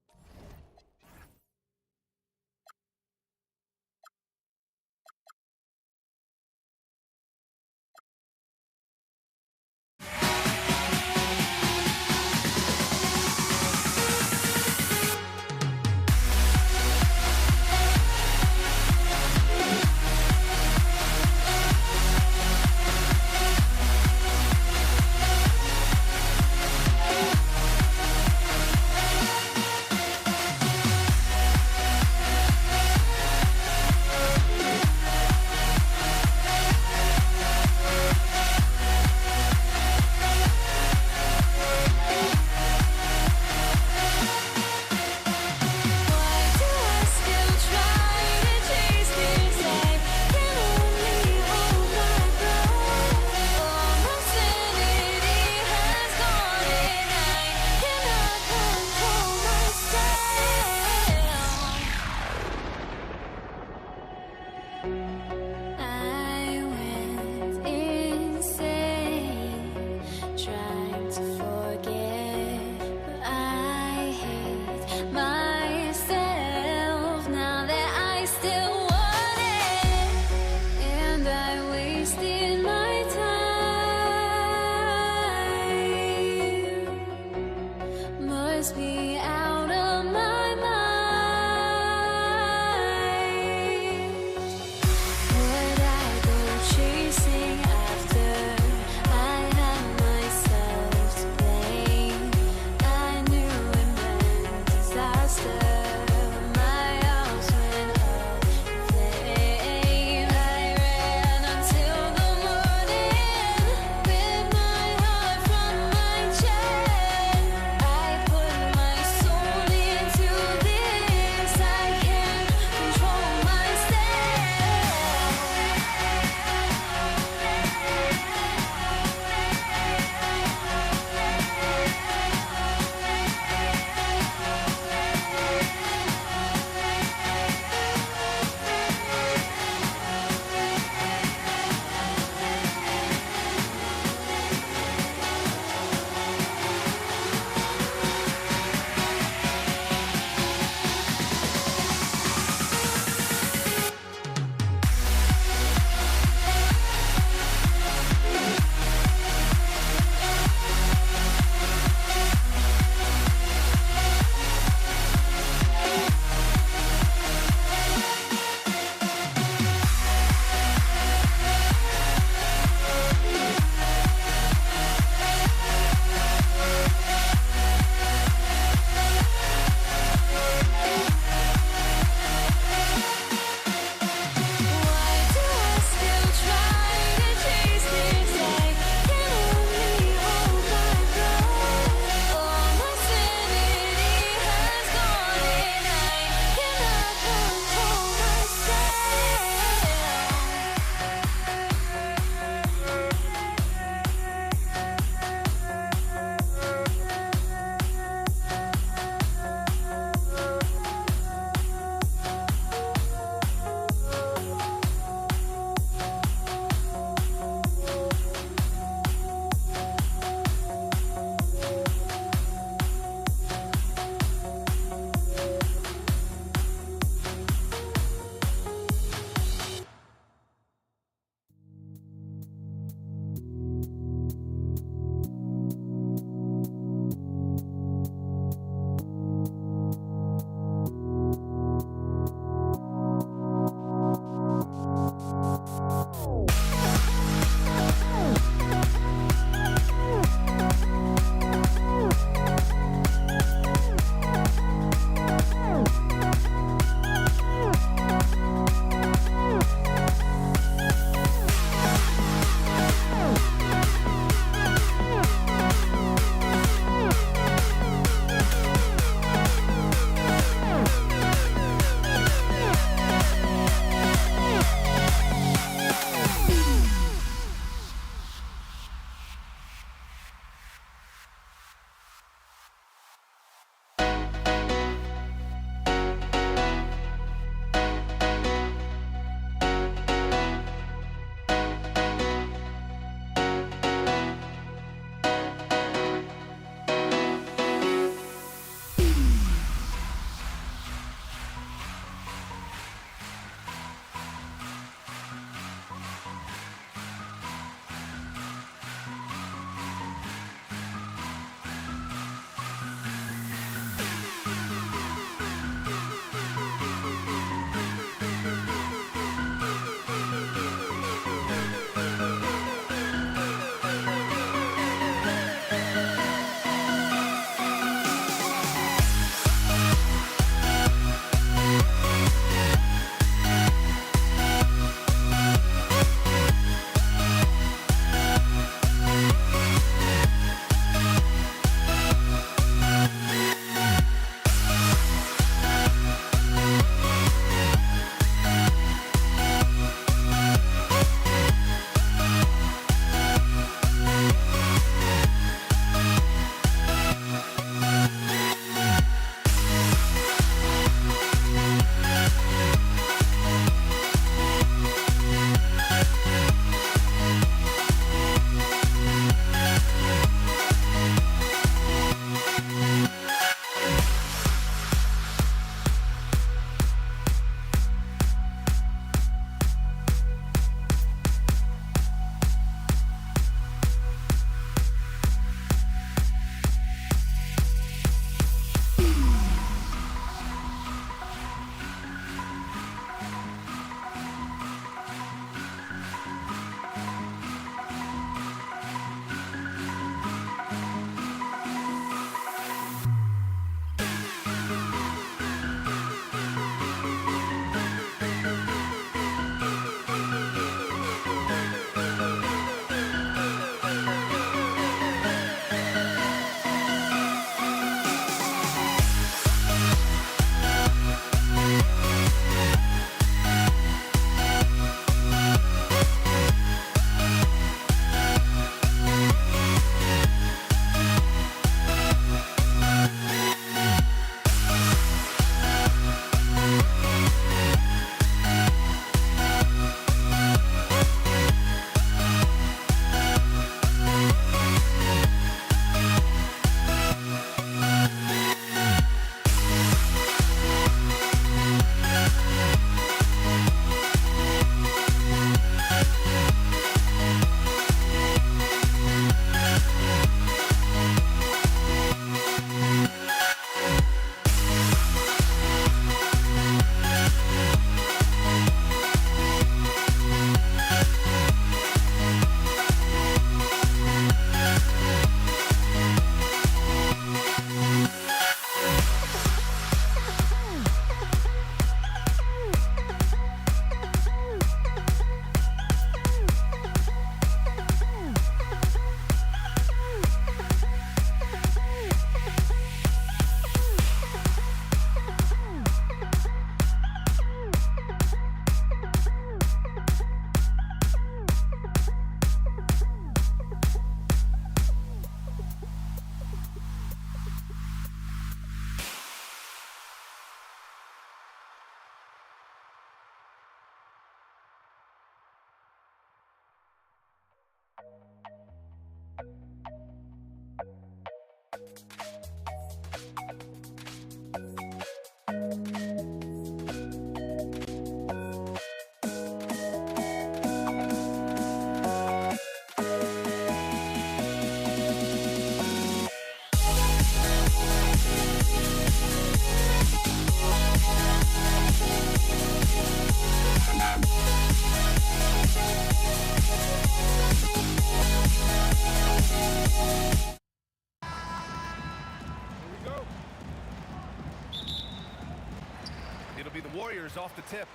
be the Warriors off the tip.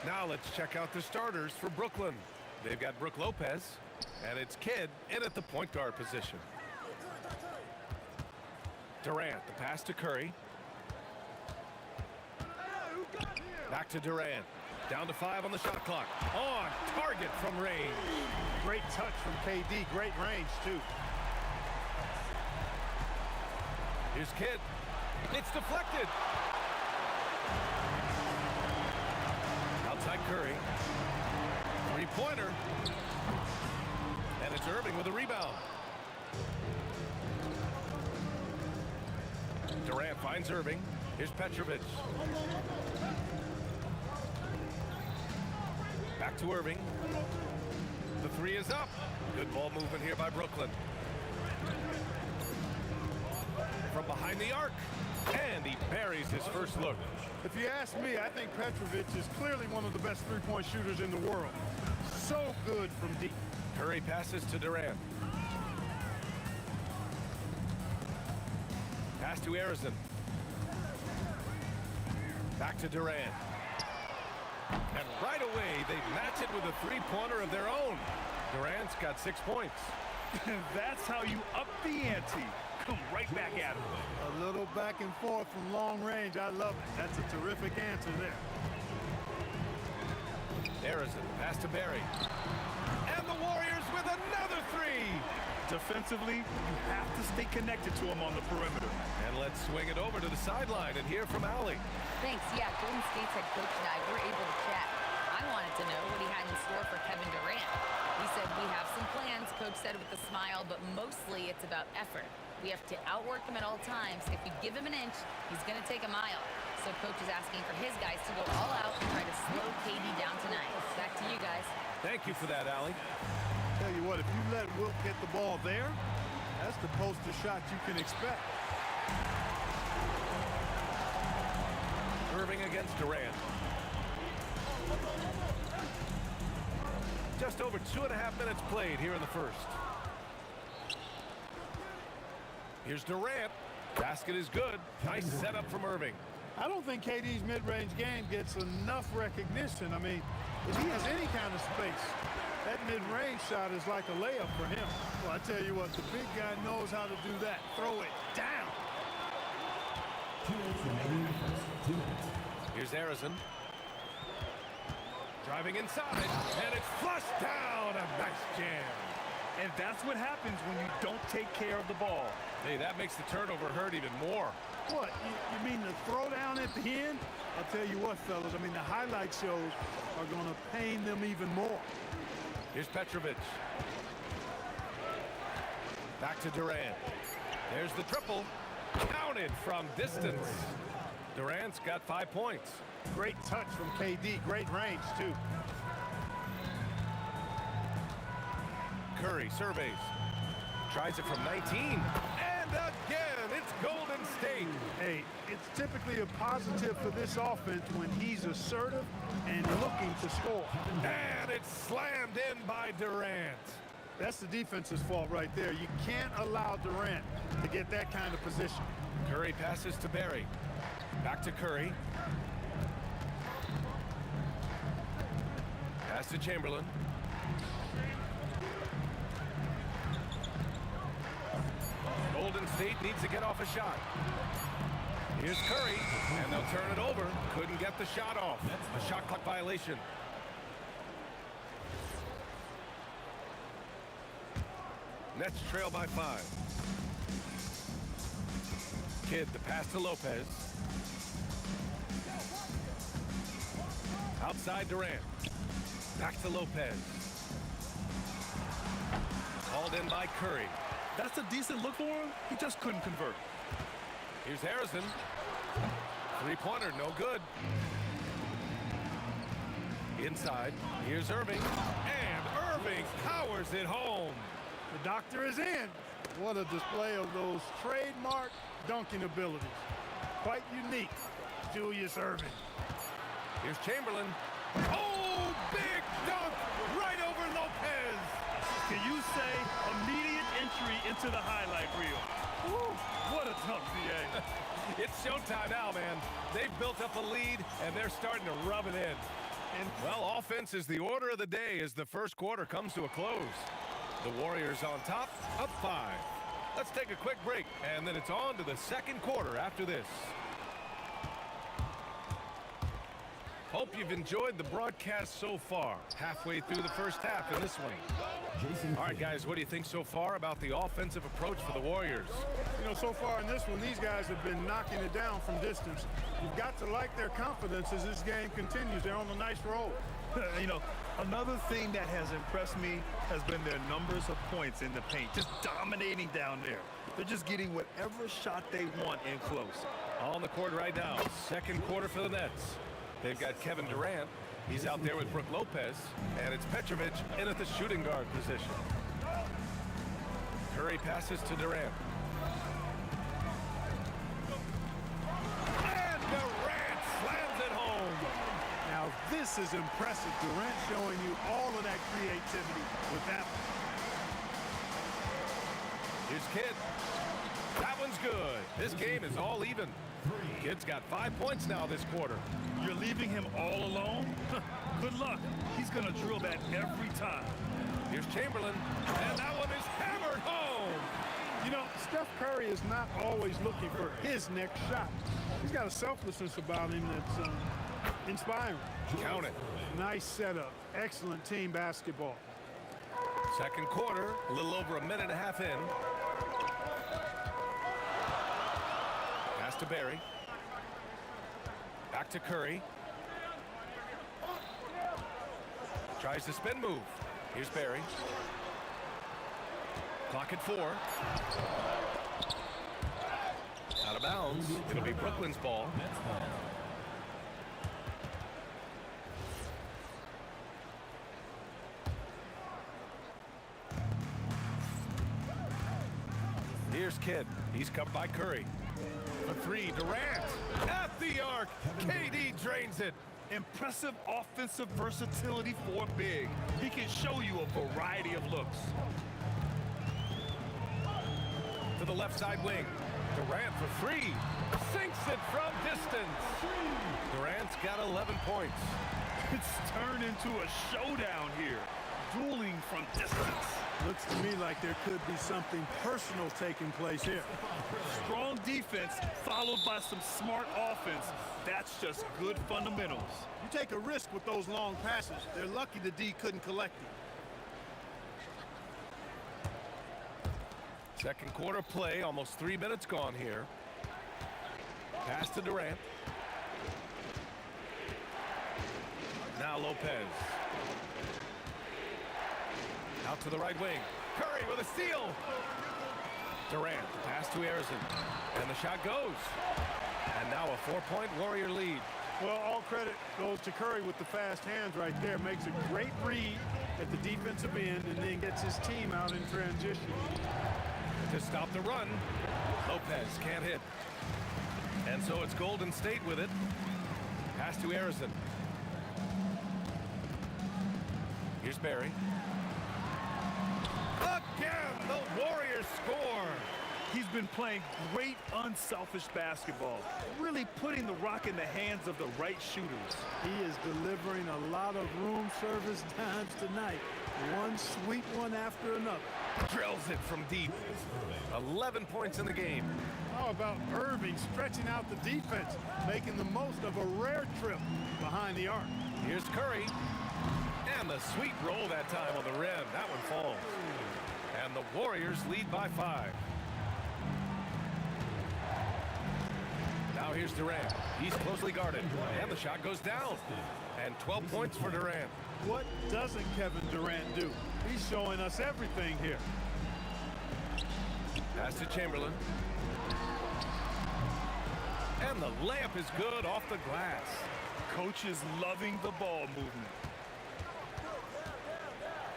Now let's check out the starters for Brooklyn. They've got Brooke Lopez, and it's Kidd in at the point guard position. Durant, the pass to Curry. Back to Durant. Down to 5 on the shot clock. On target from range. Great touch from KD. Great range, too. Here's Kidd. It's deflected. Outside Curry. Three-pointer. And it's Irving with a rebound. Durant finds Irving. Here's Petrovic. Back to Irving. The three is up. Good ball movement here by Brooklyn. From behind the arc. And he buries his first look. If you ask me, I think Petrovic is clearly one of the best three-point shooters in the world. So good from deep. Curry passes to Durant. Pass to Arizon. Back to Durant. And right away, they match it with a three-pointer of their own. Durant's got 6 points. That's how you up the ante. Come right back at him. A little back and forth from long range. I love it. That's a terrific answer there. Arizon, pass to Barry. And the Warriors with another three. Defensively, you have to stay connected to him on the perimeter. And let's swing it over to the sideline and hear from Allie. Thanks. Yeah, Golden State's head coach and I were able to chat. I wanted to know what he had in store for Kevin Durant. He said, we have some plans, Coach said with a smile, but mostly it's about effort. We have to outwork him at all times. If you give him an inch, he's going to take a mile. So Coach is asking for his guys to go all out and try to slow KD down tonight. Back to you guys. Thank you for that, Allie. Tell you what, if you let Wilt get the ball there, that's the poster shot you can expect. Irving against Durant. Just over 2.5 minutes played here in the first. Here's Durant. Basket is good. Nice setup from Irving. I don't think KD's mid-range game gets enough recognition. I mean, if he has any kind of space, that mid-range shot is like a layup for him. Well, I tell you what, the big guy knows how to do that. Throw it down. 2 minutes remaining in the first. 2 minutes. Here's Arizon. Driving inside, and it's flushed down. A nice jam. And that's what happens when you don't take care of the ball. Hey, that makes the turnover hurt even more. What, you mean the throwdown at the end? I'll tell you what, fellas, I mean, the highlight shows are going to pain them even more. Here's Petrovic. Back to Durant. There's the triple. Counted from distance. Durant's got 5 points. Great touch from KD. Great range, too. Curry surveys. Tries it from 19. And again, it's Golden State. Hey, it's typically a positive for this offense when he's assertive and looking to score. And it's slammed in by Durant. That's the defense's fault right there. You can't allow Durant to get that kind of position. Curry passes to Barry. Back to Curry. Pass to Chamberlain. Golden State needs to get off a shot. Here's Curry, and they'll turn it over. Couldn't get the shot off. A shot clock violation. Nets trail by 5. Kidd, the pass to Lopez. Outside Durant. Back to Lopez. Called in by Curry. That's a decent look for him. He just couldn't convert. Here's Harrison. Three-pointer, no good. Inside, here's Irving. And Irving powers it home. The doctor is in. What a display of those trademark dunking abilities. Quite unique, Julius Irving. Here's Chamberlain. Oh, big dunk right over Lopez. Can you say immediate entry into the highlight reel? Woo, what a dunk, VA. It's showtime now, man. They've built up a lead, and they're starting to rub it in. And, well, offense is the order of the day as the first quarter comes to a close. The Warriors on top, up 5. Let's take a quick break, and then it's on to the second quarter after this. Hope you've enjoyed the broadcast so far. Halfway through the first half in this one. All right, guys, what do you think so far about the offensive approach for the Warriors? You know, so far in this one, these guys have been knocking it down from distance. You've got to like their confidence as this game continues. They're on a nice roll. You know, another thing that has impressed me has been their numbers of points in the paint, just dominating down there. They're just getting whatever shot they want in close. On the court right now, second quarter for the Nets. They've got Kevin Durant. He's out there with Brook Lopez. And it's Petrovic in at the shooting guard position. Curry passes to Durant. And Durant slams it home. Now, this is impressive. Durant showing you all of that creativity with that one. Here's Kidd. That one's good. This game is all even. Kidd's got 5 points now this quarter. You're leaving him all alone? Good luck. He's going to drill that every time. Here's Chamberlain, and that one is hammered home. You know, Steph Curry is not always looking for his next shot. He's got a selflessness about him that's inspiring. Count it. Nice setup. Excellent team basketball. Second quarter, a little over a minute and a half in. Pass to Barry. Back to Curry. Tries the spin move. Here's Barry. Clock at 4. Out of bounds. It'll be Brooklyn's ball. Here's Kidd. He's covered by Curry. For 3, Durant. At the arc. KD drains it. Impressive offensive versatility for a big. He can show you a variety of looks. To the left side wing. Durant for 3. Sinks it from distance. Durant's got 11 points. It's turned into a showdown here. Dueling from distance. Looks to me like there could be something personal taking place here. Strong defense followed by some smart offense. That's just good fundamentals. You take a risk with those long passes. They're lucky the D couldn't collect them. Second quarter play, almost 3 minutes gone here. Pass to Durant. Now Lopez. Out to the right wing. Curry with a steal. Durant, pass to Harrison. And the shot goes. And now a 4-point Warrior lead. Well, all credit goes to Curry with the fast hands right there. Makes a great read at the defensive end and then gets his team out in transition. To stop the run, Lopez can't hit. And so it's Golden State with it. Pass to Harrison. Here's Barry. Again, the Warriors score. He's been playing great unselfish basketball, really putting the rock in the hands of the right shooters. He is delivering a lot of room service times tonight. One sweet one after another. Drills it from deep. 11 points in the game. How about Irving stretching out the defense, making the most of a rare trip behind the arc. Here's Curry. And the sweet roll that time on the rim. That one falls. And the Warriors lead by 5. Now here's Durant. He's closely guarded. And the shot goes down. And 12 points for Durant. What doesn't Kevin Durant do? He's showing us everything here. Pass to Chamberlain. And the layup is good off the glass. Coach is loving the ball movement.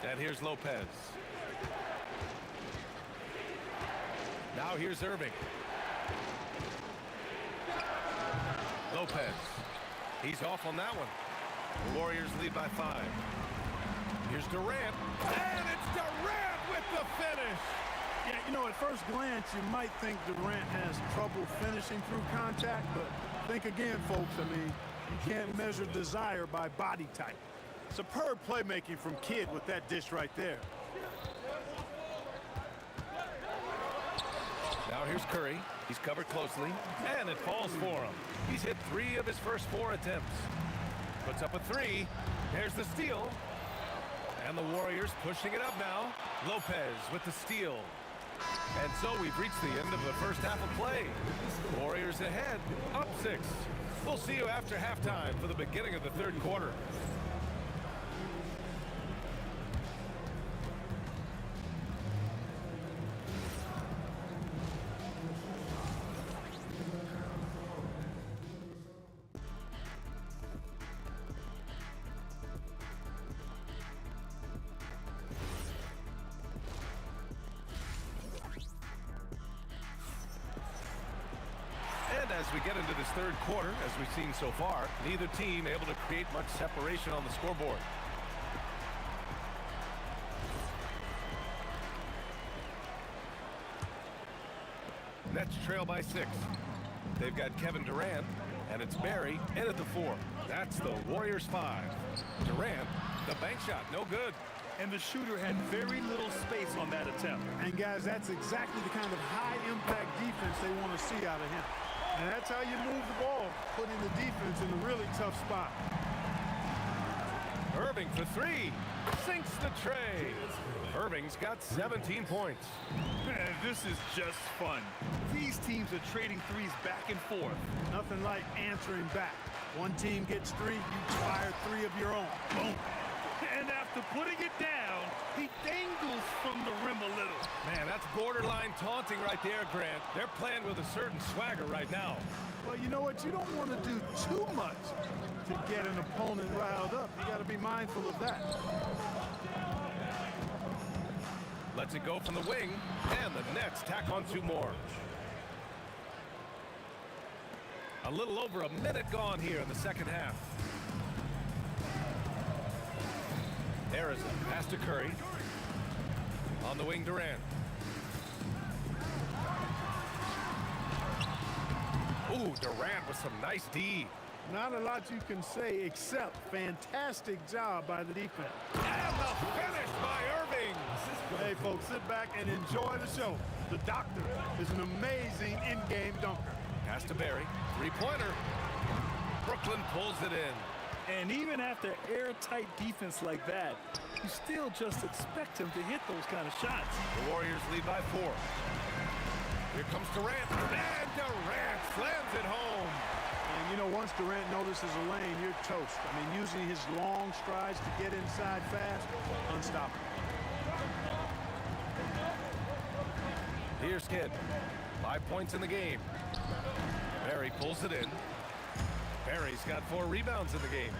And here's Lopez. Now here's Irving. Lopez. He's off on that one. The Warriors lead by 5. Here's Durant. And it's Durant with the finish. Yeah, you know, at first glance, you might think Durant has trouble finishing through contact, but think again, folks. I mean, you can't measure desire by body type. Superb playmaking from Kidd with that dish right there. Now here's Curry. He's covered closely, and it falls for him. He's hit 3 of his first 4 attempts. Puts up a 3. There's the steal. And the Warriors pushing it up now. Lopez with the steal. And so we've reached the end of the first half of play. Warriors ahead, up 6. We'll see you after halftime for the beginning of the third quarter. And as we get into this third quarter, as we've seen so far, neither team able to create much separation on the scoreboard. Nets trail by 6. They've got Kevin Durant, and it's Barry in at the 4. That's the Warriors 5. Durant, the bank shot, no good. And the shooter had very little space on that attempt. And guys, that's exactly the kind of high-impact defense they want to see out of him. And that's how you move the ball, putting the defense in a really tough spot. Irving for 3. Sinks the tray. Irving's got 17 points. Man, this is just fun. These teams are trading threes back and forth. Nothing like answering back. One team gets 3, you fire 3 of your own. Boom. And after putting it down, he dangles from the rim a little. Man, that's borderline taunting right there, Grant. They're playing with a certain swagger right now. Well, you know what? You don't want to do too much to get an opponent riled up. You got to be mindful of that. Lets it go from the wing, and the Nets tack on 2 more. A little over a minute gone here in the second half. Harrison pass to Curry. On the wing, Durant. Ooh, Durant with some nice D. Not a lot you can say except fantastic job by the defense. And the finish by Irving. Hey, folks, sit back and enjoy the show. The doctor is an amazing in-game dunker. Pass to Barry. 3-pointer. Brooklyn pulls it in. And even after airtight defense like that, you still just expect him to hit those kind of shots. The Warriors lead by 4. Here comes Durant. And Durant slams it home. And, you know, once Durant notices a lane, you're toast. I mean, using his long strides to get inside fast, unstoppable. Here's Kidd. 5 points in the game. Barry pulls it in. Barry's got 4 rebounds in the game.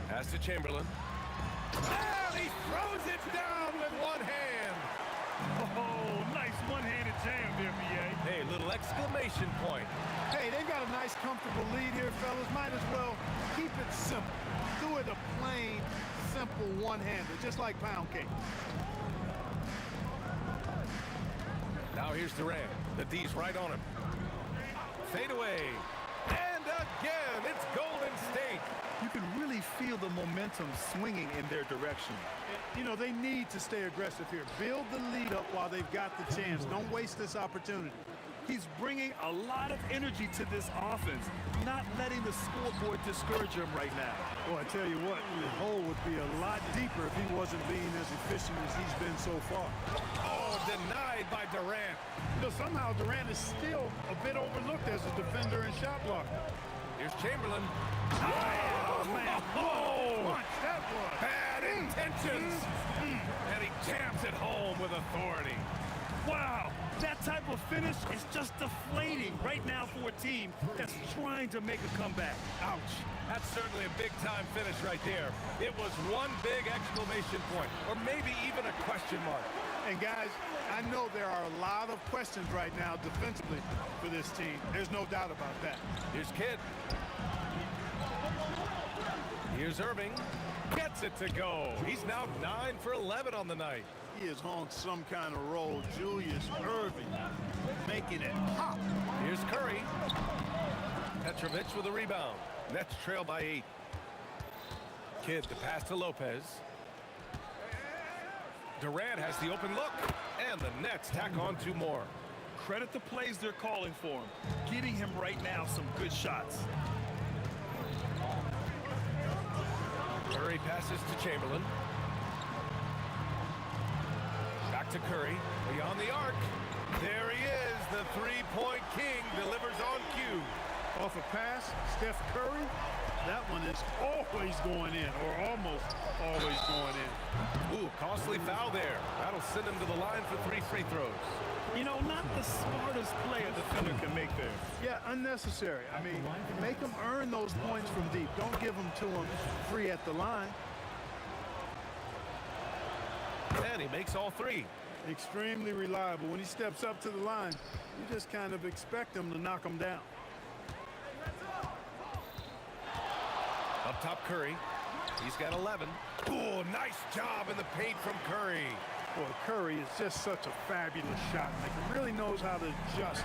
Pass to Chamberlain. And he throws it down with one hand. Oh, nice one-handed jam there, B.A. Hey, little exclamation point. Hey, they've got a nice, comfortable lead here, fellas. Might as well keep it simple. Do it a plain, simple one-hander, just like pound cake. Now here's Durant. The D's right on him. Fade away. And again, it's Golden State. You can really feel the momentum swinging in their direction. You know, they need to stay aggressive here. Build the lead up while they've got the chance. Don't waste this opportunity. He's bringing a lot of energy to this offense, not letting the scoreboard discourage him right now. Well, I tell you what, the hole would be a lot deeper if he wasn't being as efficient as he's been so far. Oh, denied by Durant. You know, somehow Durant is still a bit overlooked as a defender and shot blocker. Here's Chamberlain. Oh, man. Oh, What that was. bad intentions. And he jams it home with authority. Wow, that type of finish is just deflating right now for a team that's trying to make a comeback. Ouch. That's certainly a big-time finish right there. It was one big exclamation point, or maybe even a question mark. And guys, I know there are a lot of questions right now defensively for this team. There's no doubt about that. Here's Kidd. Here's Irving. Gets it to go. He's now 9 for 11 on the night. He is on some kind of roll. Julius Irving making it pop. Here's Curry. Petrovic with a rebound. Nets trail by 8. Kidd the pass to Lopez. Durant has the open look, and the Nets tack on 2 more. Credit the plays they're calling for him. Getting him right now some good shots. Curry passes to Chamberlain. Back to Curry. Beyond the arc. There he is. The three-point king delivers on cue. Off a pass, Steph Curry. That one is always going in, or almost always going in. Ooh, costly foul there. That'll send him to the line for 3 free throws. You know, not the smartest play a defender can make there. Yeah, unnecessary. I mean, make them earn those points from deep. Don't give them to them free at the line. And he makes all 3. Extremely reliable. When he steps up to the line, you just kind of expect him to knock them down. Up top, Curry. He's got 11. Oh, nice job in the paint from Curry. Boy, Curry is just such a fabulous shot maker. Really knows how to adjust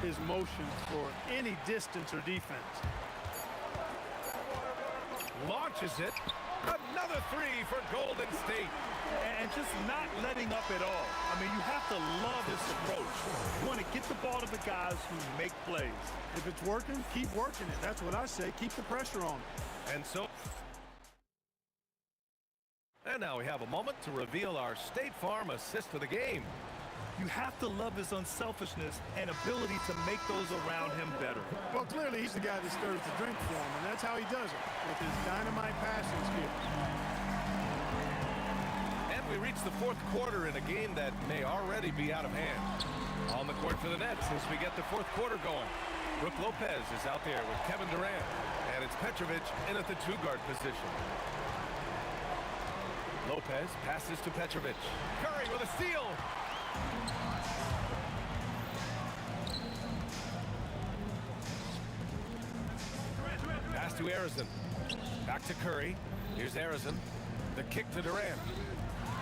his motions for any distance or defense. Launches it. Another 3 for Golden State. And just not letting up at all. I mean, you have to love this approach. You want to get the ball to the guys who make plays. If it's working, keep working it. That's what I say. Keep the pressure on. And so... And now we have a moment to reveal our State Farm assist of the game. You have to love his unselfishness and ability to make those around him better. Well, clearly he's the guy that stirs the drink for him, and that's how he does it, with his dynamite passing skills. And we reach the 4th quarter in a game that may already be out of hand. On the court for the Nets as we get the 4th quarter going. Brook Lopez is out there with Kevin Durant, and it's Petrovic in at the 2-guard position. Lopez passes to Petrovic. Curry with a steal. Pass to Arizon. Back to Curry. Here's Arizon. The kick to Durant.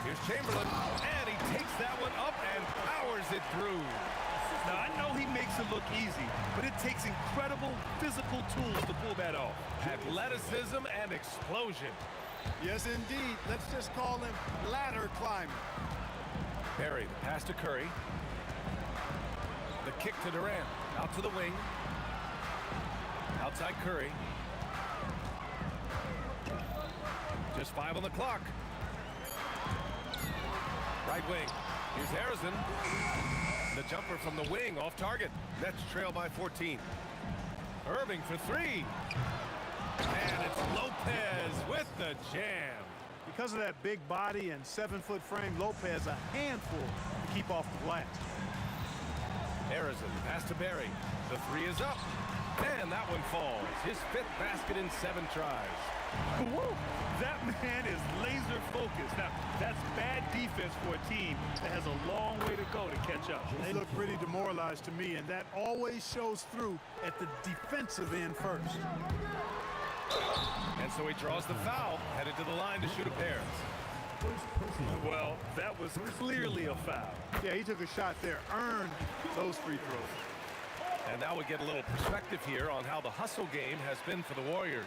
Here's Chamberlain. And he takes that one up and powers it through. Now, I know he makes it look easy, but it takes incredible physical tools to pull that off. Athleticism and explosion. Yes, indeed. Let's just call him ladder climber. Barry, the pass to Curry. The kick to Durant. Out to the wing. Outside Curry. Just 5 on the clock. Right wing. Here's Harrison. The jumper from the wing off target. Nets trail by 14. Irving for 3. And it's Lopez with the jam. Because of that big body and 7-foot frame, Lopez a handful to keep off the glass. Harrison, pass to Barry. The 3 is up. And that one falls. His 5th basket in 7 tries. Whoa, that man is laser focused. Now, that's bad defense for a team that has a long way to go to catch up. They look pretty demoralized to me, and that always shows through at the defensive end first. And so he draws the foul, headed to the line to shoot a pair. Well, that was clearly a foul. Yeah, he took a shot there, earned those free throws. And now we get a little perspective here on how the hustle game has been for the Warriors.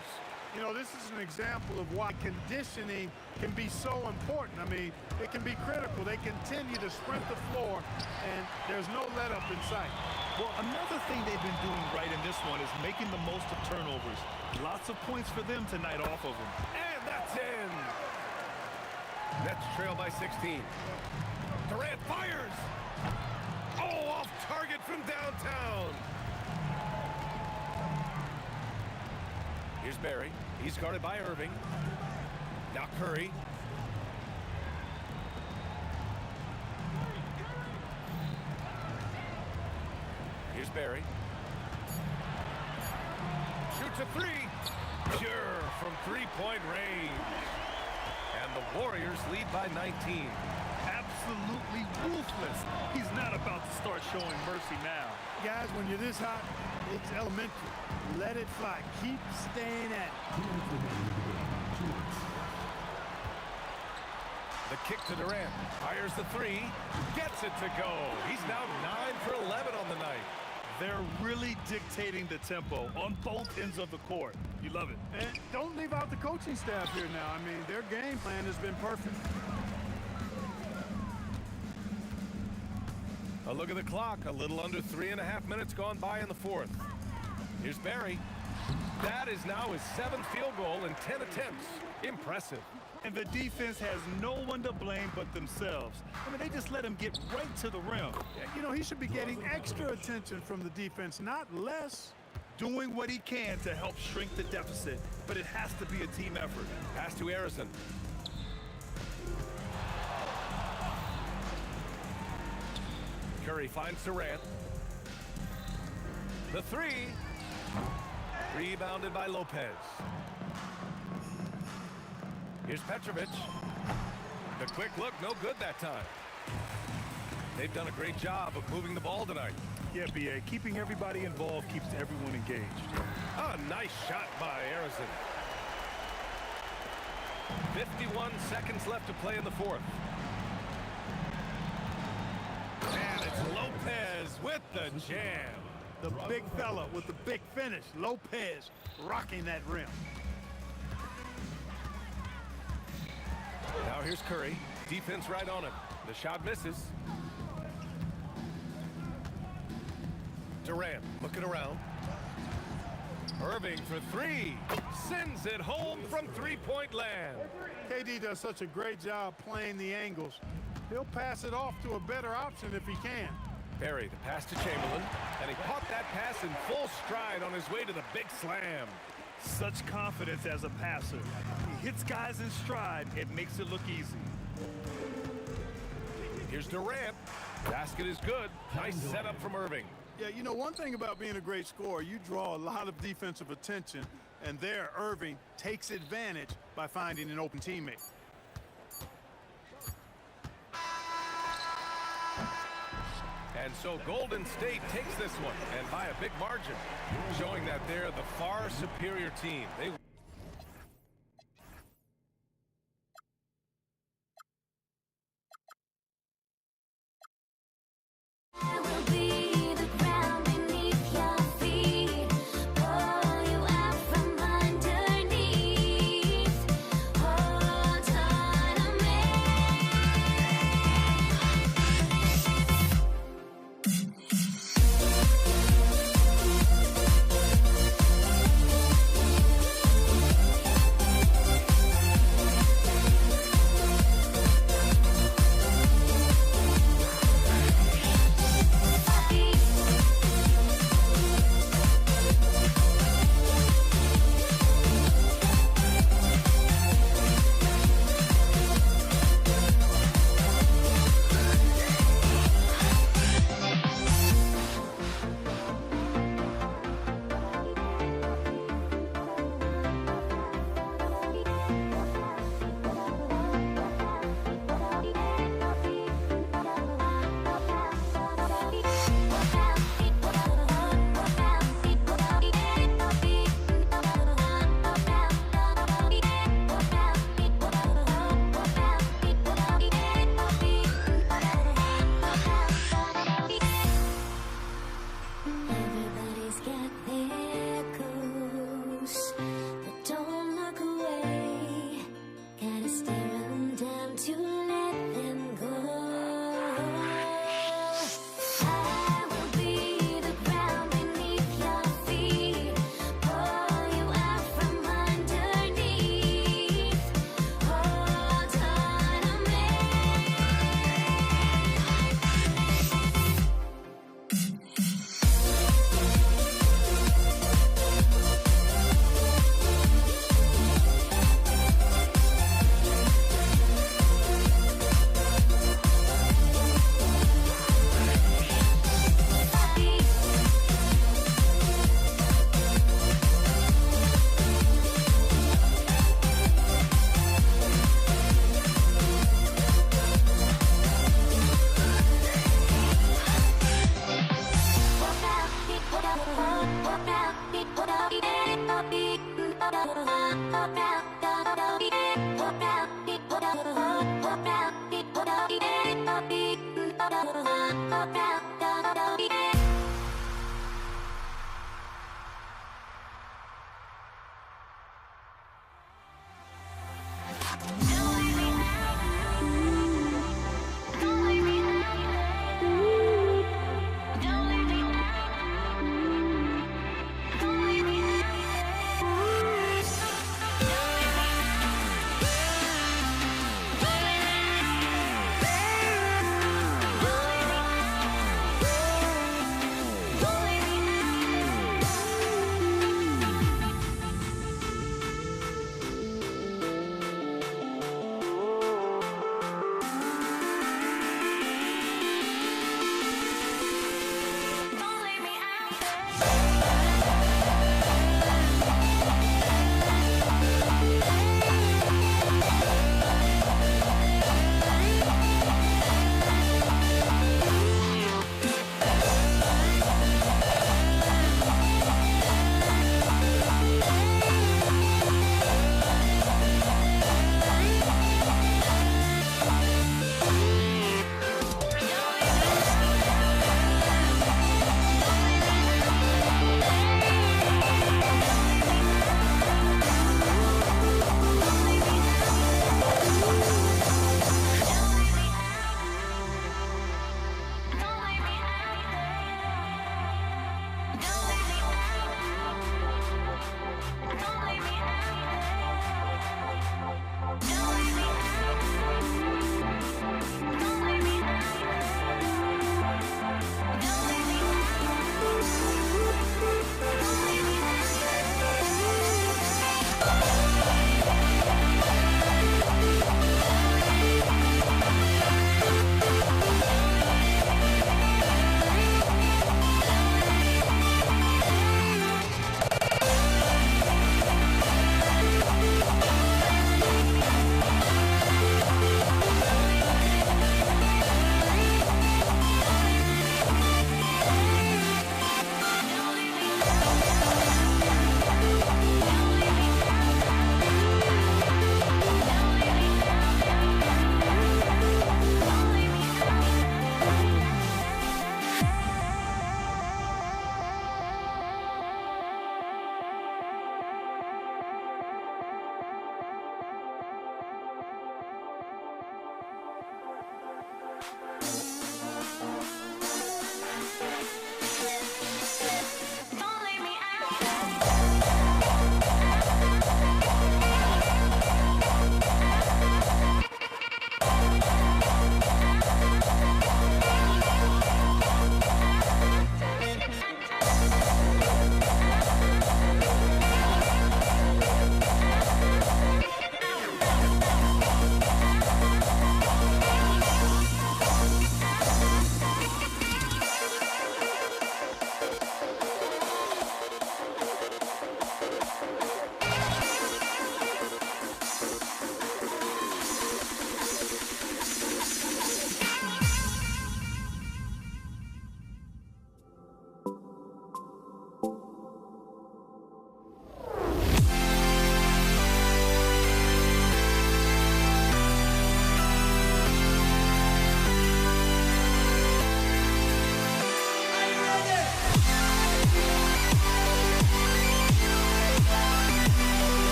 You know, this is an example of why conditioning can be so important. I mean, it can be critical. They continue to sprint the floor, and there's no let-up in sight. Well, another thing they've been doing right in this one is making the most of turnovers. Lots of points for them tonight off of them. And that's in! Nets trail by 16. Durant fires! Oh, off target from downtown! Here's Barry. He's guarded by Irving. Now Curry. Here's Barry. Shoots a 3. Pure from 3-point range. And the Warriors lead by 19. Absolutely ruthless. He's not about to start showing mercy now. Guys, when you're this hot, it's elementary. Let it fly. Keep staying at it. The kick to Durant. Fires the three. Gets it to go. He's now 9 for 11 on the night. They're really dictating the tempo on both ends of the court. You love it. And don't leave out the coaching staff here now. I mean, their game plan has been perfect. A look at the clock. A little under 3.5 minutes gone by in the fourth. Here's Barry. That is now his 7th field goal in 10 attempts. Impressive. And the defense has no one to blame but themselves. I mean, they just let him get right to the rim. You know, he should be getting extra attention from the defense, not less. Doing what he can to help shrink the deficit, but it has to be a team effort. Pass to Harrison. Curry finds Durant. The three. Rebounded by Lopez. Here's Petrovic. The quick look, no good that time. They've done a great job of moving the ball tonight. Yeah, B.A. Keeping everybody involved keeps everyone engaged. A nice shot by Harrison. 51 seconds left to play in the fourth. And it's Lopez with the jam. The big fella with the big finish. Lopez rocking that rim. Now here's Curry. Defense right on him. The shot misses. Durant looking around. Irving for three. Sends it home from three-point land. KD does such a great job playing the angles. He'll pass it off to a better option if he can. Barry, the pass to Chamberlain. And he caught that pass in full stride on his way to the big slam. Such confidence as a passer. He hits guys in stride. It makes it look easy. Here's Durant. Basket is good. Nice setup from Irving. Yeah, you know, one thing about being a great scorer, you draw a lot of defensive attention, and there Irving takes advantage by finding an open teammate. And so Golden State takes this one, and by a big margin, showing that they're the far superior team. They Pop out.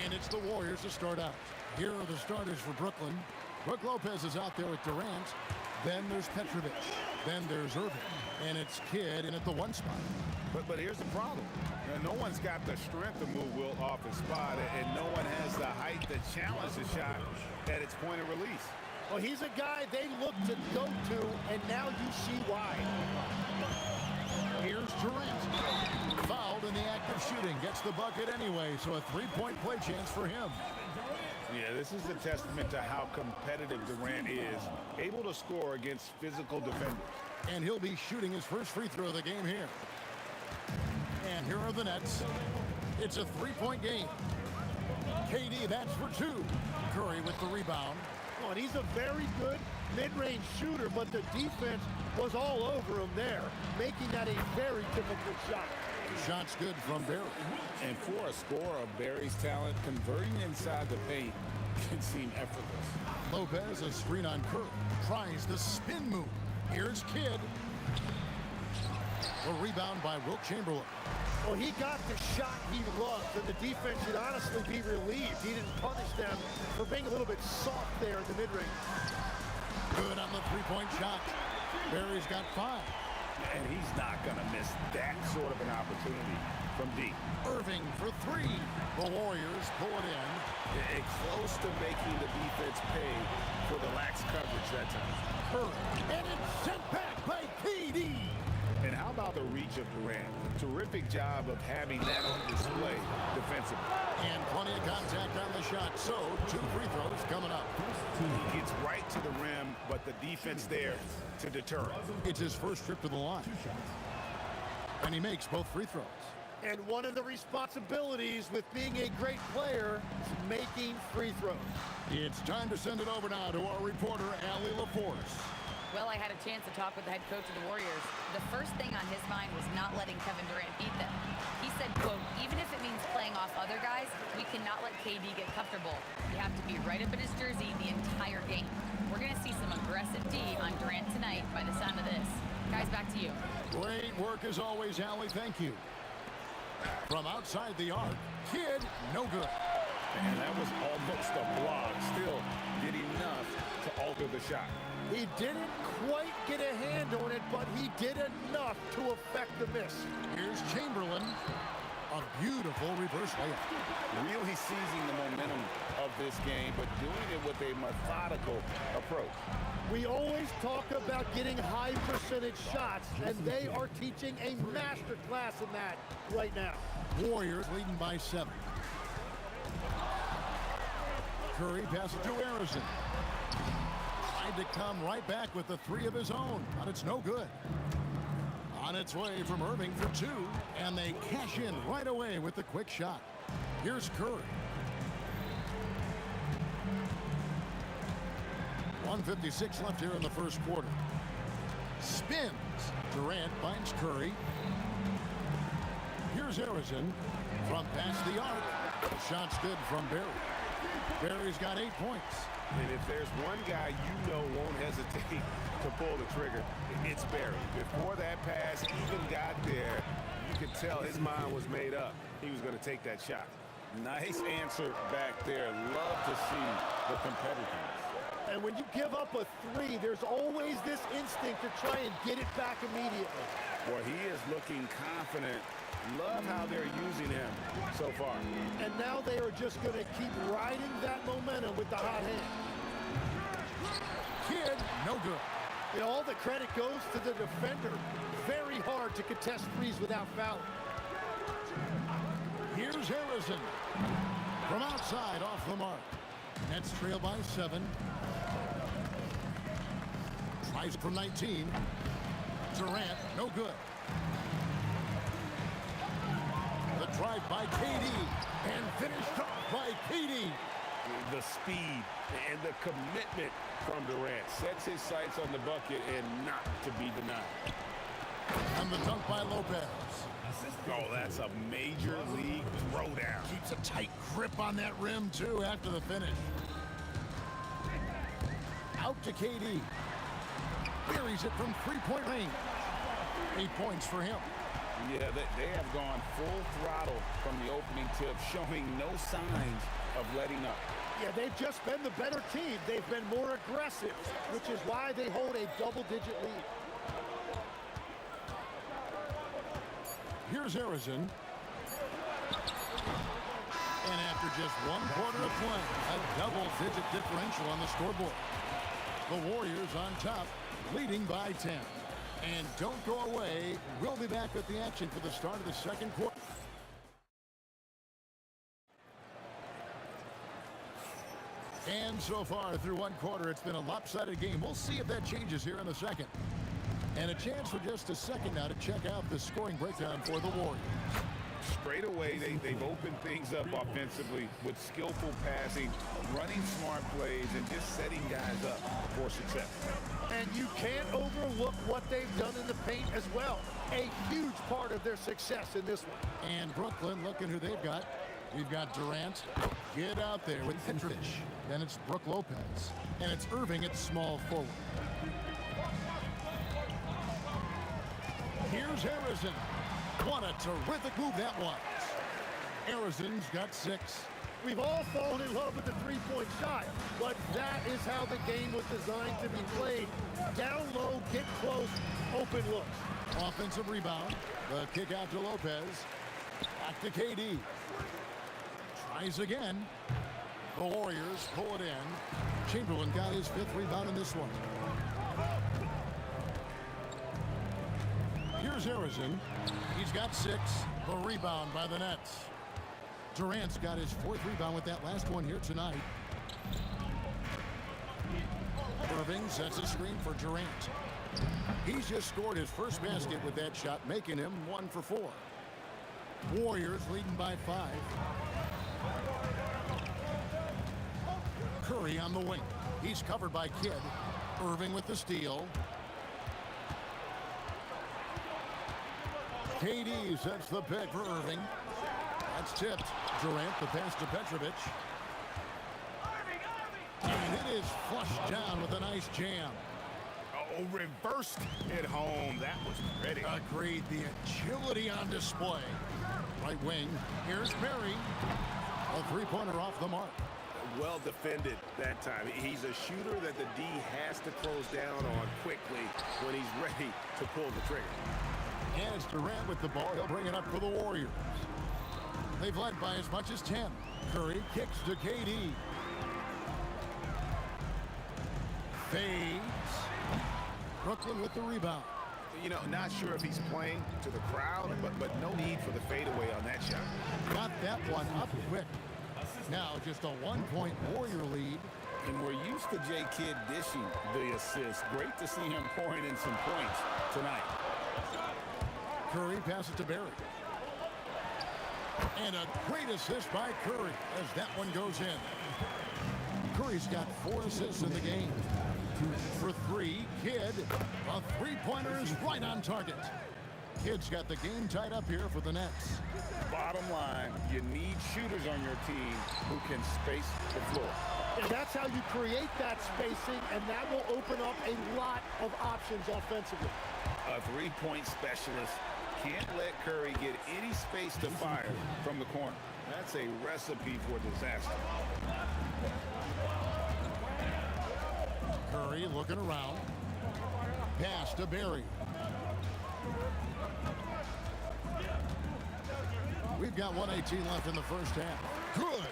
And it's the Warriors to start out. Here are the starters for Brooklyn. Brook Lopez is out there with Durant. Then there's Petrovic. Then there's Irving. And it's Kidd in at the 1 spot. But here's the problem. No one's got the strength to move Wilt off his spot, and no one has the height to challenge the shot at its point of release. Well, he's a guy they look to go to, and now you see why. Here's Durant. Fouled in the act of shooting. Gets the bucket anyway, so a 3-point play chance for him. Yeah, this is a testament to how competitive Durant is, able to score against physical defenders. And he'll be shooting his first free throw of the game here. And here are the Nets. It's a 3-point game. KD, that's for 2. Curry with the rebound. Oh, and he's a very good mid-range shooter, but the defense was all over him there, making that a very difficult shot. The shot's good from Barry. And for a scorer of Barry's talent, converting inside the paint can seem effortless. Lopez, a screen on Curry. Tries the spin move. Here's Kidd. A rebound by Wilt Chamberlain. Well, he got the shot he loved, and the defense should honestly be relieved. He didn't punish them for being a little bit soft there in the mid-range. Good on the 3-point shot. Barry's got 5. And he's not going to miss that sort of an opportunity from deep. Irving for 3. The Warriors pull it in. It's close to making the defense pay for the lax coverage that time. Curry. And it's sent back by KD. And how about the reach of Durant? Terrific job of having that on display defensively. And plenty of contact on the shot. So 2 free throws coming up. He gets right to the rim, but the defense there to deter him. It's his first trip to the line. And he makes both free throws. And one of the responsibilities with being a great player is making free throws. It's time to send it over now to our reporter, Allie LaForce. Well, I had a chance to talk with the head coach of the Warriors. The first thing on his mind was not letting Kevin Durant beat them. He said, quote, even if it means playing off other guys, we cannot let KD get comfortable. You have to be right up in his jersey the entire game. We're going to see some aggressive D on Durant tonight by the sound of this. Guys, back to you. Great work as always, Allie. Thank you. From outside the arc, Kidd, no good. And that was almost a block. Still did enough to alter the shot. He didn't quite get a hand on it, but he did enough to affect the miss. Here's Chamberlain. A beautiful reverse layup. Really seizing the momentum of this game, but doing it with a methodical approach. We always talk about getting high percentage shots, and they are teaching a master class in that right now. Warriors leading by 7. Curry passes to Harrison. Tried to come right back with the 3 of his own, but it's no good. On its way from Irving for 2, and they cash in right away with the quick shot. Here's Curry. 1:56 left here in the first quarter. Spins. Durant finds Curry. Here's Harrison from past the arc. The shot's good from Barry. Barry's got 8 points. And if there's one guy you know won't hesitate to pull the trigger, it's Barry. Before that pass even got there, you could tell his mind was made up. He was going to take that shot. Nice answer back there. Love to see the competitiveness. And when you give up a three, there's always this instinct to try and get it back immediately. Well, he is looking confident. Love how they're using him so far. And now they are just going to keep riding that momentum with the hot hand. Kid, no good. You know, all the credit goes to the defender. Very hard to contest threes without fouling. Here's Harrison. From outside, off the mark. Nets trail by 7. Tries from 19. Durant, no good. The drive by KD. And finished off by KD. The speed and the commitment from Durant sets his sights on the bucket and not to be denied. And the dunk by Lopez. Oh, that's a major league throwdown. Keeps a tight grip on that rim, too, after the finish. Out to KD. Buries it from three-point range. 8 points for him. Yeah, they have gone full throttle from the opening tip, showing no signs of letting up. Yeah, they've just been the better team. They've been more aggressive, which is why they hold a double-digit lead. Here's Harrison. And after just 1 quarter of play, a double-digit differential on the scoreboard. The Warriors on top, leading by 10. And don't go away. We'll be back with the action for the start of the second quarter. And so far through 1 quarter, it's been a lopsided game. We'll see if that changes here in the second. And a chance for just a second now to check out the scoring breakdown for the Warriors. Straight away, they've opened things up offensively with skillful passing, running smart plays, and just setting guys up for success. And you can't overlook what they've done in the paint as well. A huge part of their success in this one. And Brooklyn, looking who they've got. We've got Durant. Get out there with Petrovic. Then it's Brook Lopez. And it's Irving at small forward. Here's Harrison. What a terrific move that was. Harrison's got 6. We've all fallen in love with the three-point shot, but that is how the game was designed to be played. Down low, get close, open looks. Offensive rebound. The kick out to Lopez. Back to KD. Tries again. The Warriors pull it in. Chamberlain got his 5th rebound in this one. Here's Harrison. He's got 6. The rebound by the Nets. Durant's got his 4th rebound with that last one here tonight. Irving sets a screen for Durant. He's just scored his first basket with that shot, making him 1 for 4. Warriors leading by 5. Curry on the wing. He's covered by Kidd. Irving with the steal. KD sets the pick for Irving. That's tipped. Durant, the pass to Petrovic. And it is flushed down with a nice jam. Oh, reversed it home. That was pretty. Agreed. The agility on display. Right wing. Here's Perry. A three-pointer off the mark. Well defended that time. He's a shooter that the D has to close down on quickly when he's ready to pull the trigger. And it's Durant with the ball. He'll bring it up for the Warriors. They've led by as much as 10. Curry kicks to KD. Fades. Brooklyn with the rebound. You know, not sure if he's playing to the crowd, but no need for the fadeaway on that shot. Got that one up quick. Now just a 1-point Warrior lead. And we're used to J. Kidd dishing the assist. Great to see him pouring in some points tonight. Curry passes to Barry. And a great assist by Curry as that one goes in. Curry's got 4 assists in the game. For 3, Kidd. A three-pointer is right on target. Kidd's got the game tied up here for the Nets. Bottom line, you need shooters on your team who can space the floor. And that's how you create that spacing, and that will open up a lot of options offensively. A three-point specialist can't let Curry get any space to fire from the corner. That's a recipe for disaster. Curry looking around. Pass to Barry. We've got 1:18 left in the first half. Good.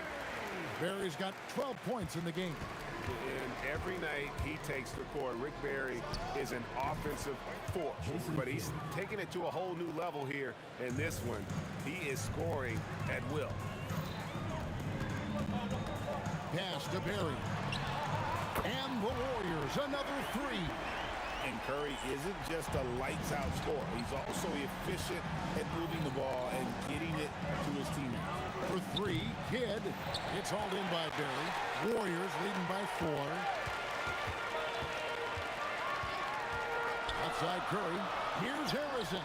Barry's got 12 points in the game. And every night he takes the court. Rick Barry is an offensive force, but he's taking it to a whole new level here in this one. He is scoring at will. Pass to Barry. And the Warriors, another three. And Curry isn't just a lights-out scorer. He's also efficient at moving the ball and getting it to his teammates. For three, Kidd. It's hauled in by Barry. Warriors leading by 4. Outside Curry. Here's Harrison.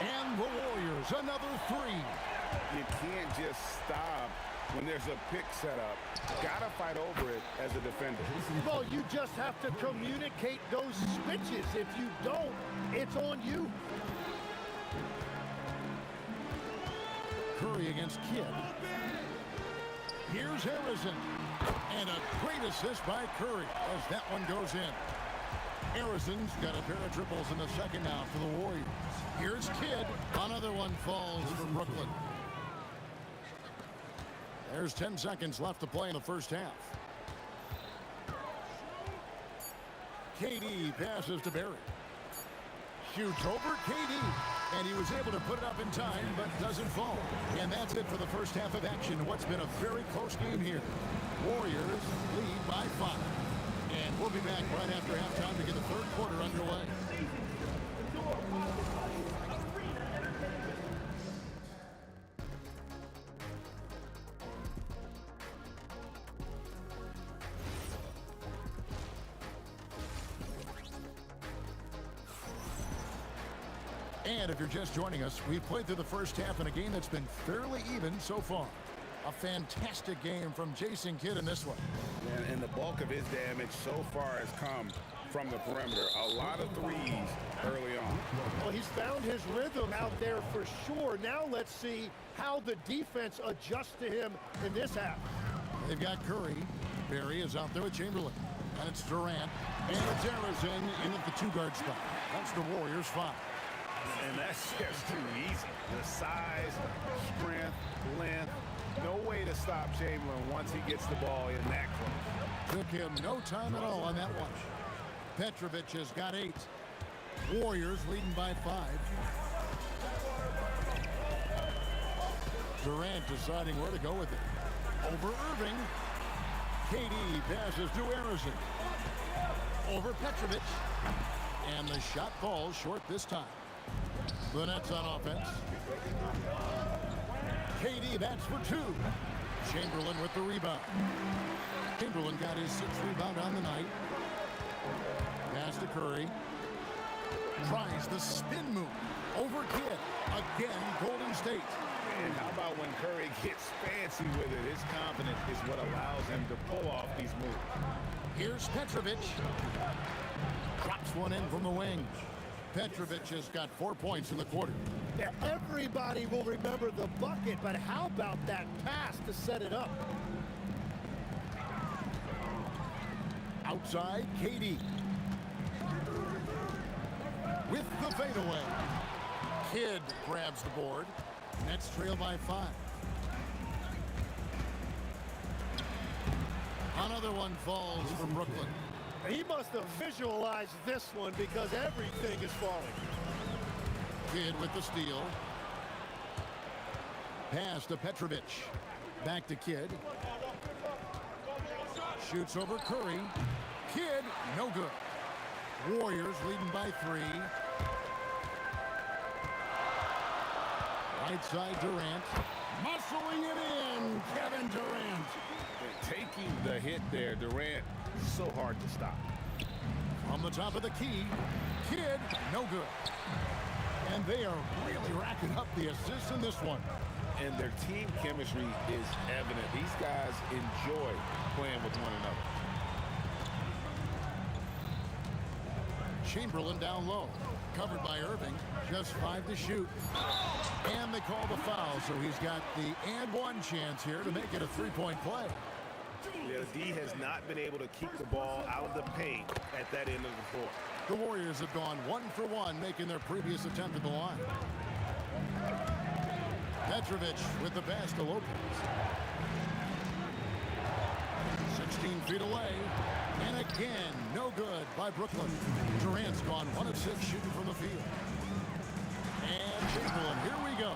And the Warriors, another 3. You can't just stop when there's a pick set up. Gotta fight over it as a defender. Well, you just have to communicate those switches. If you don't, it's on you. Curry against Kidd. Here's Harrison. And a great assist by Curry as that one goes in. Harrison's got a pair of triples in the second half for the Warriors. Here's Kidd. Another one falls for Brooklyn. There's 10 seconds left to play in the first half. KD passes to Barry. Shoots over KD. And he was able to put it up in time, but doesn't fall. And that's it for the first half of action. What's been a very close game here. Warriors lead by 5. And we'll be back right after halftime to get the third quarter underway. And if you're just joining us, we've played through the first half in a game that's been fairly even so far. A fantastic game from Jason Kidd in this one. And the bulk of his damage so far has come from the perimeter. A lot of threes early on. Well, he's found his rhythm out there for sure. Now let's see how the defense adjusts to him in this half. They've got Curry. Barry is out there with Chamberlain. And it's Durant. And it's Harrison in at the 2-guard spot. That's the Warriors' 5. And that's just too easy. The size, strength, length. No way to stop Chamberlain once he gets the ball in that close. Took him no time at all on that one. Petrovic has got 8. Warriors leading by 5. Durant deciding where to go with it. Over Irving. KD passes to Harrison. Over Petrovic. And the shot falls short this time. The Nets on offense. KD, that's for 2. Chamberlain with the rebound. Chamberlain got his 6th rebound on the night. Pass to Curry. Tries the spin move. Over Kidd. Again, Golden State. And how about when Curry gets fancy with it? His confidence is what allows him to pull off these moves. Here's Petrovic. Drops one in from the wing. Petrovic has got 4 points in the quarter. Yeah, everybody will remember the bucket, but how about that pass to set it up? Outside, KD. With the fadeaway. Kidd grabs the board. Nets trail by 5. Another one falls for Brooklyn. He must have visualized this one because everything is falling. Kidd with the steal. Pass to Petrovic. Back to Kidd. Shoots over Curry. Kidd, no good. Warriors leading by 3. Right side Durant. Muscling it in, Kevin Durant. Taking the hit there, Durant, so hard to stop. From the top of the key, Kidd, no good. And they are really racking up the assists in this one. And their team chemistry is evident. These guys enjoy playing with one another. Chamberlain down low. Covered by Irving. Just 5 to shoot. And they call the foul, so he's got the and one chance here to make it a 3-point play. Yeah, the D has not been able to keep the ball out of the paint at that end of the floor. The Warriors have gone 1 for 1, making their previous attempt at the line. Petrovic with the pass to Lopez. 16 feet away. And again, no good by Brooklyn. Durant's gone 1 of 6 shooting from the field. And Chamberlain, here we go.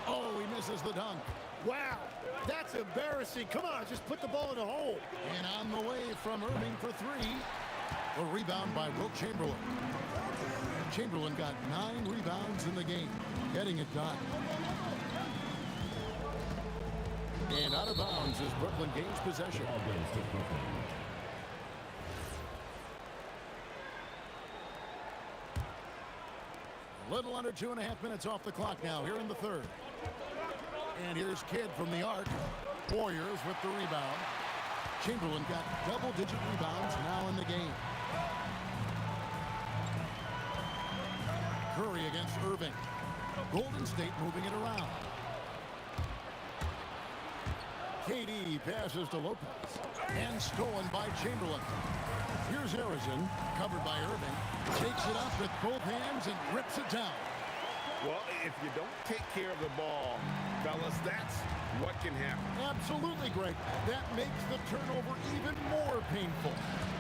Oh, he misses the dunk. Wow, that's embarrassing. Come on, just put the ball in the hole. And on the way from Irving for 3. A rebound by Wilt Chamberlain. Chamberlain got 9 rebounds in the game, getting it done. And out of bounds as Brooklyn gains possession. A little under 2.5 minutes off the clock now here in the third. And here's Kidd from the arc. Warriors with the rebound. Chamberlain got double-digit rebounds now in the game. Curry against Irving. Golden State moving it around. KD passes to Lopez. And stolen by Chamberlain. Here's Harrison, covered by Irving. Takes it up with both hands and rips it down. Well, if you don't take care of the ball, fellas, that's what can happen. Absolutely, Greg. That makes the turnover even more painful.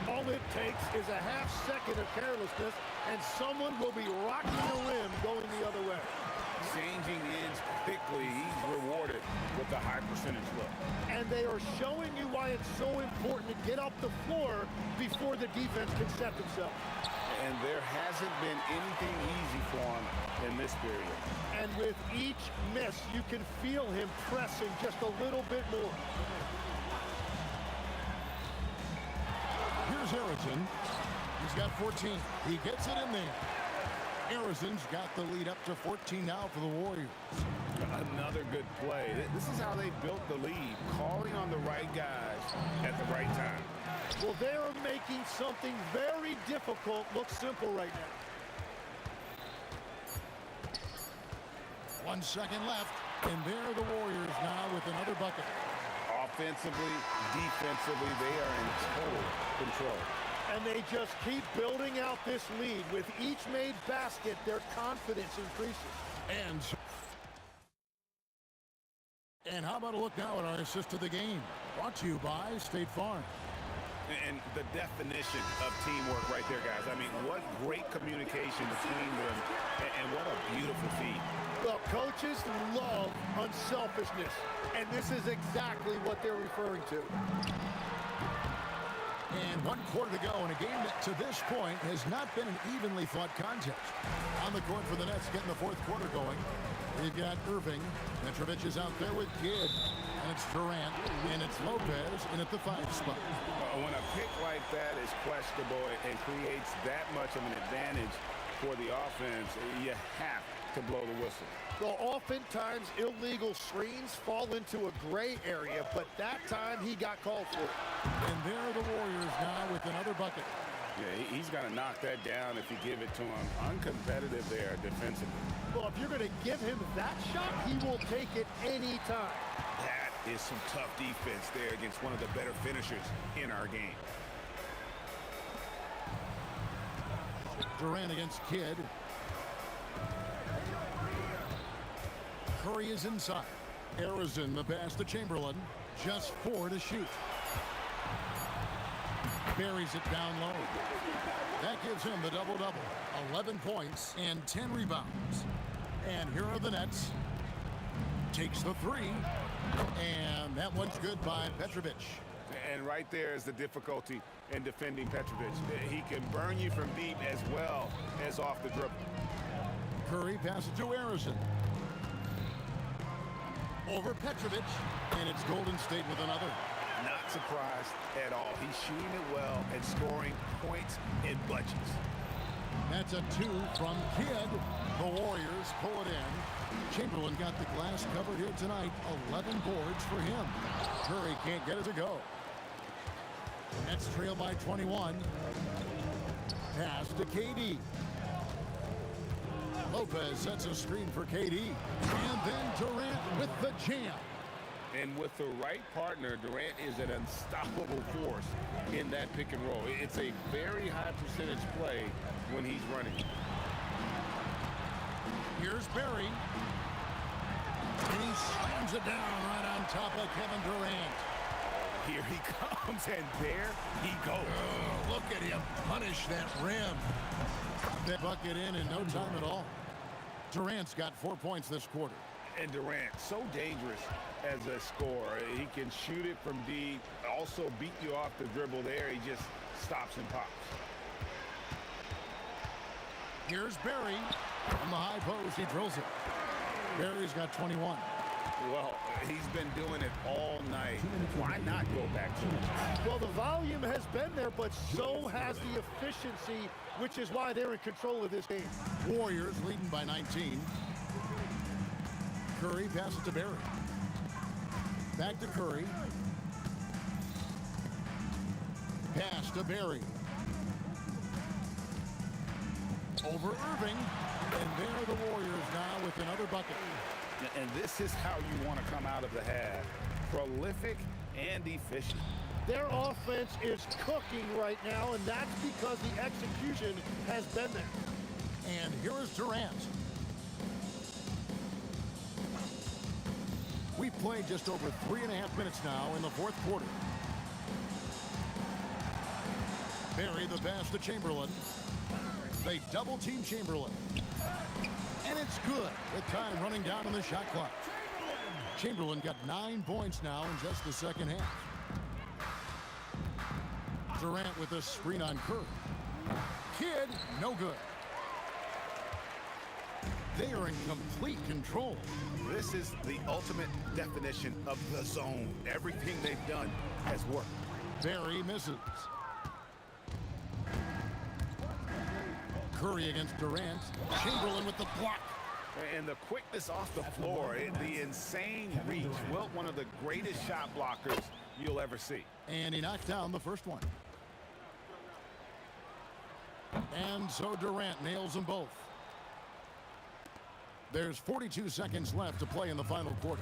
All it takes is a half second of carelessness, and someone will be rocking the rim going the other way. Changing ends quickly, he's rewarded with the high percentage look. And they are showing you why it's so important to get up the floor before the defense can set themselves. And there hasn't been anything easy for him in this period. And with each miss, you can feel him pressing just a little bit more. Here's Harrison. He's got 14. He gets it in there. Harrison's got the lead up to 14 now for the Warriors. Another good play. This is how they built the lead, calling on the right guys at the right time. Well, they are making something very difficult look simple right now. 1 second left, and there are the Warriors now with another bucket. Offensively, defensively, they are in total control. And they just keep building out this lead. With each made basket, their confidence increases. And how about a look now at our assist of the game? Brought to you by State Farm. And the definition of teamwork right there, guys. I mean, what great communication between them, and what a beautiful feat. Well, coaches love unselfishness, and this is exactly what they're referring to. And 1 quarter to go in a game that to this point has not been an evenly fought contest. On the court for the Nets getting the 4th quarter going. We've got Irving. Petrovic is out there with Kidd. And it's Durant. And it's Lopez in at the 5 spot. When a pick like that is questionable and creates that much of an advantage for the offense, you have to blow the whistle. Well, oftentimes illegal screens fall into a gray area, but that time he got called for it. And there are the Warriors now with another bucket. Yeah, he's got to knock that down if you give it to him. Uncompetitive there defensively. Well, if you're going to give him that shot, he will take it any time. That is some tough defense there against one of the better finishers in our game. Durant against Kidd. Curry is inside. Harrison, the pass to Chamberlain. Just 4 to shoot. Buries it down low. That gives him the double-double. 11 points and 10 rebounds. And here are the Nets. Takes the 3. And that one's good by Petrovic. And right there is the difficulty in defending Petrovic. He can burn you from deep as well as off the dribble. Curry passes to Harrison. Over Petrovic, and it's Golden State with another. Not surprised at all. He's shooting it well and scoring points in bunches. That's a 2 from Kidd. The Warriors pull it in. Chamberlain got the glass covered here tonight. 11 boards for him. Curry can't get it to go. Nets trail by 21. Pass to KD. Lopez sets a screen for KD. And then Durant with the jam. And with the right partner, Durant is an unstoppable force in that pick and roll. It's a very high percentage play when he's running. Here's Barry. And he slams it down right on top of Kevin Durant. Here he comes, and there he goes. Oh, look at him punish that rim. That bucket in no time at all. Durant's got 4 points this quarter. And Durant, so dangerous as a scorer. He can shoot it from deep, also beat you off the dribble there. He just stops and pops. Here's Barry. On the high post, he drills it. Barry's got 21. Well, he's been doing it all night. Why not go back to it? Well, the volume has been there, but so has the efficiency, which is why they're in control of this game. Warriors leading by 19. Curry passes to Barry. Back to Curry. Pass to Barry. Over Irving. And there are the Warriors now with another bucket. And this is how you want to come out of the half. Prolific and efficient. Their offense is cooking right now, and that's because the execution has been there. And here is Durant. We've played just over 3.5 minutes now in the fourth quarter. Barry the pass to Chamberlain. They double-team Chamberlain. And it's good with time running down on the shot clock. Chamberlain got 9 points now in just the second half. Durant with a screen on Curry. Kid, no good. They are in complete control. This is the ultimate definition of the zone. Everything they've done has worked. Barry misses. Curry against Durant. Chamberlain with the block. And the quickness off the floor, the insane reach. Wilt, one of the greatest shot blockers you'll ever see. And he knocked down the first one. And so Durant nails them both. There's 42 seconds left to play in the final quarter.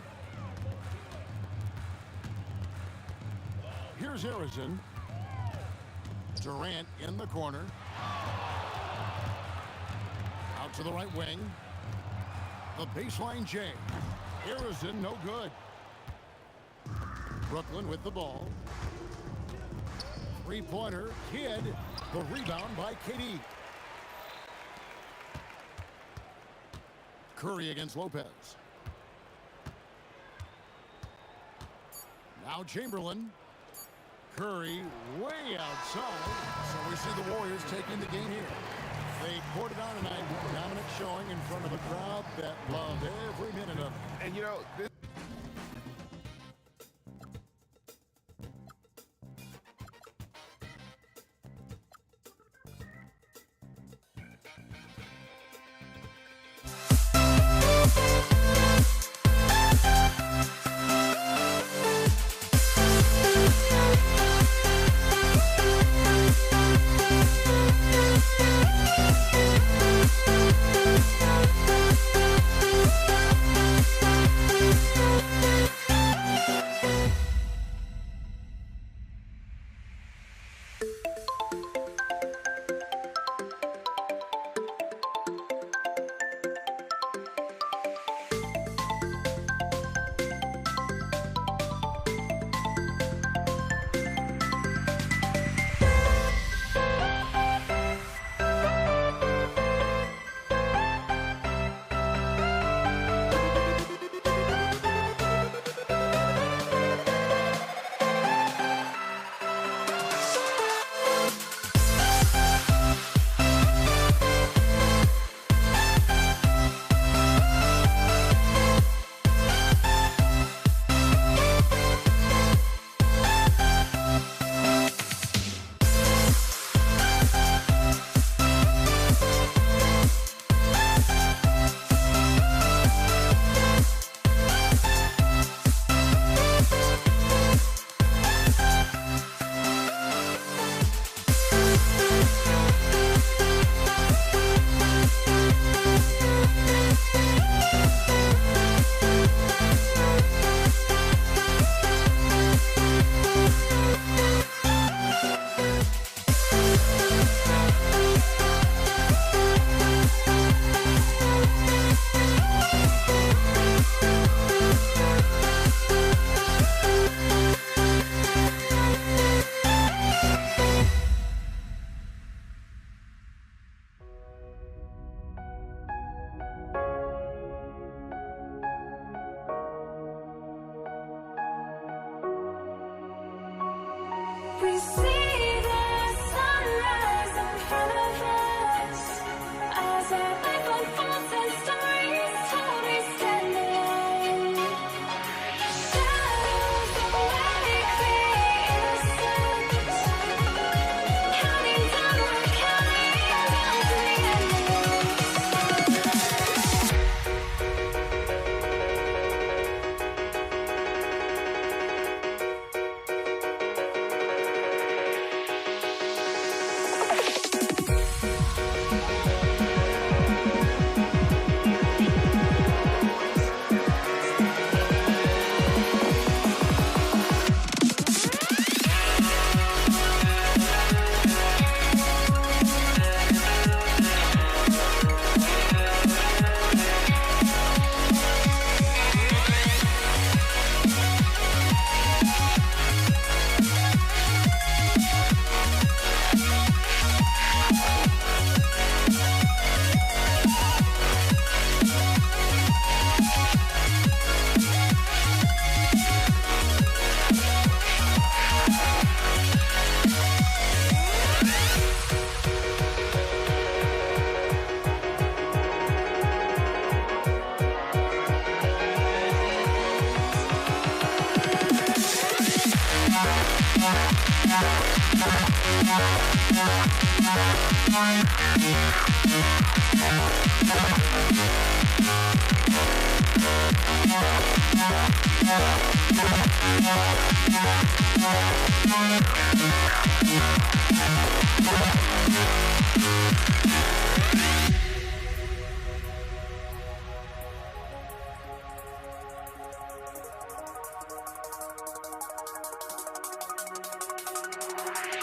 Here's Harrison. Durant in the corner. Out to the right wing. The baseline J. Harrison, no good. Brooklyn with the ball. Three-pointer, Kidd. The rebound by KD. Curry against Lopez. Now Chamberlain. Curry way outside. So we see the Warriors taking the game here. They poured it on tonight. Dominant showing in front of a crowd that loved every minute of it. And you know, this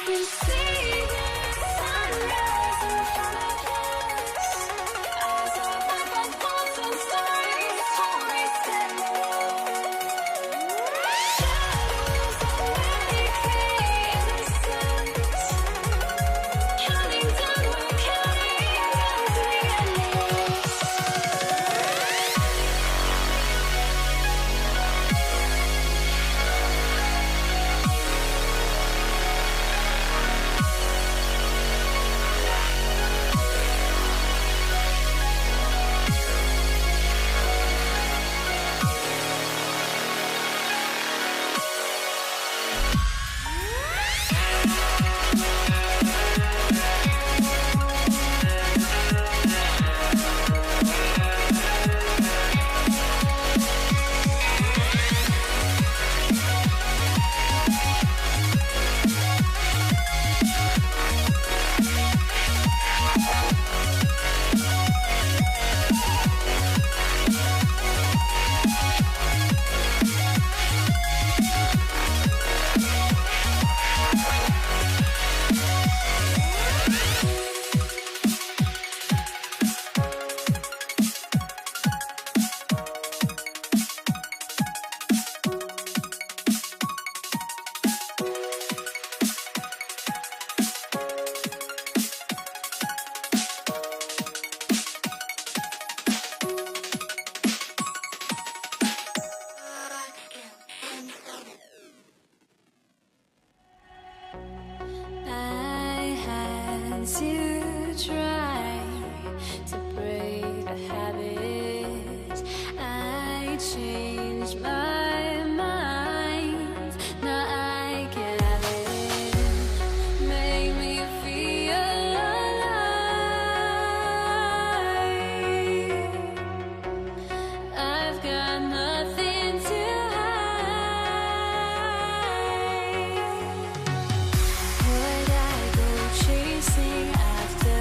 You see the sunrise in front of us. Eyes are open, thoughts and stories, stories stand alone. Shadows of many innocence. Counting down, we're counting down to the endless. I had to try to break the habit. I changed my mind. Now I can have it. Make me feel alive. I've got nothing to hide. Would I go chasing after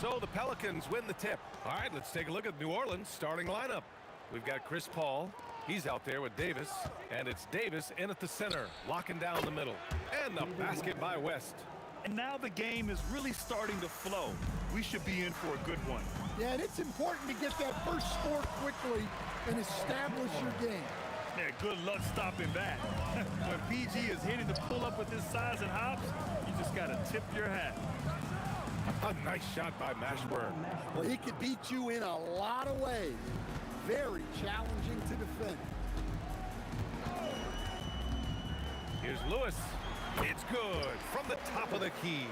So the Pelicans win the tip. All right, let's take a look at New Orleans' starting lineup. We've got Chris Paul. He's out there with Davis. And it's Davis in at the center, locking down the middle. And the basket by West. And now the game is really starting to flow. We should be in for a good one. Yeah, and it's important to get that first score quickly and establish your game. Yeah, good luck stopping that. When PG is hitting to pull up with his size and hops, you just got to tip your hat. A nice shot by Mashburn. Well, he could beat you in a lot of ways. Very challenging to defend. Here's Lewis. It's good from the top of the key.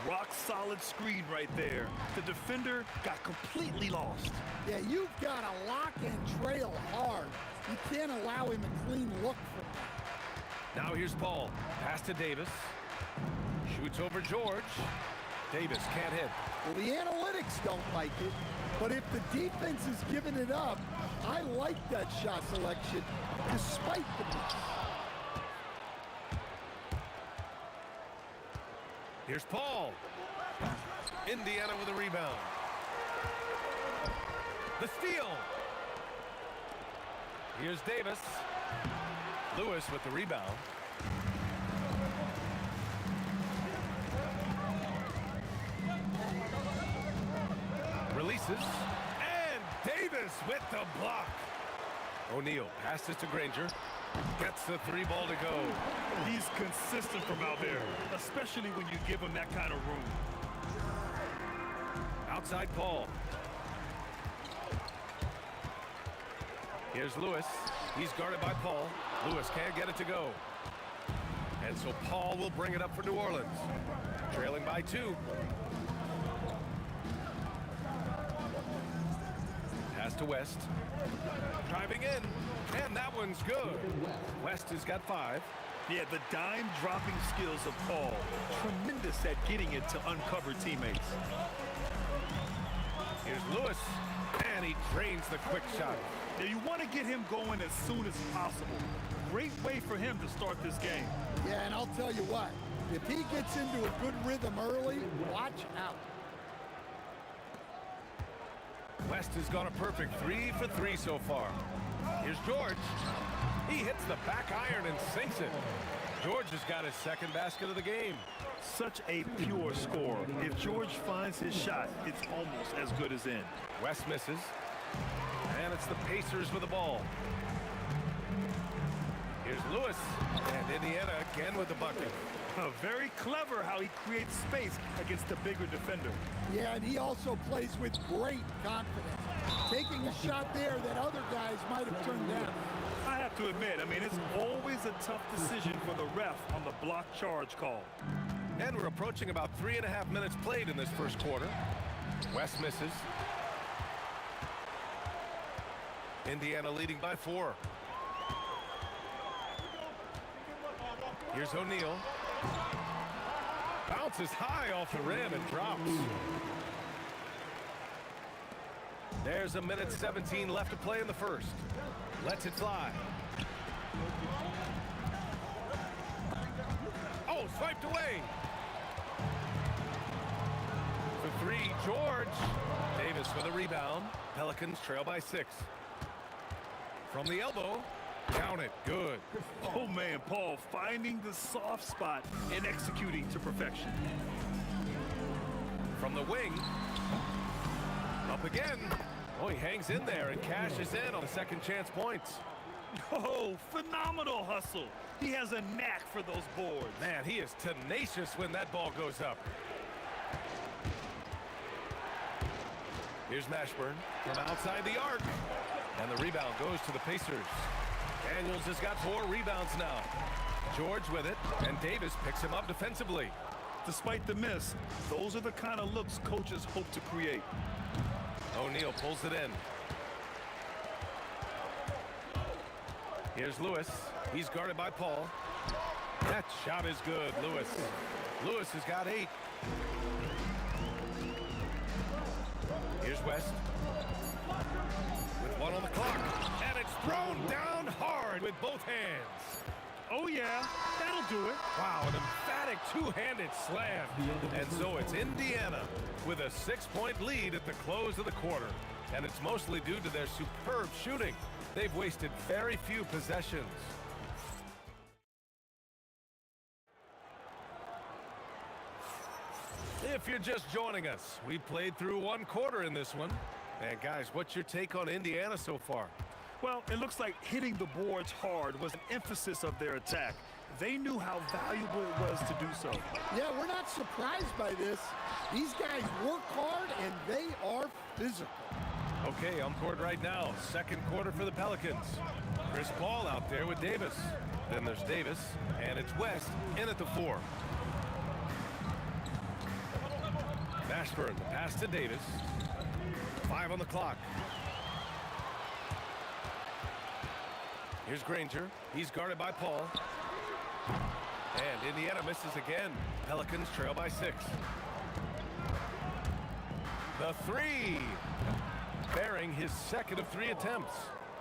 Rock solid screen right there. The defender got completely lost. Yeah, you've got to lock and trail hard. You can't allow him a clean look from that. Now here's Paul. Pass to Davis. Shoots over George. Davis can't hit. Well, the analytics don't like it, but if the defense is giving it up, I like that shot selection despite the miss. Here's Paul. Indiana with a rebound. The steal. Here's Davis. Lewis with the rebound. Releases. And Davis with the block. O'Neal passes to Granger. Gets the three ball to go. He's consistent from out there, especially when you give him that kind of room. Outside Paul. Here's Lewis. He's guarded by Paul. Lewis can't get it to go. And so Paul will bring it up for New Orleans. Trailing by 2. Pass to West. Driving in. And that one's good. West has got 5. Yeah, the dime dropping skills of Paul. Tremendous at getting it to uncover teammates. Here's Lewis. And he drains the quick shot. Now you want to get him going as soon as possible. Great way for him to start this game. Yeah, and I'll tell you what, if he gets into a good rhythm early, watch out. West has gone a perfect 3 for 3 so far. Here's George. He hits the back iron and sinks it. George has got his second basket of the game. Such a pure score. If George finds his shot, it's almost as good as in. West misses. And it's the Pacers with the ball. Here's Lewis. And Indiana again with the bucket. Very clever how he creates space against the bigger defender. Yeah, and he also plays with great confidence. Taking a shot there that other guys might have turned down. I have to admit, it's always a tough decision for the ref on the block charge call. And we're approaching about 3.5 minutes played in this first quarter. West misses. Indiana leading by 4. Here's O'Neal. Bounces high off the rim and drops. There's a minute 17 left to play in the first. Lets it fly. Oh, swiped away. For 3, George. Davis with a rebound. Pelicans trail by 6. From the elbow. Count it. Good. Oh, man, Paul finding the soft spot and executing to perfection. From the wing. Up again. Oh, he hangs in there and cashes in on the second chance points. Oh, phenomenal hustle. He has a knack for those boards. Man, he is tenacious when that ball goes up. Here's Mashburn from outside the arc. And the rebound goes to the Pacers. Daniels has got 4 rebounds now. George with it, and Davis picks him up defensively. Despite the miss, those are the kind of looks coaches hope to create. O'Neal pulls it in. Here's Lewis. He's guarded by Paul. That shot is good, Lewis. Lewis has got 8. Here's West. With 1 on the clock. And it's thrown down hard with both hands. Oh, yeah, that'll do it. Wow, an emphatic two-handed slam. And so it's Indiana with a 6-point lead at the close of the quarter. And it's mostly due to their superb shooting. They've wasted very few possessions. If you're just joining us, we played through one quarter in this one. And guys, what's your take on Indiana so far? Well, it looks like hitting the boards hard was an emphasis of their attack. They knew how valuable it was to do so. Yeah, we're not surprised by this. These guys work hard, and they are physical. Okay, on court right now. Second quarter for the Pelicans. Chris Paul out there with Davis. Then there's Davis, and it's West in at the 4. Mashburn, the pass to Davis. 5 on the clock. Here's Granger. He's guarded by Paul. And Indiana misses again. Pelicans trail by 6. The 3. Bearing his second of 3 attempts.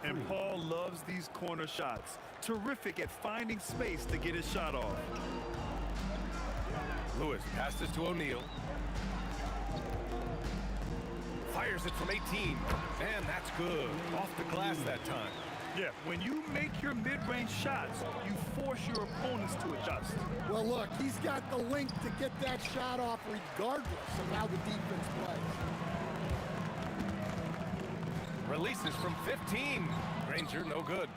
And Paul loves these corner shots. Terrific at finding space to get his shot off. Lewis passes to O'Neal. Fires it from 18. And that's good. Off the glass that time. Yeah, when you make your mid-range shots, you force your opponents to adjust. Well, look, he's got the length to get that shot off regardless of how the defense plays. Releases from 15. Granger, no good.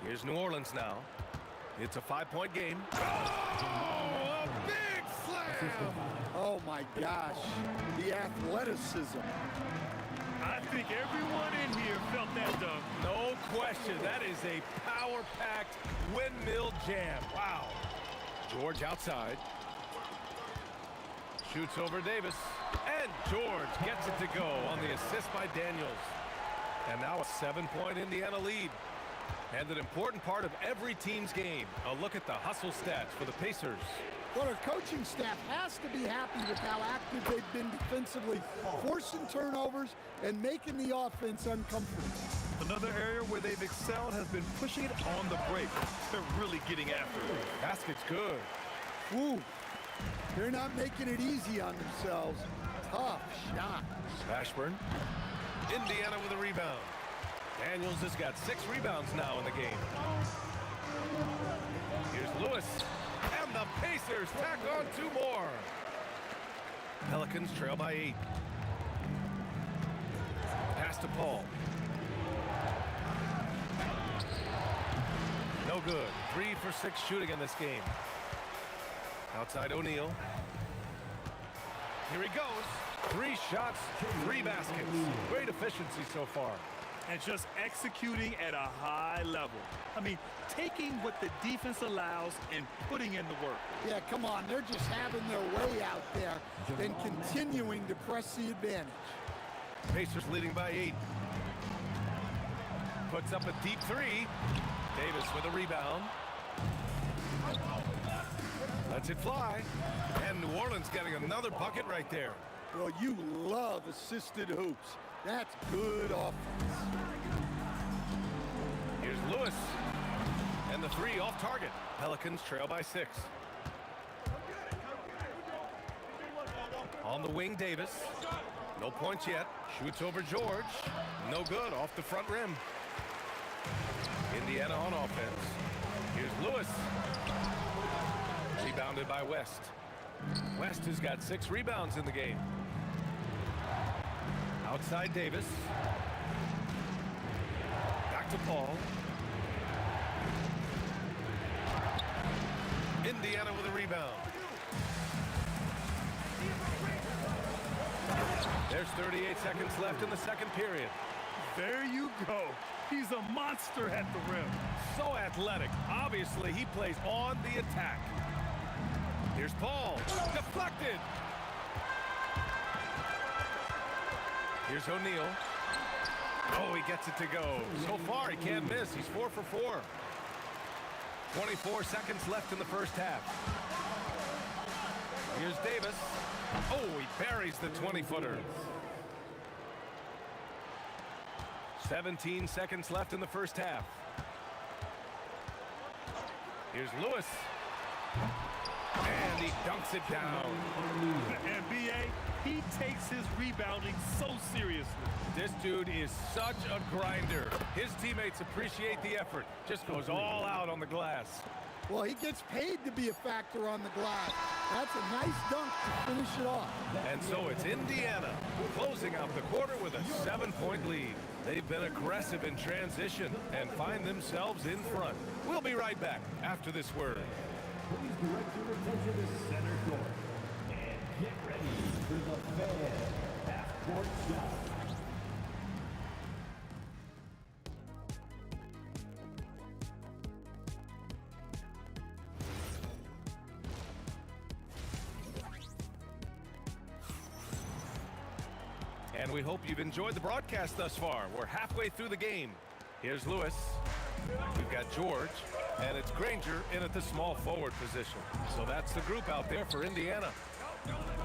Here's New Orleans now. It's a 5-point game. Oh, a big slam! Oh, my gosh. The athleticism. I think everyone in here felt that dunk. No question. That is a power-packed windmill jam. Wow. George outside. Shoots over Davis. And George gets it to go on the assist by Daniels. And now a 7-point Indiana lead. And an important part of every team's game. A look at the hustle stats for the Pacers. Well, our coaching staff has to be happy with how active they've been defensively, forcing turnovers and making the offense uncomfortable. Another area where they've excelled has been pushing it on the break. They're really getting after it. Basket's good. Ooh, they're not making it easy on themselves. Tough shot. Ashburn. Indiana with a rebound. Daniels has got 6 rebounds now in the game. Here's Lewis. And the Pacers tack on 2 more. Pelicans trail by 8. Pass to Paul. No good. 3 for 6 shooting in this game. Outside O'Neal. Here he goes. 3 shots, 3 baskets. Great efficiency so far. And just executing at a high level. I mean, taking what the defense allows and putting in the work. Yeah, come on. They're just having their way out there and continuing to press the advantage. Pacers leading by 8. Puts up a deep 3. Davis with a rebound. Lets it fly. And New Orleans getting another bucket right there. Well, you love assisted hoops. That's good offense. Here's Lewis. And the 3 off target. Pelicans trail by 6. On the wing, Davis. No points yet. Shoots over George. No good. Off the front rim. Indiana on offense. Here's Lewis. Rebounded by West. West has got 6 rebounds in the game. Outside Davis. Back to Paul. Indiana with a rebound. There's 38 seconds left in the second period. There you go. He's a monster at the rim. So athletic. Obviously, he plays on the attack. Here's Paul. Deflected. Here's O'Neal. Oh, he gets it to go. So far, he can't miss. He's 4 for 4. 24 seconds left in the first half. Here's Davis. Oh, he buries the 20-footer. 17 seconds left in the first half. Here's Lewis. And he dunks it down. And B.A., he takes his rebounding so seriously. This dude is such a grinder. His teammates appreciate the effort. Just goes all out on the glass. Well, he gets paid to be a factor on the glass. That's a nice dunk to finish it off. And so it's Indiana closing out the quarter with a 7-point lead. They've been aggressive in transition and find themselves in front. We'll be right back after this word. Please direct your attention to center court. And get ready for the fan half-court shot. And we hope you've enjoyed the broadcast thus far. We're halfway through the game. Here's Lewis. We've got George. And it's Granger in at the small forward position. So that's the group out there for Indiana.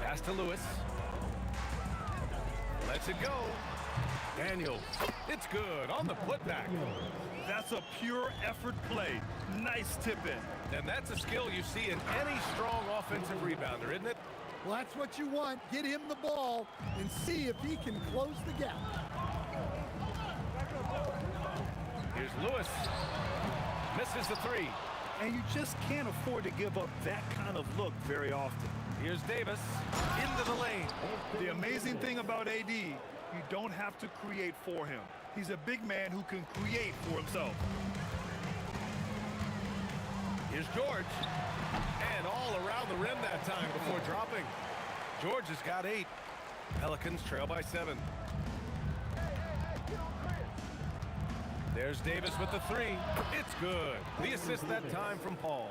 Pass to Lewis. Lets it go. Daniels. It's good on the putback. That's a pure effort play. Nice tip in. And that's a skill you see in any strong offensive rebounder, isn't it? Well, that's what you want. Get him the ball and see if he can close the gap. Here's Lewis. Misses the three. And you just can't afford to give up that kind of look very often. Here's Davis into the lane. The amazing thing about AD, you don't have to create for him. He's a big man who can create for himself. Here's George. And all around the rim that time before dropping. George has got 8. Pelicans trail by 7. There's Davis with the 3. It's good. The assist that time from Paul.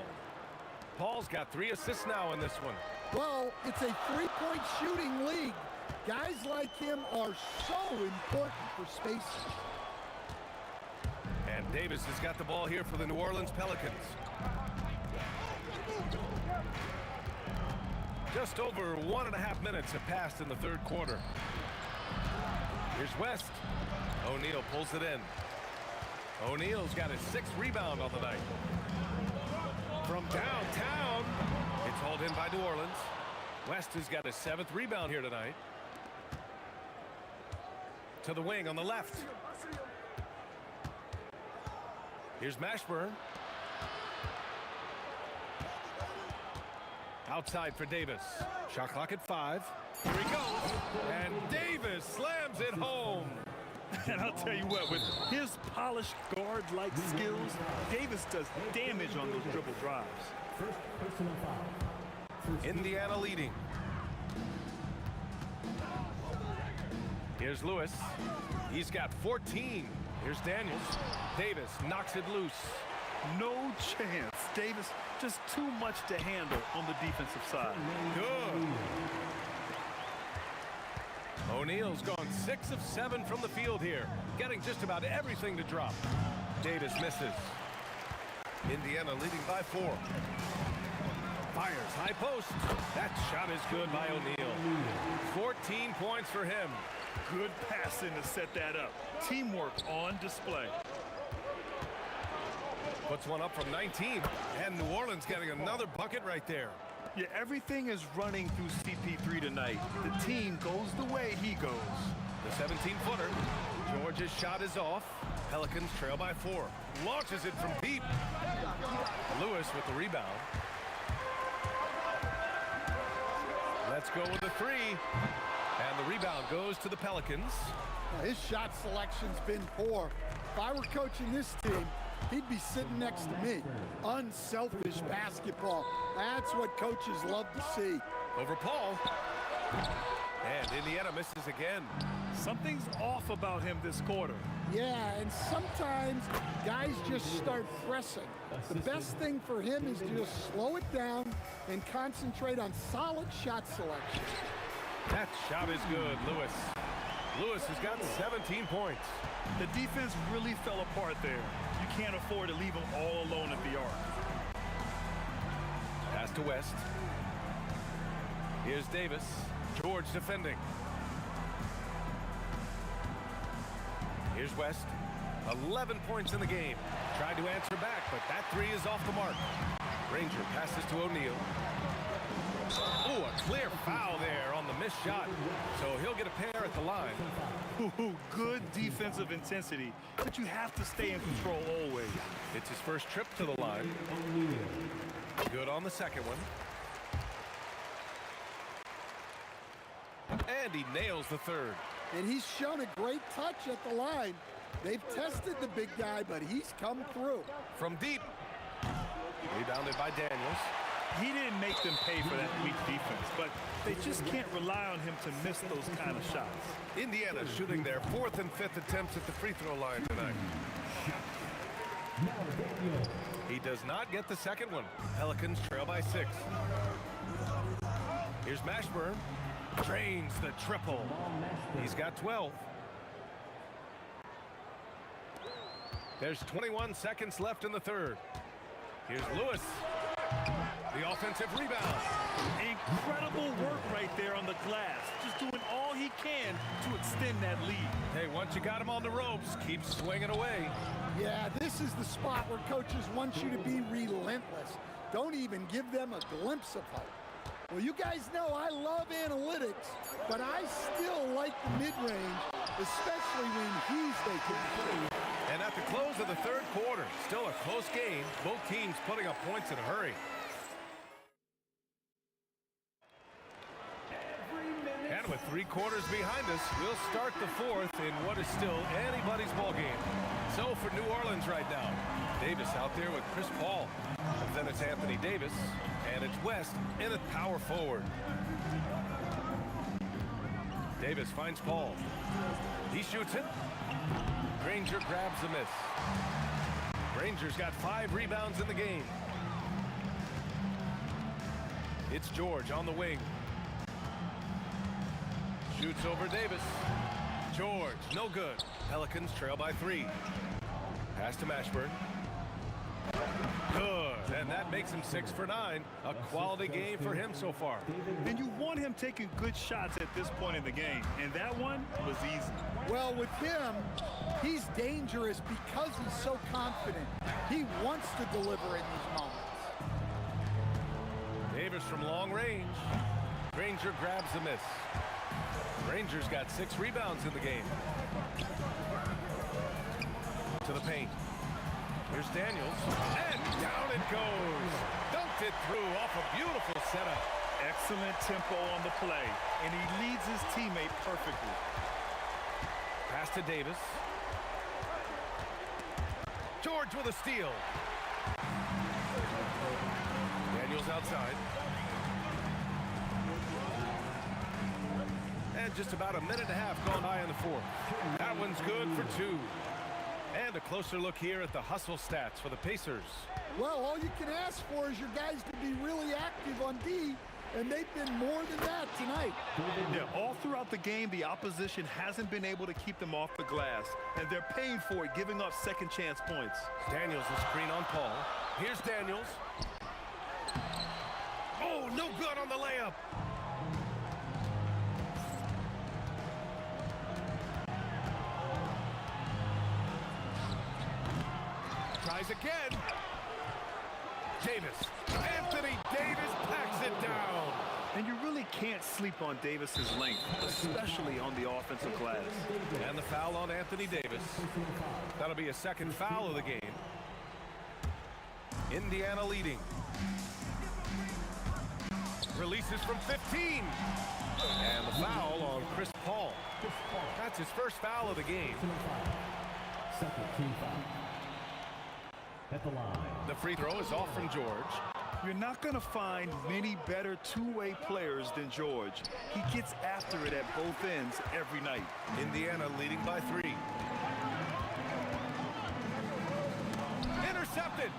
Paul's got 3 assists now in this one. Well, it's a three-point shooting league. Guys like him are so important for spacing. And Davis has got the ball here for the New Orleans Pelicans. Just over 1.5 minutes have passed in the third quarter. Here's West. O'Neal pulls it in. O'Neal's got his 6th rebound on the night. From downtown, it's hauled in by New Orleans. West has got his 7th rebound here tonight. To the wing on the left. Here's Mashburn. Outside for Davis. Shot clock at 5. Here he goes. And Davis slams it home. And I'll tell you what, with his polished guard-like skills, Davis does damage on those dribble drives. First personal foul. Indiana leading. Here's Lewis. He's got 14. Here's Daniels. Davis knocks it loose. No chance. Davis just too much to handle on the defensive side. Good. O'Neal's gone 6 of 7 from the field here, getting just about everything to drop. Davis misses. Indiana leading by 4. Fires high post. That shot is good by O'Neal. 14 points for him. Good passing to set that up. Teamwork on display. Puts one up from 19. And New Orleans getting another bucket right there. Yeah, everything is running through CP3 tonight. The team goes the way he goes. The 17-footer. George's shot is off. Pelicans trail by 4. Launches it from deep. Lewis with the rebound. Let's go with the 3. And the rebound goes to the Pelicans. Now, his shot selection's been poor. If I were coaching this team, he'd be sitting next to me. Unselfish basketball. That's what coaches love to see. Over Paul. And Indiana misses again. Something's off about him this quarter. Yeah, and sometimes guys just start pressing. The best thing for him is to just slow it down and concentrate on solid shot selection. That shot is good, Lewis. Lewis has got 17 points. The defense really fell apart there. You can't afford to leave them all alone at the arc. Pass to West. Here's Davis. George defending. Here's West. 11 points in the game. Tried to answer back, but that three is off the mark. Granger passes to O'Neal. Oh, a clear foul there on the missed shot. So he'll get a pair at the line. Ooh, good defensive intensity, but you have to stay in control always. It's his first trip to the line. Good on the second one. And he nails the third. And he's shown a great touch at the line. They've tested the big guy, but he's come through. From deep. Rebounded by Daniels. He didn't make them pay for that weak defense, but they just can't rely on him to miss those kind of shots. Indiana shooting their 4th and 5th attempts at the free throw line tonight. He does not get the second one. Pelicans trail by 6. Here's Mashburn. Drains the triple. He's got 12. There's 21 seconds left in the third. Here's Lewis. The offensive rebound. Incredible work right there on the glass. Just doing all he can to extend that lead. Hey, once you got him on the ropes, keep swinging away. Yeah, this is the spot where coaches want you to be relentless. Don't even give them a glimpse of hope. Well, you guys know I love analytics, but I still like the mid-range, especially when he's making the. And at the close of the third quarter, still a close game. Both teams putting up points in a hurry. And with 3 quarters behind us, we'll start the fourth in what is still anybody's ball game. So for New Orleans right now, Davis out there with Chris Paul. And then it's Anthony Davis, and it's West in at power forward. Davis finds Paul. He shoots it. Granger grabs the miss. Granger's got 5 rebounds in the game. It's George on the wing. Shoots over Davis. George, no good. Pelicans trail by 3. Pass to Mashburn. Good, and that makes him 6 for 9. A quality game for him so far. And you want him taking good shots at this point in the game, and that one was easy. Well, with him, he's dangerous because he's so confident. He wants to deliver in these moments. Davis from long range. Granger grabs the miss. Granger's got 6 rebounds in the game. To the paint. Here's Daniels. And down it goes. Dunked it through off a beautiful setup. Excellent tempo on the play, and he leads his teammate perfectly. Pass to Davis. George with a steal. Daniels outside. And just about a minute and a half gone by in the fourth. That one's good for 2. And a closer look here at the hustle stats for the Pacers. Well, all you can ask for is your guys to be really active on D, and they've been more than that tonight. Yeah, all throughout the game, the opposition hasn't been able to keep them off the glass, and they're paying for it, giving up second chance points. Daniels the screen on Paul. Here's Daniels. Oh, no good on the layup. Tries again. Davis. Anthony Davis packs it down. And you really can't sleep on Davis's length, especially on the offensive glass. And the foul on Anthony Davis. That'll be a second foul of the game. Indiana leading. Releases from 15. And the foul on Chris Paul. That's his first foul of the game. Second team foul. At the line. The free throw is off from George. You're not going to find many better two-way players than George. He gets after it at both ends every night. Indiana leading by 3. Intercepted.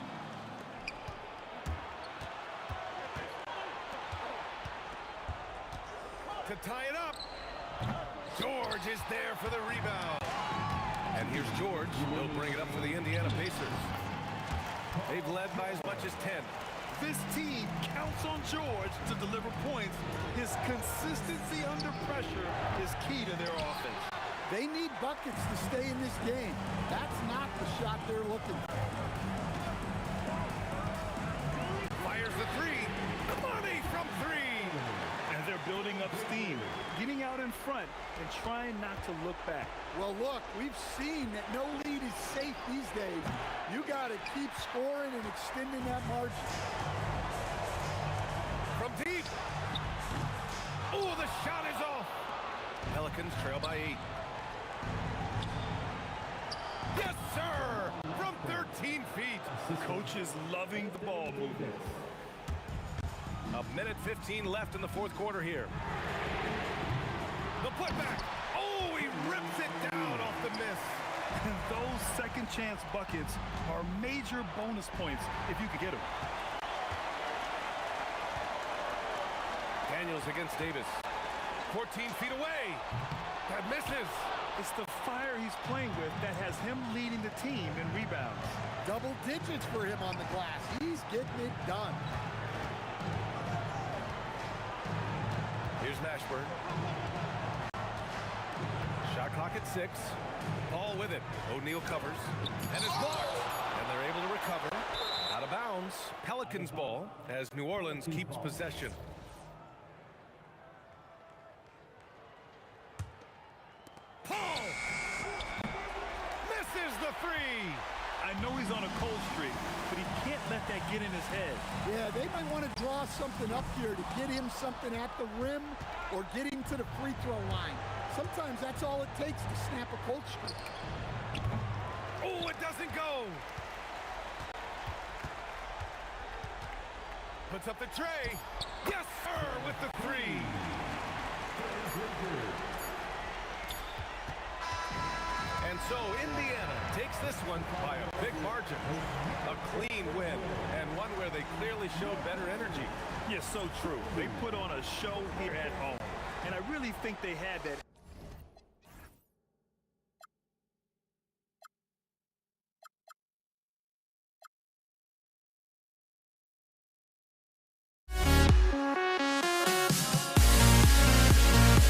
To tie it up. George is there for the rebound. And here's George. He'll bring it up for the Indiana Pacers. They've led by as much as 10. This team counts on George to deliver points. His consistency under pressure is key to their offense. They need buckets to stay in this game. That's not the shot they're looking for. Fires the three. Money from three. And they're building up steam, getting out in front and trying not to look back. Well, look, we've seen that no lead is safe these days. You got to keep scoring and extending that margin. From deep. Oh, the shot is off. Pelicans trail by 8. Yes, sir! From 13 feet. Coach is loving the ball movement. A minute 15 left in the fourth quarter here. The putback. Oh, he rips it down off the miss. And those second chance buckets are major bonus points if you could get them. Daniels against Davis. 14 feet away. That misses. It's the fire he's playing with that has him leading the team in rebounds. Double digits for him on the glass. He's getting it done. Here's Mashburn. Shot clock at 6. Ball with it. O'Neal covers. And it's blocked. And they're able to recover. Out of bounds. Pelicans ball as New Orleans keeps possession. Paul! Misses the three! I know he's on a cold streak, but he can't let that get in his head. Yeah, they might want to draw something up here to get him something at the rim or get him to the free throw line. Sometimes that's all it takes to snap a cold streak. Oh, it doesn't go! Puts up the tray. Yes, sir, with the three. And so Indiana takes this one by a big margin. A clean win, and one where they clearly showed better energy. Yes, so true. They put on a show here at home, and I really think they had that